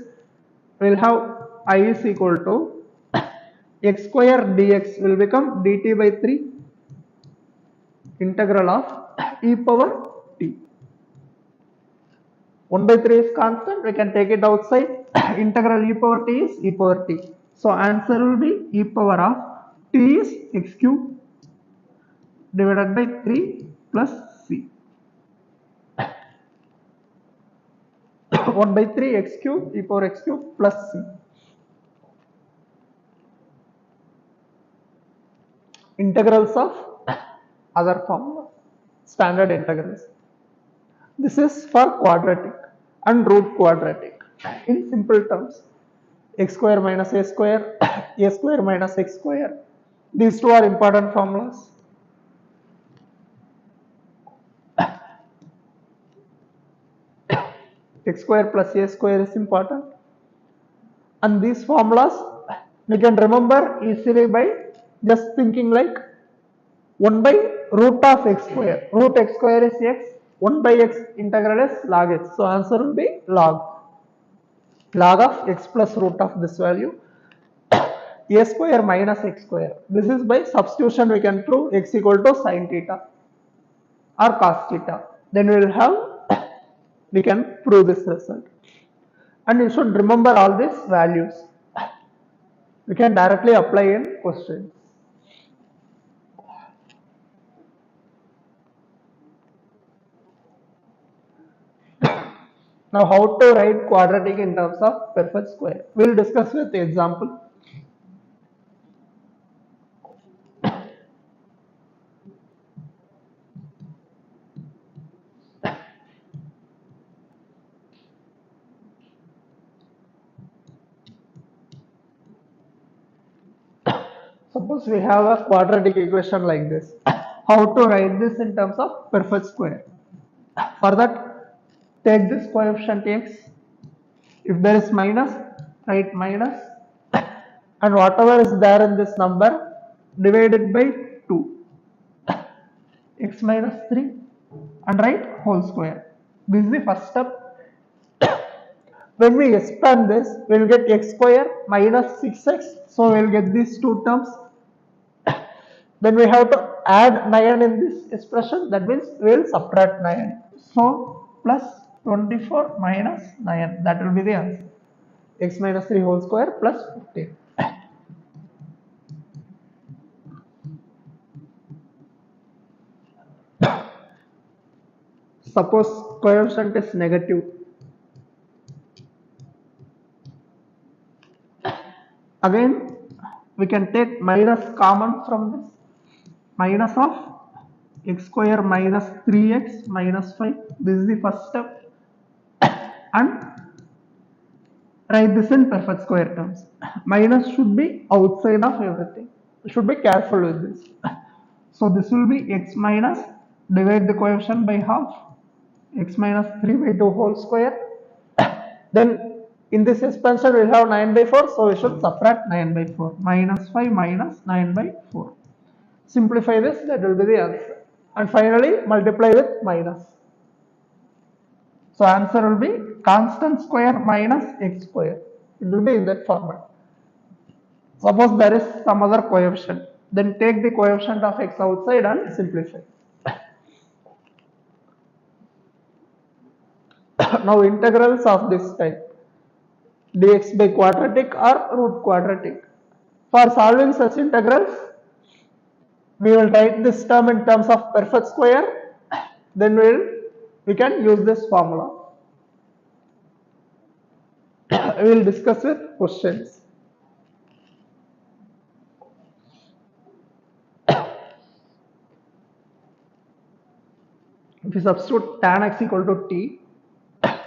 we will have I is equal to x square dx will become dt by 3 integral of e power t. 1 by 3 is constant, we can take it outside. Integral e power t is e power t. So answer will be e power of t is x cube divided by 3 plus c. 1 by 3 x cube e power x cube plus c. Integrals of other formula, standard integrals. This is for quadratic and root quadratic. In simple terms, x square minus a square, a square minus x square. These two are important formulas. X square plus a square is important. And these formulas we can remember easily by just thinking like 1 by root of x square. Root x square is x. 1 by x integral is log x. So answer will be log of x plus root of this value. A square minus x square. This is by substitution we can prove x equal to sin theta or cos theta. Then we will have, we can prove this result. And you should remember all these values. We can directly apply in questions. Now how to write quadratic in terms of perfect square? We will discuss with the example. Suppose we have a quadratic equation like this. How to write this in terms of perfect square? For that, take this coefficient x. If there is minus, write minus, and whatever is there in this number, divided by 2. X minus 3 and write whole square. This is the first step. When we expand this, we will get x square minus 6x. So we will get these two terms. Then we have to add 9 in this expression. That means we will subtract 9. So plus 24 minus 9. That will be the answer. x minus 3 whole square plus 15. Suppose coefficient is negative. Again, we can take minus common from this. Minus of x square minus 3x minus 5. This is the first step. And write this in perfect square terms. Minus should be outside of everything. You should be careful with this. So this will be x minus, divide the coefficient by half, x minus 3 by 2 whole square. Then in this expansion we will have 9 by 4, so we should subtract 9 by 4. Minus 5 minus 9 by 4. Simplify this, that will be the answer. And finally multiply with minus. So answer will be constant square minus x square. It will be in that format. Suppose there is some other coefficient, then take the coefficient of x outside and simplify. Now integrals of this type, dx by quadratic or root quadratic. For solving such integrals, we will write this term in terms of perfect square, then we can use this formula. We will discuss with questions. If you substitute tan x equal to t,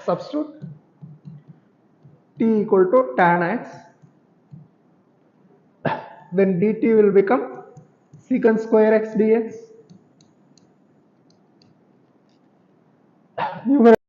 substitute t equal to tan x, then dt will become secant square x dx. Numerator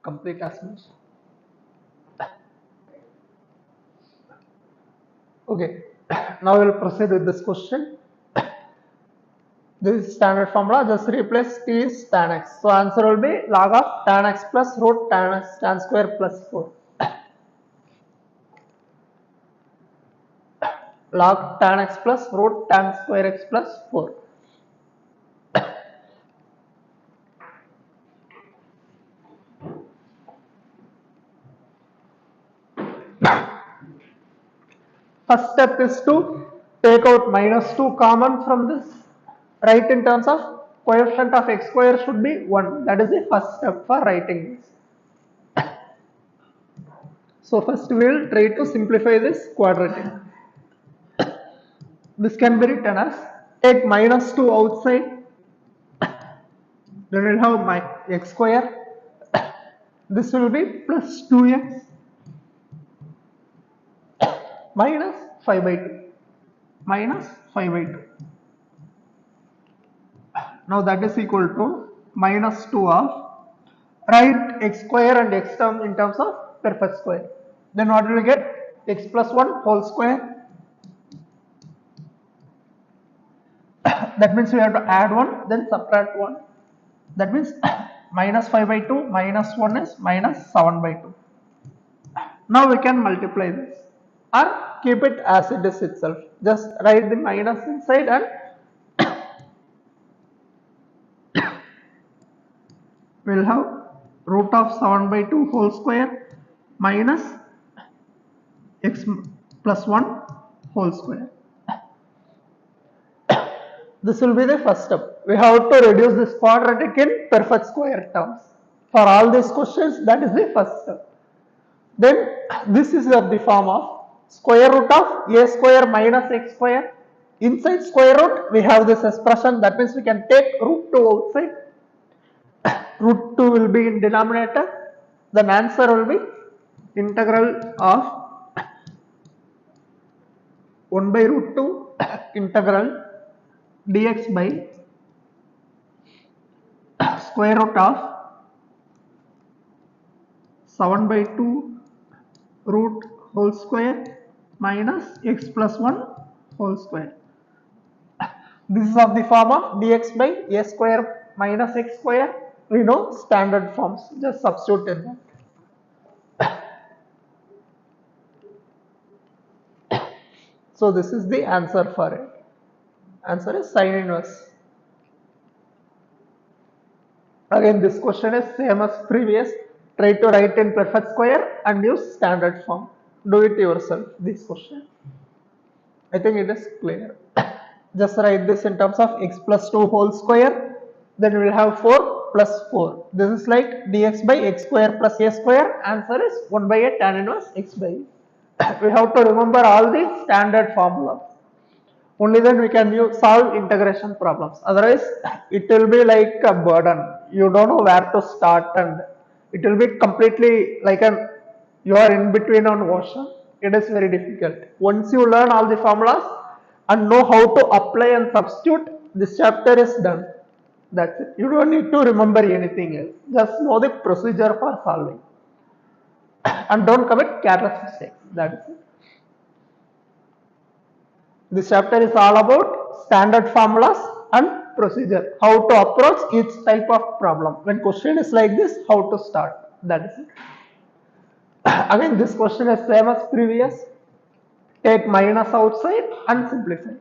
complete as much. Okay, now we'll proceed with this question. This is standard formula, just replace t is tan x. So answer will be log of tan x plus root tan x tan square plus 4. Log tan x plus root tan square x plus 4. First step is to take out minus 2 common from this. Write in terms of coefficient of x square should be 1. That is the first step for writing this. So first we will try to simplify this quadratic. This can be written as, take minus 2 outside, then we will have my x square. This will be plus 2x minus 5 by 2. Minus 5 by 2. Now that is equal to minus 2 of, write x square and x term in terms of perfect square. Then what will we get? X plus 1 whole square. That means we have to add 1, then subtract 1. That means minus 5 by 2 minus 1 is minus 7 by 2. Now we can multiply this or keep it as it is itself. Just write the minus inside and we will have root of 7 by 2 whole square minus x plus 1 whole square. This will be the first step. We have to reduce this quadratic in perfect square terms. For all these questions, that is the first step. Then this is the form of square root of a square minus x square. Inside square root, we have this expression. That means we can take root 2 outside. Root 2 will be in denominator. Then answer will be integral of 1 by root 2 integral dx by square root of 7 by 2 root whole square minus x plus 1 whole square. This is of the form of dx by a square minus x square. We know standard forms, just substitute in them. So this is the answer for it. Answer is sin inverse. Again, this question is same as previous. Try to write in perfect square and use standard form. Do it yourself, this question. I think it is clear. Just write this in terms of x plus 2 whole square. Then we will have 4 plus 4. This is like dx by x square plus a square. Answer is 1 by a tan inverse x by a. We have to remember all these standard formulas. Only then we can solve integration problems. Otherwise, it will be like a burden. You don't know where to start and it will be completely like you are in between on ocean. It is very difficult. Once you learn all the formulas and know how to apply and substitute, this chapter is done. That's it. You don't need to remember anything else. Just know the procedure for solving. And don't commit careless mistakes. That is it. This chapter is all about standard formulas and procedure. How to approach each type of problem. When question is like this, how to start. That is it. Again, this question is same as previous. Take minus outside and simplify.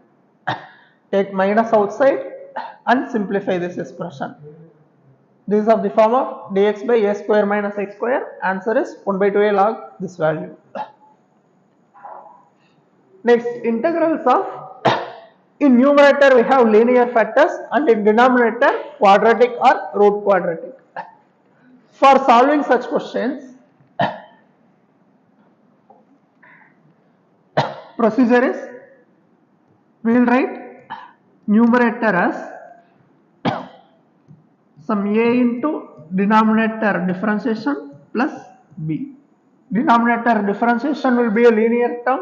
Take minus outside and simplify this expression. This is of the form of dx by a square minus x square. Answer is 1 by 2a log this value. Next, integrals of, in numerator we have linear factors and in denominator quadratic or root quadratic. For solving such questions, procedure is, we will write numerator as some a into denominator differentiation plus b. Denominator differentiation will be a linear term.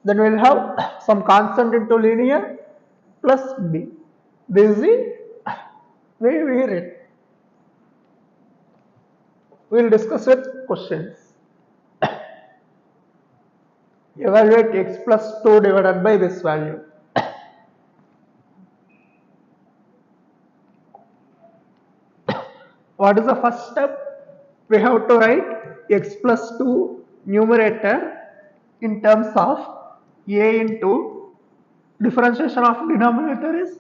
Then we will have some constant into linear plus b. This is the way we read. We will discuss with questions. Evaluate x plus 2 divided by this value. What is the first step? We have to write x plus 2 numerator in terms of a into differentiation of denominator is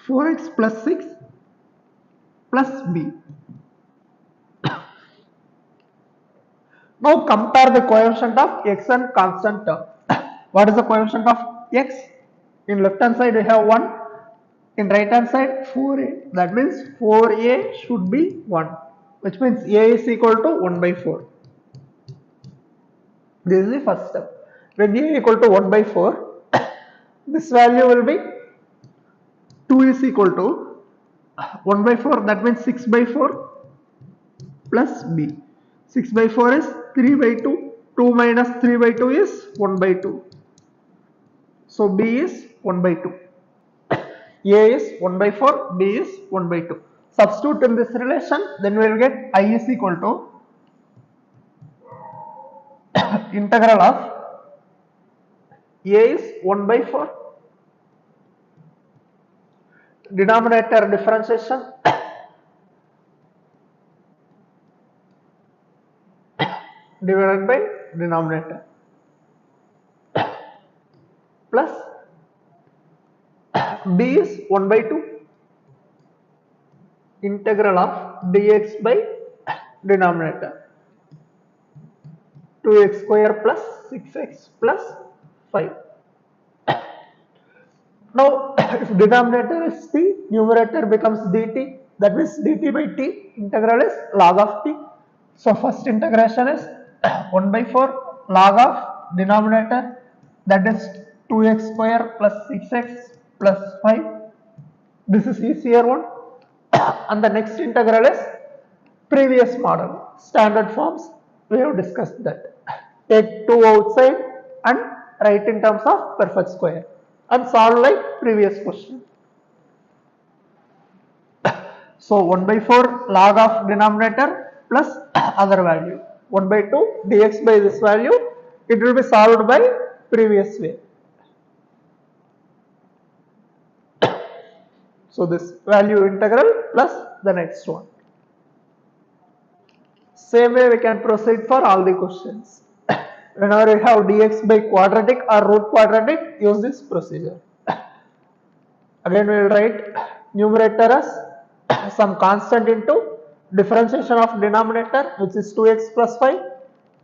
4x plus 6 plus b. Now compare the coefficient of x and constant term. What is the coefficient of x? In left hand side we have 1, in right hand side 4a. That means 4a should be 1, which means a is equal to 1 by 4. This is the first step. When a equal to 1 by 4, this value will be 2 is equal to 1 by 4, that means 6 by 4 plus b. 6 by 4 is 3 by 2, 2 minus 3 by 2 is 1 by 2. So b is 1 by 2. A is 1 by 4, b is 1 by 2. Substitute in this relation, then we will get I is equal to integral of a is 1 by 4, denominator differentiation divided by denominator plus b is 1 by 2, integral of dx by denominator 2x square plus 6x plus 5. Now if denominator is t, numerator becomes dt, that means dt by t, integral is log of t. So first integration is 1 by 4 log of denominator, that is 2x square plus 6x plus 5. This is easier one. And the next integral is previous model, standard forms. We have discussed that. Take 2 outside and write in terms of perfect square and solve like previous question. So 1 by 4 log of denominator plus other value 1 by 2 dx by this value, it will be solved by previous way. So this value integral plus the next one. Same way we can proceed for all the questions. Whenever you have dx by quadratic or root quadratic, use this procedure. Again we will write numerator as some constant into differentiation of denominator, which is 2x plus 5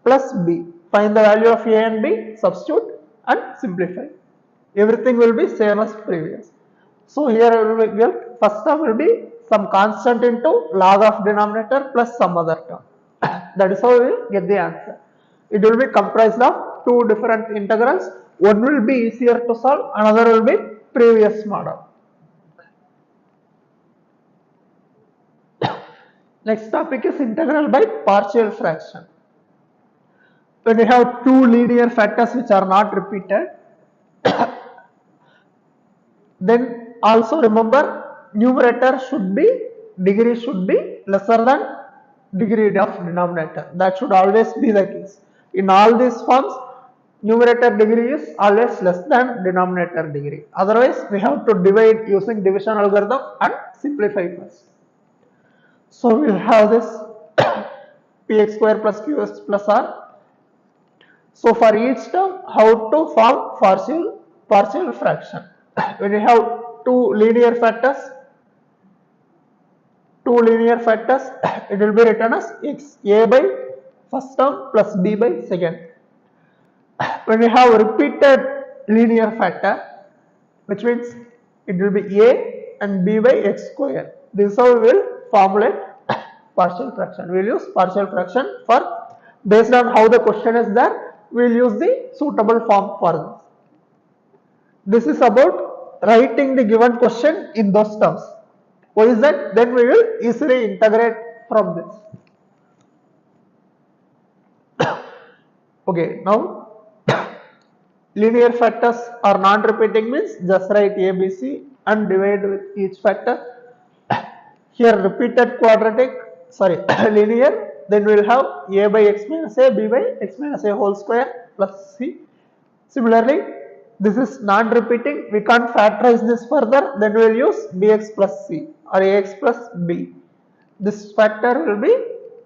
plus b. Find the value of a and b, substitute and simplify. Everything will be same as previous. So here we will get first term will be some constant into log of denominator plus some other term. That is how we will get the answer. It will be comprised of two different integrals. One will be easier to solve, another will be previous model. Next topic is integral by partial fraction. When we have two linear factors which are not repeated, then also remember numerator should be, degree should be lesser than degree of denominator. That should always be the case. In all these forms, numerator degree is always less than denominator degree. Otherwise, we have to divide using division algorithm and simplify first. So we will have this px square plus qx plus r. So for each term, how to form partial fraction. When you have two linear factors, it will be written as x, a by first term plus b by second. When we have repeated linear factor, which means it will be a and b by x square. This is how we will formulate partial fraction. We will use partial fraction for, based on how the question is there, we will use the suitable form for this. This is about writing the given question in those terms. Why is that? Then we will easily integrate from this. Okay, now linear factors are non-repeating means just write a, b, c and divide with each factor. Here repeated quadratic, sorry, linear, then we will have a by x minus a, b by x minus a whole square plus c. Similarly, this is non-repeating, we can't factorize this further, then we will use bx plus c or ax plus b. This factor will be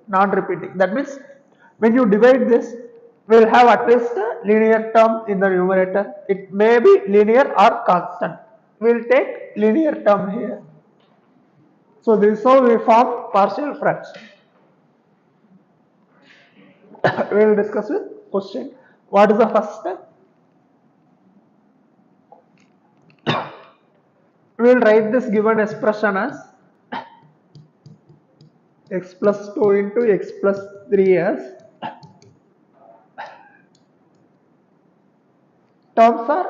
non-repeating. That means when you divide this, we will have at least a linear term in the numerator. It may be linear or constant. We will take linear term here. So this is how we form partial fraction. We will discuss with question. What is the first step? We will write this given expression as x plus 2 into x plus 3 as terms are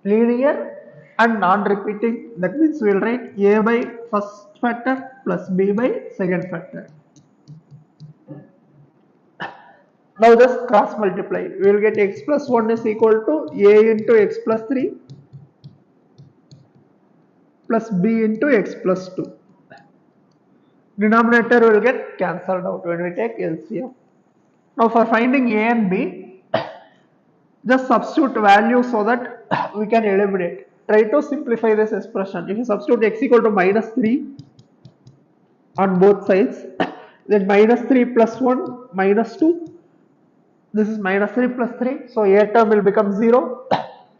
linear and non-repeating. That means we will write a by first factor plus b by second factor. Now just cross multiply. We will get x plus 1 is equal to a into x plus 3 plus b into x plus 2. Denominator will get cancelled out when we take LCM. Now for finding a and b, just substitute value so that we can eliminate. Try to simplify this expression. If you substitute x equal to minus 3 on both sides, then minus 3 plus 1 minus 2. This is minus 3 plus 3, so a term will become 0.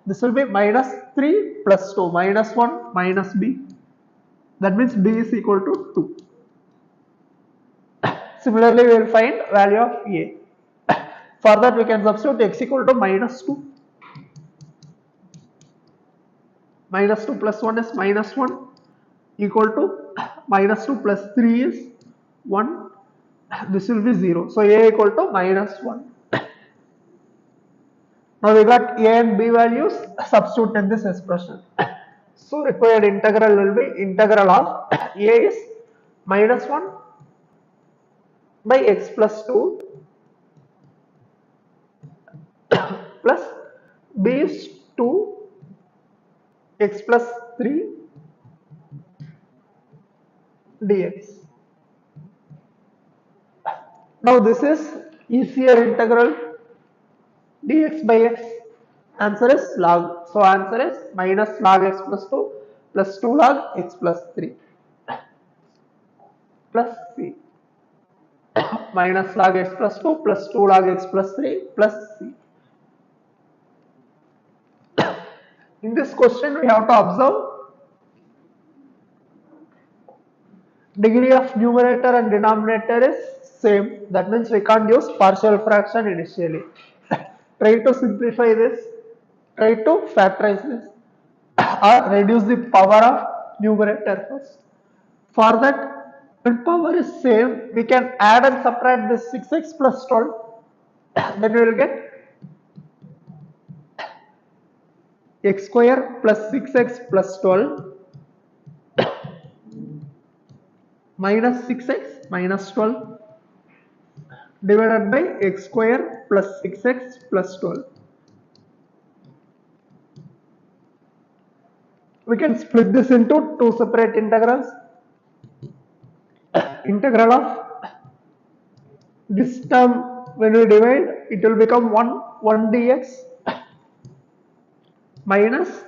This will be minus 3 plus 2, minus 1 minus b. That means b is equal to 2. Similarly, we will find value of a. For that, we can substitute x equal to minus 2. Minus 2 plus 1 is minus 1 equal to minus 2 plus 3 is 1. This will be 0. So, a equal to minus 1. Now, we got a and b values, substitute in this expression. So, required integral will be integral of a is minus 1 by x plus 2 plus b is 2 x plus 3 dx. Now this is easier integral dx by x. Answer is log. So answer is minus log x plus 2 plus 2 log x plus 3 plus c. Minus log x plus 2 plus 2 log x plus 3 plus c. In this question, we have to observe degree of numerator and denominator is same. That means we can't use partial fraction initially. Try to simplify this. Try to factorize this or reduce the power of numerator first. For that, when power is same, we can add and subtract this 6x plus 12. Then we will get x square plus 6x plus 12 minus 6x minus 12 divided by x square plus 6x plus 12. We can split this into two separate integrals. Integral of this term, when we divide, it will become 1 dx minus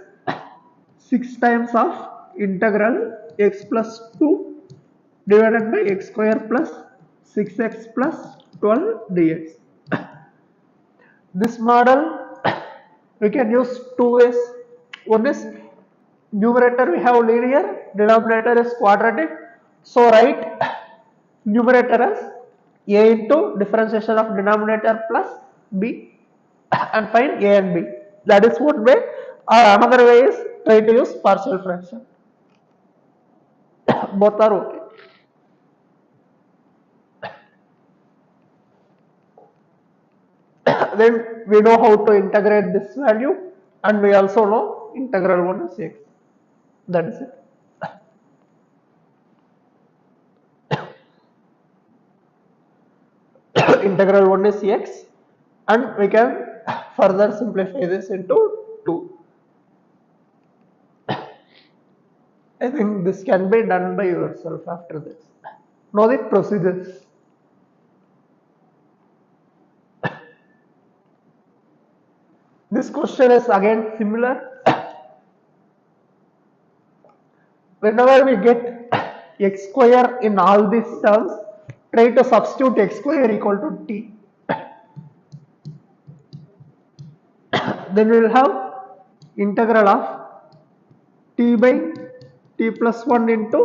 6 times of integral x plus 2 divided by x square plus 6x plus 12 dx. This model we can use two ways. One is numerator we have linear, denominator is quadratic. So write numerator as a into differentiation of denominator plus b and find a and b. That is one way. Or another way is try to use partial fraction. Both are okay. Then we know how to integrate this value, and we also know integral 1 is x. That is it. Integral 1 is x, and we can further simplify this into 2. I think this can be done by yourself after this. Know the procedures. This question is again similar. Whenever we get x square in all these terms, try to substitute x square equal to t. Then we will have integral of t by t plus 1 into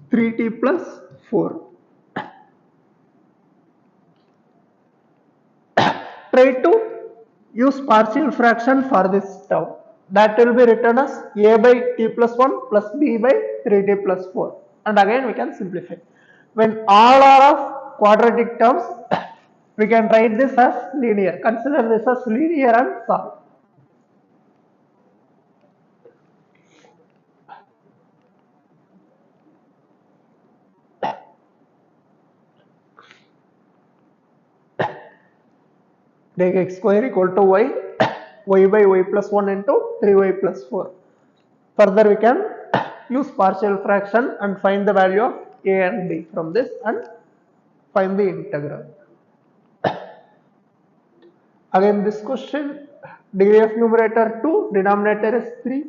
3t plus 4. Try to use partial fraction for this term. That will be written as a by t plus 1 plus b by 3t plus 4. And again we can simplify. When all are of quadratic terms, we can write this as linear. Consider this as linear and solve. Take x square equal to y, y by y plus 1 into 3y plus 4. Further we can use partial fraction and find the value of a and b from this and find the integral. Again this question, degree of numerator 2, denominator is 3.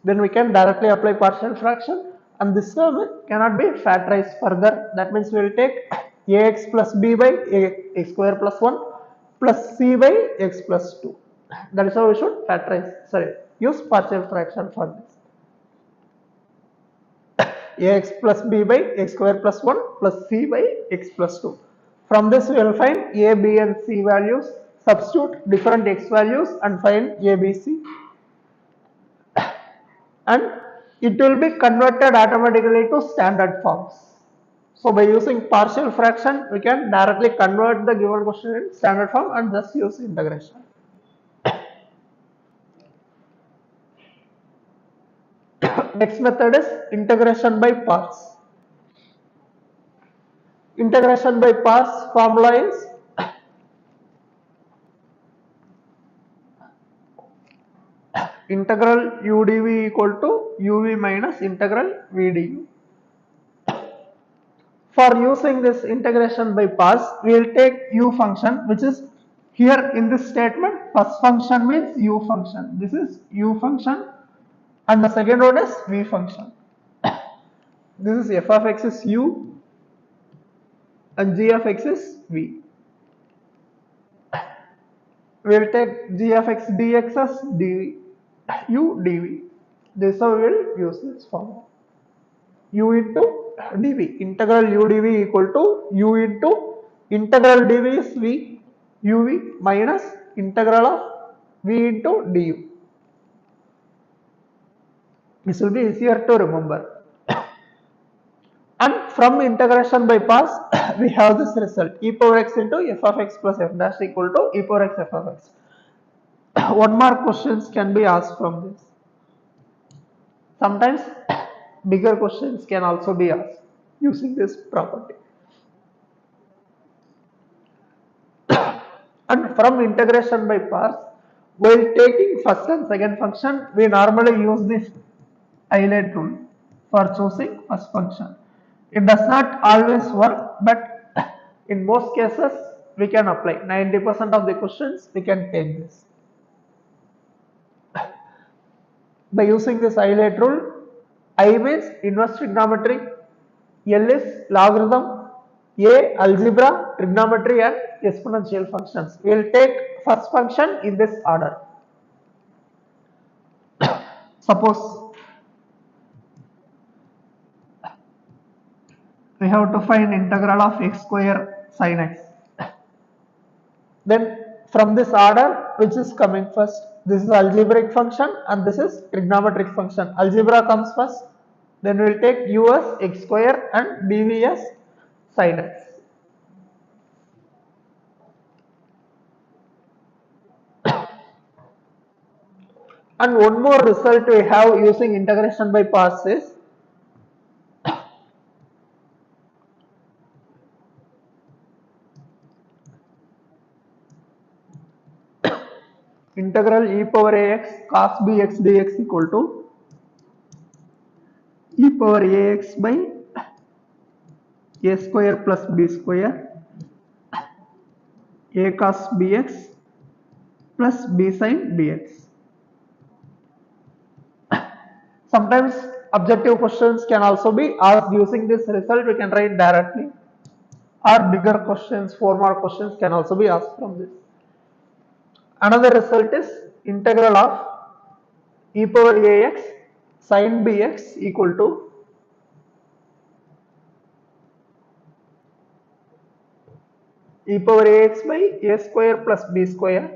Then we can directly apply partial fraction and this term cannot be factorized further. That means we will take ax plus b by x square plus 1 plus c by x plus 2. That is how we should use partial fraction for this. Ax plus b by x square plus 1 plus c by x plus 2. From this we will find a, b and c values, substitute different x values and find a, b, c. And it will be converted automatically to standard forms. So by using partial fraction, we can directly convert the given question in standard form and just use integration. Next method is integration by parts. Integration by parts formula is integral u dv equal to uv minus integral v du. For using this integration by parts, we will take u function, which is here in this statement. First function means u function. This is u function, and the second one is v function. This is f of x is u, and g of x is v. We will take g of x dx as dv, u dv. This is how we will use this formula. U into dv, integral u dv equal to u into integral dv is v, uv minus integral of v into du. This will be easier to remember. And from integration by parts, we have this result, e power x into f of x plus f dash equal to e power x f of x. One more questions can be asked from this. Sometimes bigger questions can also be asked using this property. And from integration by parts, while taking first and second function, we normally use this highlight rule for choosing first function. It does not always work, but in most cases we can apply. 90% of the questions we can take this. By using this highlight rule, I means inverse trigonometry, L is logarithm, A algebra, trigonometry and exponential functions. We will take first function in this order. Suppose we have to find integral of x square sin x. Then from this order, which is coming first? This is algebraic function and this is trigonometric function. Algebra comes first, then we will take u as x square and dv as sin x. And one more result we have using integration by parts is integral e power ax cos bx dx equal to power ax by a square plus b square a cos bx plus b sin bx. Sometimes objective questions can also be asked using this result. We can write directly, or bigger questions, 4 mark questions can also be asked from this. Another result is integral of e power ax sin bx equal to e power ax by a square plus b square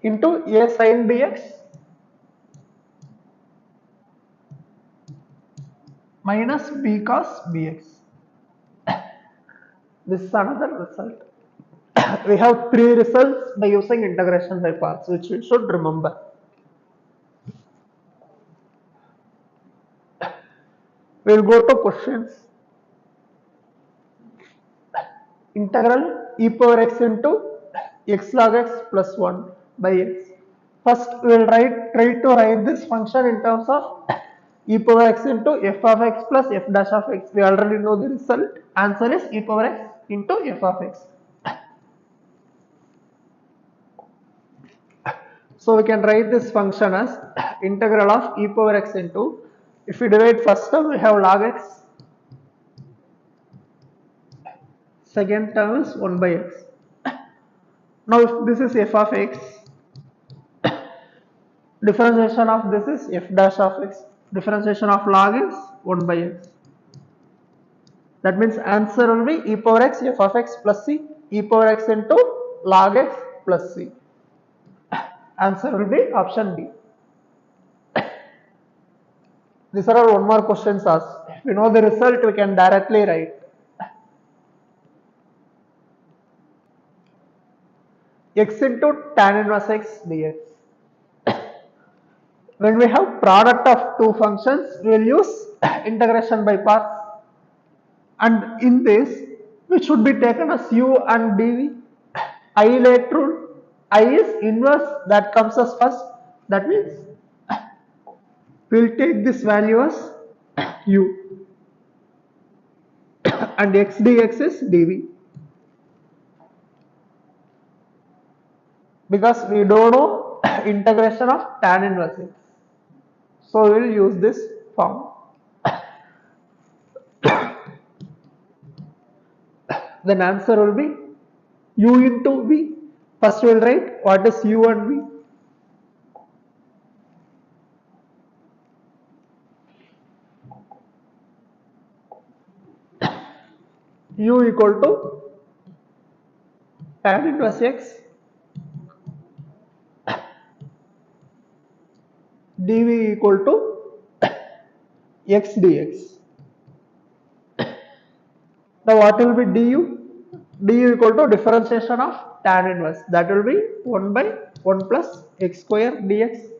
into a sin bx minus b cos bx. This is another result. We have 3 results by using integration by parts, which we should remember. We will go to questions. Integral e power x into x log x plus 1 by x. First, we will try to write this function in terms of e power x into f of x plus f dash of x. We already know the result. Answer is e power x into f of x. So we can write this function as integral of e power x into, if we divide first term, we have log x, second term is 1 by x. Now if this is f of x, differentiation of this is f dash of x, differentiation of log is 1 by x. That means answer will be e power x f of x plus c, e power x into log x plus c. Answer will be option B. These are all 1 more questions asked. If we know the result, we can directly write. X into tan inverse x dx. When we have product of 2 functions, we will use integration by parts. And in this, which should be taken as u and dv. I lateral, I is inverse, that comes as first. That means we will take this value as u and x dx is dv. Because we don't know integration of tan inverse x. So we will use this form. Then answer will be u into v. First we will write what is u and v. U equal to tan inverse x dv equal to x dx. Now what will be du? Du equal to differentiation of tan inverse. That will be 1 by 1 plus x square dx.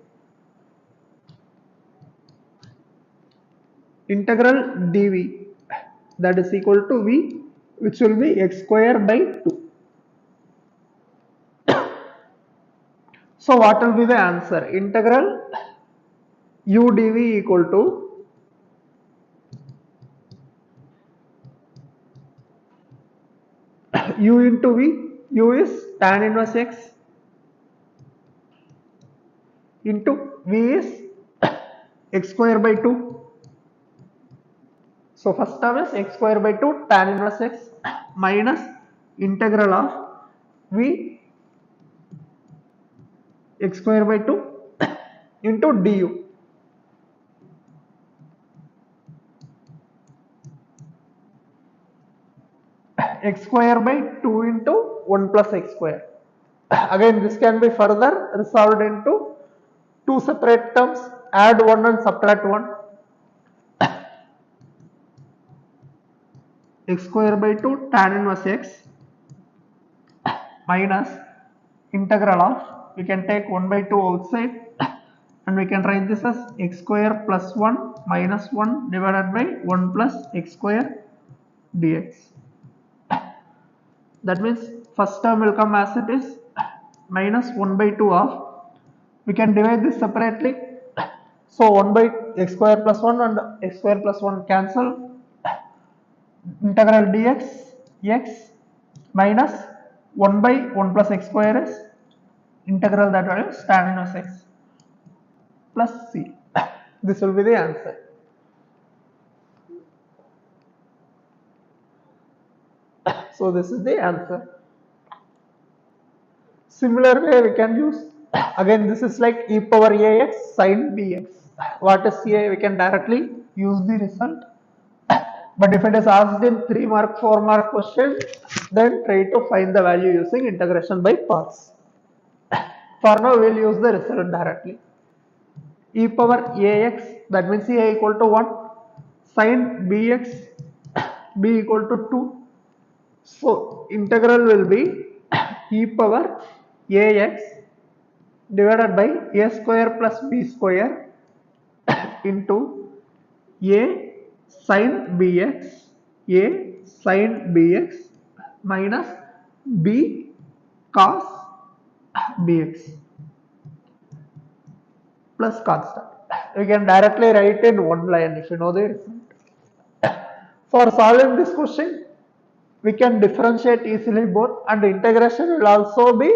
Integral dv, that is equal to v, which will be x square by 2. So what will be the answer? Integral u dv equal to u into v. U is tan inverse x into v is x square by 2. So first term is x square by 2 tan inverse x minus integral of v x square by 2 into du. X square by 2 into 1 plus x square. Again, this can be further resolved into 2 separate terms. Add 1 and subtract 1. X square by 2 tan inverse x minus integral of, we can take 1 by 2 outside and we can write this as x square plus 1 minus 1 divided by 1 plus x square dx. That means first term will come as it is minus 1 by 2 of, we can divide this separately. So 1 by x square plus 1 and x square plus 1 cancel. Integral dx x minus 1 by 1 plus x square is integral that is tan inverse x plus c. This will be the answer. So this is the answer. Similar way we can use, again this is like e power ax sin bx. What is a? We can directly use the result. But if it is asked in 3 mark, 4 mark question, then try to find the value using integration by parts. For now, we will use the result directly. E power ax, that means a equal to 1, sin bx, b equal to 2. So, integral will be e power ax divided by a square plus b square into a sin bx, a sin bx minus b cos bx plus constant. We can directly write in one line if you know the result. For solving this question, we can differentiate easily both, and the integration will also be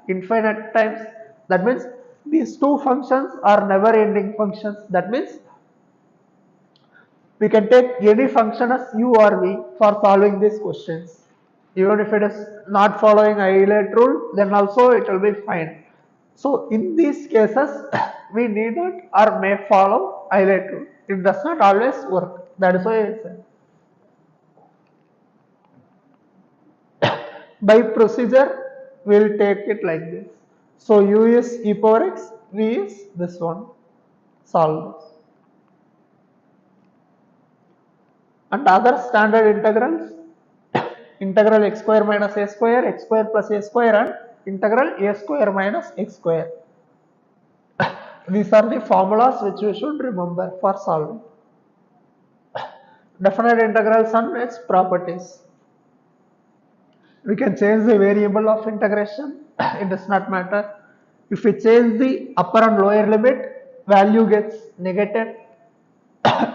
infinite times. That means these two functions are never ending functions. That means we can take any function as u or v for solving these questions. Even if it is not following highlight rule, then also it will be fine. So in these cases, we need not or may follow highlight rule. It does not always work. That is why I said. By procedure, we will take it like this. So u is e power x, v is this one. Solve this. And other standard integrals, integral x square minus a square, x square plus a square, and integral a square minus x square. These are the formulas which we should remember for solving. Definite integrals and its properties. We can change the variable of integration, it does not matter. If we change the upper and lower limit, value gets negated.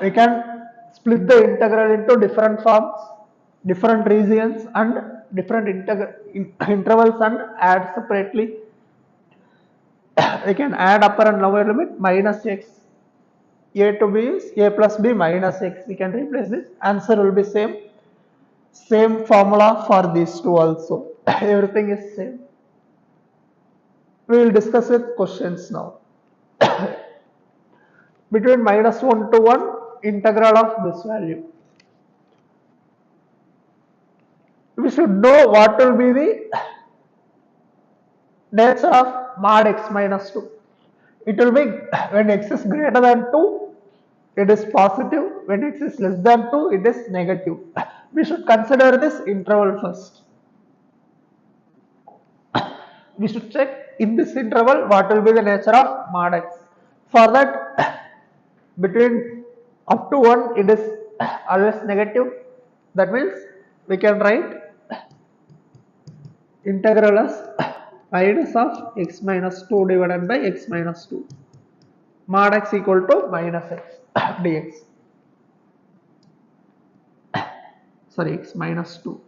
We can split the integral into different forms, different regions, and different intervals and add separately. We can add upper and lower limit minus x. A to b is a plus b minus x. We can replace this. Answer will be same. Same formula for these two also. Everything is same. We will discuss with questions now. Between minus 1 to 1, integral of this value. We should know what will be the nature of mod x minus 2. It will be when x is greater than 2, it is positive. When x is less than 2, it is negative. We should consider this interval first. We should check in this interval what will be the nature of mod x. For that, between up to 1, it is always negative. That means we can write integral as minus of x minus 2 divided by x minus 2. Mod x equal to minus x dx. Sorry, x minus 2.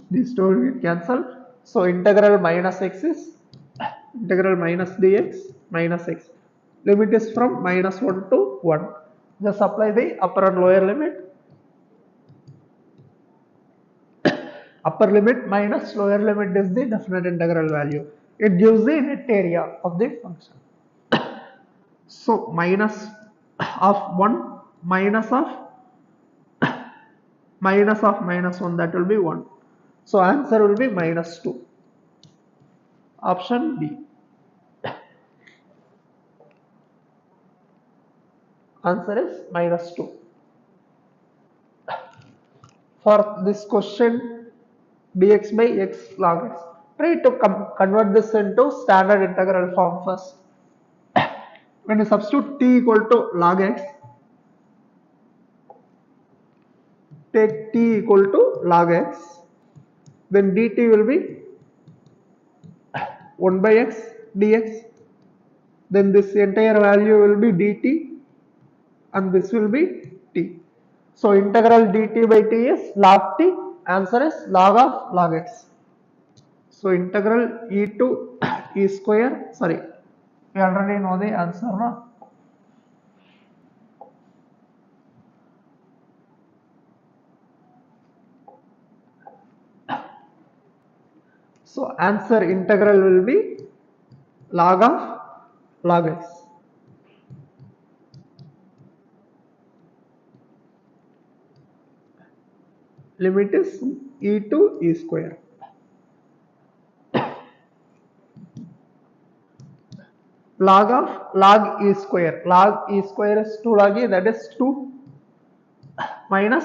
These two will get cancelled. So integral minus x is integral minus dx minus x. Limit is from minus 1 to 1. Just apply the upper and lower limit. Upper limit minus lower limit is the definite integral value. It gives the net area of the function. So minus of 1 minus of minus 1, that will be 1. So answer will be minus 2. Option B. Answer is minus 2. For this question, dx by x log x. Try to convert this into standard integral form first. When you substitute t equal to log x, take t equal to log x, then dt will be 1 by x dx, then this entire value will be dt and this will be t. So integral dt by t is log t, answer is log of log x. So integral e to e square, sorry, we already know the answer, no? So answer integral will be log of log x. Limit is e to e square. Log of log e square. Log e square is 2 log e, that is 2, minus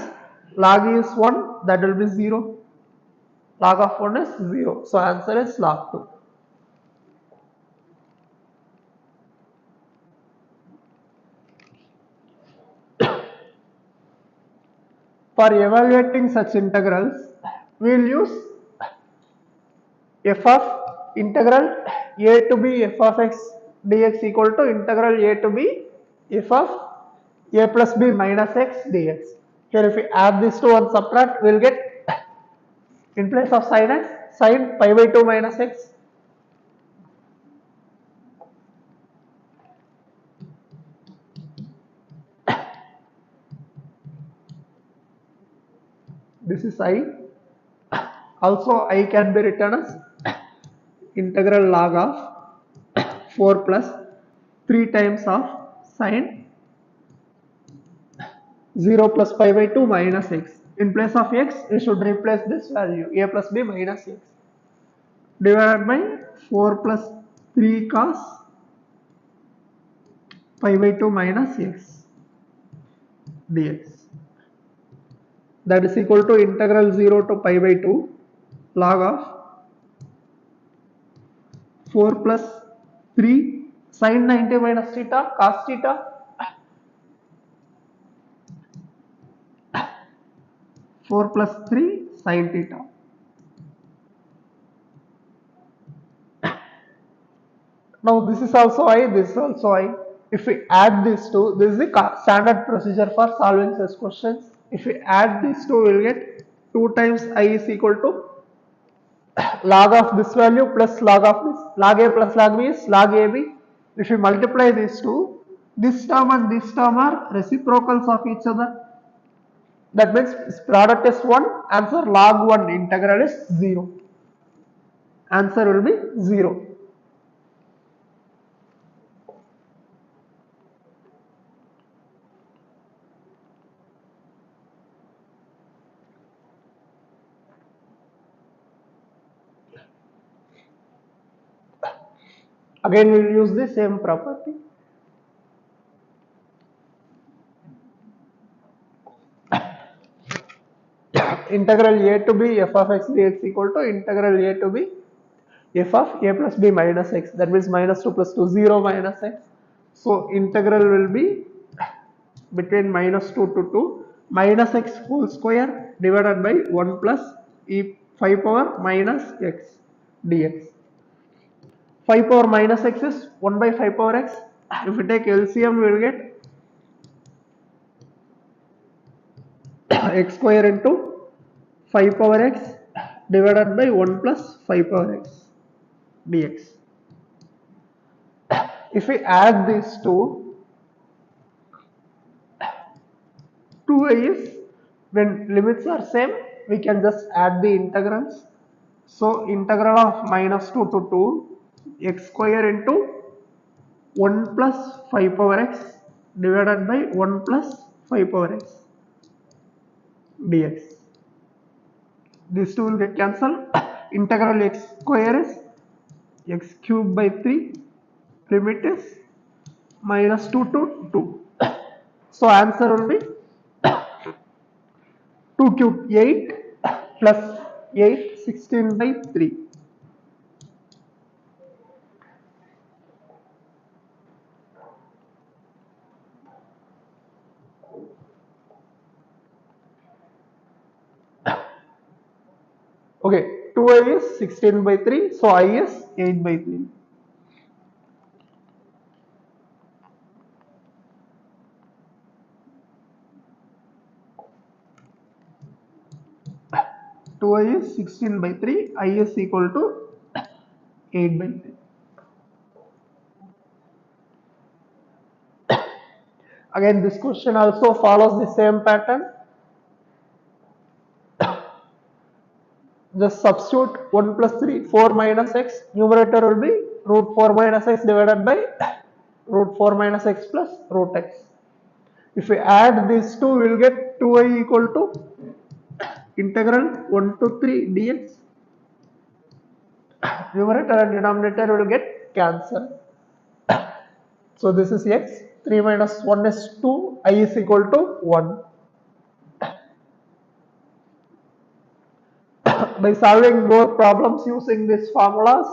log e is 1, that will be 0. Log of 1 is 0. So answer is log 2. For evaluating such integrals, we will use f of integral a to b f of x dx equal to integral a to b f of a plus b minus x dx. Here if we add these two and subtract, we will get, in place of sin x, sin pi by 2 minus x. This is I. Also I can be written as integral log of 4 plus 3 times of sin 0 plus pi by 2 minus x. In place of x, we should replace this value a plus b minus x divided by 4 plus 3 cos pi by 2 minus x dx. That is equal to integral 0 to pi by 2 log of 4 plus 3 sin 90 minus theta cos theta 4 plus 3 sin theta. Now this is also I, this is also I. If we add these two, this is the standard procedure for solving such questions. If we add these two, we will get 2 times I is equal to log of this value plus log of this. Log a plus log b is log ab. If we multiply these two, this term and this term are reciprocals of each other. That means product is 1, answer log 1 integral is 0. Answer will be 0. Again we will use the same property. Integral a to b f of x dx equal to integral a to b f of a plus b minus x. That means minus 2 plus 2, 0 minus x. So integral will be between minus 2 to 2 minus x whole square divided by 1 plus e 5 power minus x dx. 5 power minus x is 1 by 5 power x. If we take LCM, we will get x square into 5 power x divided by 1 plus 5 power x dx. If we add these two, 2 is, when limits are same, we can just add the integrals. So integral of minus 2 to 2 x square into 1 plus 5 power x divided by 1 plus 5 power x dx. These two will get cancelled. Integral x square is x cube by 3, limit is minus 2 to 2. So answer will be 2 cube 8 plus 8 16 by 3. Okay, 2i is 16 by 3, so I is 8 by 3. Two I is 16 by 3, I is equal to 8 by 3. Again, this question also follows the same pattern. Just substitute 1 plus 3, 4 minus x. Numerator will be root 4 minus x divided by root 4 minus x plus root x. If we add these two, we will get 2i equal to integral 1 to 3 dx. Numerator and denominator will get cancelled. So this is x. 3 minus 1 is 2. I is equal to 1. By solving more problems using these formulas,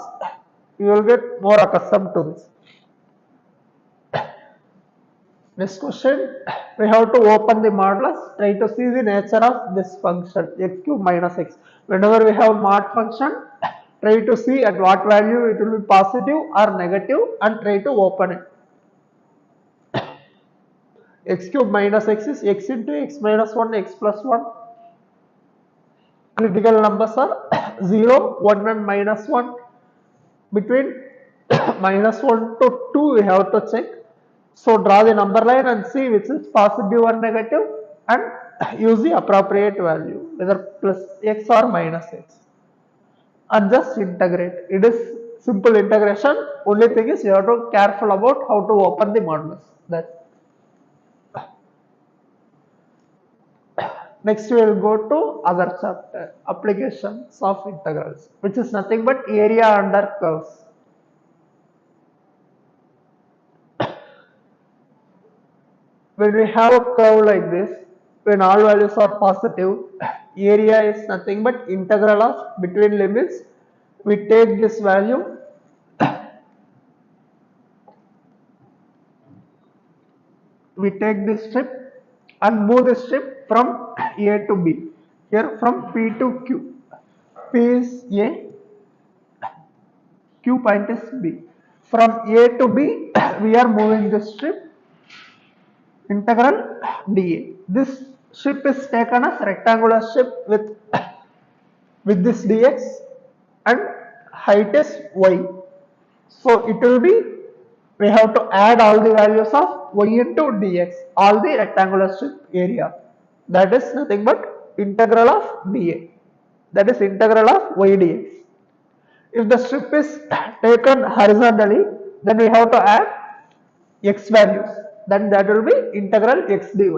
you will get more accustomed to this. Next question, we have to open the modulus, try to see the nature of this function x cube minus x. Whenever we have mod function, try to see at what value it will be positive or negative and try to open it. X cube minus x is x into x minus 1, x plus 1. Critical numbers are 0, 1 and minus 1. Between minus 1 to 2 we have to check. So draw the number line and see which is positive or negative and use the appropriate value, whether plus x or minus x. And just integrate. It is simple integration. Only thing is you have to be careful about how to open the modulus. That's Next we will go to other chapter, applications of integrals, which is nothing but area under curves. When we have a curve like this, when all values are positive, area is nothing but integral of between limits. We take this value, we take this strip and move the strip from A to B. Here from P to Q. P is A, Q point is B. From A to B, we are moving this strip integral dA. This strip is taken as rectangular strip with this dx and height is y. So it will be, we have to add all the values of y into dx, all the rectangular strip area. That is nothing but integral of dA. That is integral of y dx. If the strip is taken horizontally, then we have to add x values. Then that will be integral x dy.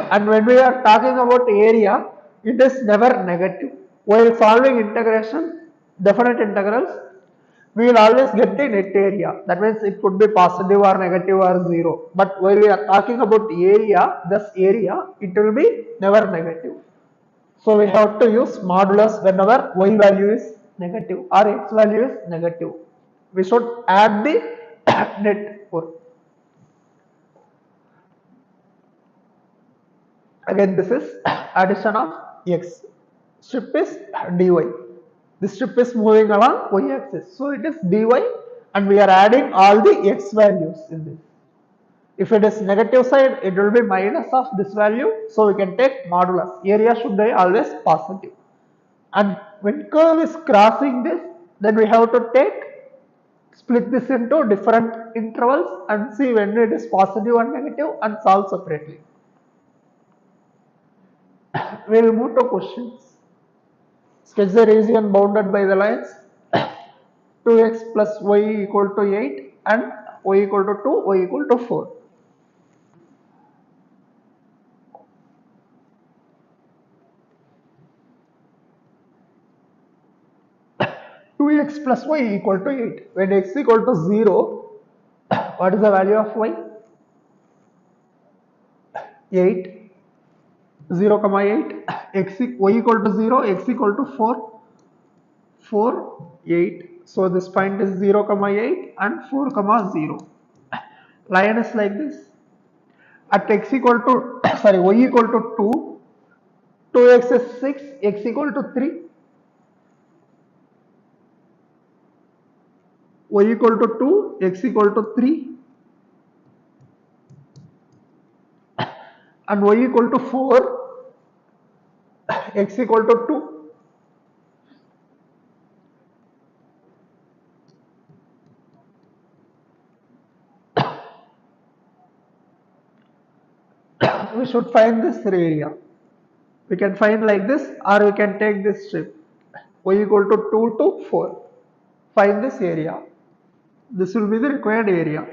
And when we are talking about area, it is never negative. While solving integration, definite integrals, we will always get the net area. That means it could be positive or negative or 0. But while we are talking about area, this area, it will be never negative. So we have to use modulus whenever y value is negative or x value is negative. We should add the net work. Again, this is addition of x. Strip is dy. This strip is moving along y axis. So it is dy and we are adding all the x values in this. If it is negative side, it will be minus of this value. So we can take modulus. Area should be always positive. And when curve is crossing this, then we have to split this into different intervals and see when it is positive and negative and solve separately. We will move to questions. Sketch the region bounded by the lines 2x plus y equal to 8 and y equal to 2, y equal to 4. X plus y equal to 8. When x equal to 0, what is the value of y? 8. 0 comma 8. Y equal to 0, x equal to 4. 4, 8. So this point is 0 comma 8 and 4 comma 0. Line is like this. At x equal to, y equal to 2, 2x is 6, x equal to 3, y equal to 2, x equal to 3, and y equal to 4, x equal to 2. We should find this area. We can find like this, or we can take this strip. Y equal to 2 to 4. Find this area. This will be the required area.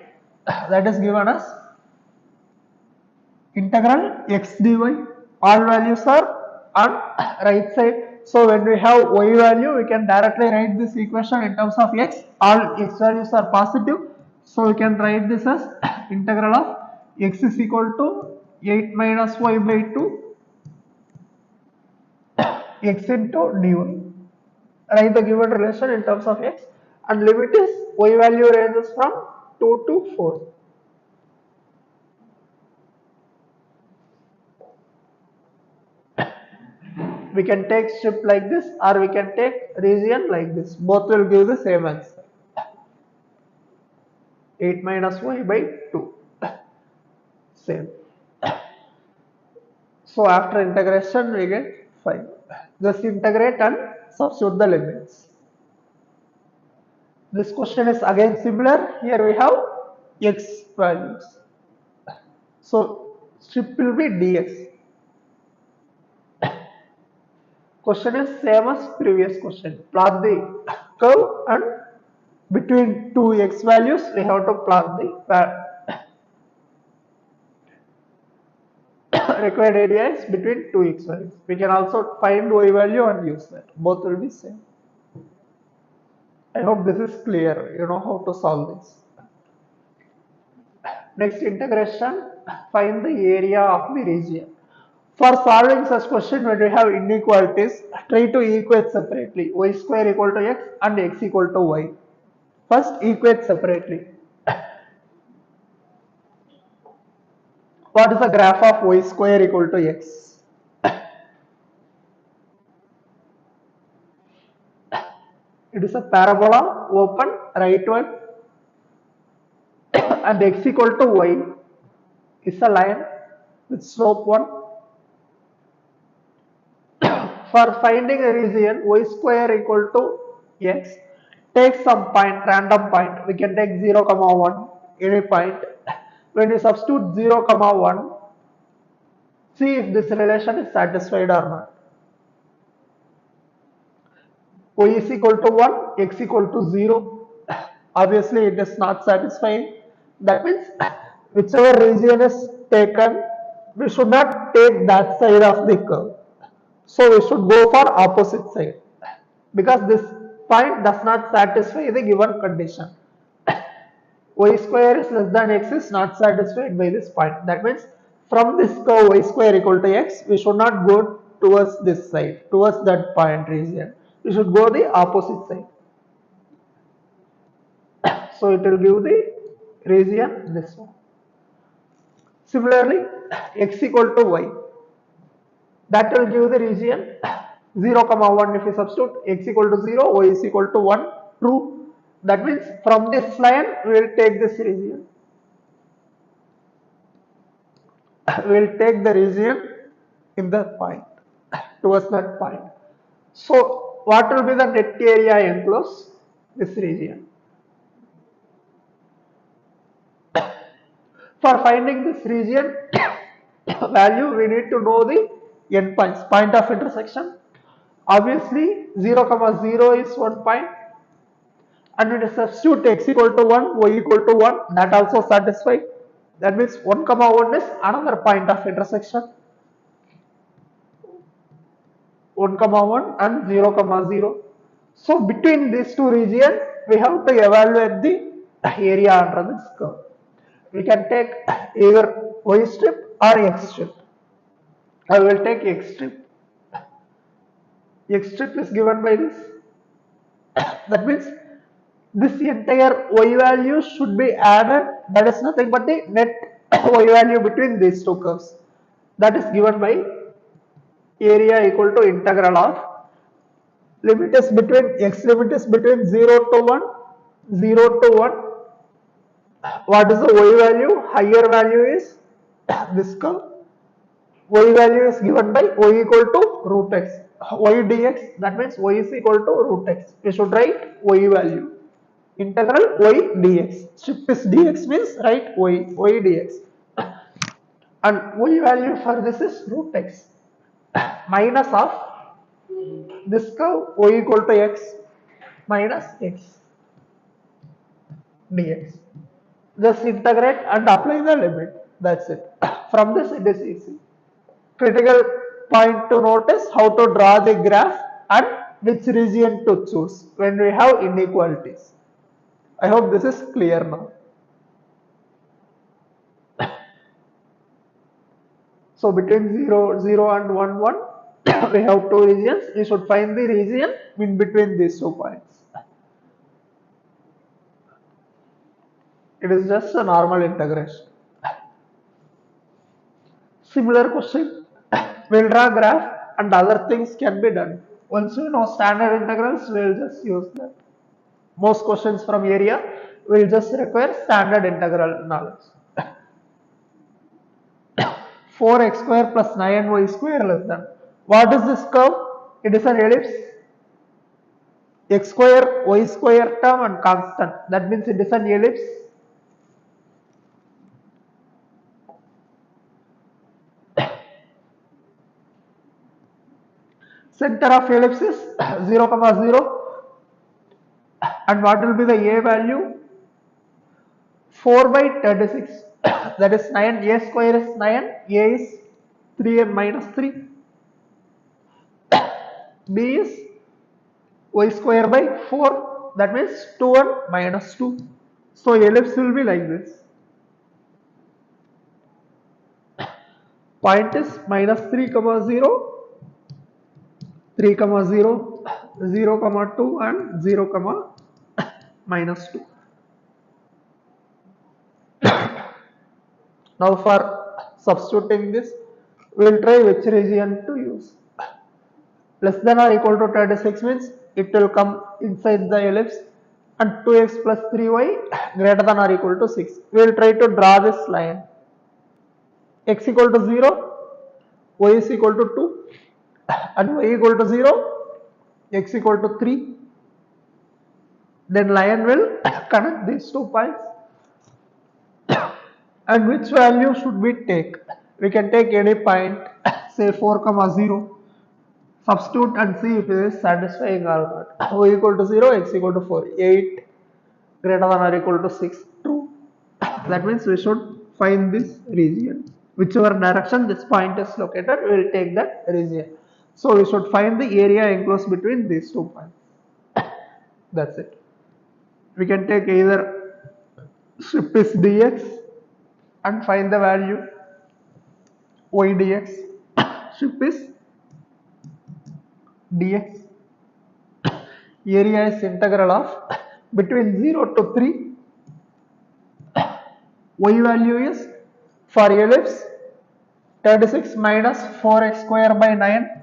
That is given as integral x dy. All values are on right side. So when we have y value, we can directly write this equation in terms of x. All x values are positive. So we can write this as integral of x is equal to 8 minus y by 2 x into dy. Write the given relation in terms of x, and limit is y value ranges from 2 to 4. We can take strip like this, or we can take region like this. Both will give the same answer. 8 minus y by 2. Same. So after integration we get 5. Just integrate and substitute the limits. This question is again similar. Here we have x values. So strip will be dx. Question is same as previous question. Plot the curve, and between two x values we have to plot the required area is between two x values. We can also find y value and use that. Both will be same. I hope this is clear. You know how to solve this. Next integration, find the area of the region. For solving such question, when we have inequalities, try to equate separately. Y square equal to x and x equal to y. First equate separately. What is the graph of y square equal to x? It is a parabola, open, rightward, and x equal to y is a line with slope 1. For finding a region y square equal to x, take some point, random point. We can take 0, 1, any point. When you substitute 0, 1, see if this relation is satisfied or not. Y is equal to 1, x equal to 0. Obviously it is not satisfying. That means whichever region is taken, we should not take that side of the curve. So we should go for opposite side, because this point does not satisfy the given condition. Y square is less than x is not satisfied by this point. That means from this curve y square equal to x, we should not go towards this side, towards that point region. We should go the opposite side. So it will give the region this one. Similarly, x equal to y, that will give the region 0, 1. If we substitute x equal to 0, y is equal to 1, true. That means from this line we will take this region. We will take the region in that point, towards that point. So what will be the net area enclosed? This region. For finding this region value, we need to know the endpoints, point of intersection. Obviously 0, 0 is one point, and when you substitute x equal to 1, y equal to 1, that also satisfies. That means 1, 1 is another point of intersection. 1, 1 and 0, 0. So between these two regions, we have to evaluate the area under this curve. We can take either y strip or x strip. I will take x strip. X strip is given by this. That means this entire y value should be added. That is nothing but the net y value between these two curves. That is given by area equal to integral of limit is between x limit is between 0 to 1, 0 to 1. What is the y value? Higher value is this curve. Y value is given by y equal to root x. Y dx, that means y is equal to root x. We should write y value. Integral y dx. Shift is dx means write y dx. And y value for this is root x minus of this curve y equal to x minus x dx. Just integrate and apply the limit. That's it. From this it is easy. Critical point to notice how to draw the graph and which region to choose when we have inequalities. I hope this is clear now. So between 0, 0 and 1, 1, we have two regions. We should find the region in between these 2 points. It is just a normal integration. Similar question, we'll draw graph and other things can be done. Once we know standard integrals, we'll just use that. Most questions from area will just require standard integral knowledge. 4x square plus 9y square less than. What is this curve? It is an ellipse. X square, y square term and constant. That means it is an ellipse. Center of ellipse is 0, 0. And what will be the a value? 4 by 36. That is 9. A square is 9. A is 3 minus 3. B is y square by 4. That means 2 and minus 2. So ellipse will be like this. Point is minus 3, 0. 3, 0, 0, 2 and 0, minus 2. Now for substituting this, we will try which region to use. Less than or equal to 36 means it will come inside the ellipse, and 2x plus 3y greater than or equal to 6. We will try to draw this line. X equal to 0, y is equal to 2 and y equal to 0, x equal to 3. Then line will connect these 2 points. And which value should we take? We can take any point, say 4, 0. Substitute and see if it is satisfying or not. Y equal to 0, x equal to 4. 8 greater than or equal to 6. True. That means we should find this region. Whichever direction this point is located, we will take that region. So we should find the area enclosed between these 2 points. That's it. We can take either shift is dx and find the value y dx. Shift is dx. Area is integral of between 0 to 3. Y value is for ellipse 36 minus 4x square by 9.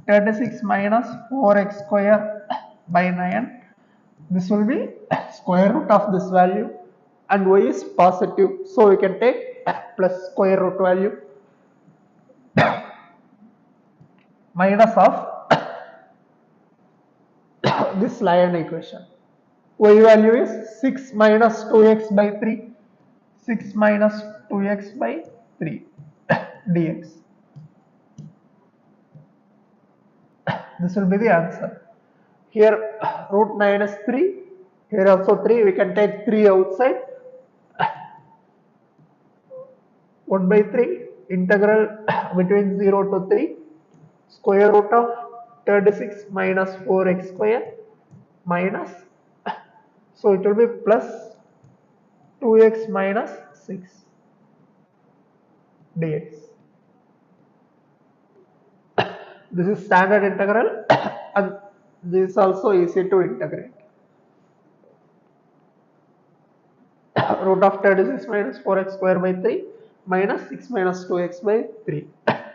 36 minus 4x square by 9. This will be square root of this value, and y is positive, so we can take plus square root value minus of this line equation. Y value is 6 minus 2x by 3. 6 minus 2x by 3 dx. This will be the answer. Here root 9 is 3. Here also 3. We can take 3 outside. 1 by 3 integral between 0 to 3 square root of 36 minus 4x square minus, so it will be plus 2x minus 6 dx. This is standard integral and this is also easy to integrate. Root of 36 minus 4x square by 3 minus 6 minus 2x by 3.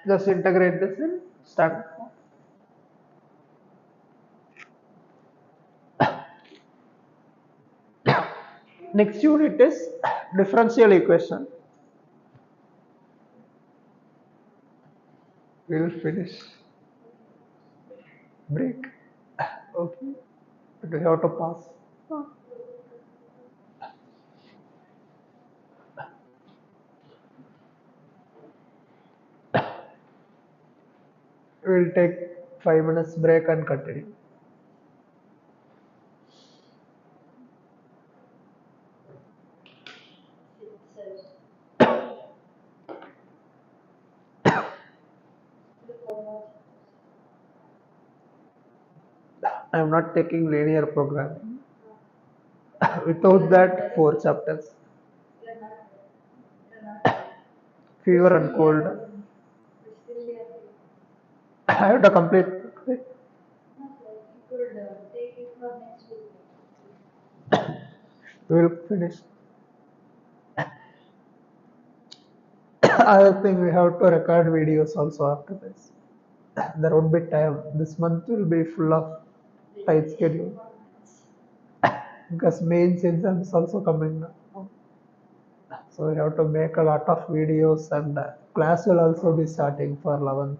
Just integrate this in Start. Next unit is differential equation. We'll finish. Break. Okay. We have to pass. We'll take 5 minutes break and continue. I am not taking linear programming. Without that, 4 chapters. Fever and cold. I have to complete. We will finish. I think we have to record videos also after this. There won't be time. This month will be full of tight schedule because mains exams also coming now. So we have to make a lot of videos and class will also be starting for 11th.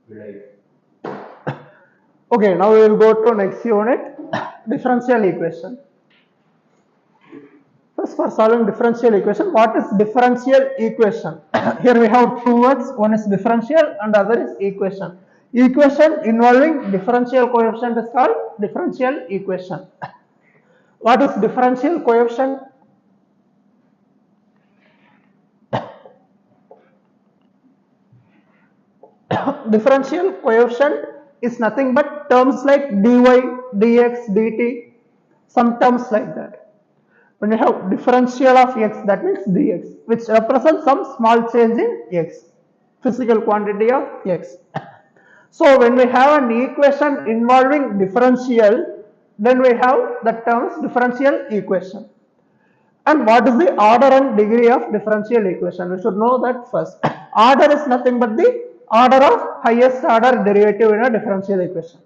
Okay, now we will go to next unit, differential equation. First, for solving differential equation, what is differential equation? Here we have two words, one is differential and other is equation. Equation involving differential coefficient is called differential equation. What is differential coefficient? Differential coefficient is nothing but terms like dy, dx, dt, some terms like that. When you have differential of x, that means dx, which represents some small change in x, physical quantity of x. So when we have an equation involving differential, then we have the terms differential equation. And what is the order and degree of differential equation? We should know that first. Order is nothing but the order of highest order derivative in a differential equation.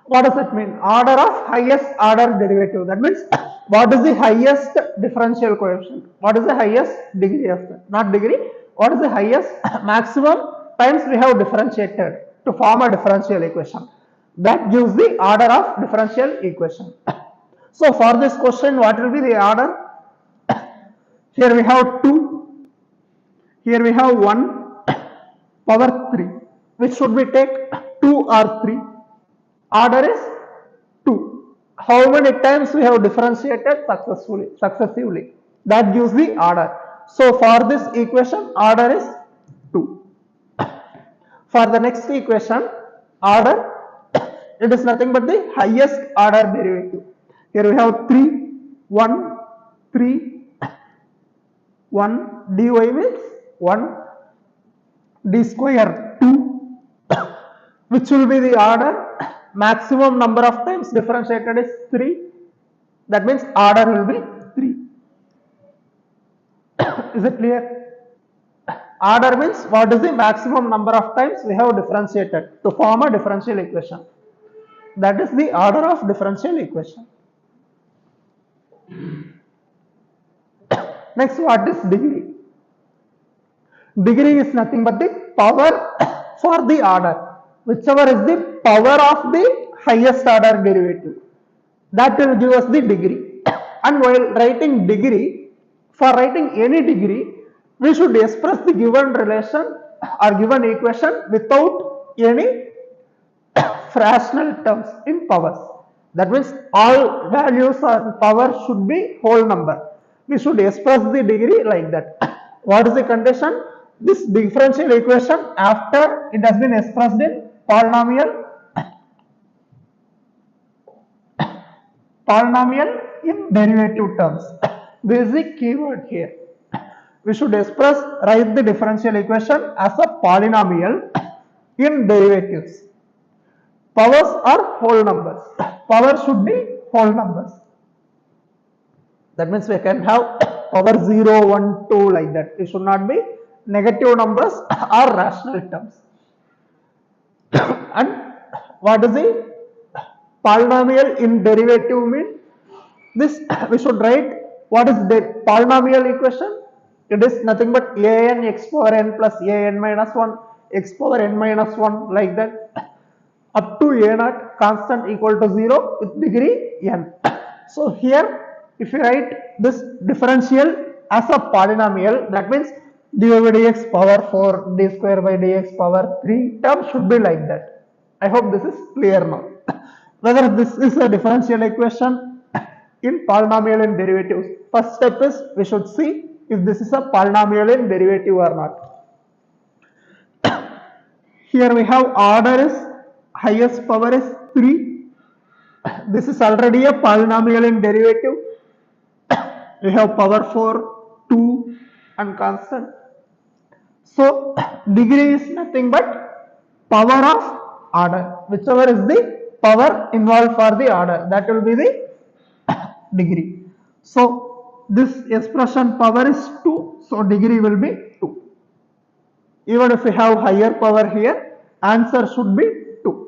What does it mean? Order of highest order derivative. That means what is the highest differential coefficient? What is the highest degree of that? Not degree. What is the highest maximum times we have differentiated to form a differential equation? That gives the order of differential equation. So for this question, what will be the order? Here we have 2. Here we have 1 power 3. Which should we take? 2 or 3? Order is 2. How many times we have differentiated successively? That gives the order. So for this equation, order is 2. For the next equation, order, it is nothing but the highest order derivative. Here we have 3, 1, 3, 1, dy means 1, d square 2, which will be the order. Maximum number of times differentiated is 3. That means order will be 3. Is it clear? Order means what is the maximum number of times we have differentiated to form a differential equation. That is the order of differential equation. Next, what is degree? Degree is nothing but the power for the order. Whichever is the power of the highest order derivative, that will give us the degree. And while writing degree, for writing any degree, we should express the given relation or given equation without any fractional terms in powers. That means all values or power should be whole number. We should express the degree like that. What is the condition? This differential equation, after it has been expressed in polynomial in derivative terms. This is the keyword here. We should write the differential equation as a polynomial in derivatives. Powers are whole numbers. Power should be whole numbers. That means we can have power 0, 1, 2 like that. It should not be negative numbers or rational terms. And what is the polynomial in derivative mean? This we should write what is the polynomial equation. It is nothing but an x power n plus an minus 1 x power n minus 1 like that up to a naught constant equal to 0 with degree n. So here if you write this differential as a polynomial, that means dy by dx power 4 d square by dx power 3 term should be like that. I hope this is clear now. Whether this is a differential equation in polynomial in derivatives, first step is we should see if this is a polynomial in derivative or not. Here we have order is highest power is 3. This is already a polynomial in derivative. We have power 4, 2 and constant. So degree is nothing but power of order. Whichever is the power involved for the order, that will be the degree. So this expression power is 2, so degree will be 2. Even if we have higher power here, answer should be 2.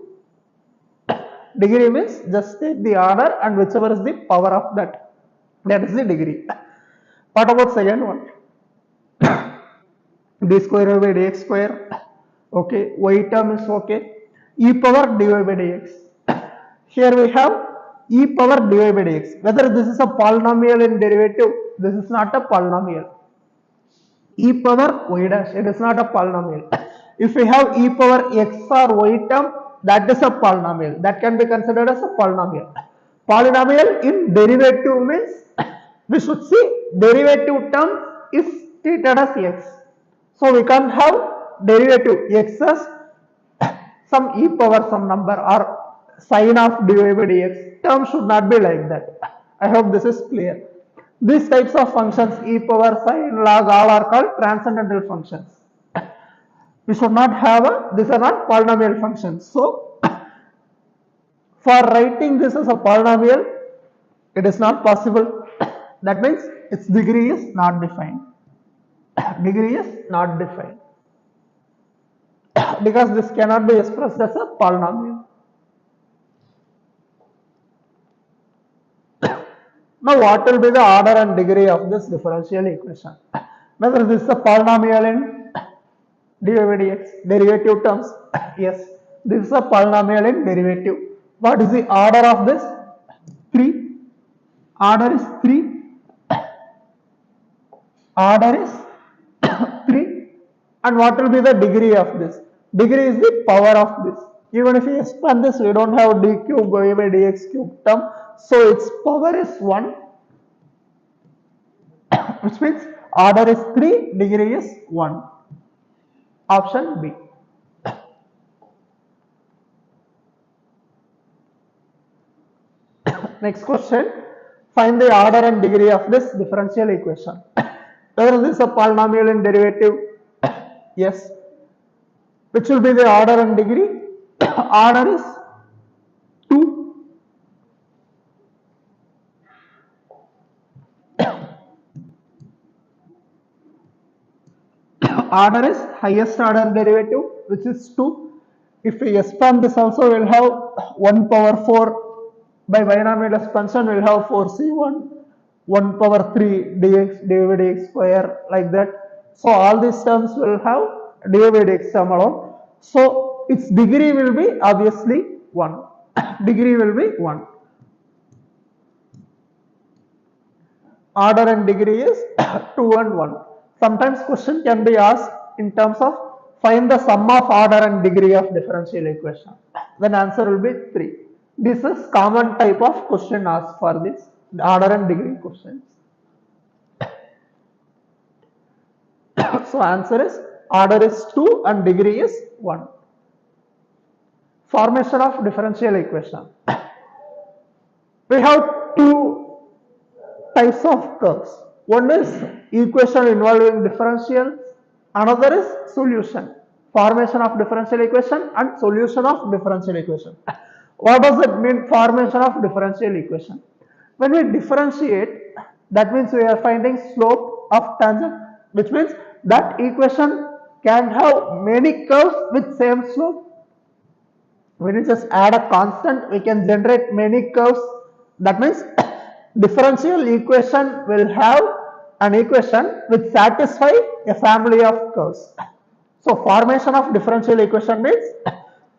Degree means just take the order and whichever is the power of that, that is the degree. What about second one? D square by dx square. Okay, y term is okay. E power dy by dx. Here we have e power dy by dx. Whether this is a polynomial in derivative, this is not a polynomial. E power y dash, it is not a polynomial. If we have e power x or y term, that is a polynomial. That can be considered as a polynomial. Polynomial in derivative means we should see derivative term is treated as x. So we can have derivative x as some e power some number or sine of dy by dx. Term should not be like that. I hope this is clear. These types of functions, e power, sine, log, all are called transcendental functions. We should not have these are not polynomial functions. So for writing this as a polynomial, it is not possible. That means its degree is not defined. Degree is not defined. Because this cannot be expressed as a polynomial. Now what will be the order and degree of this differential equation? Whether this is a polynomial in dy by dx, derivative terms, yes, this is a polynomial in derivative. What is the order of this? 3. Order is 3. Order is 3. And what will be the degree of this? Degree is the power of this. Even if we expand this, we don't have d cube y by dx cube term. So its power is 1. Which means order is 3, degree is 1. Option B. Next question. Find the order and degree of this differential equation. Whether this is a polynomial in derivative? Yes. Which will be the order and degree? Order is 2. Order is highest order derivative, which is 2. If we expand this also, we will have 1 power 4 by binomial expansion, we will have 4c1, 1 power 3 dx dy by dx square, like that. So all these terms will have dy by dx term alone. So its degree will be obviously 1. Degree will be 1. Order and degree is 2 and 1. Sometimes question can be asked in terms of find the sum of order and degree of differential equation. Then answer will be 3. This is common type of question asked for this order and degree questions. So answer is order is 2 and degree is 1. Formation of differential equation. We have two types of curves. One is equation involving differentials, another is solution. Formation of differential equation and solution of differential equation. What does it mean, formation of differential equation? When we differentiate, that means we are finding slope of tangent, which means that equation can have many curves with same slope. When we just add a constant, we can generate many curves. That means differential equation will have an equation which satisfy a family of curves. So formation of differential equation means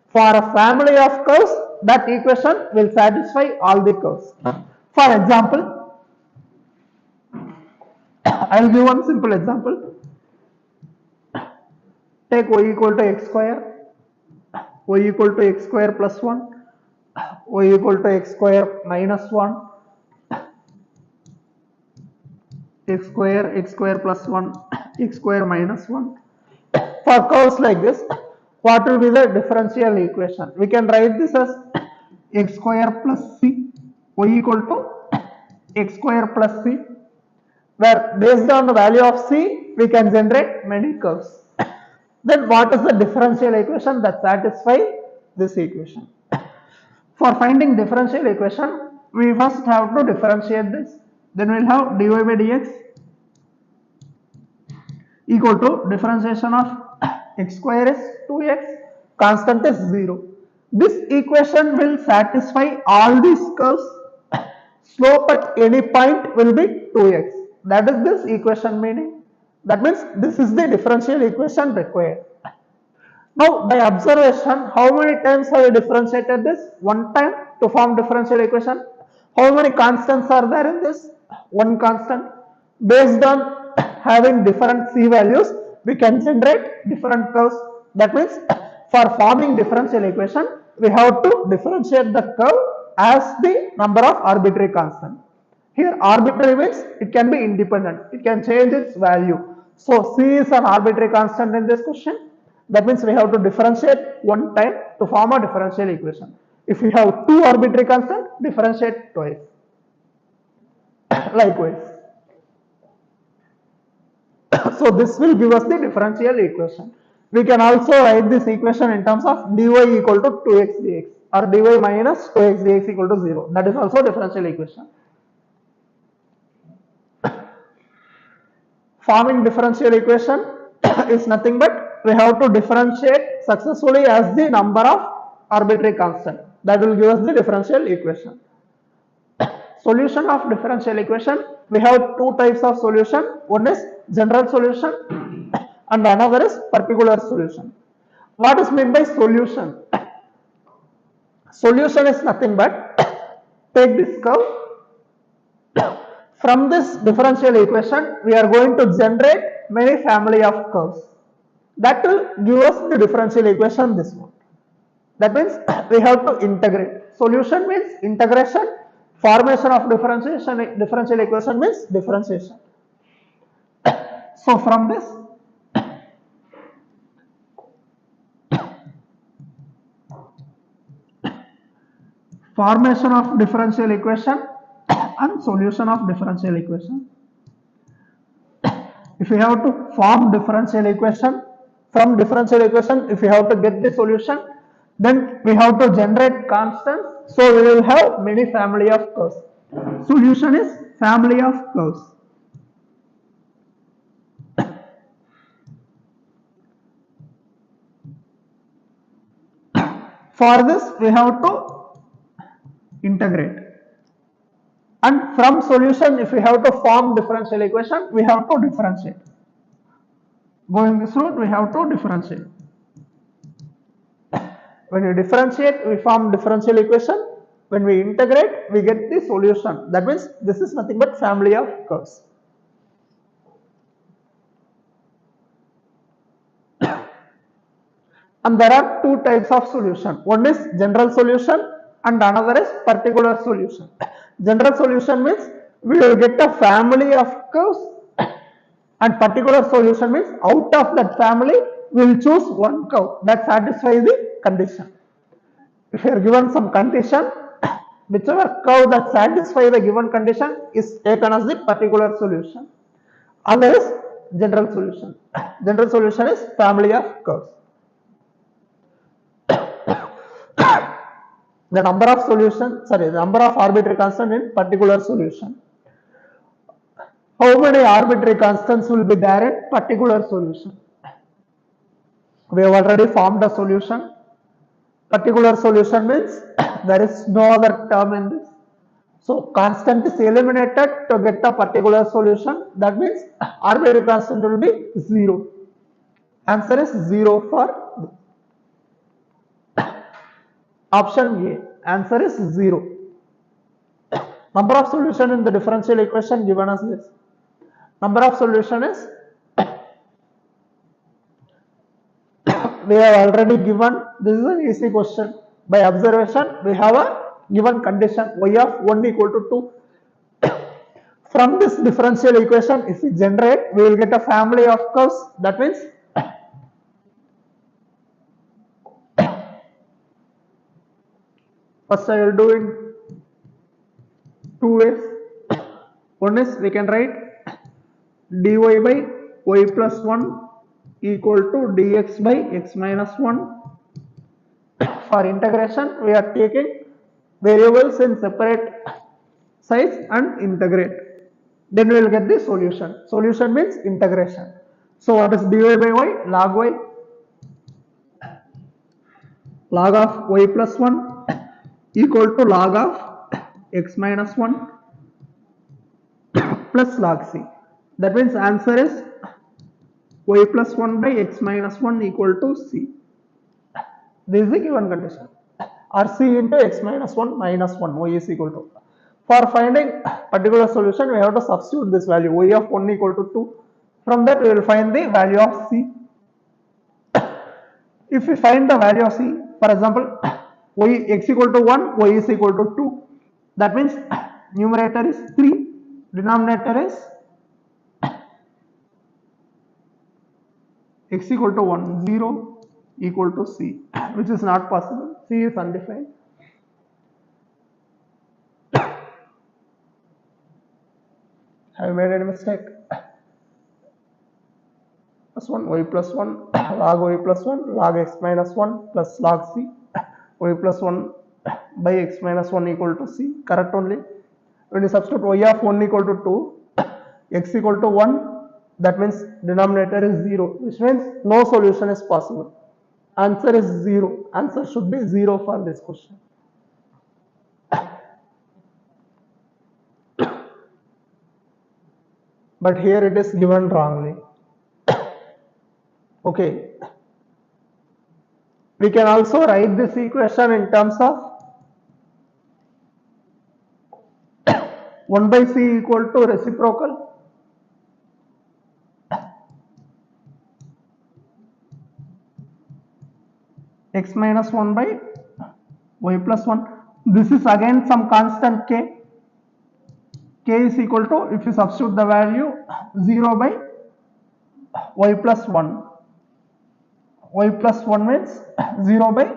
for a family of curves, that equation will satisfy all the curves. For example, I will give one simple example. Take y equal to x square, y equal to x square plus 1, y equal to x square minus 1, x square plus 1, x square minus 1. For curves like this, what will be the differential equation? We can write this as x square plus c, y equal to x square plus c, where based on the value of c, we can generate many curves. Then what is the differential equation that satisfies this equation? For finding differential equation, we first have to differentiate this. Then we will have dy by dx equal to differentiation of x square is 2x, constant is 0. This equation will satisfy all these curves. Slope at any point will be 2x. That is this equation meaning. That means this is the differential equation required. Now by observation, how many times have we differentiated this? One time to form differential equation. How many constants are there in this? One constant. Based on having different c values, we can generate different curves. That means for forming differential equation, we have to differentiate the curve as the number of arbitrary constant. Here arbitrary means it can be independent. It can change its value. So c is an arbitrary constant in this question. That means we have to differentiate one time to form a differential equation. If we have two arbitrary constants, differentiate twice. Likewise. So this will give us the differential equation. We can also write this equation in terms of dy equal to 2x dx or dy minus 2x dx equal to 0. That is also differential equation. Forming differential equation is nothing but we have to differentiate successfully as the number of arbitrary constant. That will give us the differential equation. Solution of differential equation, we have two types of solution. One is general solution and another is particular solution. What is meant by solution? Solution is nothing but take this curve. From this differential equation, we are going to generate many family of curves. That will give us the differential equation this one. That means we have to integrate. Solution means integration. Formation of differential equation means differentiation. So from this, formation of differential equation and solution of differential equation. If we have to form differential equation, from differential equation, if we have to get the solution, then we have to generate constants. So we will have many family of curves. Solution is family of curves. For this, we have to integrate. And from solution, if we have to form differential equation, we have to differentiate. Going this route, we have to differentiate. When we differentiate, we form differential equation. When we integrate, we get the solution. That means this is nothing but family of curves. And there are two types of solution. One is general solution and another is particular solution. General solution means we will get a family of curves, and particular solution means out of that family we will choose one curve that satisfies the condition. If you are given some condition, whichever curve that satisfies the given condition is taken as the particular solution. Other is general solution. General solution is family of curves. The number of arbitrary constant in particular solution. How many arbitrary constants will be there in particular solution? We have already formed a solution. Particular solution means there is no other term in this. So constant is eliminated to get a particular solution. That means arbitrary constant will be 0. Answer is 0 for option A. Answer is 0. Number of solution in the differential equation given as this. Number of solution is we have already given. This is an easy question. By observation, we have a given condition y of 1 equal to 2. From this differential equation, if we generate, we will get a family of curves. That means first I will do in two ways. One is we can write dy by y plus 1 equal to dx by x minus 1. For integration, we are taking variables in separate size and integrate. Then we will get the solution. Solution means integration. So what is dy by y? Log y. Log of y plus 1 equal to log of x minus 1 plus log c. That means answer is y plus 1 by x minus 1 equal to c. This is the given condition. Or c into x minus 1 minus 1 y is equal to. For finding particular solution, we have to substitute this value y of 1 equal to 2. From that, we will find the value of c. If we find the value of c, for example, y x equal to 1, y is equal to 2. That means numerator is 3, denominator is x equal to 1, 0 equal to c, which is not possible. C is undefined. Have I made any mistake? Plus 1, y plus 1, log y plus 1, log x minus 1 plus log c, y plus 1 by x minus 1 equal to c. Correct only. When you substitute y of 1 equal to 2, x equal to 1, that means denominator is 0, which means no solution is possible. Answer is 0. Answer should be 0 for this question. But here it is given wrongly. Okay. We can also write this equation in terms of 1 by c equal to reciprocal x minus 1 by y plus 1. This is again some constant k. K is equal to, if you substitute the value, 0 by y plus 1. Y plus 1 means 0 by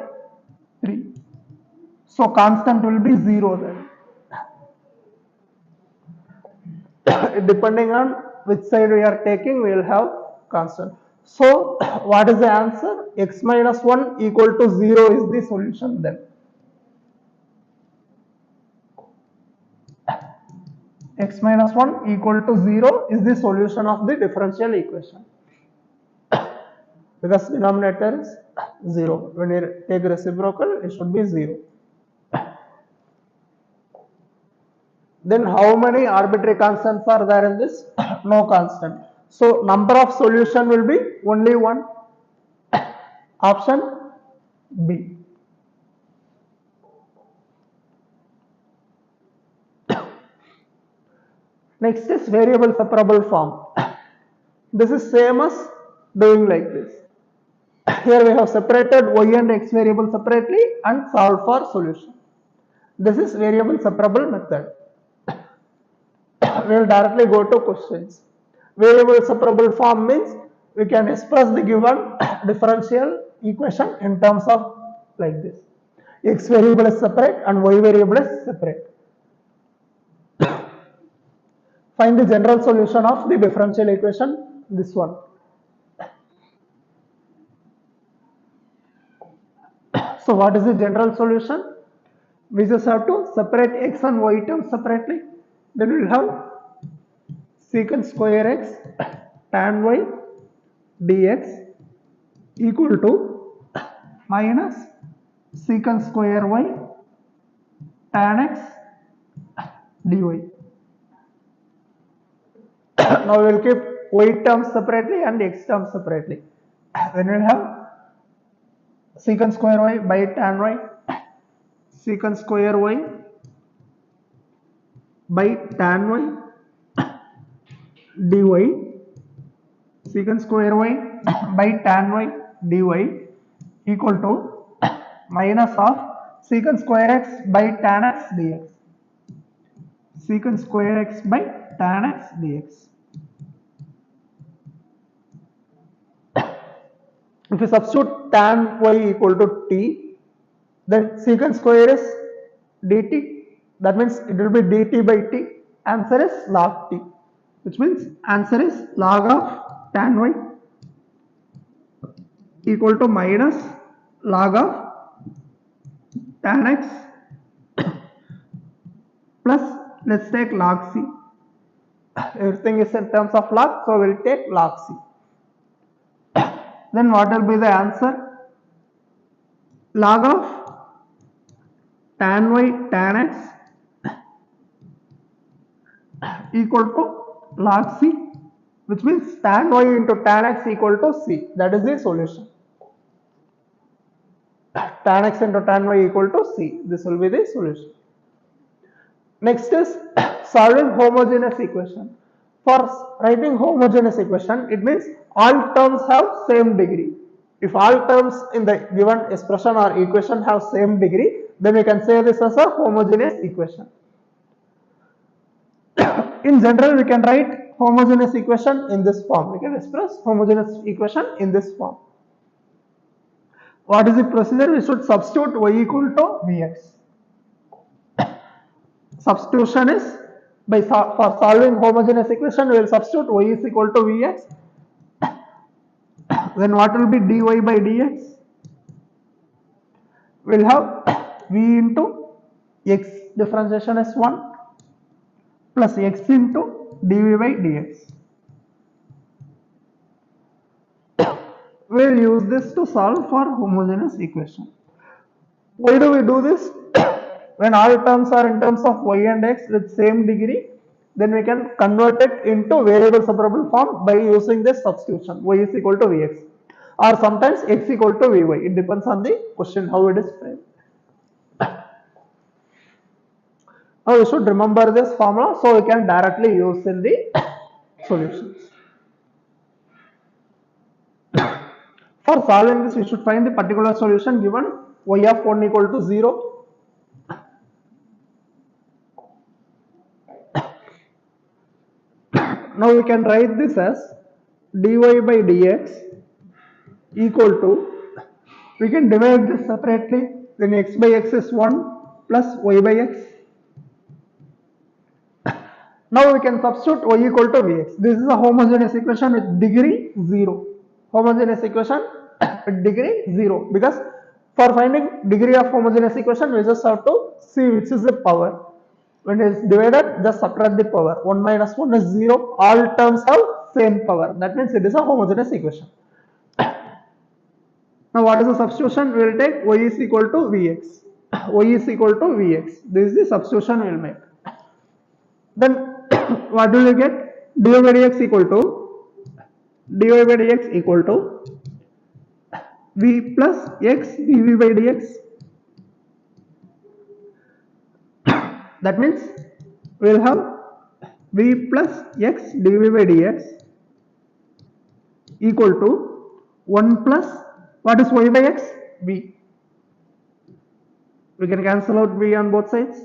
3. So constant will be 0 then. Depending on which side we are taking, we will have constant. So what is the answer? X minus 1 equal to 0 is the solution then. X minus 1 equal to 0 is the solution of the differential equation. Because denominator is 0. When you take reciprocal, it should be 0. Then how many arbitrary constants are there in this? No constant. So number of solution will be only one. Option B. Next is variable separable form. This is same as doing like this. Here we have separated y and x variable separately and solved for solution. This is variable separable method. We will directly go to questions. Variable separable form means we can express the given differential equation in terms of like this. X variable is separate and y variable is separate. Find the general solution of the differential equation, this one. So what is the general solution? We just have to separate x and y terms separately. Then we will have secant square x tan y dx equal to minus secant square y tan x dy. Now we will keep y terms separately and x terms separately. Then we will have secant square y by tan y, secant square y by tan y dy, secant square y by tan y dy equal to minus of secant square x by tan x dx. Secant square x by tan x dx. If you substitute tan y equal to t, then secant square is dt. That means it will be dt by t. Answer is log t, which means answer is log of tan y equal to minus log of tan x plus, let's take log c. Everything is in terms of log, so we will take log c. Then what will be the answer? Log of tan y tan x equal to log c, which means tan y into tan x equal to c. That is the solution. tan x into tan y equal to c. This will be the solution. Next is solving homogeneous equation. For writing homogeneous equation, it means all terms have same degree. If all terms in the given expression or equation have same degree, then we can say this as a homogeneous equation. In general, we can write homogeneous equation in this form. We can express homogeneous equation in this form. What is the procedure? We should substitute y equal to vx. Substitution is for solving homogeneous equation, we will substitute y is equal to vx. Then what will be dy by dx? We will have v into x, differentiation is 1, plus x into dv by dx. We will use this to solve for homogeneous equation. Why do we do this? When all terms are in terms of y and x with same degree, then we can convert it into variable separable form by using this substitution, y is equal to vx, or sometimes x equal to vy. It depends on the question how it is framed. Now we should remember this formula so we can directly use in the solutions. For solving this, we should find the particular solution given y of 1 equal to 0. Now we can write this as dy by dx equal to, we can divide this separately, then x by x is 1 plus y by x. Now we can substitute y equal to vx. This is a homogeneous equation with degree 0. Homogeneous equation with degree 0, because for finding degree of homogeneous equation we just have to see which is the power. When it is divided, just subtract the power. 1 minus 1 is 0. All terms have same power. That means it is a homogeneous equation. Now what is the substitution? We will take y is equal to vx. Y is equal to vx. This is the substitution we will make. Then what will you get? dy by dx equal to v plus x dv by dx. That means we will have v plus x dv by dx equal to 1 plus, what is y by x? V. We can cancel out v on both sides.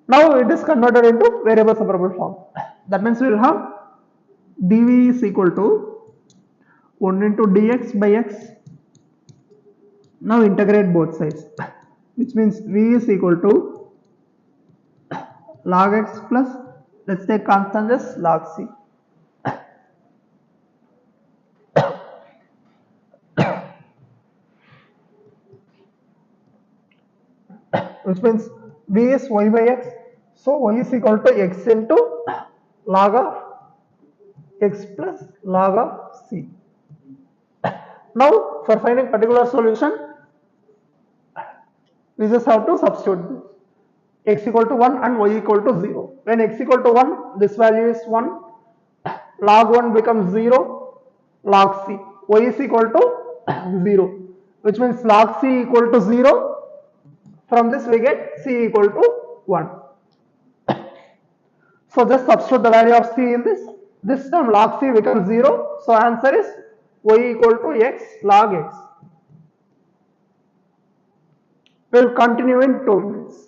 Now it is converted into variable separable form. That means we will have dv is equal to 1 into dx by x. Now integrate both sides, which means v is equal to log x plus, let's take constant as log c. Which means v is y by x, so y is equal to x into log of x plus log of c. Now for finding particular solution, we just have to substitute this. X equal to 1 and y equal to 0. When x equal to 1, this value is 1, log 1 becomes 0, log c. Y is equal to 0, which means log c equal to 0. From this we get c equal to 1. So just substitute the value of c in this. This term log c becomes 0. So answer is y equal to x log x. We will continue in 2 minutes.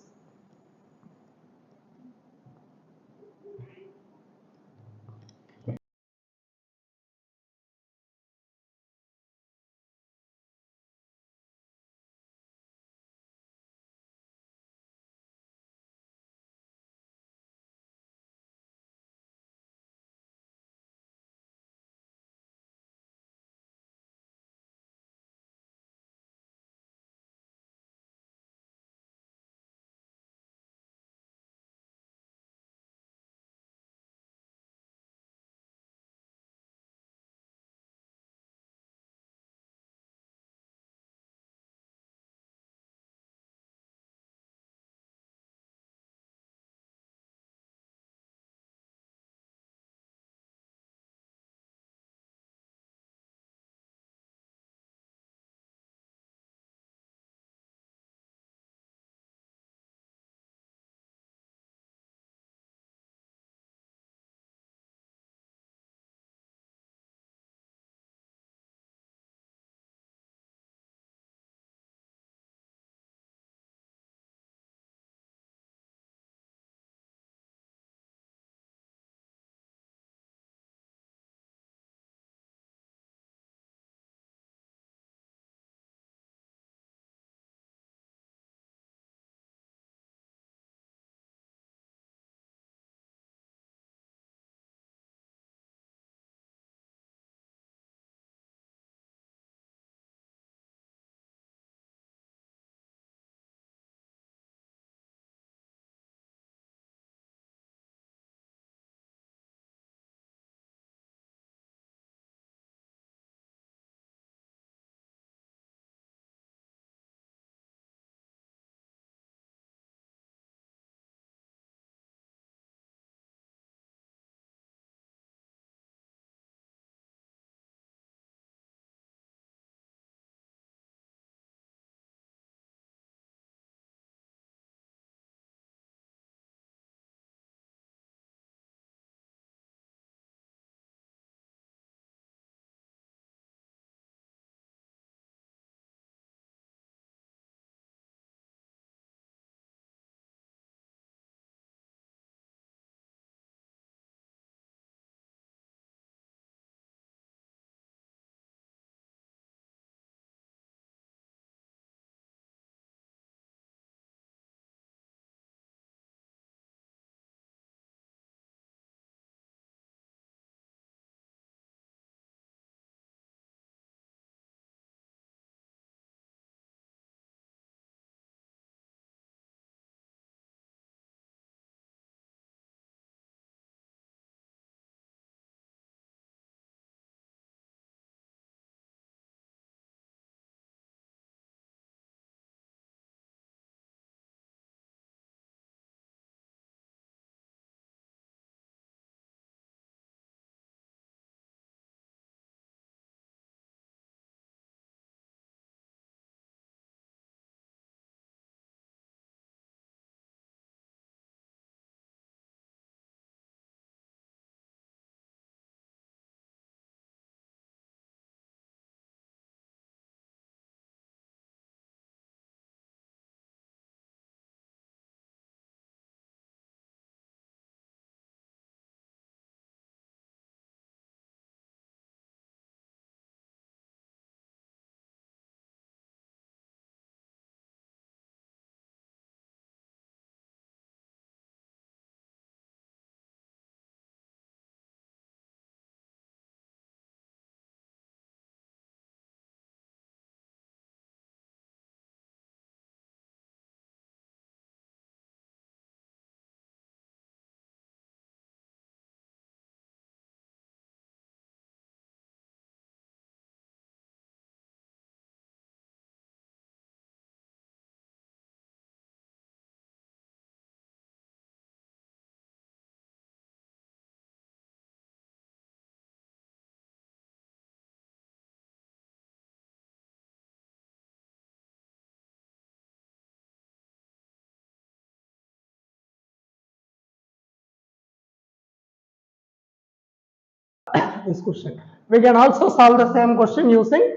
this question. We can also solve the same question using,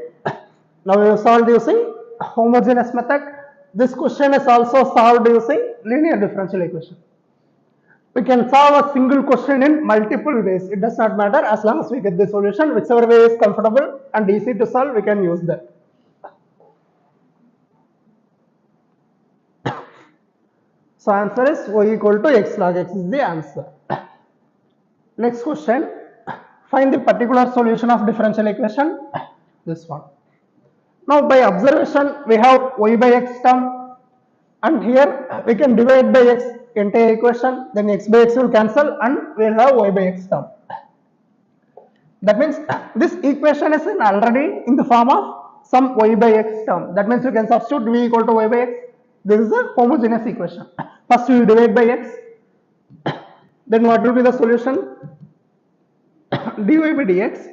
now we have solved using homogeneous method. This question is also solved using linear differential equation. We can solve a single question in multiple ways. It does not matter as long as we get the solution. Whichever way is comfortable and easy to solve, we can use that. So answer is y equal to x log x is the answer. Next question. Find the particular solution of differential equation. This one. Now by observation we have y by x term, and here we can divide by x entire equation, then x by x will cancel and we will have y by x term. That means this equation is already in the form of some y by x term. That means you can substitute v equal to y by x. This is a homogeneous equation. First we will divide by x, then what will be the solution? dy by dx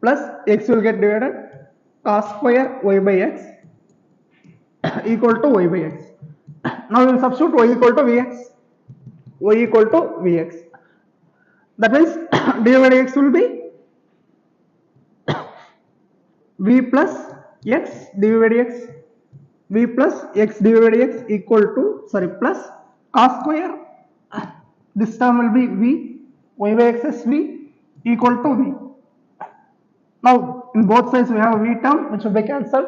plus x will get divided, cos square y by x equal to y by x. Now we will substitute y equal to vx. Y equal to vx. That means dy by dx will be v plus x dy by dx. V plus x dy by dx equal to, plus cos square. This term will be v. Y by x is v equal to v. Now in both sides we have a v term which will be cancelled.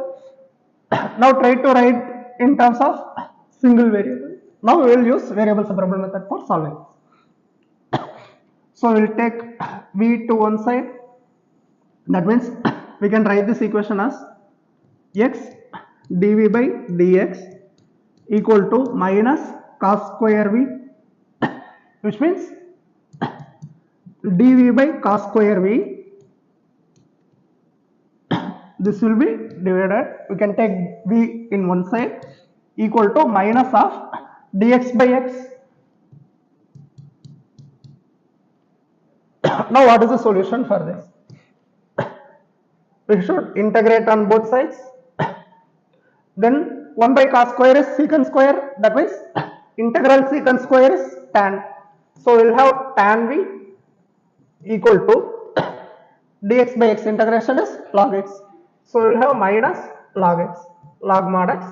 Now try to write in terms of single variable. Now we will use variable separable method for solving. So we will take v to one side. That means we can write this equation as x dv by dx equal to minus cos square v, which means dv by cos square v. This will be divided. We can take v in one side equal to minus of dx by x. Now what is the solution for this? We should integrate on both sides. Then 1 by cos square is secant square. That means integral secant square is tan. So we will have tan v equal to dx by x integration is log x. So we will have minus log x, log mod x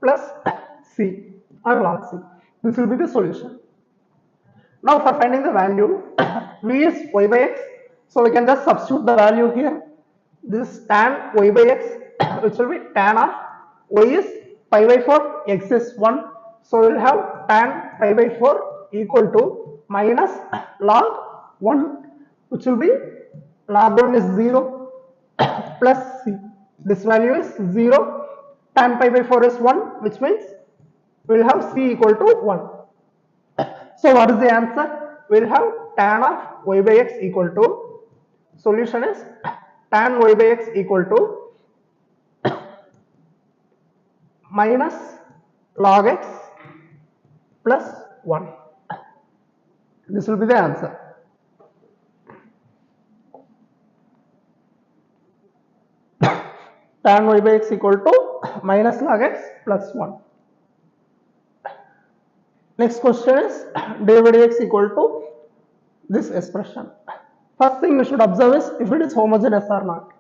plus c or log c. This will be the solution. Now for finding the value, v is y by x. So we can just substitute the value here. This is tan y by x, which will be tan of y is pi by 4, x is 1. So we will have tan pi by 4 equal to minus log 1, which will be log 1 is 0 plus c. This value is 0. Tan pi by 4 is 1, which means we will have c equal to 1. So what is the answer? We will have tan of y by x equal to, solution is tan y by x equal to minus log x plus 1. This will be the answer. Tan y by x equal to minus log x plus 1. Next question is dy by dx equal to this expression. First thing we should observe is if it is homogeneous or not,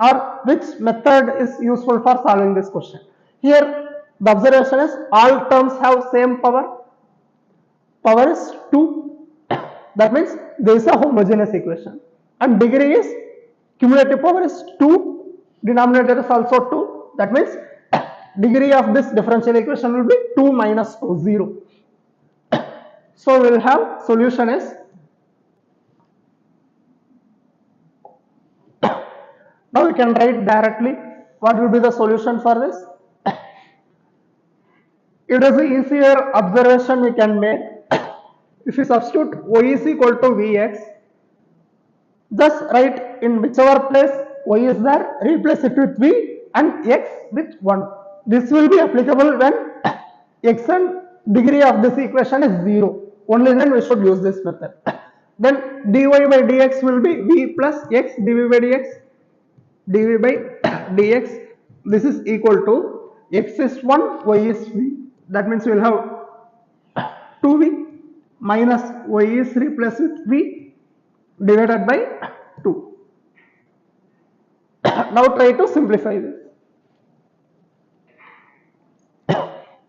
or which method is useful for solving this question. Here the observation is all terms have same power. Power is 2. That means there is a homogeneous equation. And degree is, cumulative power is 2. Denominator is also 2. That means degree of this differential equation will be 2 minus 2, 0. So we will have solution is, now we can write directly what will be the solution for this. It is an easier observation we can make. If you substitute y is equal to vx, just write in whichever place y is there, replace it with v and x with 1. This will be applicable when x and degree of this equation is 0. Only then we should use this method. Then dy by dx will be v plus x dv by dx. dv by dx, this is equal to x is 1, y is v. That means we will have 2v minus y is replaced with v divided by 2. Now try to simplify this.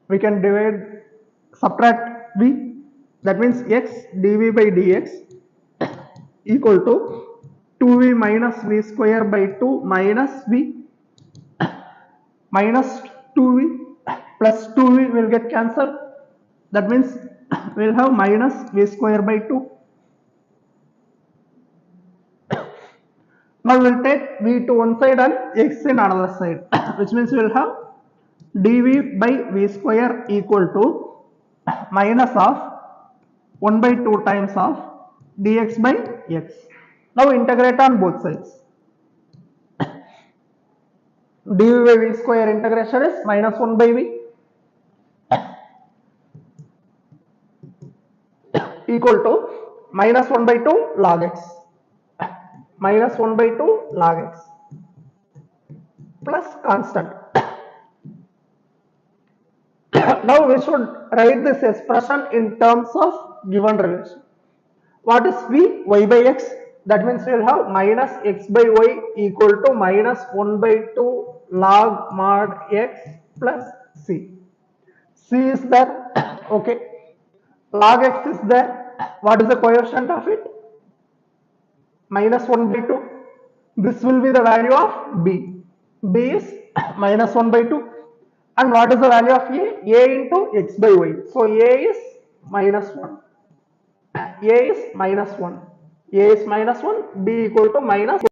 We can subtract v, that means x dv by dx equal to 2v minus v square by 2 minus v minus 2v plus 2v will get cancelled. That means we'll have minus v square by 2. Now we'll take v to one side and x in another side, which means we'll have dv by v square equal to minus of 1 by 2 times of dx by x. Now integrate on both sides. dv by v square integration is minus 1 by v equal to minus 1 by 2 log x minus 1 by 2 log x plus constant. Now we should write this expression in terms of given relation. What is v? Y by x. That means we will have minus x by y equal to minus 1 by 2 log mod x plus c. C is there. Okay. Log x is there. What is the coefficient of it? Minus 1 by 2. This will be the value of b. B is minus 1 by 2. And what is the value of a? A into x by y. So a is minus 1. A is minus 1. A is minus 1. B equal to minus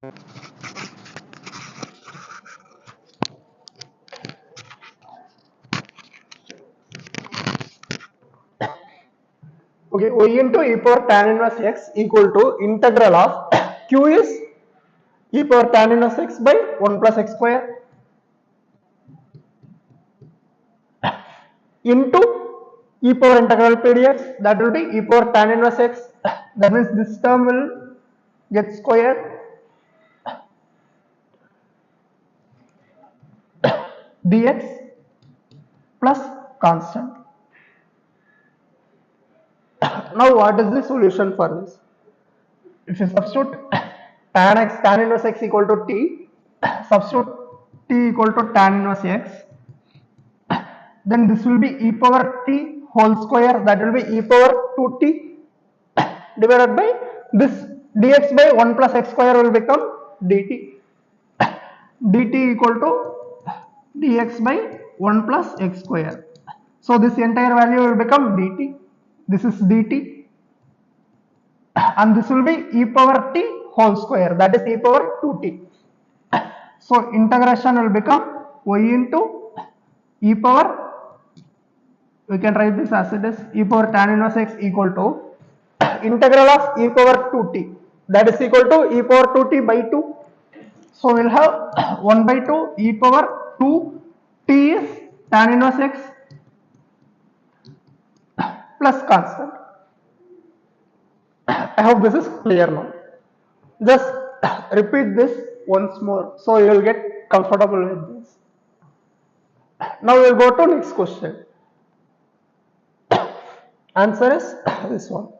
Okay, y into e power tan inverse x equal to integral of q is e power tan inverse x by 1 plus x square into e power integral p dx, that will be e power tan inverse x, that means this term will get square dx plus constant. Now what is the solution for this? If you substitute tan inverse x equal to t, substitute t equal to tan inverse x, then this will be e power t whole square, that will be e power 2t divided by this dx by 1 plus x square will become dt. dt equal to dx by 1 plus x square. So this entire value will become dt. This is dt and this will be e power t whole square, that is e power 2t. So integration will become y into e power, we can write this as it is, e power tan inverse x equal to integral of e power 2t, that is equal to e power 2t by 2. So we'll have 1 by 2 e power 2 t is tan inverse x plus constant. I hope this is clear now. Just repeat this once more so you will get comfortable with this. Now we will go to next question. Answer is this one.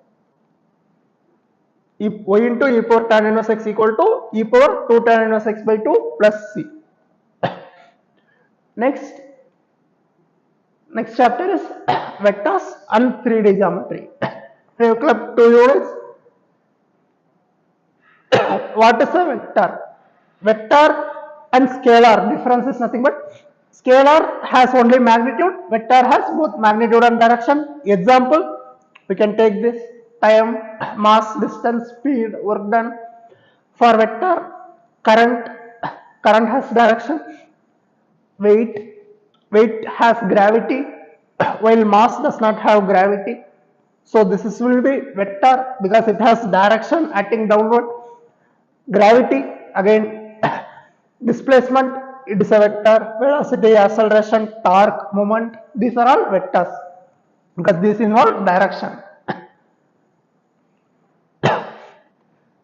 Y into e power tan inverse x equal to e power 2 tan inverse x by 2 plus c. Next chapter is vectors and 3D geometry. We have clubbed 2 units. What is a vector? Vector and scalar difference is nothing but scalar has only magnitude, vector has both magnitude and direction. Example, we can take this time, mass, distance, speed, work done. For vector, current has direction, weight has gravity, while mass does not have gravity. So this will be vector because it has direction acting downward. Gravity, again displacement, it is a vector. Velocity, acceleration, torque, moment, these are all vectors because these involve direction.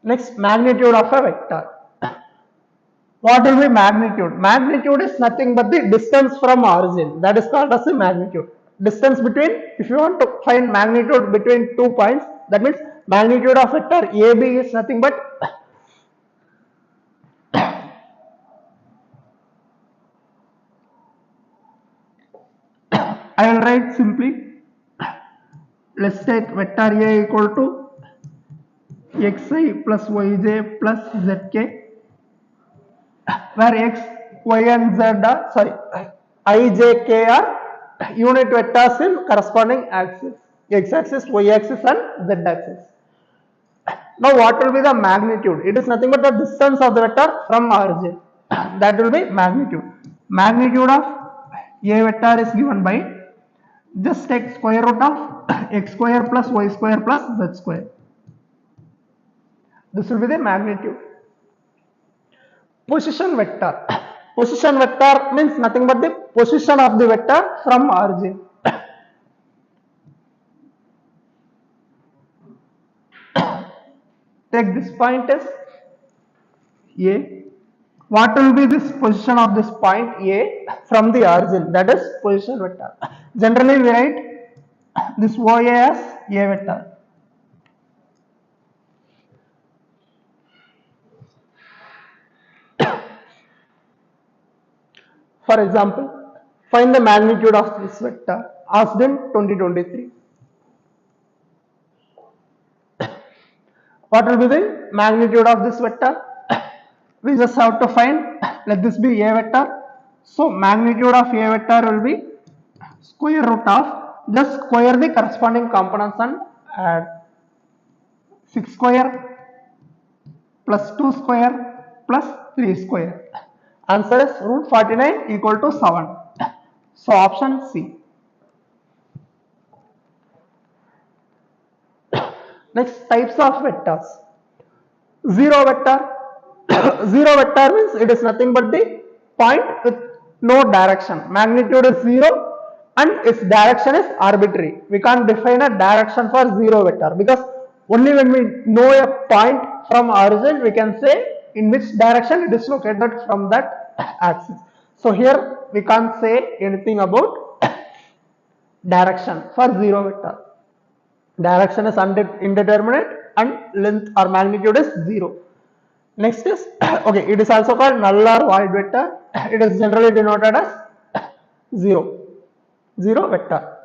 Next, magnitude of a vector. What will be magnitude? Magnitude is nothing but the distance from origin, that is called as the magnitude. Distance between, if you want to find magnitude between 2 points, that means magnitude of vector AB is nothing but I will write simply, let's take vector A equal to xi plus yj plus zk, where x, y and z are, I, j, k are unit vectors in corresponding axis, x axis, y axis and z axis. Now what will be the magnitude? It is nothing but the distance of the vector from origin, that will be magnitude. Magnitude of A vector is given by, just take square root of x square plus y square plus z square. This will be the magnitude. Position vector. Position vector means nothing but the position of the vector from origin. Take this point as A. What will be this position of this point A from the origin? That is position vector. Generally we write this OA as A vector. For example, find the magnitude of this vector asked in 2023. What will be the magnitude of this vector? We just have to find, let this be A vector. So magnitude of A vector will be square root of, just square the corresponding components and add 6 square plus 2 square plus 3 square. Answer is root 49 equal to 7. So option C. Next, types of vectors. Zero vector. Zero vector means it is nothing but the point with no direction. Magnitude is 0 and its direction is arbitrary. We can't define a direction for zero vector because only when we know a point from origin we can say in which direction it is located from that axis. So here we can't say anything about direction for zero vector. Direction is indeterminate and length or magnitude is 0. Next is, okay, it is also called null or void vector. It is generally denoted as 0. 0 vector.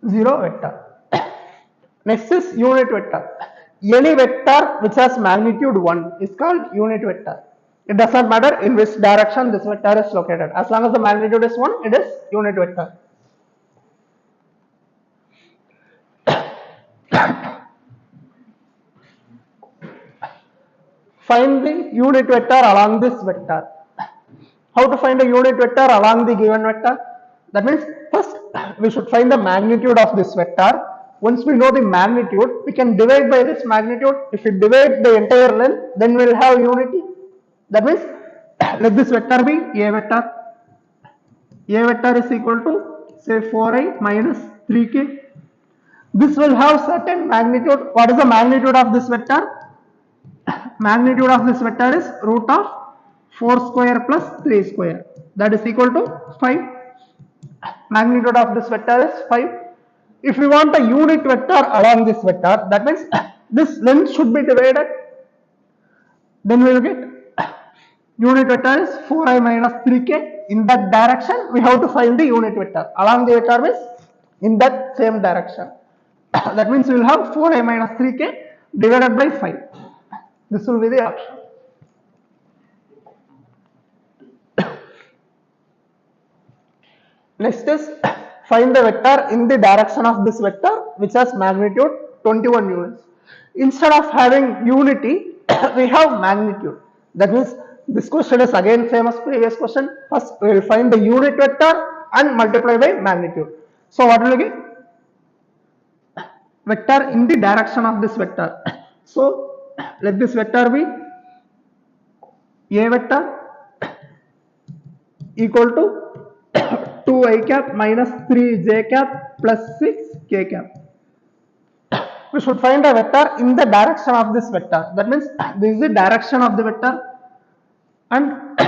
Zero vector. Next is unit vector. Any vector which has magnitude 1 is called unit vector. It does not matter in which direction this vector is located. As long as the magnitude is 1, it is unit vector. Find the unit vector along this vector. How to find a unit vector along the given vector? That means first we should find the magnitude of this vector. Once we know the magnitude, we can divide by this magnitude. If we divide the entire length, then we will have unity. That means let this vector be A vector. A vector is equal to say 4i minus 3k. This will have certain magnitude. What is the magnitude of this vector? Magnitude of this vector is root of 4 square plus 3 square. That is equal to 5. Magnitude of this vector is 5. If we want a unit vector along this vector, that means this length should be divided. Then we will get unit vector is 4i minus 3k. In that direction, we have to find the unit vector. Along the vector means in that same direction. That means we will have 4i minus 3k divided by 5. This will be the option. Next is find the vector in the direction of this vector which has magnitude 21 units. Instead of having unity, we have magnitude. That means this question is again same as previous question. First we will find the unit vector and multiply by magnitude. So what will we get? Vector in the direction of this vector. So let this vector be A vector equal to 2i cap minus 3j cap plus 6k cap. We should find a vector in the direction of this vector. That means this is the direction of the vector and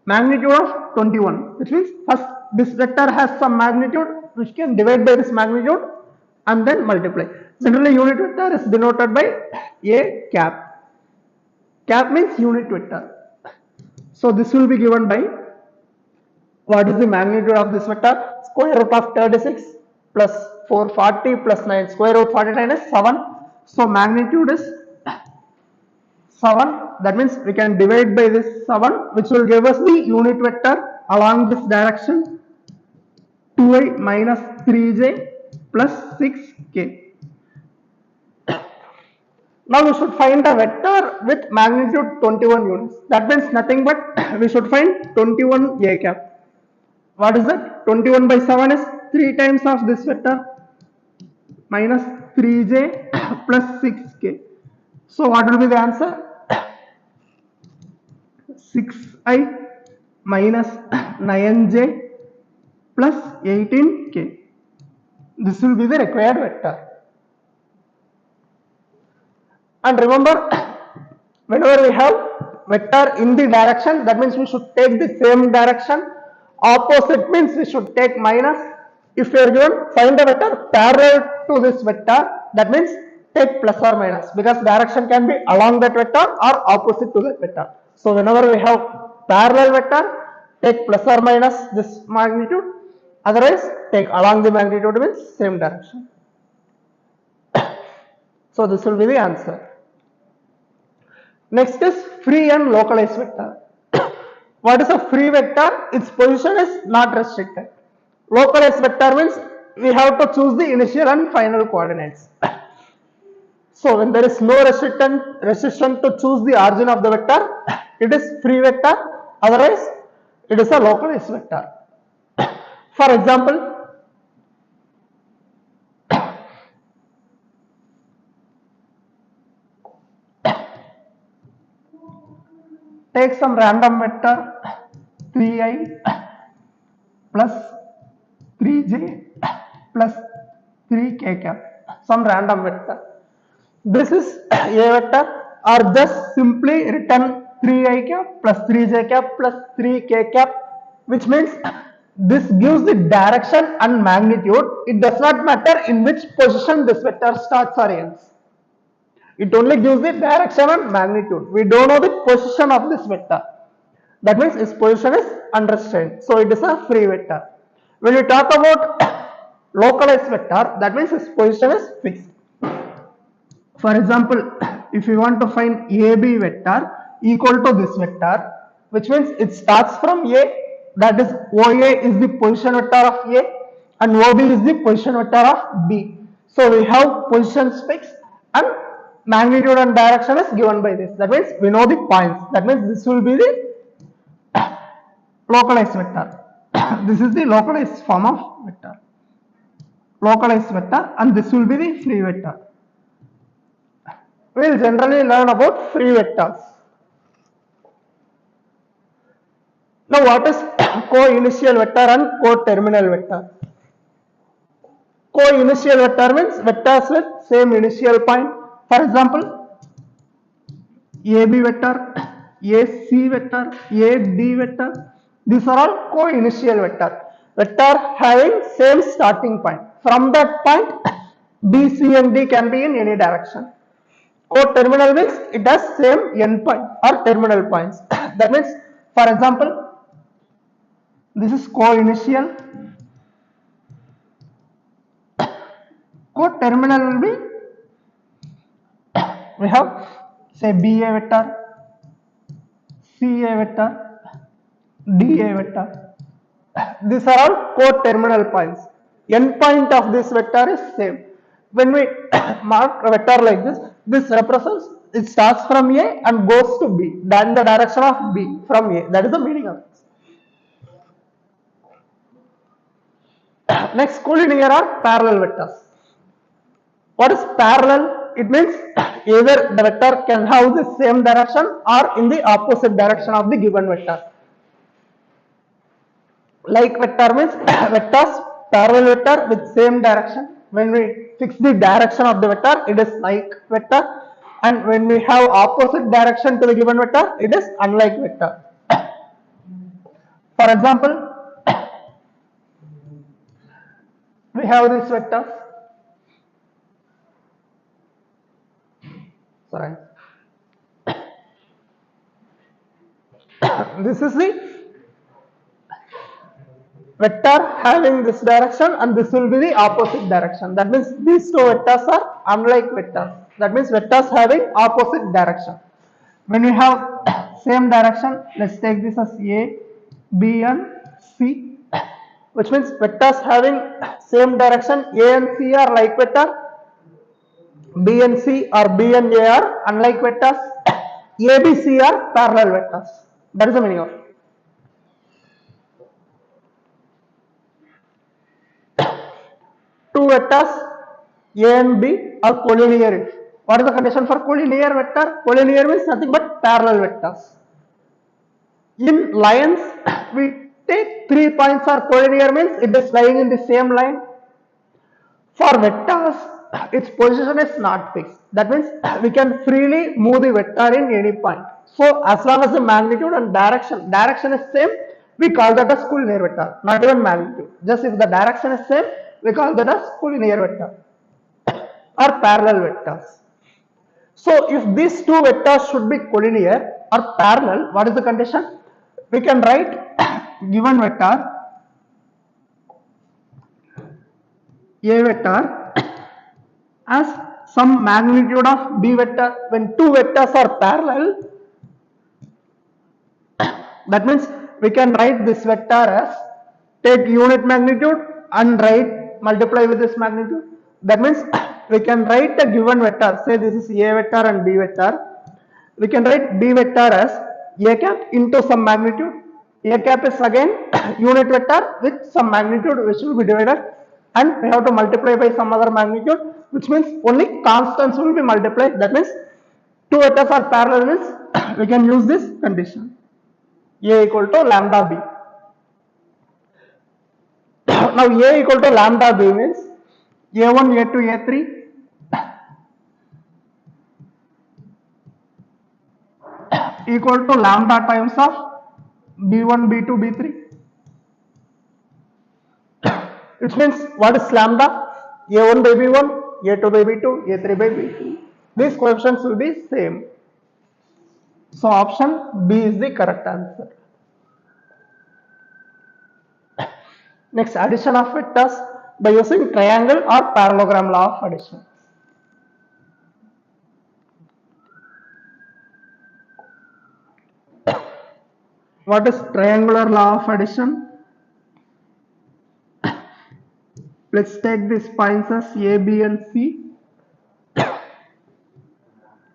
magnitude of 21. Which means first this vector has some magnitude which can divide by this magnitude and then multiply. Generally unit vector is denoted by A cap. Cap means unit vector. So this will be given by, what is the magnitude of this vector? Square root of 36 plus 440 plus 9. Square root 49 is 7. So magnitude is 7. That means we can divide by this 7, which will give us the unit vector along this direction 2i minus 3j plus 6k. Now we should find a vector with magnitude 21 units. That means nothing but we should find 21 a cap. What is that? 21 by 7 is 3 times of this vector minus 3j plus 6k. So what will be the answer? 6i minus 9j plus 18k. This will be the required vector. And remember, whenever we have vector in the direction, that means we should take the same direction. Opposite means we should take minus. If we are given find a vector parallel to this vector, that means take plus or minus, because direction can be along that vector or opposite to that vector. So whenever we have parallel vector, take plus or minus this magnitude. Otherwise, take along the magnitude means same direction. So this will be the answer. Next is free and localized vector. What is a free vector? Its position is not restricted. Localized vector means we have to choose the initial and final coordinates. So when there is no resistance to choose the origin of the vector, it is free vector. Otherwise, it is a localized vector. For example, take some random vector 3i plus 3j plus 3k cap, some random vector. This is a vector, or just simply written 3i cap plus 3j cap plus 3k cap, which means this gives the direction and magnitude. It does not matter in which position this vector starts or ends. It only gives the direction and magnitude. We don't know the position of this vector. That means its position is unrestrained. So it is a free vector. When we talk about localized vector, that means its position is fixed. For example, if you want to find AB vector equal to this vector, which means it starts from A, that is OA is the position vector of A and OB is the position vector of B. So we have positions fixed and magnitude and direction is given by this. That means we know the points. That means this will be the localized vector. This is the localized form of vector. Localized vector, and this will be the free vector. We will generally learn about free vectors. Now what is co-initial vector and co-terminal vector? Co-initial vector means vectors with same initial point. For example, AB vector, AC vector, AD vector, these are all co-initial vector. Vector having same starting point. From that point, B, C and D can be in any direction. Co-terminal means it has same end point or terminal points. That means, for example, this is co-initial. Co-terminal will be, we have say BA vector, CA vector, DA vector. These are all co-terminal points. End point of this vector is same. When we mark a vector like this represents, it starts from A and goes to B, then the direction of B from A. That is the meaning of this. Next, collinear or parallel vectors. What is parallel? It means either the vector can have the same direction or in the opposite direction of the given vector. Like vector means vectors parallel vector with same direction. When we fix the direction of the vector, it is like vector, and when we have opposite direction to the given vector, it is unlike vector. For example, we have this vector. Sorry. This is the vector having this direction and this will be the opposite direction. That means these two vectors are unlike vectors. That means vectors having opposite direction. When we have same direction, let's take this as A, B and C, which means vectors having same direction A and C are like vector, B and C or B and A are unlike vectors, A, B, C are parallel vectors. That is the meaning of it. Two vectors A and B are collinear. What is the condition for collinear vector? Collinear means nothing but parallel vectors. In lines, we take 3 points are collinear means it is lying in the same line. For vectors, its position is not fixed. That means we can freely move the vector in any point. So as long as the magnitude and direction is same, we call that as collinear vector, not even magnitude. Just if the direction is same, we call that as collinear vector or parallel vectors. So if these two vectors should be collinear or parallel, what is the condition? We can write given vector A vector as some magnitude of B vector. When two vectors are parallel, that means we can write this vector as, take unit magnitude and write multiply with this magnitude. That means we can write a given vector, say this is A vector and B vector. We can write B vector as A cap into some magnitude. A cap is again unit vector with some magnitude which will be divided, and we have to multiply by some other magnitude, which means only constants will be multiplied. That means two vectors are parallel means we can use this condition. A equal to lambda B. Now A equal to lambda B means A1, A2, A3 equal to lambda times of B1, B2, B3. It means what is lambda? A1 by B1, A2 by B2, A3 by B2. These coefficients will be same. So option B is the correct answer. Next, addition of vectors by using triangle or parallelogram law of addition. What is triangular law of addition? Let's take these points as A, B and C.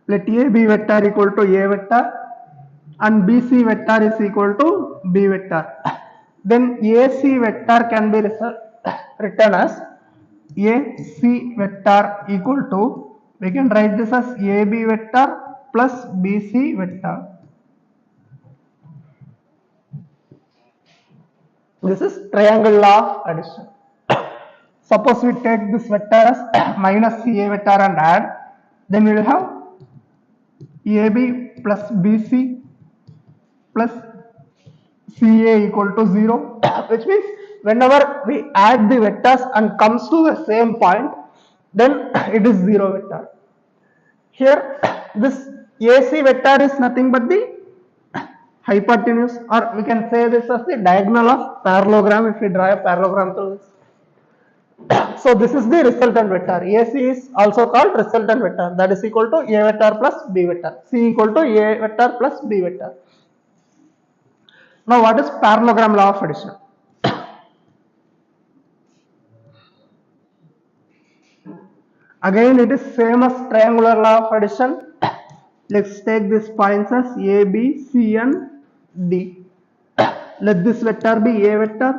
Let A be vector equal to A vector and BC vector is equal to B vector. Then AC vector can be written as AC vector equal to, we can write this as AB vector plus BC vector. This is triangle law of addition. Suppose we take this vector as minus CA vector and add, then we will have AB plus BC plus CA equal to 0, which means whenever we add the vectors and comes to the same point, then it is 0 vector. Here this AC vector is nothing but the hypotenuse, or we can say this as the diagonal of parallelogram if we draw a parallelogram through this. So this is the resultant vector. AC is also called resultant vector, that is equal to A vector plus B vector. C equal to A vector plus B vector. Now what is parallelogram law of addition? Again it is same as triangular law of addition. Let's take these points as A, B, C and D. Let this vector be A vector,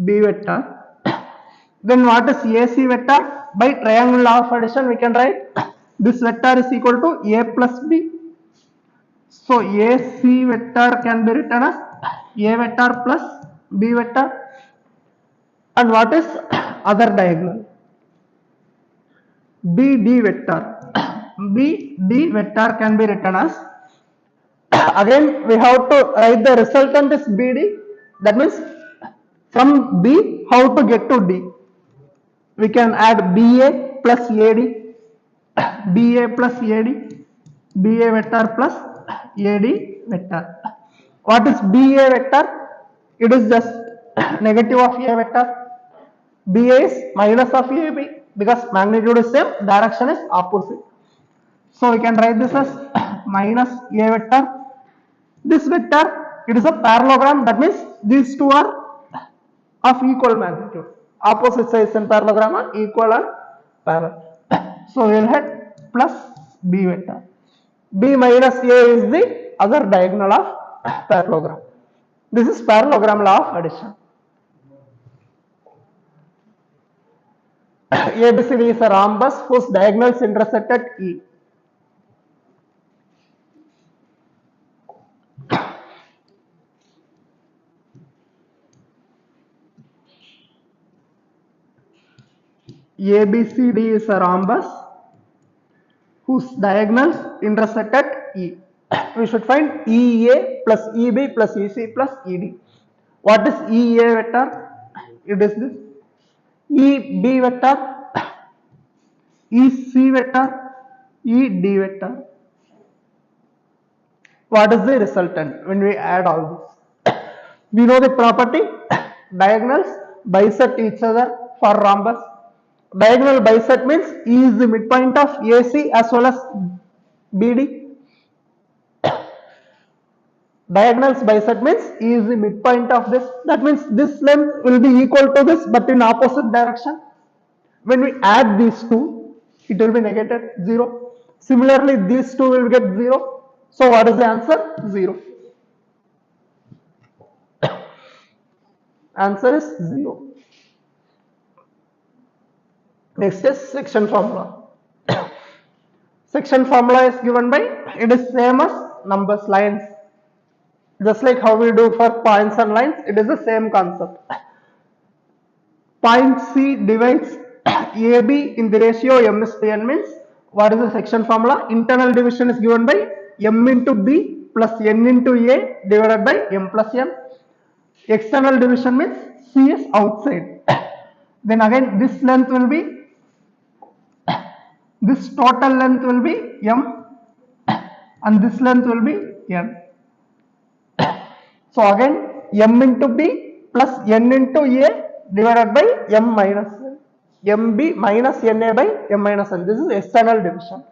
B vector. Then what is AC vector? By triangle law of addition we can write this vector is equal to A plus B. So AC vector can be written as A vector plus B vector. And what is other diagonal? BD vector. BD vector can be written as, again we have to write the resultant is BD. That means from B how to get to D? We can add BA plus AD, BA plus AD, BA vector plus AD vector. What is BA vector? It is just negative of A vector. BA is minus of AB because magnitude is same, direction is opposite. So we can write this as minus A vector. This vector, it is a parallelogram, that means these two are of equal magnitude. Opposite sides in parallelogram are equal and parallel. So we will have plus B vector. B minus A is the other diagonal of parallelogram. This is parallelogram law of addition. ABCD is a rhombus whose diagonals intersect at E. ABCD is a rhombus whose diagonals intersect at E. We should find EA plus EB plus EC plus ED. What is EA vector? It is this. EB vector, EC vector, ED vector. What is the resultant when we add all this? We know the property, diagonals bisect each other for rhombus. Diagonal bisect means E is the midpoint of AC as well as BD. Diagonals bisect means E is the midpoint of this. That means this length will be equal to this but in opposite direction. When we add these two, it will be negated 0. Similarly, these two will get 0. So what is the answer? 0. Answer is 0. Next is section formula. Section formula is given by, it is same as numbers, lines. Just like how we do for points and lines, it is the same concept. Point C divides AB in the ratio m is to n means, what is the section formula? Internal division is given by m into b plus n into a divided by m plus n. External division means C is outside. Then again this length will be, this total length will be m and this length will be n. So again m into b plus n into a divided by m minus n. mb minus na by m minus n. This is external division.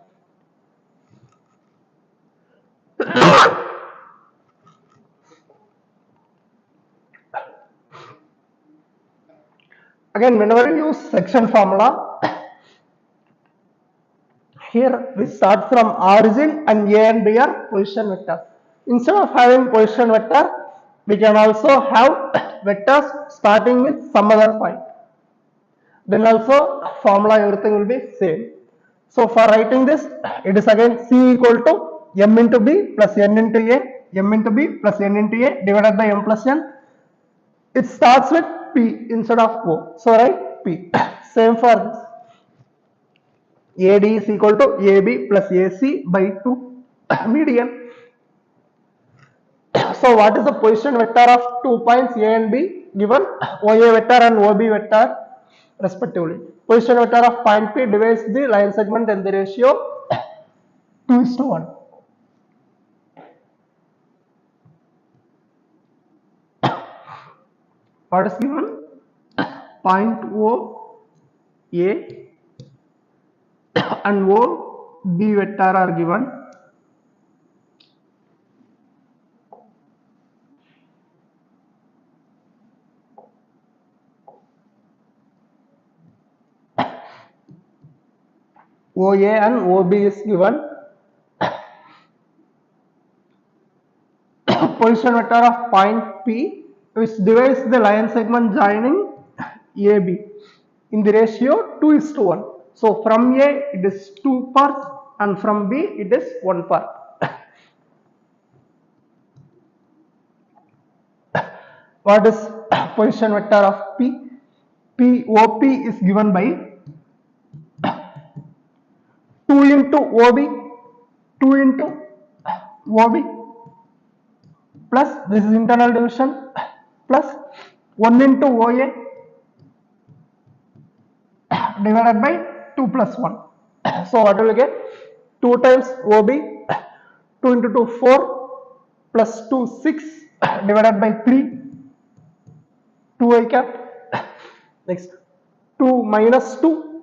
Again, whenever you use section formula, here we start from origin and a and b are position vectors. Instead of having position vector, we can also have vectors starting with some other point. Then also formula everything will be same. So for writing this, it is again C equal to m into b plus n into a, m into b plus n into a divided by m plus n. It starts with P instead of O. So write P. Same for this. AD is equal to AB plus AC by 2 median. So what is the position vector of 2 points A and B given? OA vector and OB vector respectively. Position vector of point P divides the line segment in the ratio 2:1. What is given? Point O, A and O, B vector are given. OA and OB is given. Position vector of point P which divides the line segment joining AB in the ratio 2:1. So from A it is 2 parts and from B it is 1 part. What is position vector of P? POP is given by 2 into OB, 2 into OB plus this is internal division plus 1 into OA divided by 2 plus 1. So what will you get? 2 times OB, 2 into 2 4 plus 2 6 divided by 3, 2 I cap. Next 2 minus 2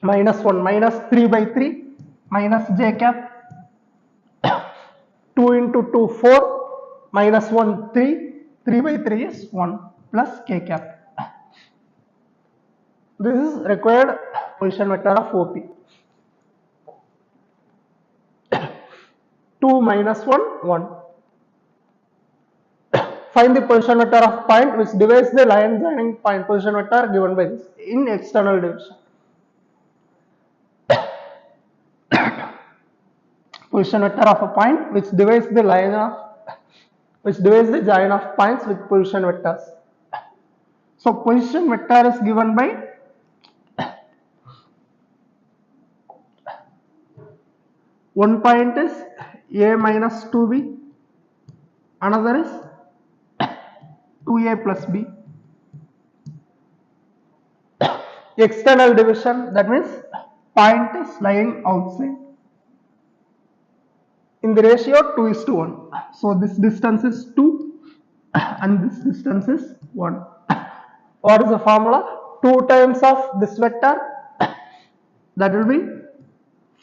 minus 1 minus 3 by 3 minus j cap. 2 into 2 4 minus 1 3, 3 by 3 is 1 plus k cap. This is required position vector of OP. 2 minus 1, 1. Find the position vector of point which divides the line joining point. Position vector given by this in external division. Position vector of a point which divides the line of, which divides the join of points with position vectors. So position vector is given by one point is A minus 2B, another is 2A plus B. External division, that means point is lying outside in the ratio 2:1. So this distance is 2 and this distance is 1. What is the formula? 2 times of this vector, that will be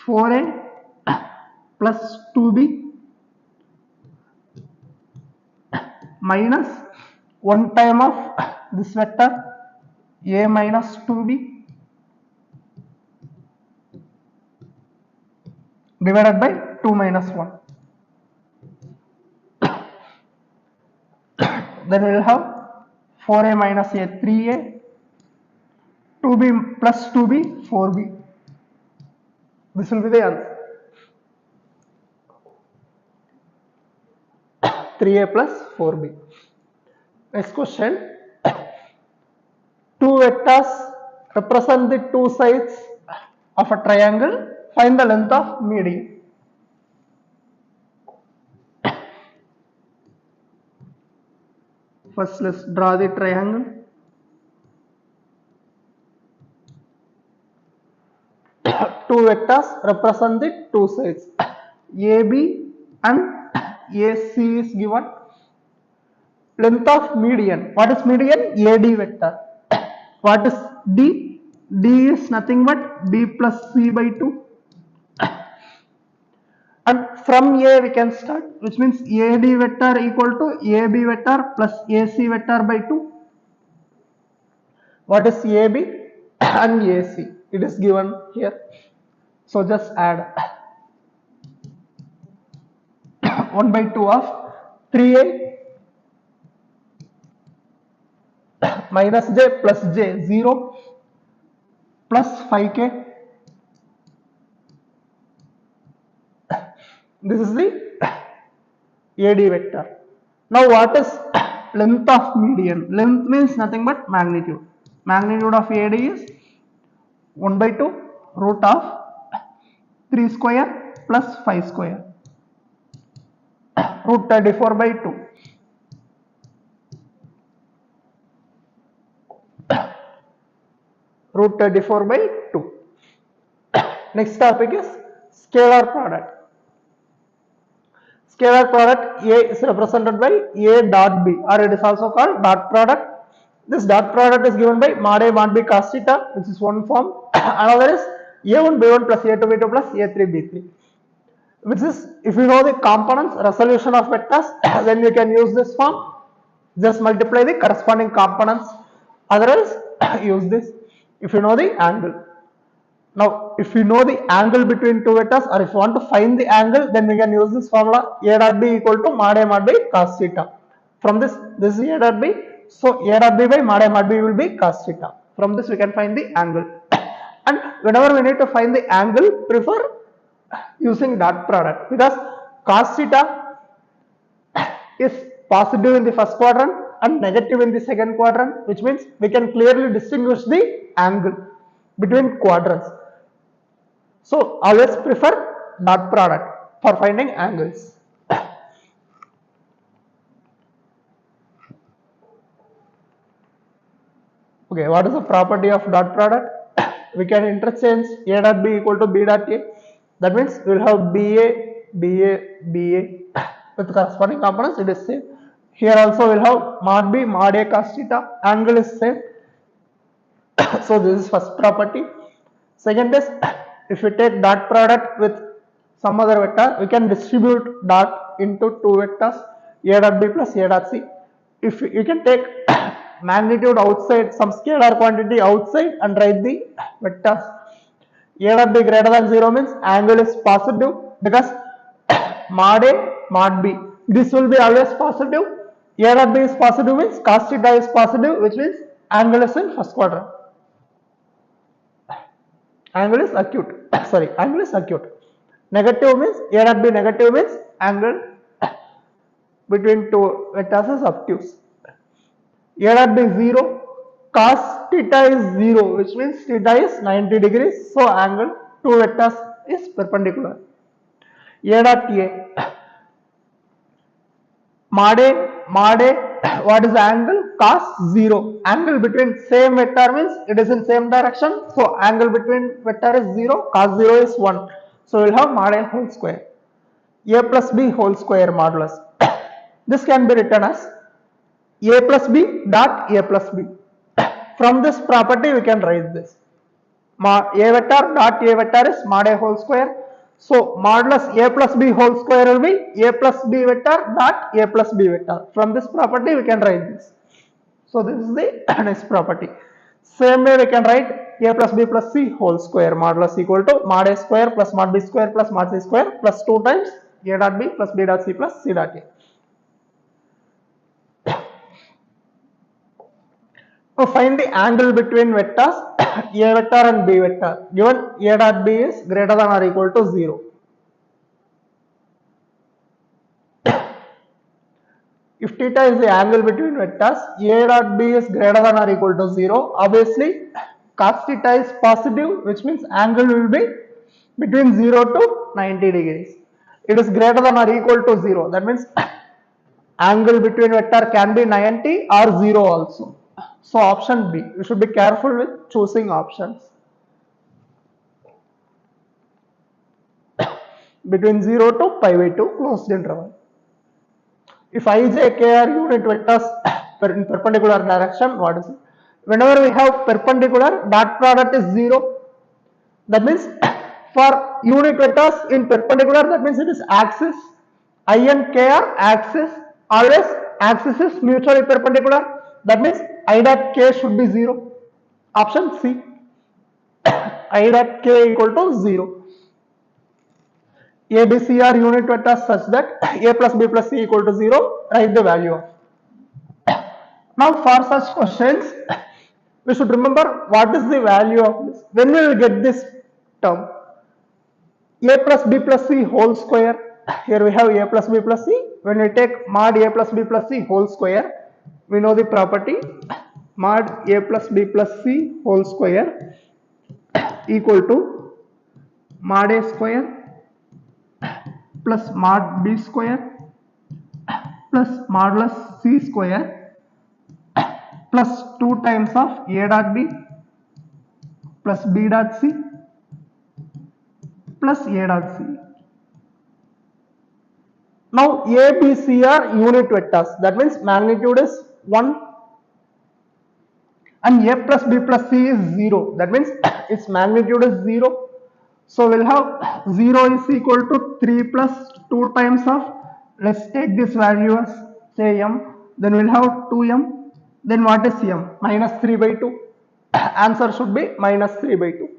4A plus 2B minus 1 time of this vector A minus 2B divided by 2 minus 1. Then we will have 4A minus A 3A, 2B plus 2B 4B. This will be the answer. 3A plus 4B. Next question. Two vectors represent the two sides of a triangle. Find the length of median. First, let's draw the triangle. Two vectors represent the two sides. AB and AC is given. Length of median. What is median? AD vector. What is D? D is nothing but B plus C by 2. And from A we can start, which means AD vector equal to AB vector plus AC vector by 2. What is AB and AC? It is given here. So just add 1 by 2 of 3A minus J plus J 0 plus 5K. This is the AD vector. Now what is length of median? Length means nothing but magnitude. Magnitude of AD is 1 by 2 root of 3 square plus 5 square. Root 34 by 2. Root 34 by 2. Next topic is scalar product. Scalar product A is represented by A dot B, or it is also called dot product. This dot product is given by mod A mod B cos theta, which is one form. Another is A1 B1 plus A2 B2 plus A3 B3, which is, if you know the components, resolution of vectors, then you can use this form. Just multiply the corresponding components. Otherwise, use this if you know the angle. Now, if you know the angle between two vectors, or if you want to find the angle, then we can use this formula A dot B equal to mod A mod B cos theta. From this is A dot B, so A dot B by mod A mod B will be cos theta. From this we can find the angle. And whenever we need to find the angle, prefer using dot product, because cos theta is positive in the first quadrant and negative in the second quadrant, which means we can clearly distinguish the angle between quadrants. So always prefer dot product for finding angles. Okay, what is the property of dot product? We can interchange A dot B equal to B dot A. That means we will have BA, BA, BA with corresponding components. It is same. Here also we will have mod B, mod A cos theta. Angle is same. So this is first property. Second is, if we take dot product with some other vector, we can distribute dot into two vectors, A dot B plus A dot C. If you can take magnitude outside, some scalar quantity outside, and write the vectors. A dot B greater than 0 means angle is positive, because mod A, mod B, this will be always positive. A dot B is positive means cos theta is positive, which means angle is in first quadrant. Angle is acute. Sorry, angle is acute. Negative means A dot B negative means angle between two vectors is obtuse. A dot B 0, cos theta is 0, which means theta is 90 degrees. So angle two vectors is perpendicular. A dot A, mod A, what is the angle? Cos 0. Angle between same vector means it is in same direction. So angle between vector is 0, cos 0 is 1. So we will have mod A whole square. A plus B whole square modulus. This can be written as A plus B dot A plus B. From this property we can write this. A vector dot A vector is mod A whole square. So modulus A plus B whole square will be A plus B vector dot A plus B vector. From this property we can write this. So this is the next property. Same way we can write a plus b plus c whole square modulus equal to mod a square plus mod b square plus mod c square plus 2 times a dot b plus b dot c plus c dot a. Now find the angle between vectors a vector and b vector given a dot b is greater than or equal to 0. If theta is the angle between vectors a dot b is greater than or equal to 0, obviously cos theta is positive, which means angle will be between 0 to 90 degrees. It is greater than or equal to 0, that means angle between vector can be 90 or 0 also. So option B, you should be careful with choosing options. Between 0 to pi by 2 closed interval. If I, j, k are unit vectors in perpendicular direction, what is it? Whenever we have perpendicular, dot product is 0. That means for unit vectors in perpendicular, that means it is axis. I and k are axis. Always axis is mutually perpendicular. That means I dot k should be 0. Option C. I dot k equal to 0. A, B, C are unit vectors such that A plus B plus C equal to 0. Write the value of. Now for such questions, we should remember what is the value of this. When we will get this term, a plus b plus c whole square. Here we have a plus b plus c. When we take mod a plus b plus c whole square, we know the property mod a plus b plus c whole square equal to mod a square plus mod b square plus modulus c square plus 2 times of a dot b plus b dot c plus a dot c. Now a, b, c are unit vectors. That means magnitude is 1 and a plus b plus c is 0. That means its magnitude is 0. So we'll have 0 is equal to 3 plus 2 times of, let's take this value as say m, then we'll have 2m, then what is m? Minus 3 by 2. Answer should be minus 3 by 2.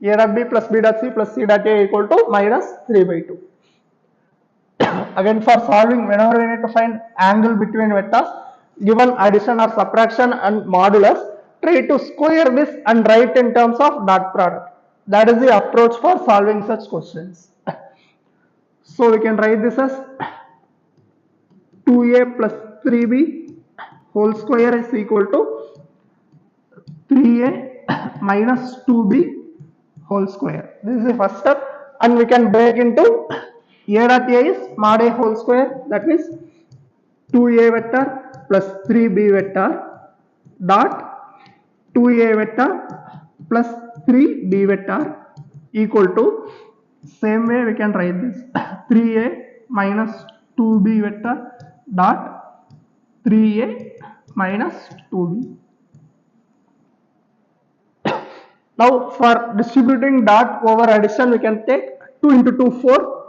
A dot b plus b dot c plus c dot a equal to minus 3 by 2. Again, for solving, whenever we need to find angle between vectors, given addition or subtraction and modulus, try to square this and write in terms of dot product. That is the approach for solving such questions. So we can write this as 2a plus 3b whole square is equal to 3a minus 2b whole square. This is the first step, and we can break into a dot a is mod a whole square, that means 2a vector plus 3b vector dot 2a vector plus 3b vector equal to, same way we can write this 3a minus 2b vector dot 3a minus 2b. Now for distributing dot over addition, we can take 2 into 2 4.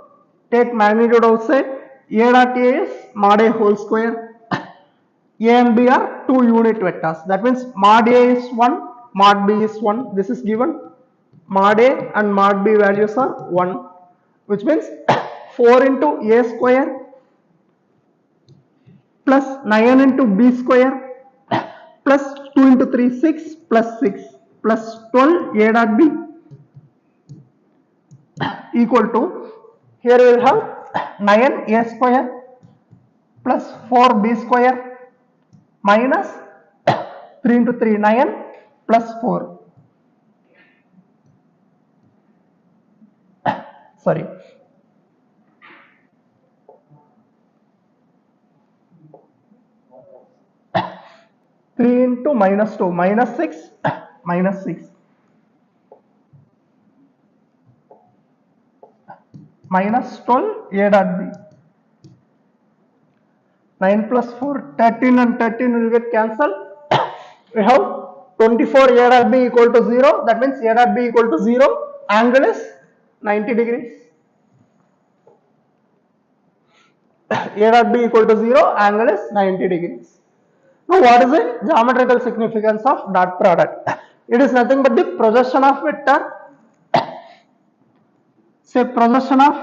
Take magnitude outside. A dot a is mod a whole square. A and b are 2 unit vectors. That means mod a is 1, mod b is 1. This is given. Mod a and mod b values are 1, which means 4 into a square plus 9 into b square plus 2 into 3 6 plus 6 plus 12 a dot b equal to, here we will have 9 a square plus 4 b square minus 3 into 3 9 plus 4. Sorry. Three into minus 2 minus 6 minus 6 minus 12 a dot b. 9 plus 4 13 and 13 will get cancelled. We have 24 a dot b equal to 0. That means a dot b equal to 0. Angle is 90 degrees. A dot b equal to 0. Angle is 90 degrees. Now, what is the geometrical significance of dot product? It is nothing but the projection of vector, say projection of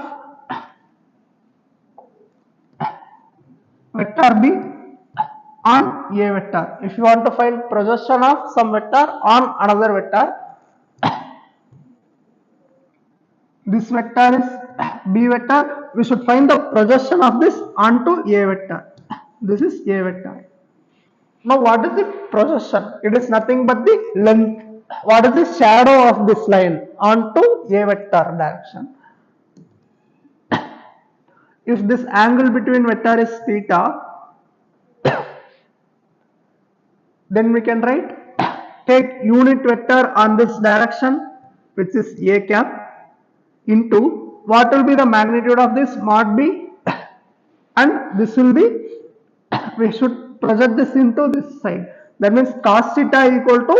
vector B on A vector. If you want to find projection of some vector on another vector, this vector is B vector, we should find the projection of this onto A vector. This is A vector. Now, what is the projection? It is nothing but the length. What is the shadow of this line onto A vector direction? If this angle between vector is theta, then we can write, take unit vector on this direction, which is A cap, into what will be the magnitude of this mod B, and this will be, we should project this into this side. That means cos theta equal to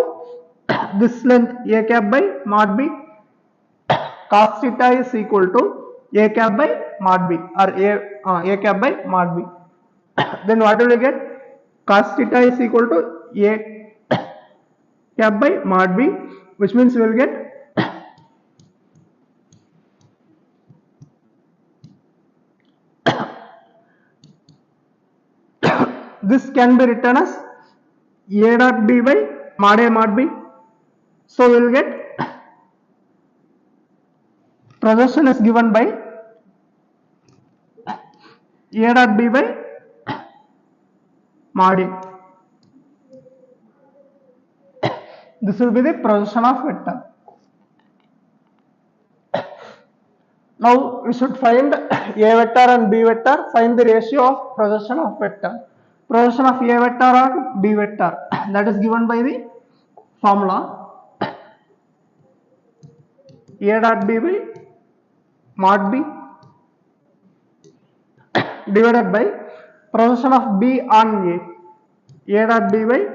this length A cap by mod B. Cos theta is equal to A cap by mod B, or A cap by mod B. Then what will we get? Cos theta is equal to A cap by mod B, which means we will get this can be written as A dot B by mod A mod B. So we will get projection is given by A dot B by mod A. This will be the projection of vector. Now we should find A vector and B vector, find the ratio of projection of vector. Projection of A vector on B vector, that is given by the formula A dot B by mod B divided by projection of B on A dot B by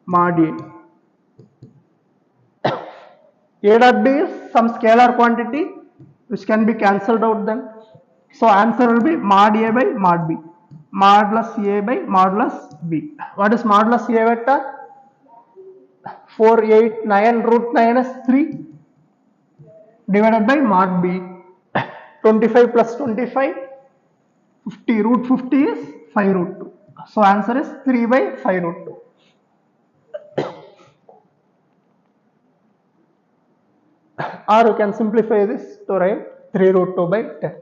mod A dot B is some scalar quantity which can be cancelled out then. So answer will be mod A by mod B. Modulus A by modulus B. What is modulus A vector? 4, 8, 9, root 9 is 3 divided by mod B. 25 plus 25, 50, root 50 is 5 root 2. So answer is 3 by 5 root 2. Or you can simplify this to write 3 root 2 by 10.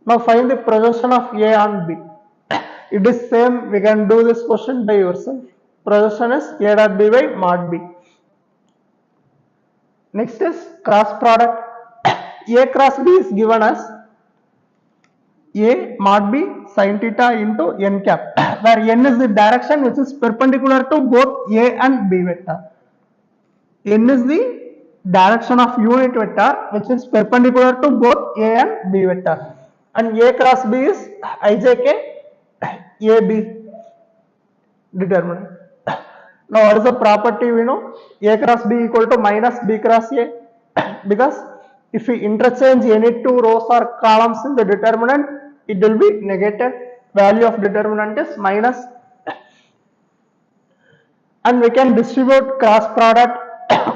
Now find the projection of A on B. It is same, we can do this question by yourself. Projection is A dot B by mod B. Next is cross product. A cross B is given as A mod B sin theta into n cap, where n is the direction which is perpendicular to both A and B vector. N is the direction of unit vector which is perpendicular to both A and B vector. And A cross B is ijk AB determinant. Now what is the property we know? A cross B equal to minus B cross A, because if we interchange any two rows or columns in the determinant, it will be negated. Value of determinant is minus. And we can distribute cross product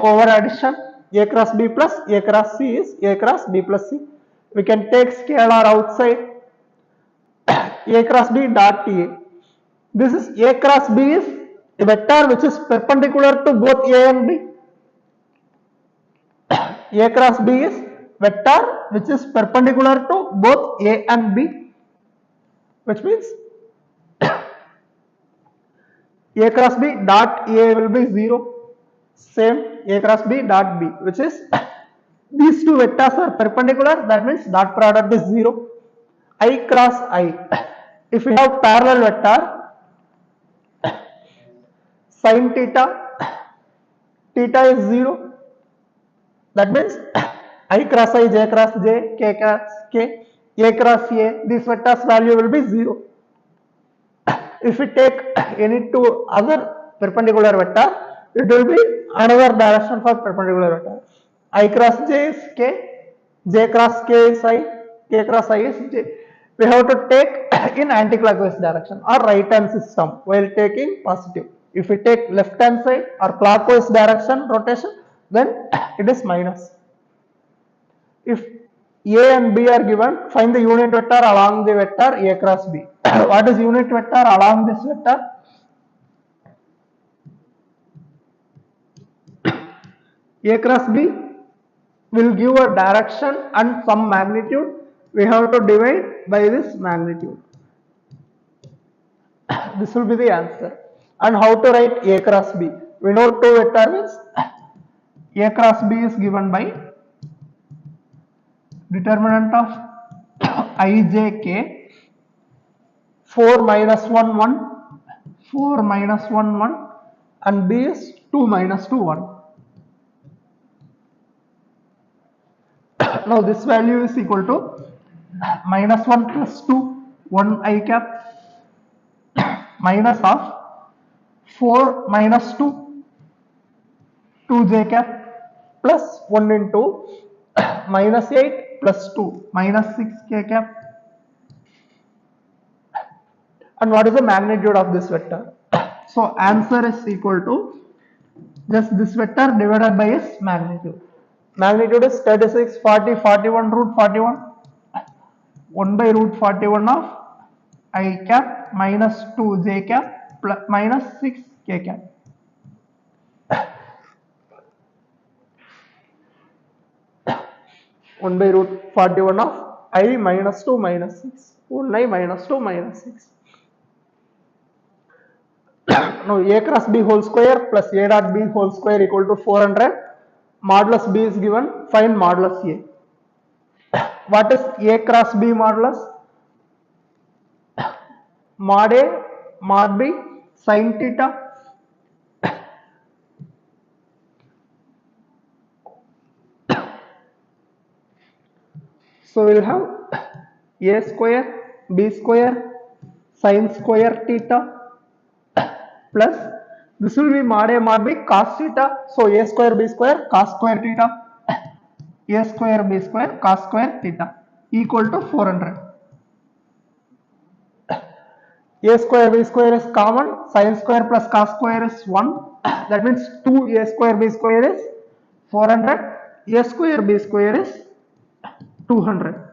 over addition. A cross B plus A cross C is A cross B plus C. We can take scalar outside. A cross B dot A. This is A cross B is a vector which is perpendicular to both A and B. A cross B is vector which is perpendicular to both A and B, which means A cross B dot A will be 0. Same A cross B dot B, which is these two vectors are perpendicular, that means dot product is 0. I cross I. If we have parallel vector, sin theta, theta is 0. That means I cross I, j cross j, k cross k, a cross a, these vectors value will be 0. If we take any two other perpendicular vector, it will be another direction for perpendicular vector. I cross j is k, j cross k is I, k cross I is j. we have to take in anti-clockwise direction or right hand system while taking positive. If we take left hand side or clockwise direction rotation, then it is minus. If A and B are given, find the unit vector along the vector A cross B. What is unit vector along this vector? A cross B will give a direction and some magnitude. We have to divide by this magnitude. This will be the answer. And how to write A cross B? We know two vector means A cross B is given by determinant of ijk 4 minus 1 1, 4 minus 1 1, and B is 2 minus 2 1. Now this value is equal to minus 1 plus 2 1 I cap minus of 4 minus 2 2 j cap plus 1 into minus 8 plus 2 minus 6 k cap. And what is the magnitude of this vector? So answer is equal to just this vector divided by its magnitude. Magnitude is 36, 40, 41 root 41. 1 by root 41 of I cap minus 2 j cap plus minus 6 k cap. 1 by root 41 of I minus 2 minus 6. 1 I minus 2 minus 6. Now A cross B whole square plus A dot B whole square equal to 400. Modulus B is given. Find modulus A. What is A cross B modulus? Mod A, mod B, sin theta. So we will have A square, B square, sin square theta plus this will be mod A mod B cos theta. So A square B square cos square theta, A square B square cos square theta equal to 400. A square B square is common, sin square plus cos square is 1. That means 2 A square B square is 400. A square B square is 200.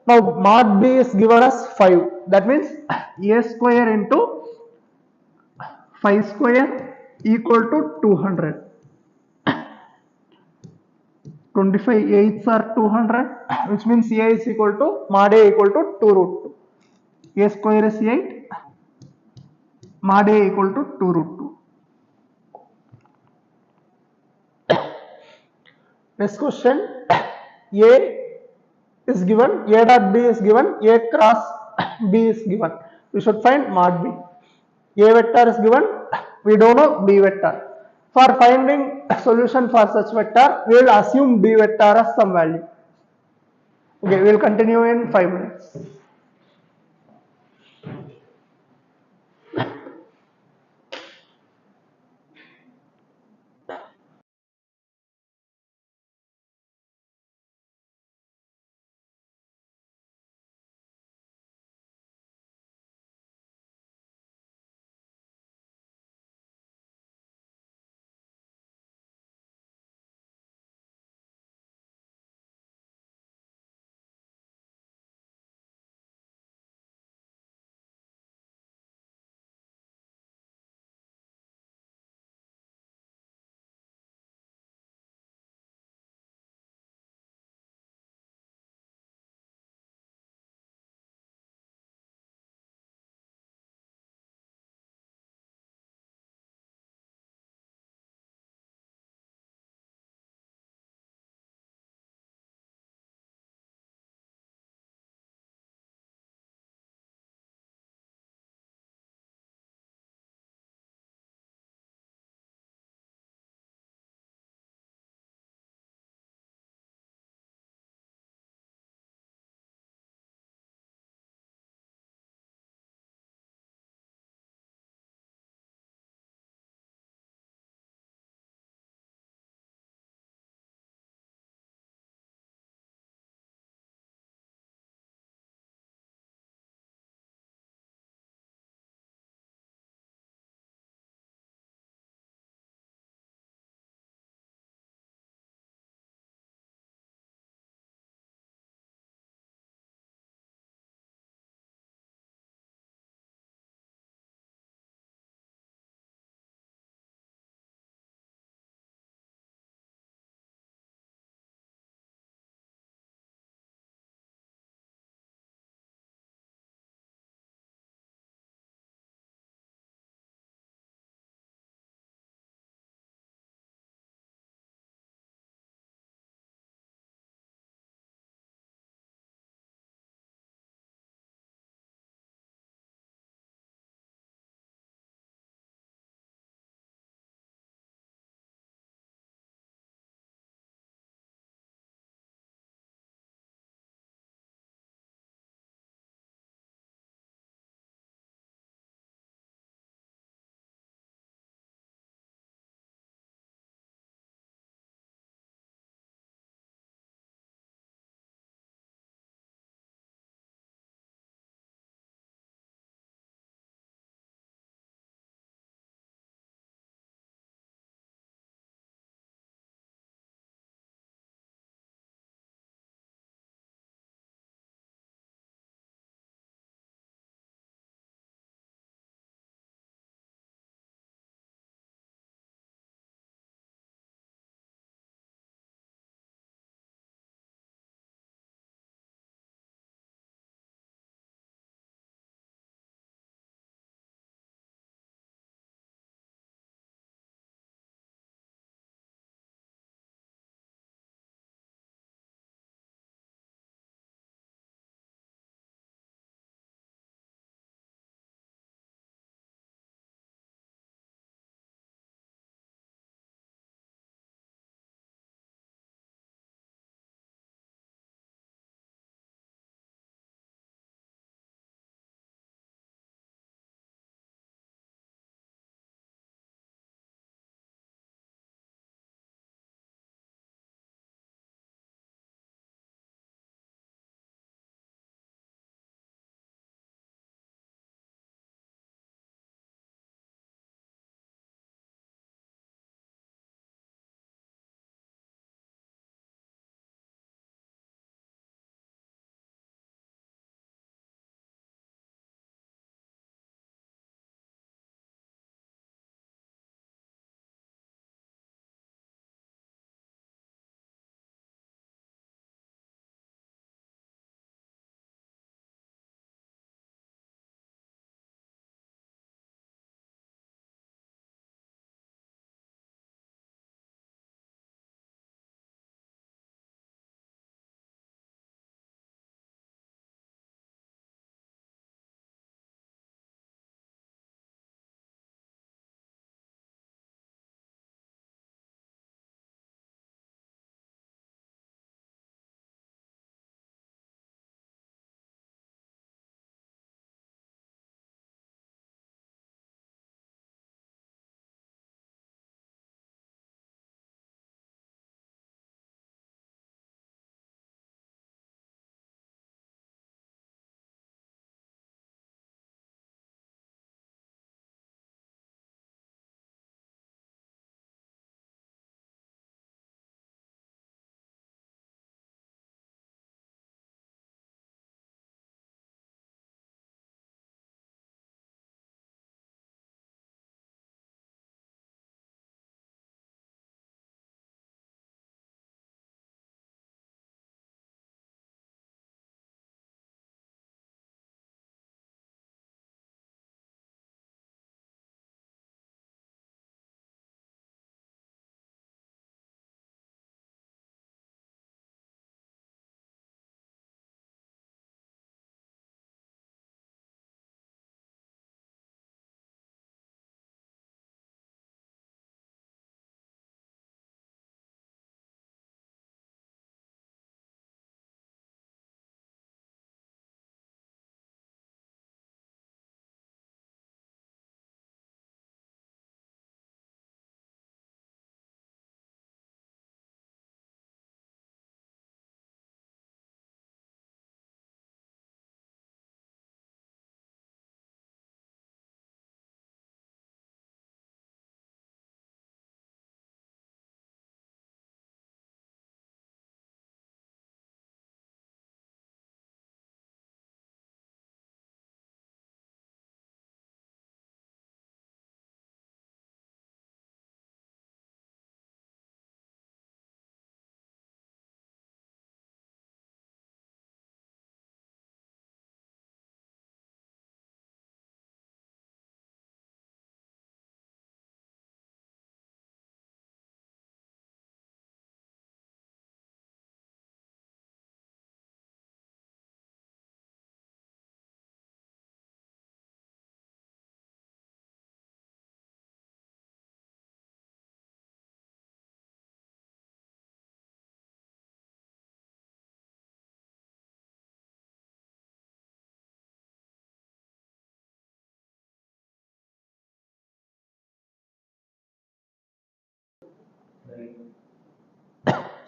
Now mod B is given as 5. That means A square into 5 square equal to 200. 25 eighths are 200, which means A is equal to mod A equal to 2 root 2. A square is 8, mod A equal to 2 root 2. Next question, A is given, A dot B is given, A cross B is given. We should find mod B. A vector is given, we don't know B vector. For finding a solution for such vector, we will assume B vector as some value. Okay, we will continue in 5 minutes.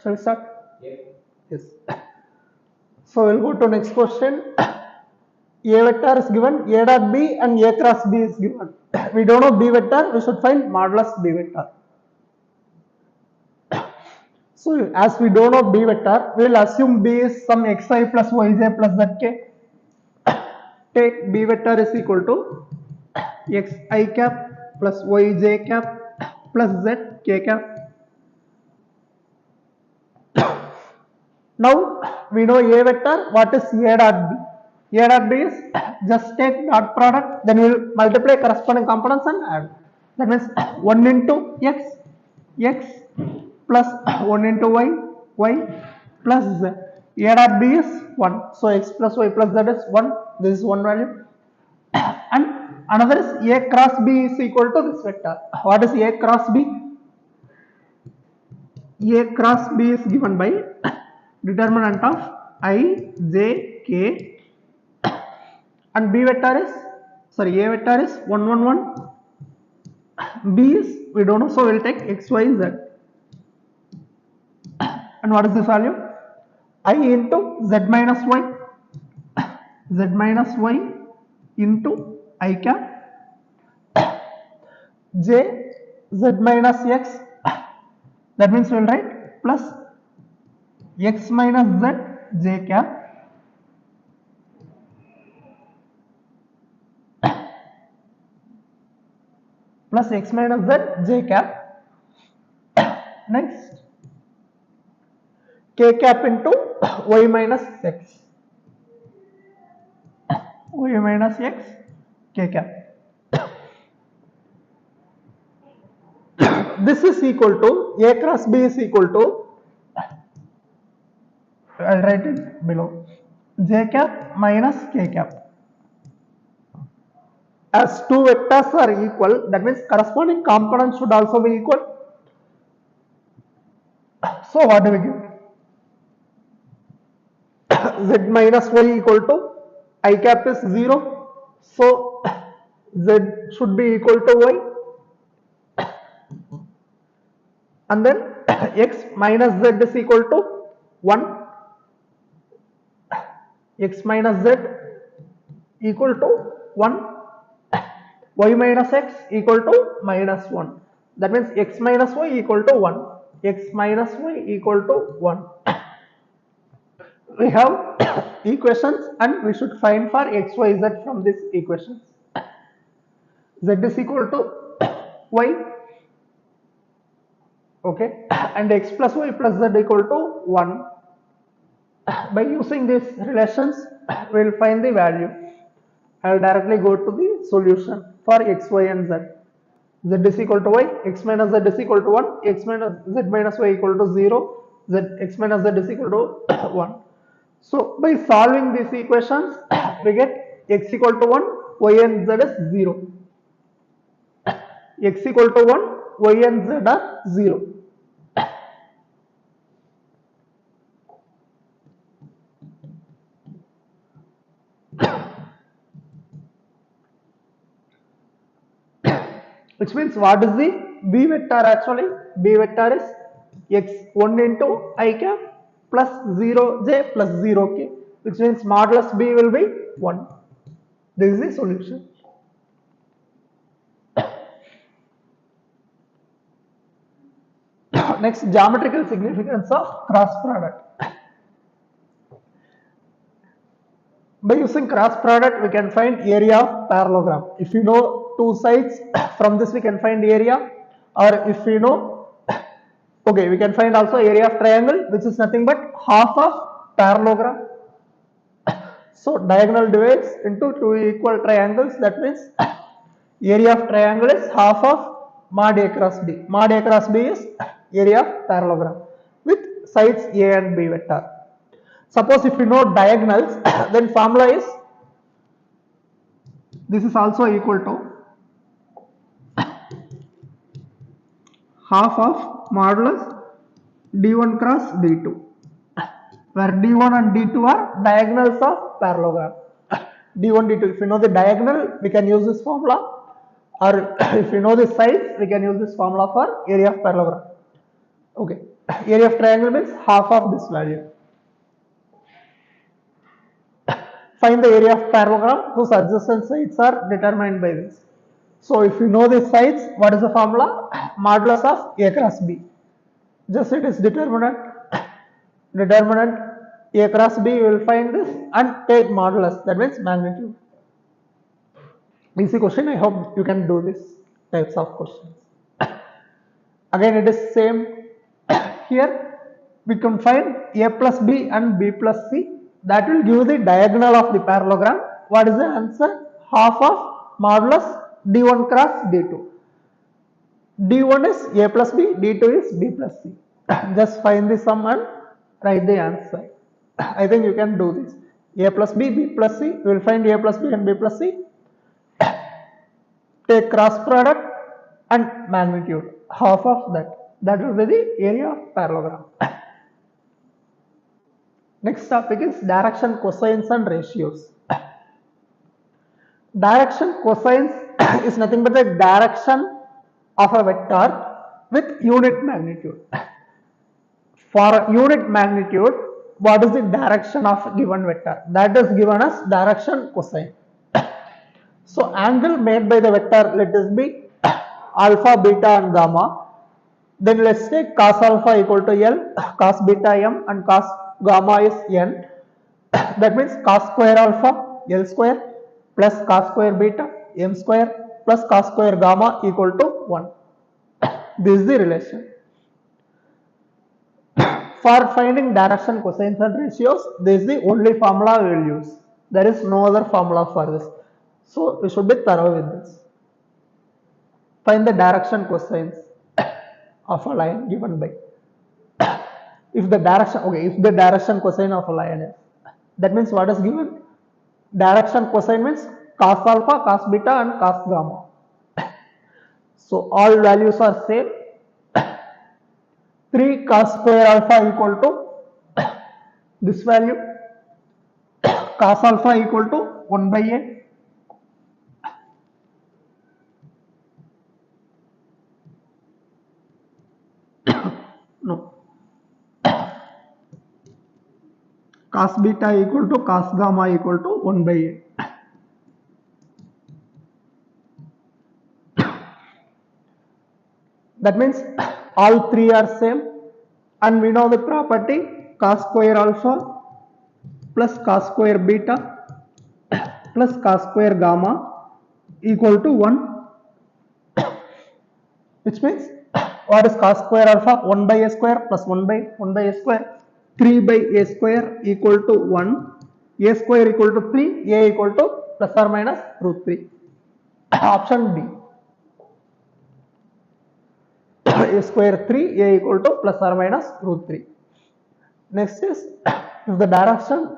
Shall we start? Yes. So we'll go to next question. A vector is given, A dot B and A cross B is given. We don't know B vector, we should find modulus B vector. So as we don't know B vector, we will assume B is some xi plus yj plus zk. Take B vector is equal to xi cap plus yj cap plus zk cap. Now we know A vector, what is A dot B? A dot B is just take dot product, then we will multiply corresponding components and add. That means 1 into x plus 1 into y plus z. A dot B is 1. So x plus y plus z is 1. This is one value. And another is A cross B is equal to this vector. What is A cross B? A cross B is given by determinant of I, j, k, and B vector is, sorry, A vector is 1, 1, 1. B is, we don't know, so we will take x, y, z. And what is this value? I into z minus y, z minus y into I cap, j, z minus x, that means we will write plus x minus z j cap plus x minus z j cap. Next, k cap into y minus x, y minus x k cap. This is equal to A cross B is equal to, I'll write it below, j cap minus k cap. As two vectors are equal, that means corresponding components should also be equal. So what do we give? Z minus y equal to I cap is 0. So Z should be equal to y. And then x minus z is equal to 1. X minus z equal to 1. Y minus x equal to minus 1. That means x minus y equal to 1. X minus y equal to 1. We have equations and we should find for x, y, z from these equations. Z is equal to y, okay, and x plus y plus z equal to 1. By using these relations, we will find the value. I will directly go to the solution for x, y and z. Z is equal to y, x minus z is equal to 1, x minus z minus y equal to 0, x minus z is equal to 1. So by solving these equations, we get x equal to 1, y and z is 0. X equal to 1, y and z are 0. Which means what is the B vector actually? B vector is x1 into I cap plus 0j plus 0k, which means modulus B will be 1. This is the solution. Next, geometrical significance of cross product. By using cross product, we can find area of parallelogram. If you know two sides, from this we can find area, or if we know, okay, we can find also area of triangle, which is nothing but half of parallelogram. So diagonal divides into two equal triangles, that means area of triangle is half of mod A cross B. Mod A cross B is area of parallelogram with sides A and B vector. Suppose if you know diagonals, then formula is, this is also equal to half of modulus d1 cross d2, where d1 and d2 are diagonals of parallelogram. d1, d2, if you know the diagonal, we can use this formula, or if you know the sides, we can use this formula for area of parallelogram. Okay, area of triangle means half of this value. Find the area of parallelogram whose adjacent sides are determined by this. So if you know these sides, what is the formula? Modulus of A cross B. Just it is determinant A cross B, you will find this and take modulus, that means magnitude. Easy question, I hope you can do this types of questions. Again it is same. Here we can find A plus B and B plus C, that will give the diagonal of the parallelogram. What is the answer? Half of modulus D1 cross D2. D1 is A plus B, D2 is B plus C. Just find the sum and write the answer. I think you can do this. A plus B, B plus C, you will find A plus B and B plus C. Take cross product and magnitude, half of that. That will be the area of parallelogram. Next topic is direction cosines and ratios. Direction cosines is nothing but the direction of a vector with unit magnitude. For unit magnitude, what is the direction of given vector? That is given as direction cosine. So angle made by the vector, let us be alpha, beta and gamma. Then let's take cos alpha equal to L, cos beta M and cos gamma is N. That means cos square alpha L square plus cos square beta M square plus cos square gamma equal to 1. This is the relation. For finding direction cosines and ratios, this is the only formula we will use. There is no other formula for this. So we should be thorough with this. Find the direction cosines of a line given by. If the direction cosine of a line is, that means what is given? Direction cosine means cos alpha, cos beta and cos gamma. So all values are same. 3 cos square alpha equal to this value, cos alpha equal to 1 by A. No. Cos beta equal to cos gamma equal to 1 by A. That means all three are same, and we know the property cos square alpha plus cos square beta plus cos square gamma equal to 1, which means what is cos square alpha? 1 by A square plus 1 by A square, 3 by A square equal to 1, A square equal to 3, A equal to plus or minus root 3. Option D. A square 3, A equal to plus or minus root 3. Next is, if the direction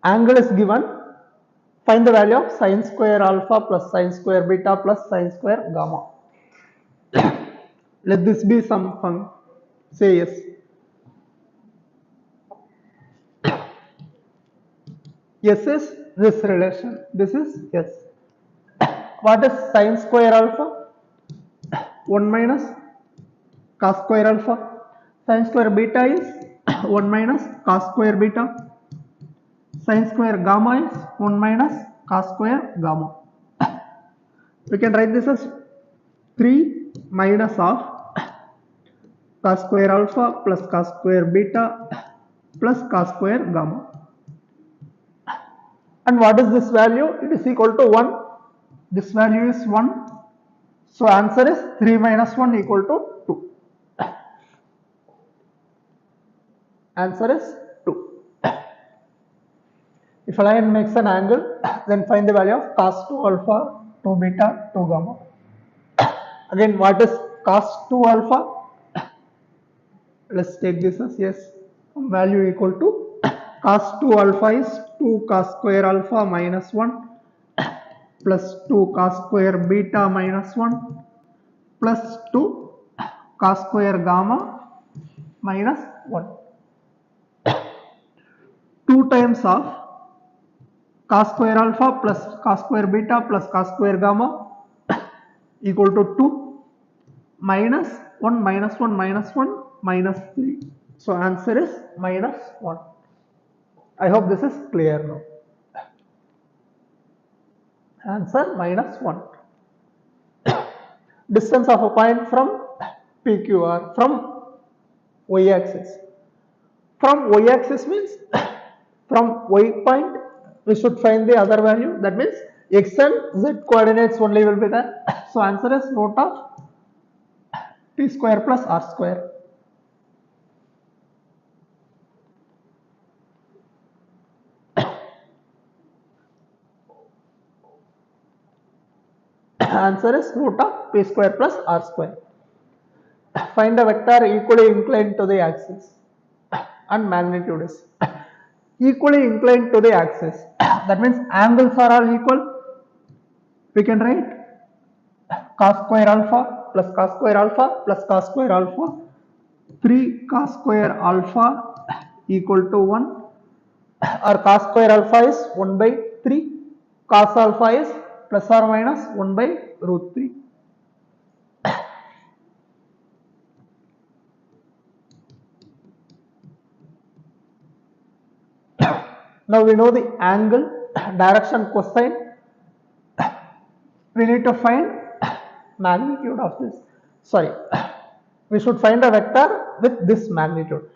angle is given, find the value of sin square alpha plus sin square beta plus sin square gamma. Let this be some fun. Say yes. Yes is this relation. This is yes. What is sin square alpha? 1 minus cos square alpha. Sin square beta is 1 minus cos square beta. Sin square gamma is 1 minus cos square gamma. We can write this as 3 minus of cos square alpha plus cos square beta plus cos square gamma. And what is this value? It is equal to 1. This value is 1. So answer is 3 minus 1 equal to 2. Answer is 2. If a line makes an angle, then find the value of cos 2 alpha, 2 beta, 2 gamma. Again, what is cos 2 alpha? Let's take this as yes, value equal to cos 2 alpha is 2 cos square alpha minus 1 plus 2 cos square beta minus 1 plus 2 cos square gamma minus 1. 2 times of cos square alpha plus cos square beta plus cos square gamma equal to 2 minus 1, minus 1, minus 1, minus 3. So answer is minus 1. I hope this is clear now. Answer minus 1. Distance of a point from PQR from y-axis. From y-axis means from y point we should find the other value. That means x and z coordinates only will be there. So answer is root of t square plus r square. Answer is root of p square plus r square. Find a vector equally inclined to the axis and magnitude is equally inclined to the axis. That means angles are all equal. We can write cos square alpha plus cos square alpha plus cos square alpha. 3 cos square alpha equal to 1, or cos square alpha is 1 by 3. Cos alpha is plus or minus 1 by root 3. Now we know the angle, direction, cosine. We need to find magnitude of this. Sorry, we should find a vector with this magnitude.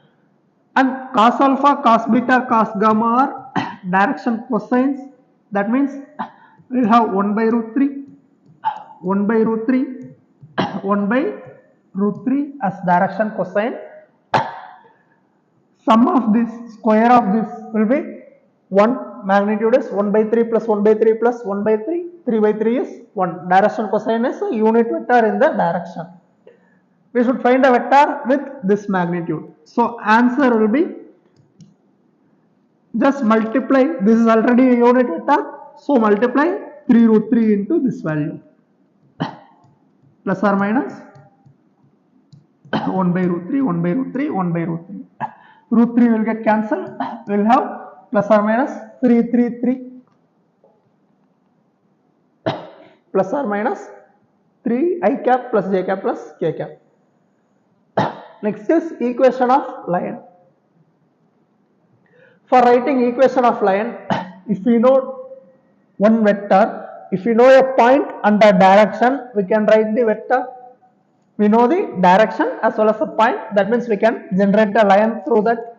And cos alpha, cos beta, cos gamma are direction cosines. That means we will have 1 by root 3, 1 by root 3, 1 by root 3 as direction cosine. Sum of this, square of this will be 1, magnitude is 1 by 3 plus 1 by 3 plus 1 by 3, 3 by 3 is 1. Direction cosine is a unit vector in the direction. We should find a vector with this magnitude. So answer will be, just multiply, this is already a unit vector, so multiply 3 root 3 into this value, plus or minus 1 by root 3, 1 by root 3, 1 by root 3. Root 3 will get cancelled, we will have plus or minus 3, 3, 3, plus or minus 3 I cap plus j cap plus k cap. Next is equation of line. For writing equation of line, if we know one vector, if we know a point and a direction, we can write the vector. We know the direction as well as the point, that means we can generate a line through that.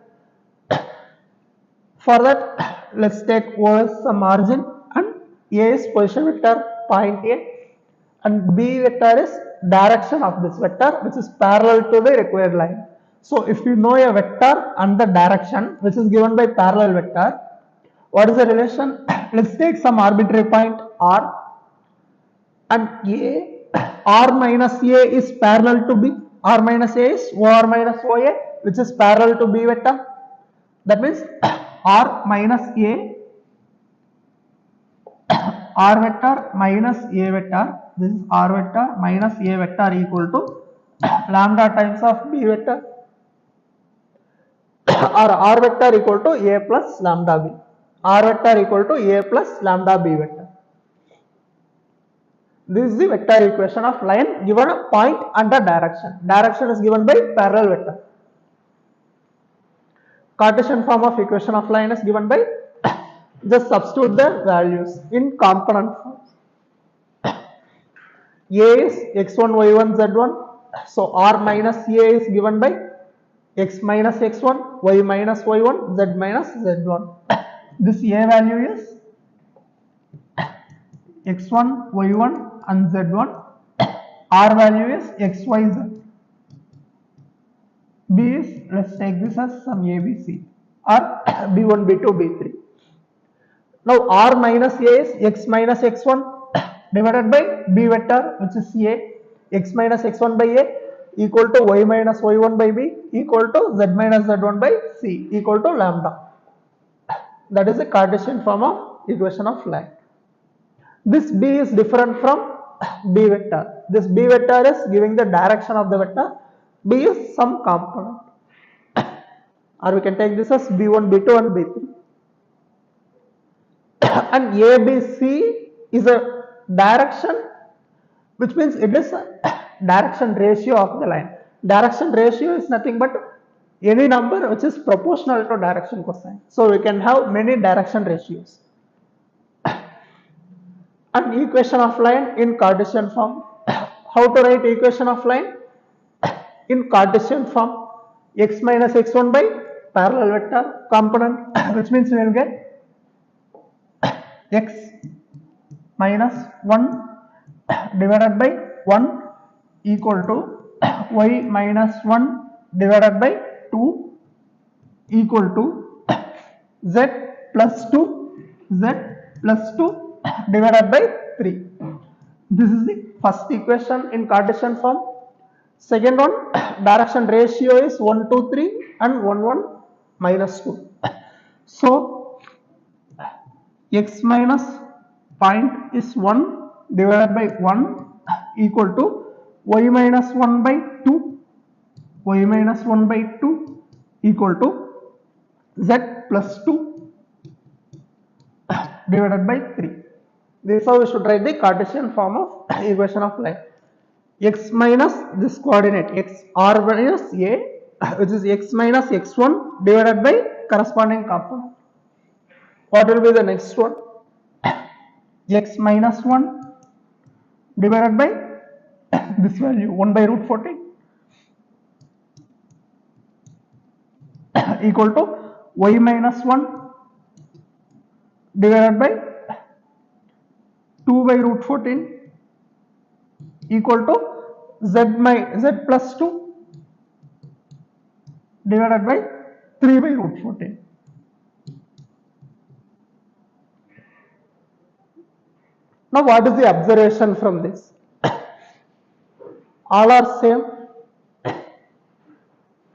For that, let's take O as some margin and A is position vector point A and B vector is direction of this vector which is parallel to the required line. So if you know a vector and the direction which is given by parallel vector, what is the relation? Let's take some arbitrary point R and A. R minus A is parallel to B. R minus A is OR minus OA which is parallel to B vector. That means R minus A, R vector minus A vector, this is R vector minus A vector equal to lambda times of B vector, or R vector equal to A plus lambda B. R vector equal to A plus lambda B vector. This is the vector equation of line given a point and a direction. Direction is given by parallel vector. Cartesian form of equation of line is given by, just substitute the values in component forms. A is x1, y1, z1. So R minus A is given by x minus x1, y minus y1, z minus z1. This A value is x1, y1 and z1. R value is x, y, z. B is, let's take this as some ABC or B1, B2, B3. Now R minus A is x minus x1 divided by B vector which is A, x minus x1 by A equal to y minus y1 by B equal to z minus z1 by C equal to lambda. That is the Cartesian form of equation of line. This B is different from B vector. This B vector is giving the direction of the vector. B is some component, or we can take this as B1, B2 and B3. And ABC is a direction, which means it is direction ratio of the line. Direction ratio is nothing but any number which is proportional to direction cosine. So we can have many direction ratios. An equation of line in Cartesian form. How to write equation of line in Cartesian form? X minus x1 by parallel vector component, which means we will get x minus 1 divided by 1 equal to y minus 1 divided by 2 equal to z plus 2 divided by 3. This is the first equation in Cartesian form. Second one, direction ratio is 1, 2, 3 and 1, 1 minus 2. So, x minus point is 1 divided by 1 equal to y minus 1 by 2, y minus 1 by 2 equal to z plus 2 divided by 3. This is how we should write the Cartesian form of equation of line. X minus this coordinate x r minus a, which is x minus x1 divided by corresponding component. What will be the next one? X minus 1 divided by this value 1 by root 14 equal to y minus 1 divided by 2 by root 14 equal to z plus 2 divided by 3 by root 14. Now what is the observation from this? All are same.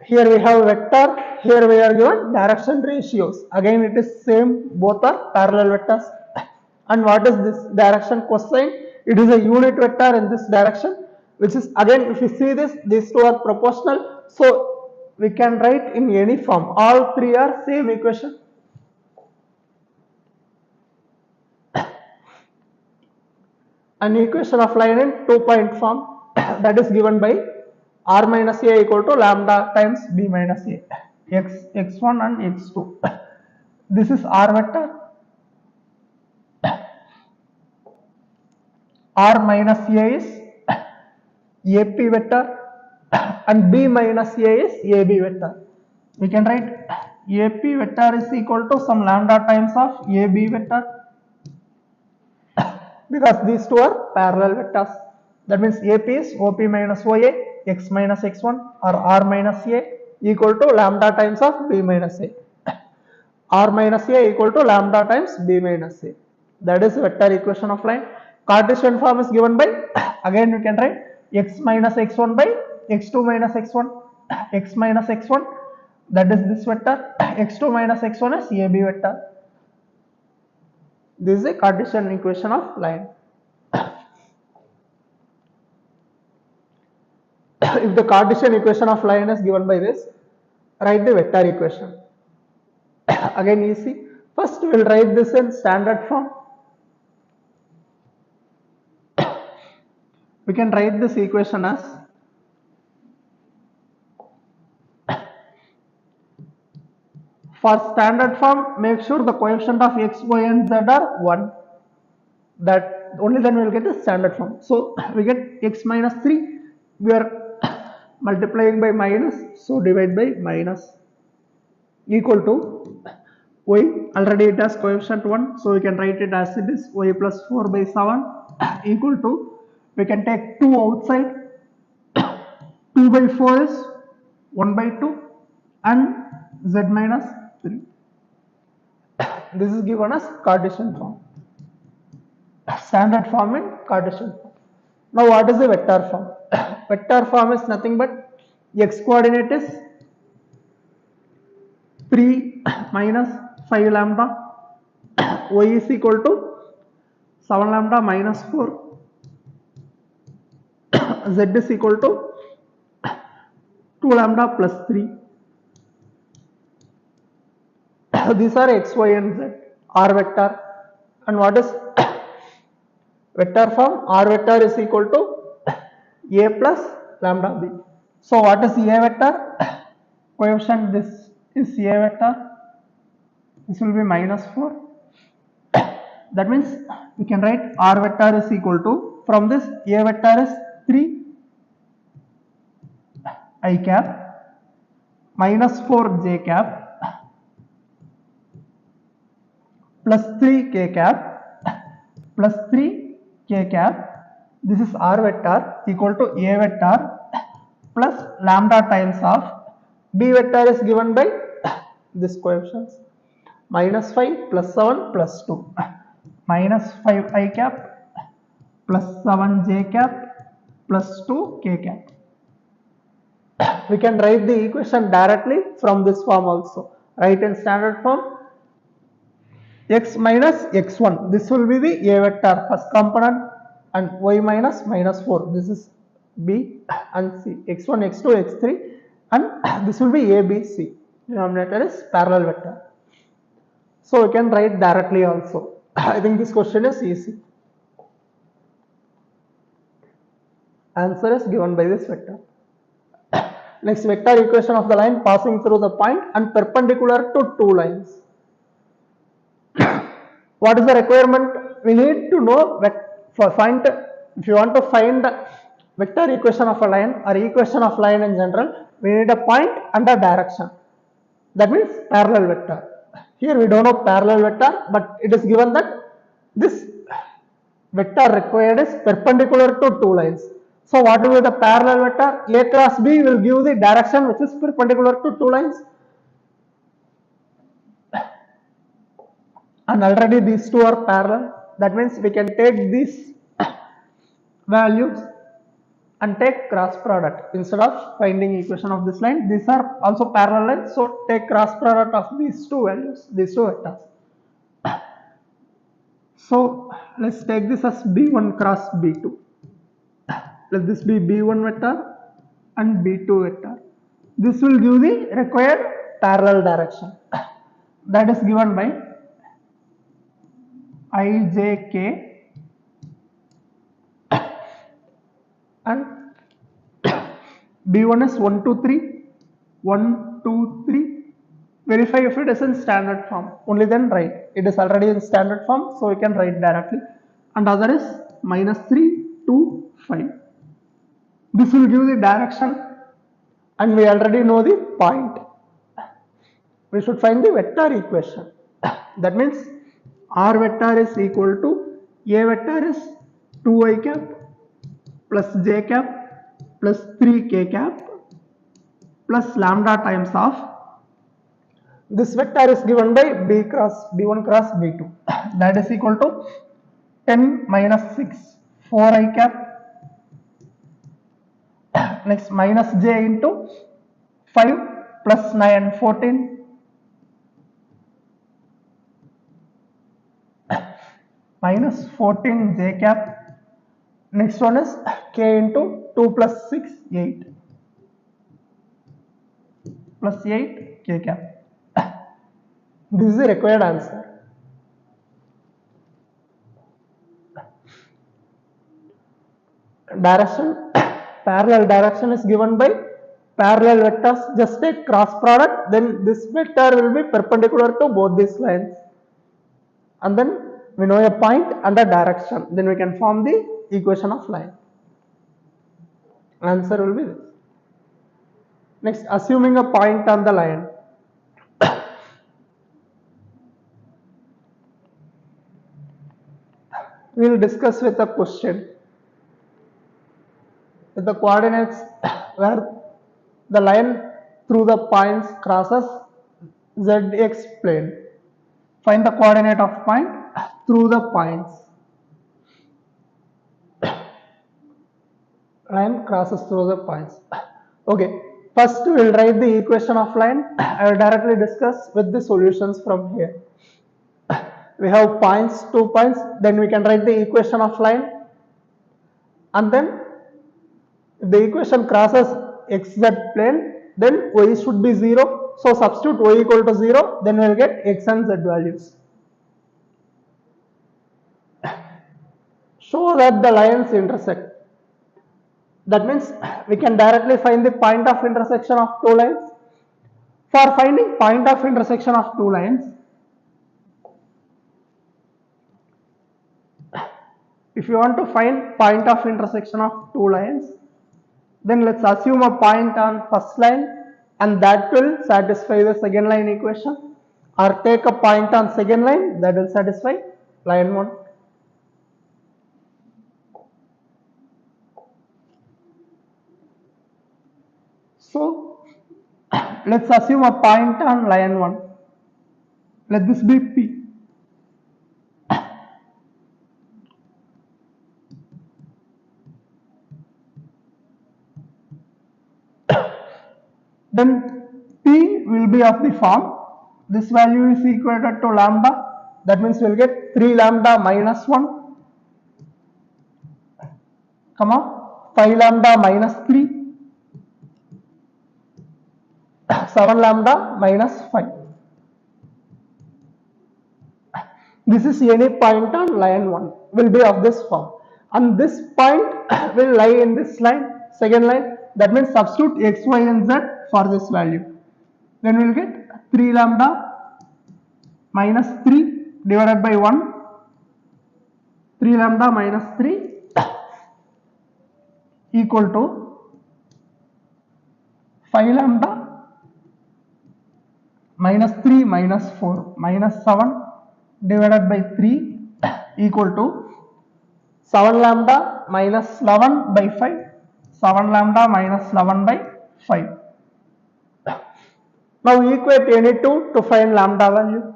Here we have vector, here we are given direction ratios. Again it is same, both are parallel vectors. And what is this direction cosine? It is a unit vector in this direction, which is again, if you see this, these two are proportional. So we can write in any form. All three are same equation. An equation of line in 2-point form, that is given by r minus a equal to lambda times b minus a, x1 and x2. This is r vector. R minus a is AP vector and B minus a is AB vector. We can write AP vector is equal to some lambda times of AB vector, because these two are parallel vectors. That means AP is OP minus OA, x minus x1 or R minus a equal to lambda times of B minus a. R minus a equal to lambda times B minus a. That is vector equation of line. Cartesian form is given by, again you can write x minus x1 by x2 minus x1, x minus x1, that is this vector, x2 minus x1 is AB vector. This is a Cartesian equation of line. If the Cartesian equation of line is given by this, write the vector equation. Again easy. First we will write this in standard form. We can write this equation as for standard form, make sure the coefficient of x, y and z are 1. That only then we will get the standard form. So we get x minus 3, we are multiplying by minus, so divide by minus, equal to y, already it has coefficient 1, so we can write it as it is, y plus 4 by 7 equal to, we can take 2 outside, 2 by 4 is 1 by 2 and z minus 3. This is given as Cartesian form, standard form in Cartesian form. Now what is the vector form? Vector form is nothing but x coordinate is 3 minus 5 lambda, y is equal to 7 lambda minus 4, z is equal to 2 lambda plus 3. These are x, y and z, r vector. And what is vector form? R vector is equal to A plus lambda B. So what is A vector? Coefficient this is A vector. This will be minus 4. That means we can write R vector is equal to, from this A vector is 3 I cap minus 4 j cap plus 3 k cap plus 3 k cap. This is R vector equal to A vector plus lambda times of B vector is given by this coefficients, minus 5 plus 7 plus 2, minus 5 I cap plus 7 j cap plus 2 k cap. We can write the equation directly from this form also. Write in standard form, x minus x1, this will be the A vector first component, and y minus minus 4, this is B and C, x1, x2, x3, and this will be A, B, C. Denominator is parallel vector. So we can write directly also. I think this question is easy. Answer is given by this vector. Next, vector equation of the line passing through the point and perpendicular to two lines. What is the requirement? We need to know if you want to find the vector equation of a line or equation of line in general, we need a point and a direction. That means parallel vector. Here we don't know parallel vector, but it is given that this vector required is perpendicular to two lines. So what will be the parallel vector? A cross B will give the direction which is perpendicular to two lines. And already these two are parallel. That means we can take these values and take cross product. Instead of finding equation of this line, these are also parallel lines. So take cross product of these two values, these two vectors. So let's take this as B1 cross B2. Let this be B1 vector and B2 vector. This will give the required parallel direction. That is given by IJK and B1 is 1, 2, 3, 1, 2, 3. Verify if it is in standard form. Only then write. It is already in standard form, so we can write directly. And other is minus 3, 2, 5. This will give the direction, and we already know the point. We should find the vector equation. That means R vector is equal to A vector is 2i cap plus j cap plus 3k cap plus lambda times of this vector is given by B1 cross B2. That is equal to 10 minus 6, 4i cap. Next, minus j into 5 plus 9, 14. Minus 14 j cap. Next one is k into 2 plus 6, 8. Plus 8 k cap. This is the required answer. Direction, parallel direction is given by parallel vectors. Just take cross product, then this vector will be perpendicular to both these lines. And then we know a point and a direction. Then we can form the equation of line. Answer will be this. Next, assuming a point on the line. We will discuss with a question. With the coordinates where the line through the points crosses zx plane. Find the coordinate of point through the points. Line crosses through the points. Okay, first we will write the equation of line. I will directly discuss with the solutions from here. We have points, 2 points, then we can write the equation of line, and then if the equation crosses xz plane, then y should be 0. So substitute y equal to 0, then we will get x and z values. Show that the lines intersect. That means we can directly find the point of intersection of two lines. For finding point of intersection of two lines, if you want to find point of intersection of two lines, then let's assume a point on first line and that will satisfy the second line equation, or take a point on second line that will satisfy line 1. So let's assume a point on line 1. Let this be P. Then P will be of the form, this value is equated to lambda, that means we will get 3 lambda minus 1, comma 5 lambda minus 3, 7 lambda minus 5. This is any point on line 1 will be of this form, and this point will lie in this line, second line, that means substitute x, y and z for this value. Then we will get 3 lambda minus 3 divided by 1, 3 lambda minus 3 equal to 5 lambda minus 3 minus 4 minus 7 divided by 3 equal to 7 lambda minus 11 by 5, 7 lambda minus 11 by 5. Now equate any two to find lambda value.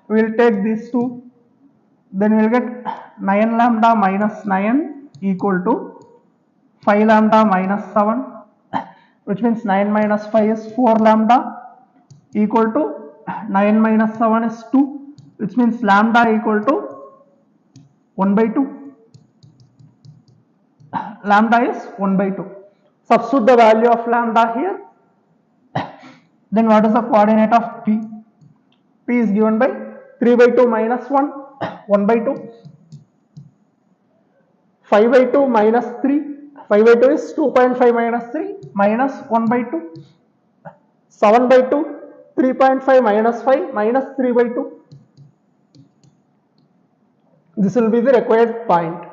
We will take these two, then we will get 9 lambda minus 9 equal to 5 lambda minus 7, which means 9 minus 5 is 4 lambda equal to 9 minus 7 is 2, which means lambda equal to 1 by 2. Lambda is 1 by 2. Substitute the value of lambda here. Then what is the coordinate of P? P is given by 3 by 2 minus 1, 1 by 2, 5 by 2 minus 3, 5 by 2 is 2.5 minus 3 minus 1 by 2, 7 by 2, 3.5 minus 5 minus 3 by 2. This will be the required point.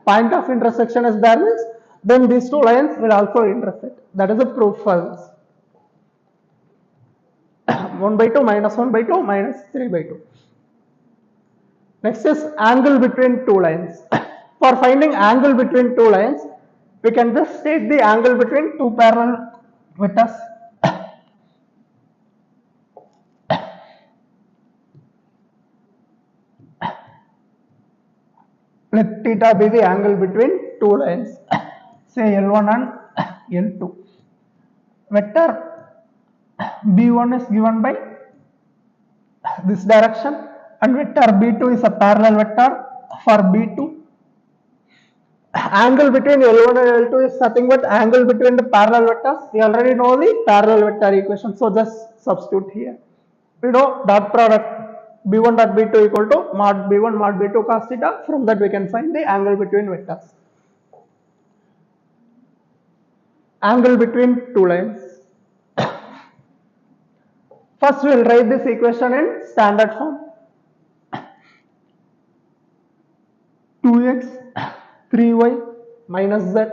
Point of intersection is there means then these two lines will also intersect. That is a proof for this. 1 by 2 minus 1 by 2 minus 3 by 2. Next is angle between two lines. For finding angle between two lines, we can just take the angle between two parallel vectors. Let theta be the angle between two lines, say L1 and L2. Vector B1 is given by this direction and vector B2 is a parallel vector for B2. Angle between L1 and L2 is nothing but angle between the parallel vectors. We already know the parallel vector equation, so just substitute here. We know dot product B1 dot B2 equal to mod B1 mod B2 cos theta. From that we can find the angle between vectors. Angle between two lines. First we will write this equation in standard form. 2x 3y minus z.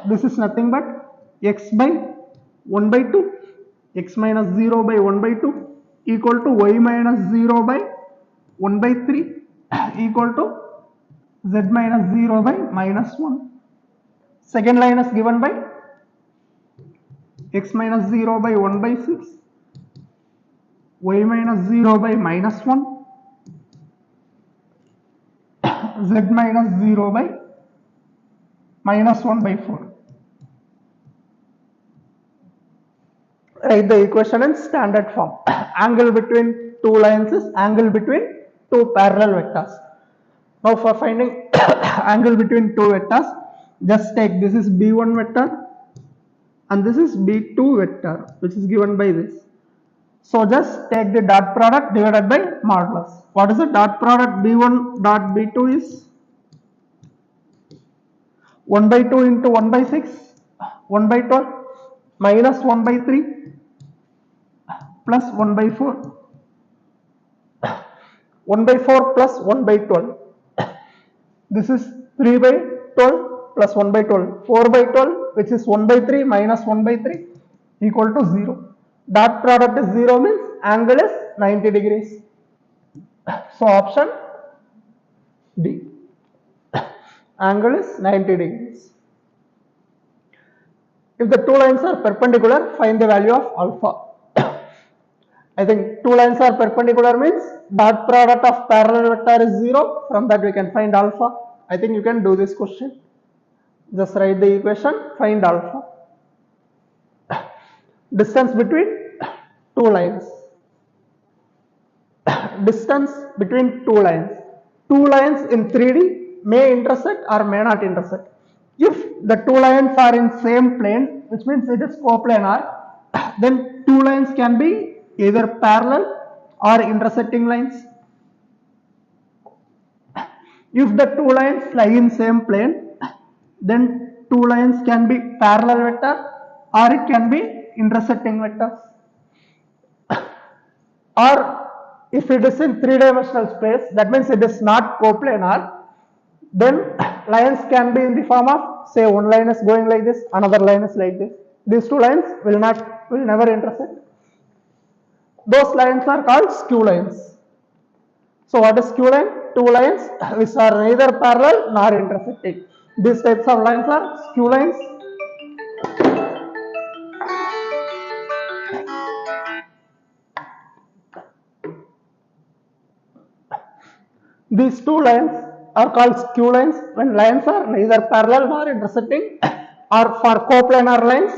This is nothing but x by 1 by 2, x minus 0 by 1 by 2 equal to y minus 0 by 1 by 3 equal to z minus 0 by minus 1. Second line is given by x minus 0 by 1 by 6, y minus 0 by minus 1, z minus 0 by minus 1 by 4. Write the equation in standard form. Angle between two lines is angle between two parallel vectors. Now for finding angle between two vectors, just take this is B1 vector and this is B2 vector, which is given by this. So just take the dot product divided by modulus. What is the dot product B1 dot B2 is 1 by 2 into 1 by 6, 1 by 12, minus 1 by 3, plus 1 by 4, 1 by 4 plus 1 by 12. This is 3 by 12 plus 1 by 12, 4 by 12, which is 1 by 3 minus 1 by 3 equal to 0. Dot product is 0 means angle is 90 degrees. So option D. Angle is 90 degrees. If the two lines are perpendicular, find the value of alpha. I think two lines are perpendicular means dot product of parallel vector is 0. From that we can find alpha. I think you can do this question. Just write the equation, find alpha. Distance between two lines. Distance between two lines. Two lines in 3D may intersect or may not intersect. If the two lines are in same plane, which means it is coplanar, then two lines can be either parallel or intersecting lines. If the two lines lie in same plane, then two lines can be parallel vector or it can be intersecting vectors. Or if it is in three-dimensional space, that means it is not coplanar, then lines can be in the form of, say, one line is going like this, another line is like this. These two lines will never intersect. Those lines are called skew lines. So what is skew line? Two lines which are neither parallel nor intersecting. These types of lines are skew lines. These two lines are called skew lines when lines are neither parallel nor intersecting, or for coplanar lines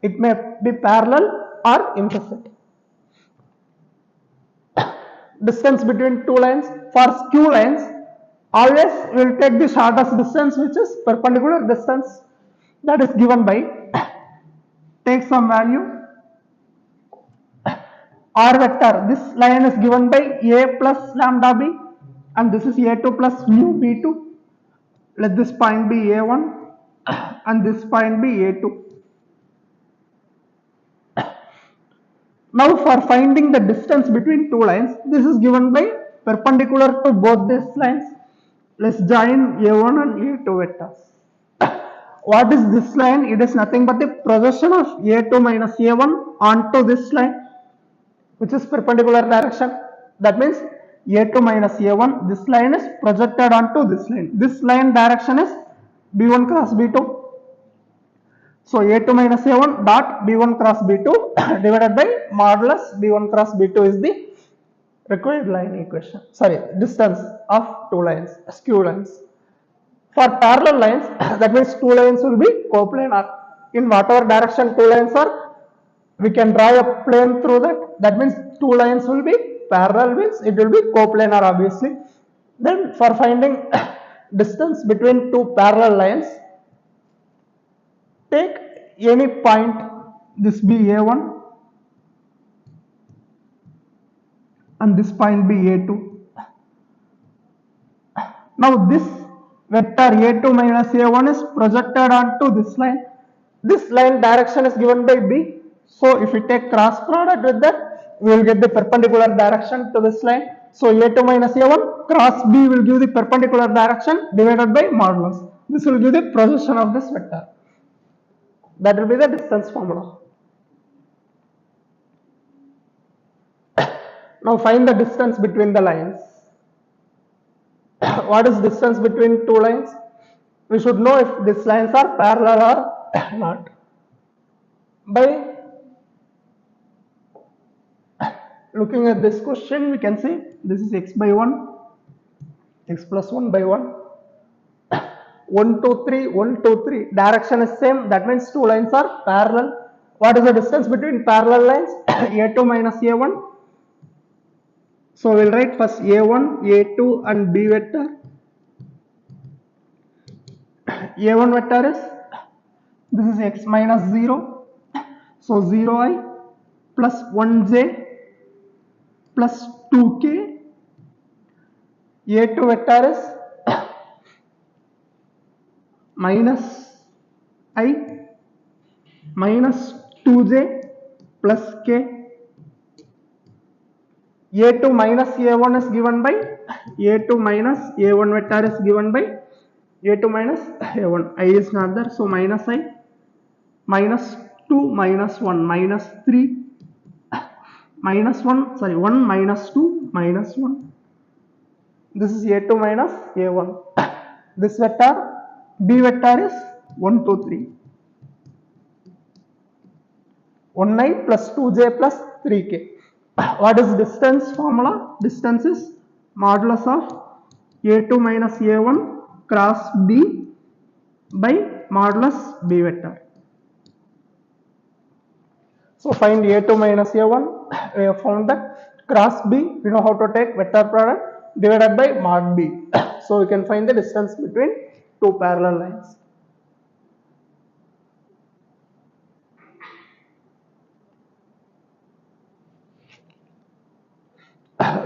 it may be parallel or intersecting. Distance between two lines, for skew lines always we will take the shortest distance, which is perpendicular distance, that is given by, take some value r vector. This line is given by a plus lambda b and this is a2 plus mu b2. Let this point be a1 and this point be a2. Now for finding the distance between two lines, this is given by perpendicular to both these lines. Let's join a1 and a2 vectors. What is this line? It is nothing but the projection of a2 minus a1 onto this line, which is perpendicular direction. That means a2 minus a1, this line is projected onto this line. This line direction is b1 cross b2. So a2 minus a1 dot b1 cross b2 divided by modulus b1 cross b2 is the required line equation. Sorry, distance of two lines, skew lines. For parallel lines, that means two lines will be coplanar. In whatever direction two lines are, we can draw a plane through that. That means two lines will be parallel, means it will be coplanar obviously. Then for finding distance between two parallel lines, take any point, this be a1 and this point be a2. Now this vector a2 minus a1 is projected onto this line. This line direction is given by b. So if we take cross product with that, we will get the perpendicular direction to this line. So a2 minus a1 cross b will give the perpendicular direction divided by modulus. This will give the projection of this vector. That will be the distance formula. Now find the distance between the lines. What is distance between two lines? We should know if these lines are parallel or not. By looking at this question, we can see this is x by 1, x plus 1 by 1. 1, 2, 3, 1, 2, 3. Direction is same. That means two lines are parallel. What is the distance between parallel lines? a2 minus a1. So we will write first a1, a2 and b vector. a1 vector is, this is x minus 0. So 0i plus 1j plus 2k. a2 vector is minus I minus 2j plus k. A2 minus A1 is given by A2 minus A1 vector is given by A2 minus A1. I is not there, so minus I minus 2 minus 1 minus 3 minus 1, sorry, 1 minus 2 minus 1. This is A2 minus A1. This vector B vector is 1 2 3. 19 plus 2j plus 3k. What is distance formula? Distance is modulus of A2 minus A1 cross B by modulus B vector. So find A2 minus A1. We have found that cross B, we know how to take vector product divided by mod B. So we can find the distance between two parallel lines.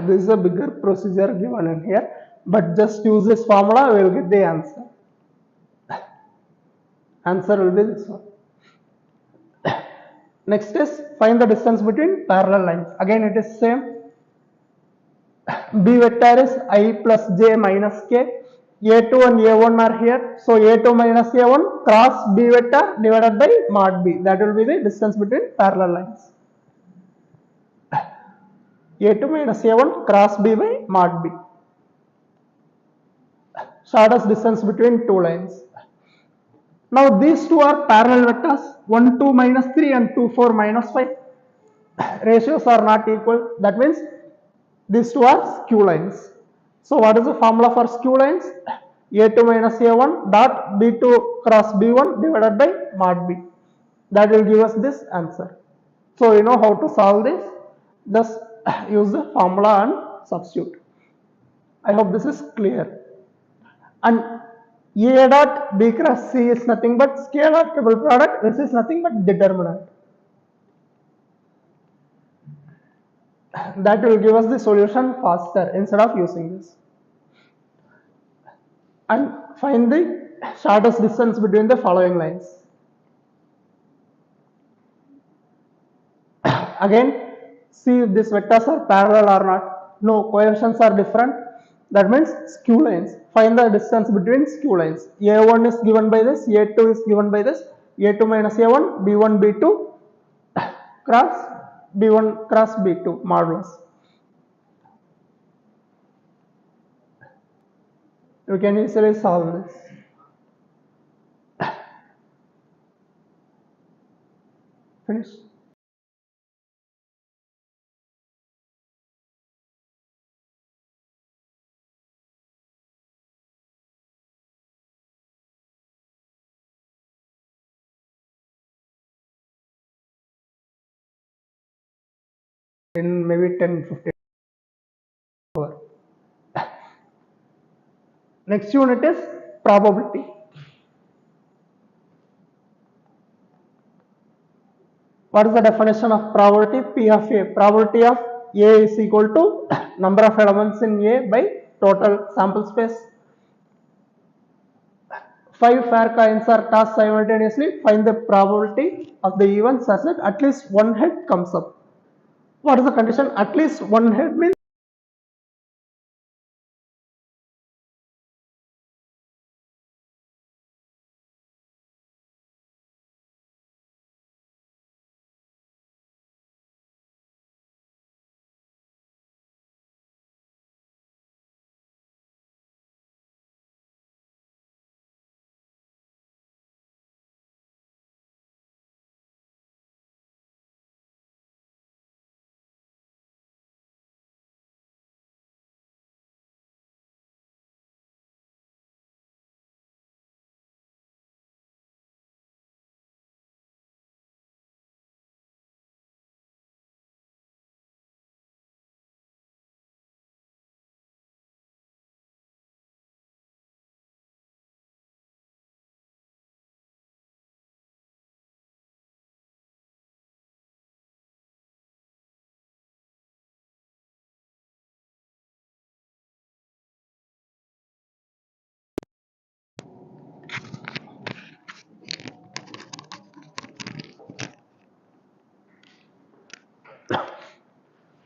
This is a bigger procedure given in here, but just use this formula, we will get the answer. Answer will be this one. Next is find the distance between parallel lines. Again it is same. B vector is I plus j minus k. A2 and A1 are here. So A2 minus A1 cross B vector divided by mod B. That will be the distance between parallel lines. A2 minus A1 cross B by mod B. Shortest distance between two lines. Now these two are parallel vectors. 1 2 minus 3 and 2 4 minus 5. Ratios are not equal. That means these two are skew lines. So what is the formula for skew lines? A2 minus A1 dot B2 cross B1 divided by mod B. That will give us this answer. So you know how to solve this. Just use the formula and substitute. I hope this is clear. And A dot B cross C is nothing but scalar triple product. This is nothing but determinant. That will give us the solution faster instead of using this. And find the shortest distance between the following lines. Again, see if these vectors are parallel or not. No, coefficients are different. That means skew lines. Find the distance between skew lines. A1 is given by this, A2 is given by this, A2 minus A1, B1, B2 cross B1 cross B2 modulus. You can easily solve this. Finish. In maybe 10-15 hours. Next unit is probability. What is the definition of probability? P of A. Probability of A is equal to number of elements in A by total sample space. 5 fair coins are tossed simultaneously. Find the probability of the event such that at least one head comes up. What is the condition? At least one head means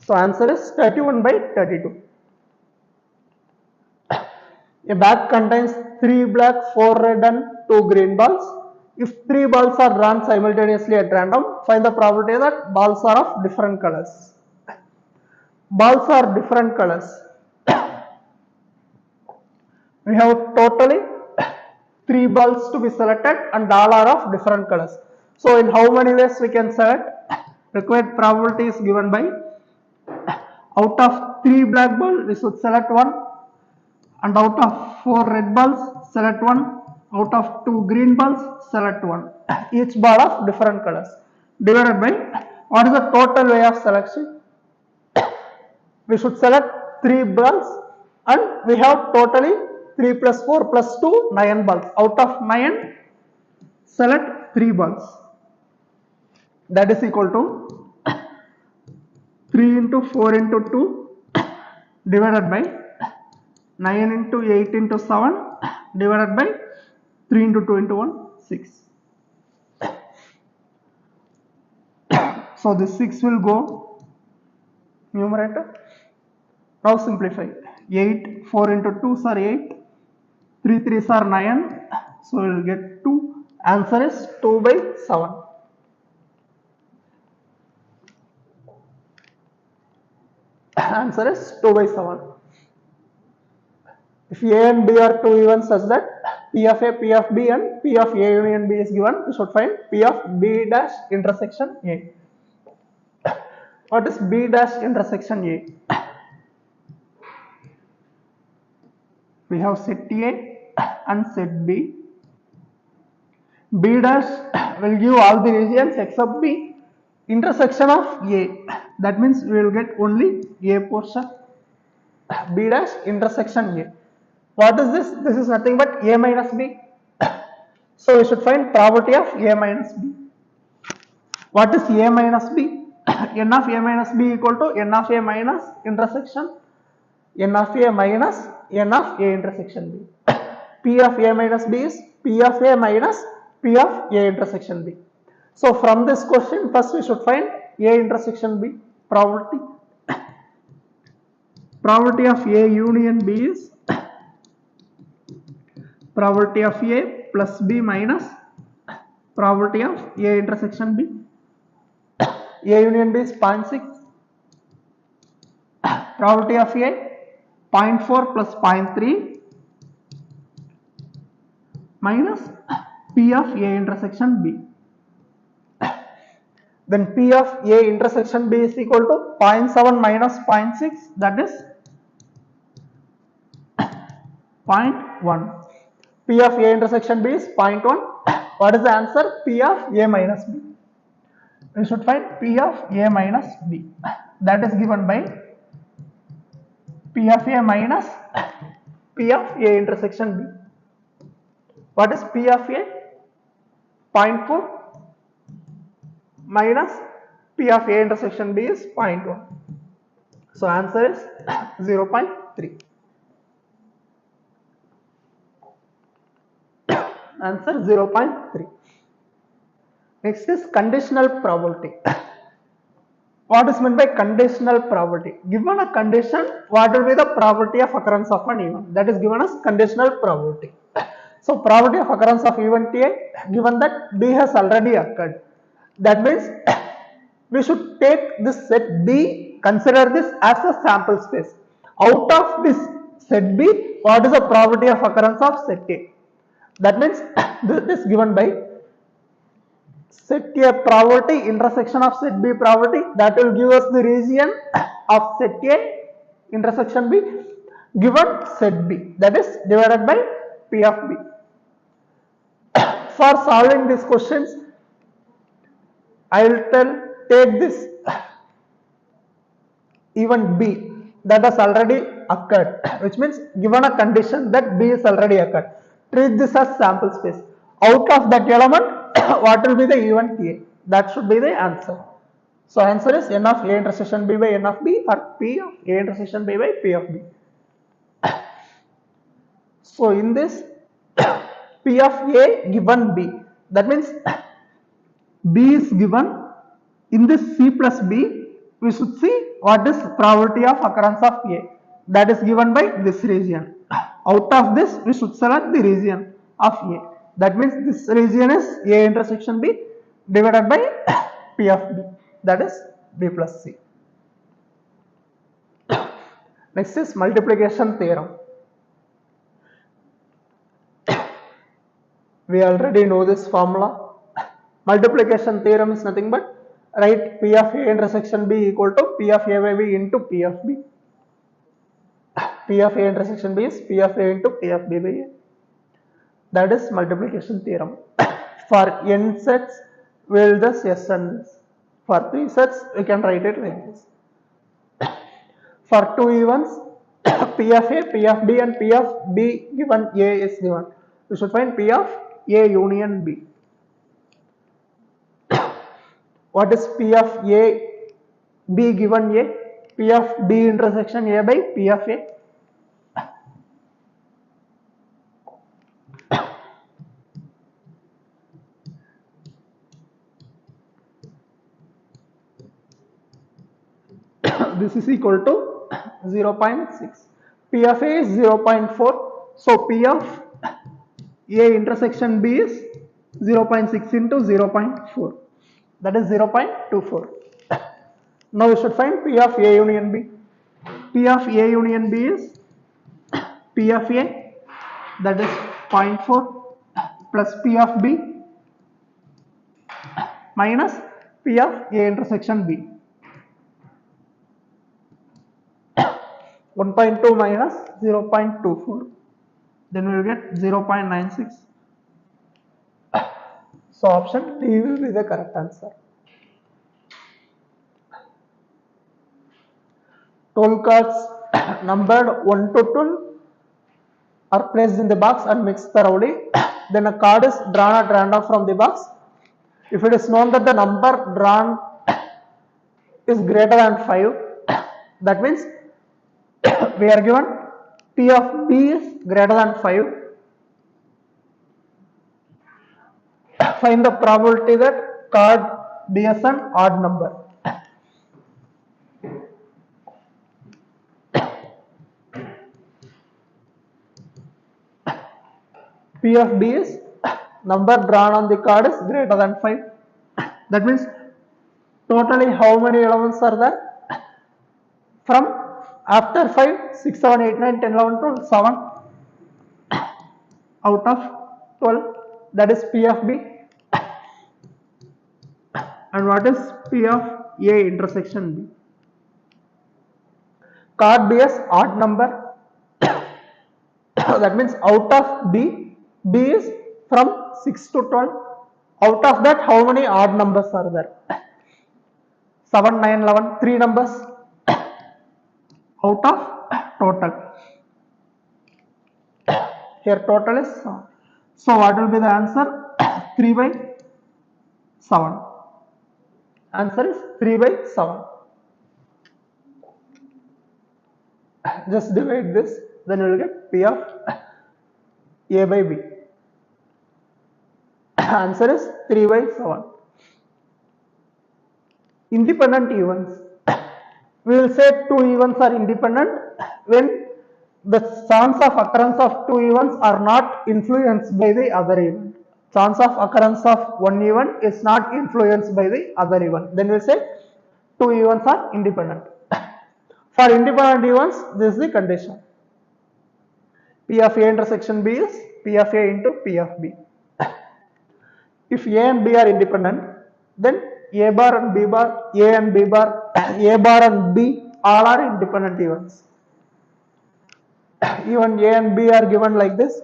So answer is 31 by 32. A bag contains 3 black, 4 red and 2 green balls. If 3 balls are drawn simultaneously at random, find the probability that balls are of different colors. Balls are different colors. We have totally 3 balls to be selected and all are of different colors. So in how many ways we can select? Required probability is given by out of 3 black balls we should select 1, and out of 4 red balls select 1, out of 2 green balls select 1. Each ball of different colors divided by what is the total way of selection? We should select 3 balls and we have totally 3 plus 4 plus 2 9 balls. Out of 9 select 3 balls, that is equal to 3 into 4 into 2 divided by 9 into 8 into 7 divided by 3 into 2 into 1, 6. So this 6 will go numerator. Now simplify. 8, 4 into 2 are 8, 3 3s are 9, so we will get 2. Answer is 2 by 7. Answer is 2 by 7. If A and B are two events such that P of A, P of B and P of A union B is given, we should find P of B dash intersection A. What is B dash intersection A? We have set A and set B. B dash will give all the regions except B. Intersection of A, that means we will get only A portion. B dash intersection A. What is this? This is nothing but A minus B. So we should find probability of A minus B. What is A minus B? N of A minus B equal to N of A minus intersection N of A minus N of A intersection B. P of A minus B is P of A minus P of A intersection B. So from this question, first we should find A intersection B probability. Probability of A union B is probability of A plus B minus probability of A intersection B. A union B is 0.6. Probability of A 0.4 plus 0.3 minus P of A intersection B. Then P of A intersection B is equal to 0.7 minus 0.6, that is 0.1. P of A intersection B is 0.1. What is the answer? P of A minus B. We should find P of A minus B. That is given by P of A minus P of A intersection B. What is P of A? 0.4 minus P of A intersection B is 0.1. So answer is 0.3. Answer 0.3. Next is conditional probability. What is meant by conditional probability? Given a condition, what will be the probability of occurrence of an event? That is given as conditional probability. So probability of occurrence of event A, given that B has already occurred. That means we should take this set B, consider this as a sample space. Out of this set B, what is the probability of occurrence of set A? That means this is given by set A probability intersection of set B probability, that will give us the region of set A intersection B given set B, that is divided by P of B. For solving these questions, I will take this event B that has already occurred, which means given a condition that B is already occurred. Treat this as sample space. Out of that element, what will be the event A? That should be the answer. So answer is N of A intersection B by N of B or P of A intersection B by P of B. So in this P of A given B, that means B is given in this C plus B, we should see what is probability of occurrence of A? That is given by this region. Out of this, we should select the region of A. That means this region is A intersection B divided by P of B. That is B plus C. Next is multiplication theorem. We already know this formula. Multiplication theorem is nothing but write P of A intersection B equal to P of A by B into P of B. P of A intersection B is P of A into P of B by A. That is multiplication theorem. For n sets, we will just yes and this. For 3 sets, we can write it like this. For 2 events, P of A, P of B and P of B given A is given. We should find P of A union B. What is P of A, B given A? P of B intersection A by P of A. This is equal to 0.6. P of A is 0.4. So P of A intersection B is 0.6 into 0.4. That is 0.24. Now we should find P of A union B. P of A union B is P of A, that is 0.4 plus P of B minus P of A intersection B. 1.2 minus 0.24. Then we will get 0.96. So option D will be the correct answer. 12 cards numbered 1 to 12 are placed in the box and mixed thoroughly. Then a card is drawn at random from the box. If it is known that the number drawn is greater than 5, that means we are given P of B is greater than 5. Find the probability that card B is an odd number. P of B is number drawn on the card is greater than 5. That means totally how many elements are there? From after 5, 6, 7, 8, 9, 10, 11, 12, 7 out of 12. That is P of B. And what is P of A intersection B? Card B is odd number. That means out of B, B is from 6 to 12. Out of that, how many odd numbers are there? 7, 9, 11, 3 numbers out of total. Here total is 7. So what will be the answer? 3 by 7. Answer is 3 by 7. Just divide this, then you will get P of A by B. Answer is 3 by 7. Independent events. We will say 2 events are independent when the chance of occurrence of 2 events are not influenced by the other event. Chance of occurrence of one event is not influenced by the other event. Then we will say 2 events are independent. For independent events, this is the condition. P of A intersection B is P of A into P of B. If A and B are independent, then A bar and B bar, A and B bar, A bar and B all are independent events. Even A and B are given like this,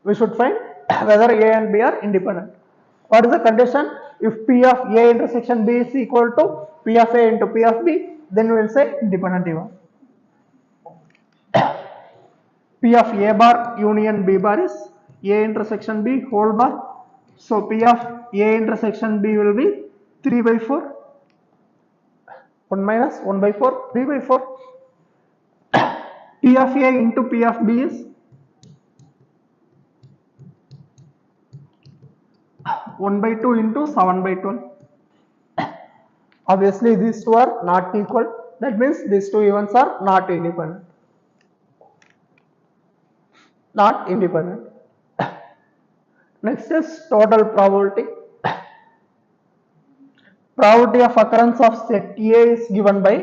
we should find whether A and B are independent. What is the condition? If P of A intersection B is equal to P of A into P of B, then we will say independent event. P of A bar union B bar is A intersection B whole bar. So P of A intersection B will be 3 by 4. 1 minus 1 by 4, 3 by 4. P of A into P of B is 1 by 2 into 7 by 12. Obviously these two are not equal. That means these two events are not independent. Not independent. Next is total probability. Probability of occurrence of set A is given by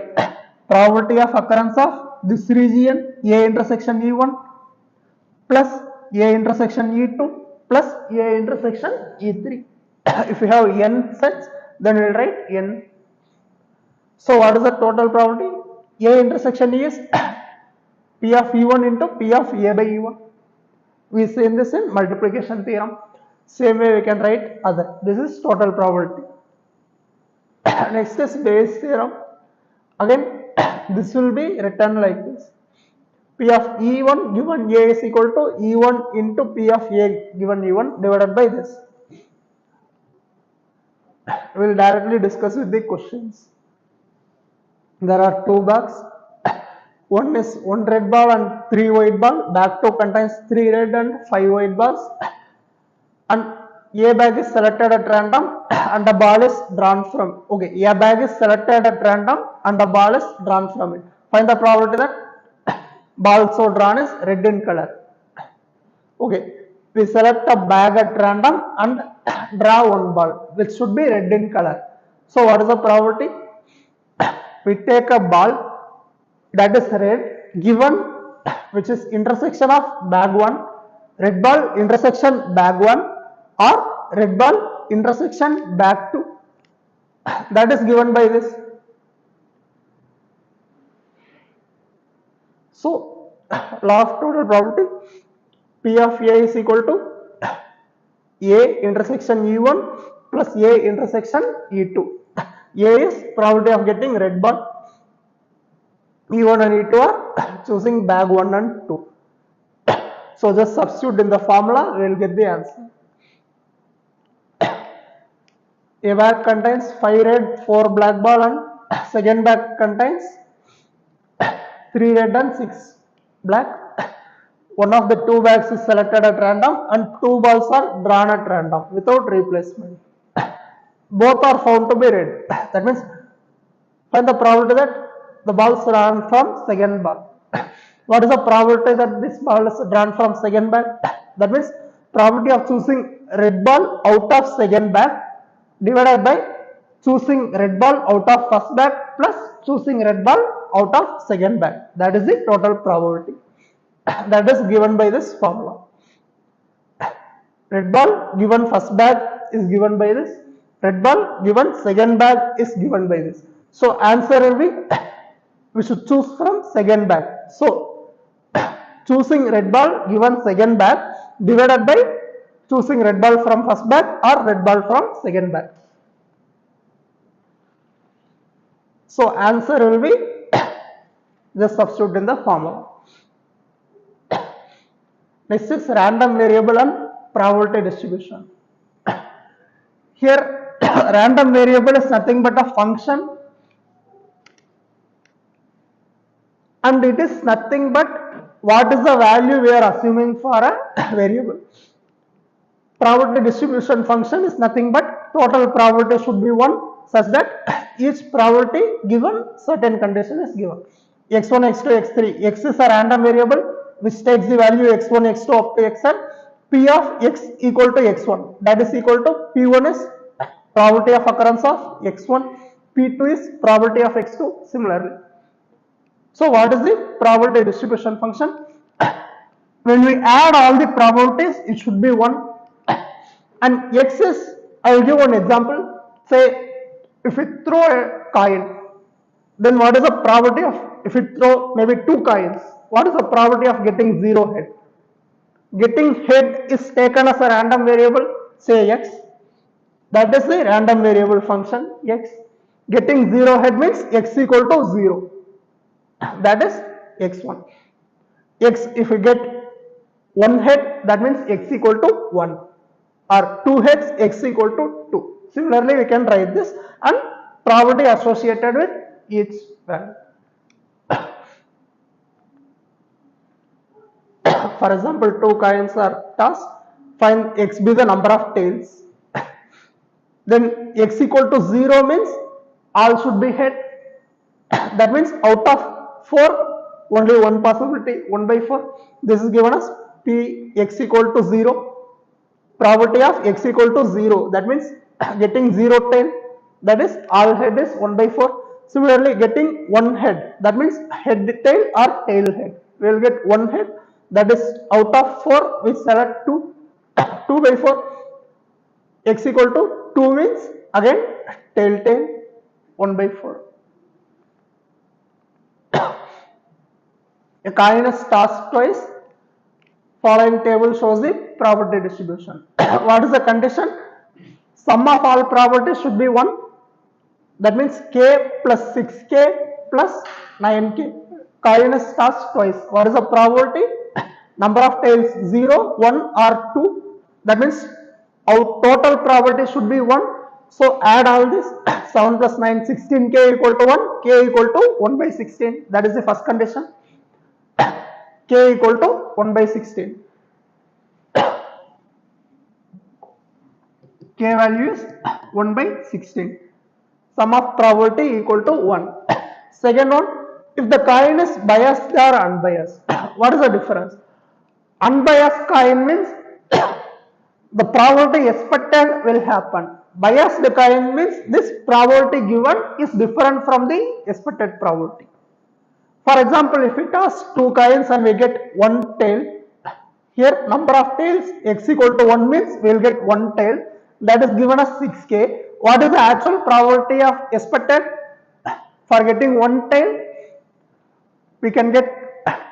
probability of occurrence of this region A intersection E1 plus A intersection E2 plus A intersection E3. If you have n sets, then we will write n. So what is the total probability? A intersection E is P of E1 into P of A by E1. We see this in multiplication theorem. Same way we can write other. This is total probability. Next is Bayes theorem. Again, this will be written like this. P of E1 given A is equal to E1 into P of A given E1 divided by this. We will directly discuss with the questions. There are two bags. One is one red ball and three white ball. Bag 2 contains 3 red and 5 white balls. And A bag is selected at random and the ball is drawn from. Okay, A bag is selected at random and the ball is drawn from it. Find the probability that ball so drawn is red in color. Okay, we select a bag at random and draw one ball which should be red in color. So what is the probability? We take a ball that is red given which is intersection of bag 1, red ball intersection bag 1 or red ball intersection bag 2. That is given by this. So law of total probability, P of A is equal to A intersection E1 plus A intersection E2. A is probability of getting red ball. E1 and E2 are choosing bag 1 and 2. So just substitute in the formula, we will get the answer. A bag contains 5 red, 4 black ball and second bag contains 3 red and 6 black. One of the two bags is selected at random and 2 balls are drawn at random without replacement. Both are found to be red. That means find the probability that the balls drawn from second ball. What is the probability that this ball is drawn from second bag? That means probability of choosing red ball out of second bag divided by choosing red ball out of first bag plus choosing red ball out of second bag. That is the total probability. That is given by this formula. Red ball given first bag is given by this. Red ball given second bag is given by this. So answer will be, we should choose from second bag. So choosing red ball given second bag divided by choosing red ball from first bag or red ball from second bag. So answer will be, just substitute in the formula. Next is random variable and probability distribution. Here random variable is nothing but a function and it is nothing but what is the value we are assuming for a variable. Probability distribution function is nothing but total probability should be 1 such that each probability given certain condition is given. x1, x2, x3. X is a random variable which takes the value x1, x2 up to xn. P of x equal to x1, that is equal to P1 is probability of occurrence of x1, P2 is probability of x2 similarly. So what is the probability distribution function? When we add all the probabilities, it should be 1. And x is, I will give one example. Say, if we throw a coin, then what is the probability of, if we throw maybe 2 coins, what is the probability of getting 0 head? Getting head is taken as a random variable, say x. That is the random variable function x. Getting 0 head means x equal to 0. That is x1. X, if we get 1 head, that means x equal to 1. Or 2 heads, x equal to 2. Similarly, we can write this and probability associated with each value. For example, 2 coins are tossed. Find x be the number of tails. Then x equal to 0 means all should be head. That means out of 4, only one possibility, 1 by 4. This is given as P x equal to 0. Probability of x equal to 0. That means getting 0 tail. That is all head is 1 by 4. Similarly, getting one head. That means head tail or tail head. We will get one head. That is out of 4. We select 2. 2 by 4. X equal to 2 means again tail 1 by 4. A coin is tossed twice. Following table shows the probability distribution. What is the condition? Sum of all probabilities should be 1. That means k plus 6k plus 9k. Coin is tossed twice. What is the probability? Number of tails 0, 1 or 2. That means our total probability should be 1. So add all this. 7 plus 9, 16k equal to 1. K equal to 1 by 16. That is the first condition. K equal to 1 by 16. K value is 1 by 16. Sum of probability equal to 1. Second one, if the coin is biased or unbiased, what is the difference? Unbiased coin means the probability expected will happen. Biased coin means this probability given is different from the expected probability. For example, if we toss 2 coins and we get 1 tail, here number of tails x equal to 1 means we will get 1 tail. That is given as 6k. What is the actual probability of expected for getting 1 tail? We can get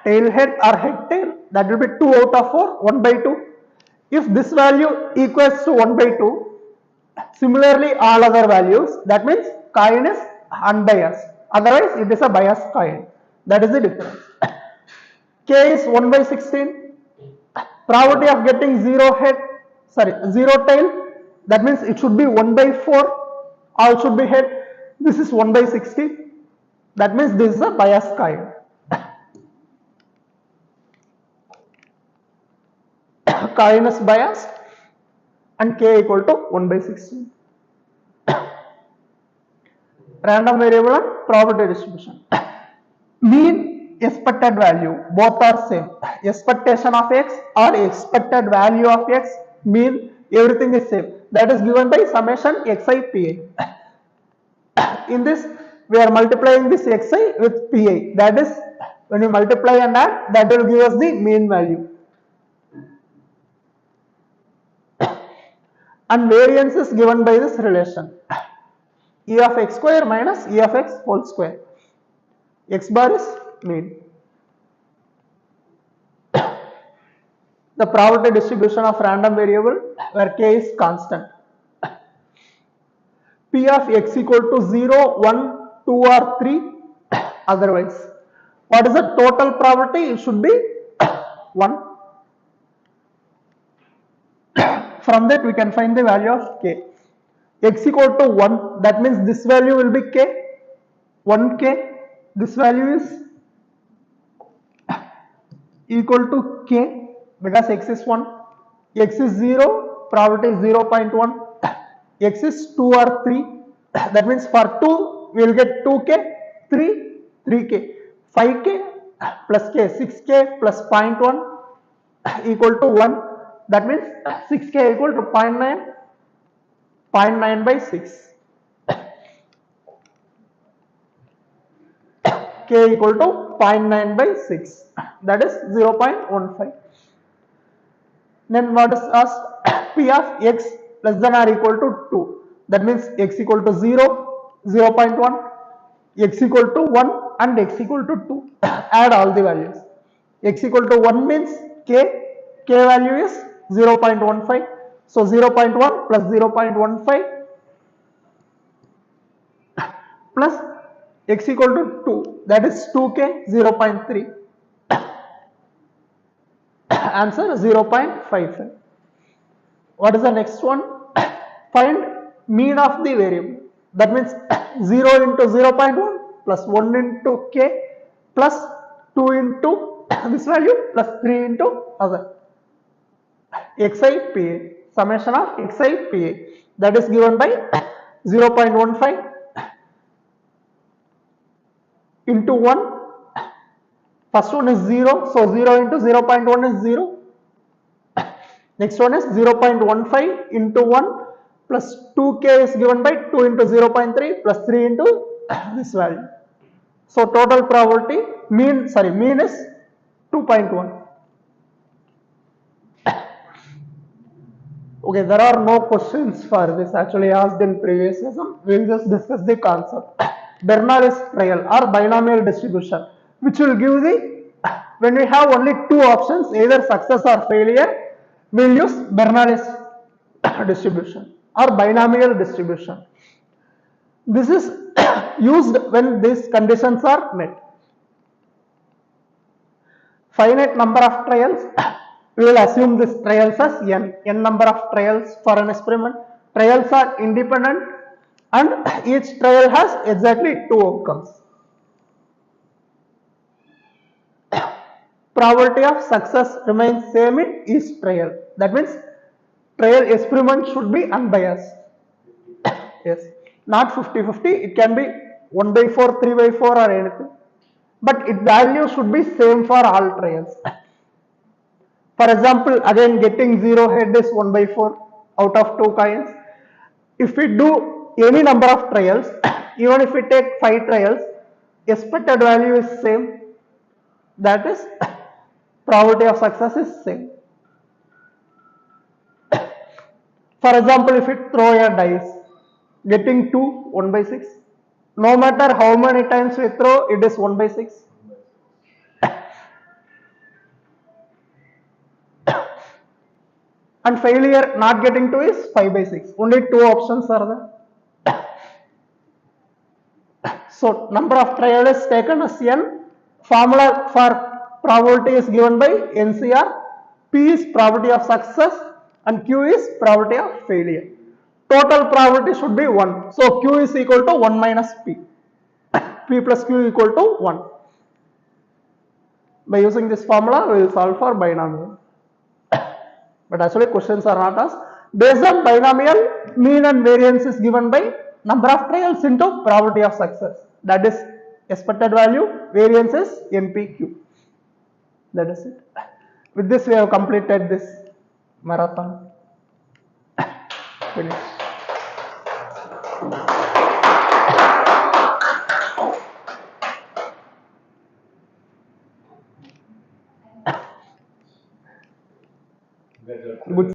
tail head or head tail. That will be 2 out of 4, 1 by 2. If this value equals to 1 by 2, similarly all other values, that means coin is unbiased. Otherwise it is a biased coin. That is the difference. K is 1 by 16. Probability of getting 0 tail, that means it should be 1 by 4, all should be head. This is 1 by 60. That means this is a biased coin. Coin is biased and K equal to 1 by 16. Random variable and probability distribution. Mean, expected value, both are same. Expectation of x or expected value of x, mean, everything is same. That is given by summation xi pi. In this, we are multiplying this xi with pi. That is, when you multiply and add, that will give us the mean value. And variance is given by this relation. E of x square minus E of x whole square. X bar is mean. The probability distribution of random variable where k is constant. P of x equal to 0, 1, 2 or 3 otherwise. What is the total probability? It should be 1. From that we can find the value of k. X equal to 1, that means this value will be k. 1k, this value is equal to k because x is 1. X is 0, probability is 0.1. X is 2 or 3, that means for 2 we will get 2k, 3, 3k, 5k plus k, 6k plus 0.1 equal to 1. That means 6k equal to 0.9, 0.9 by 6. K equal to 0.9 by 6. That is 0.15. Then what is asked? P of x less than or equal to 2. That means x equal to 0, 0.1, x equal to 1 and x equal to 2. Add all the values. X equal to 1 means k value is 0.15. So 0.1 plus 0.15 plus x equal to 2, that is 2k, 0.3. Answer 0.55. What is the next one? Find mean of the variable. That means 0 into 0.1 plus 1 into k plus 2 into this value plus 3 into other. Xi pa, summation of xi pa, that is given by 0.15 into 1. First one is 0, so 0 into 0.1 is 0. Next one is 0.15 into 1 plus 2k is given by 2 into 0.3 plus 3 into this value. So total probability mean is 2.1. Okay, there are no questions for this actually asked in previous lesson. We will just discuss the concept. Bernoulli's trial or binomial distribution, which will give the, when we have only two options, either success or failure, we will use Bernoulli's distribution or binomial distribution. This is used when these conditions are met. Finite number of trials, we will assume this trials as n number of trials for an experiment. Trials are independent and each trial has exactly two outcomes. Probability of success remains same in each trial. That means trial experiment should be unbiased. Yes, not 50-50, it can be 1/4, 3/4 or anything. But its value should be same for all trials. For example, again getting 0 head is 1/4 out of 2 coins. If we do any number of trials, even if we take 5 trials, expected value is same. That is, probability of success is same. For example, if we throw a dice, getting 2, 1/6. No matter how many times we throw, it is 1/6. And failure not getting 2 is 5/6. Only two options are there. So number of trials is taken as n. Formula for probability is given by NCR. P is probability of success and Q is probability of failure. Total probability should be 1. So Q is equal to 1 minus P. P plus Q equal to 1. By using this formula, we will solve for binomial. But actually questions are not asked. Based on binomial, mean and variance is given by number of trials into probability of success. That is expected value, variance is NPQ. That is it. With this we have completed this marathon. Finish. Good.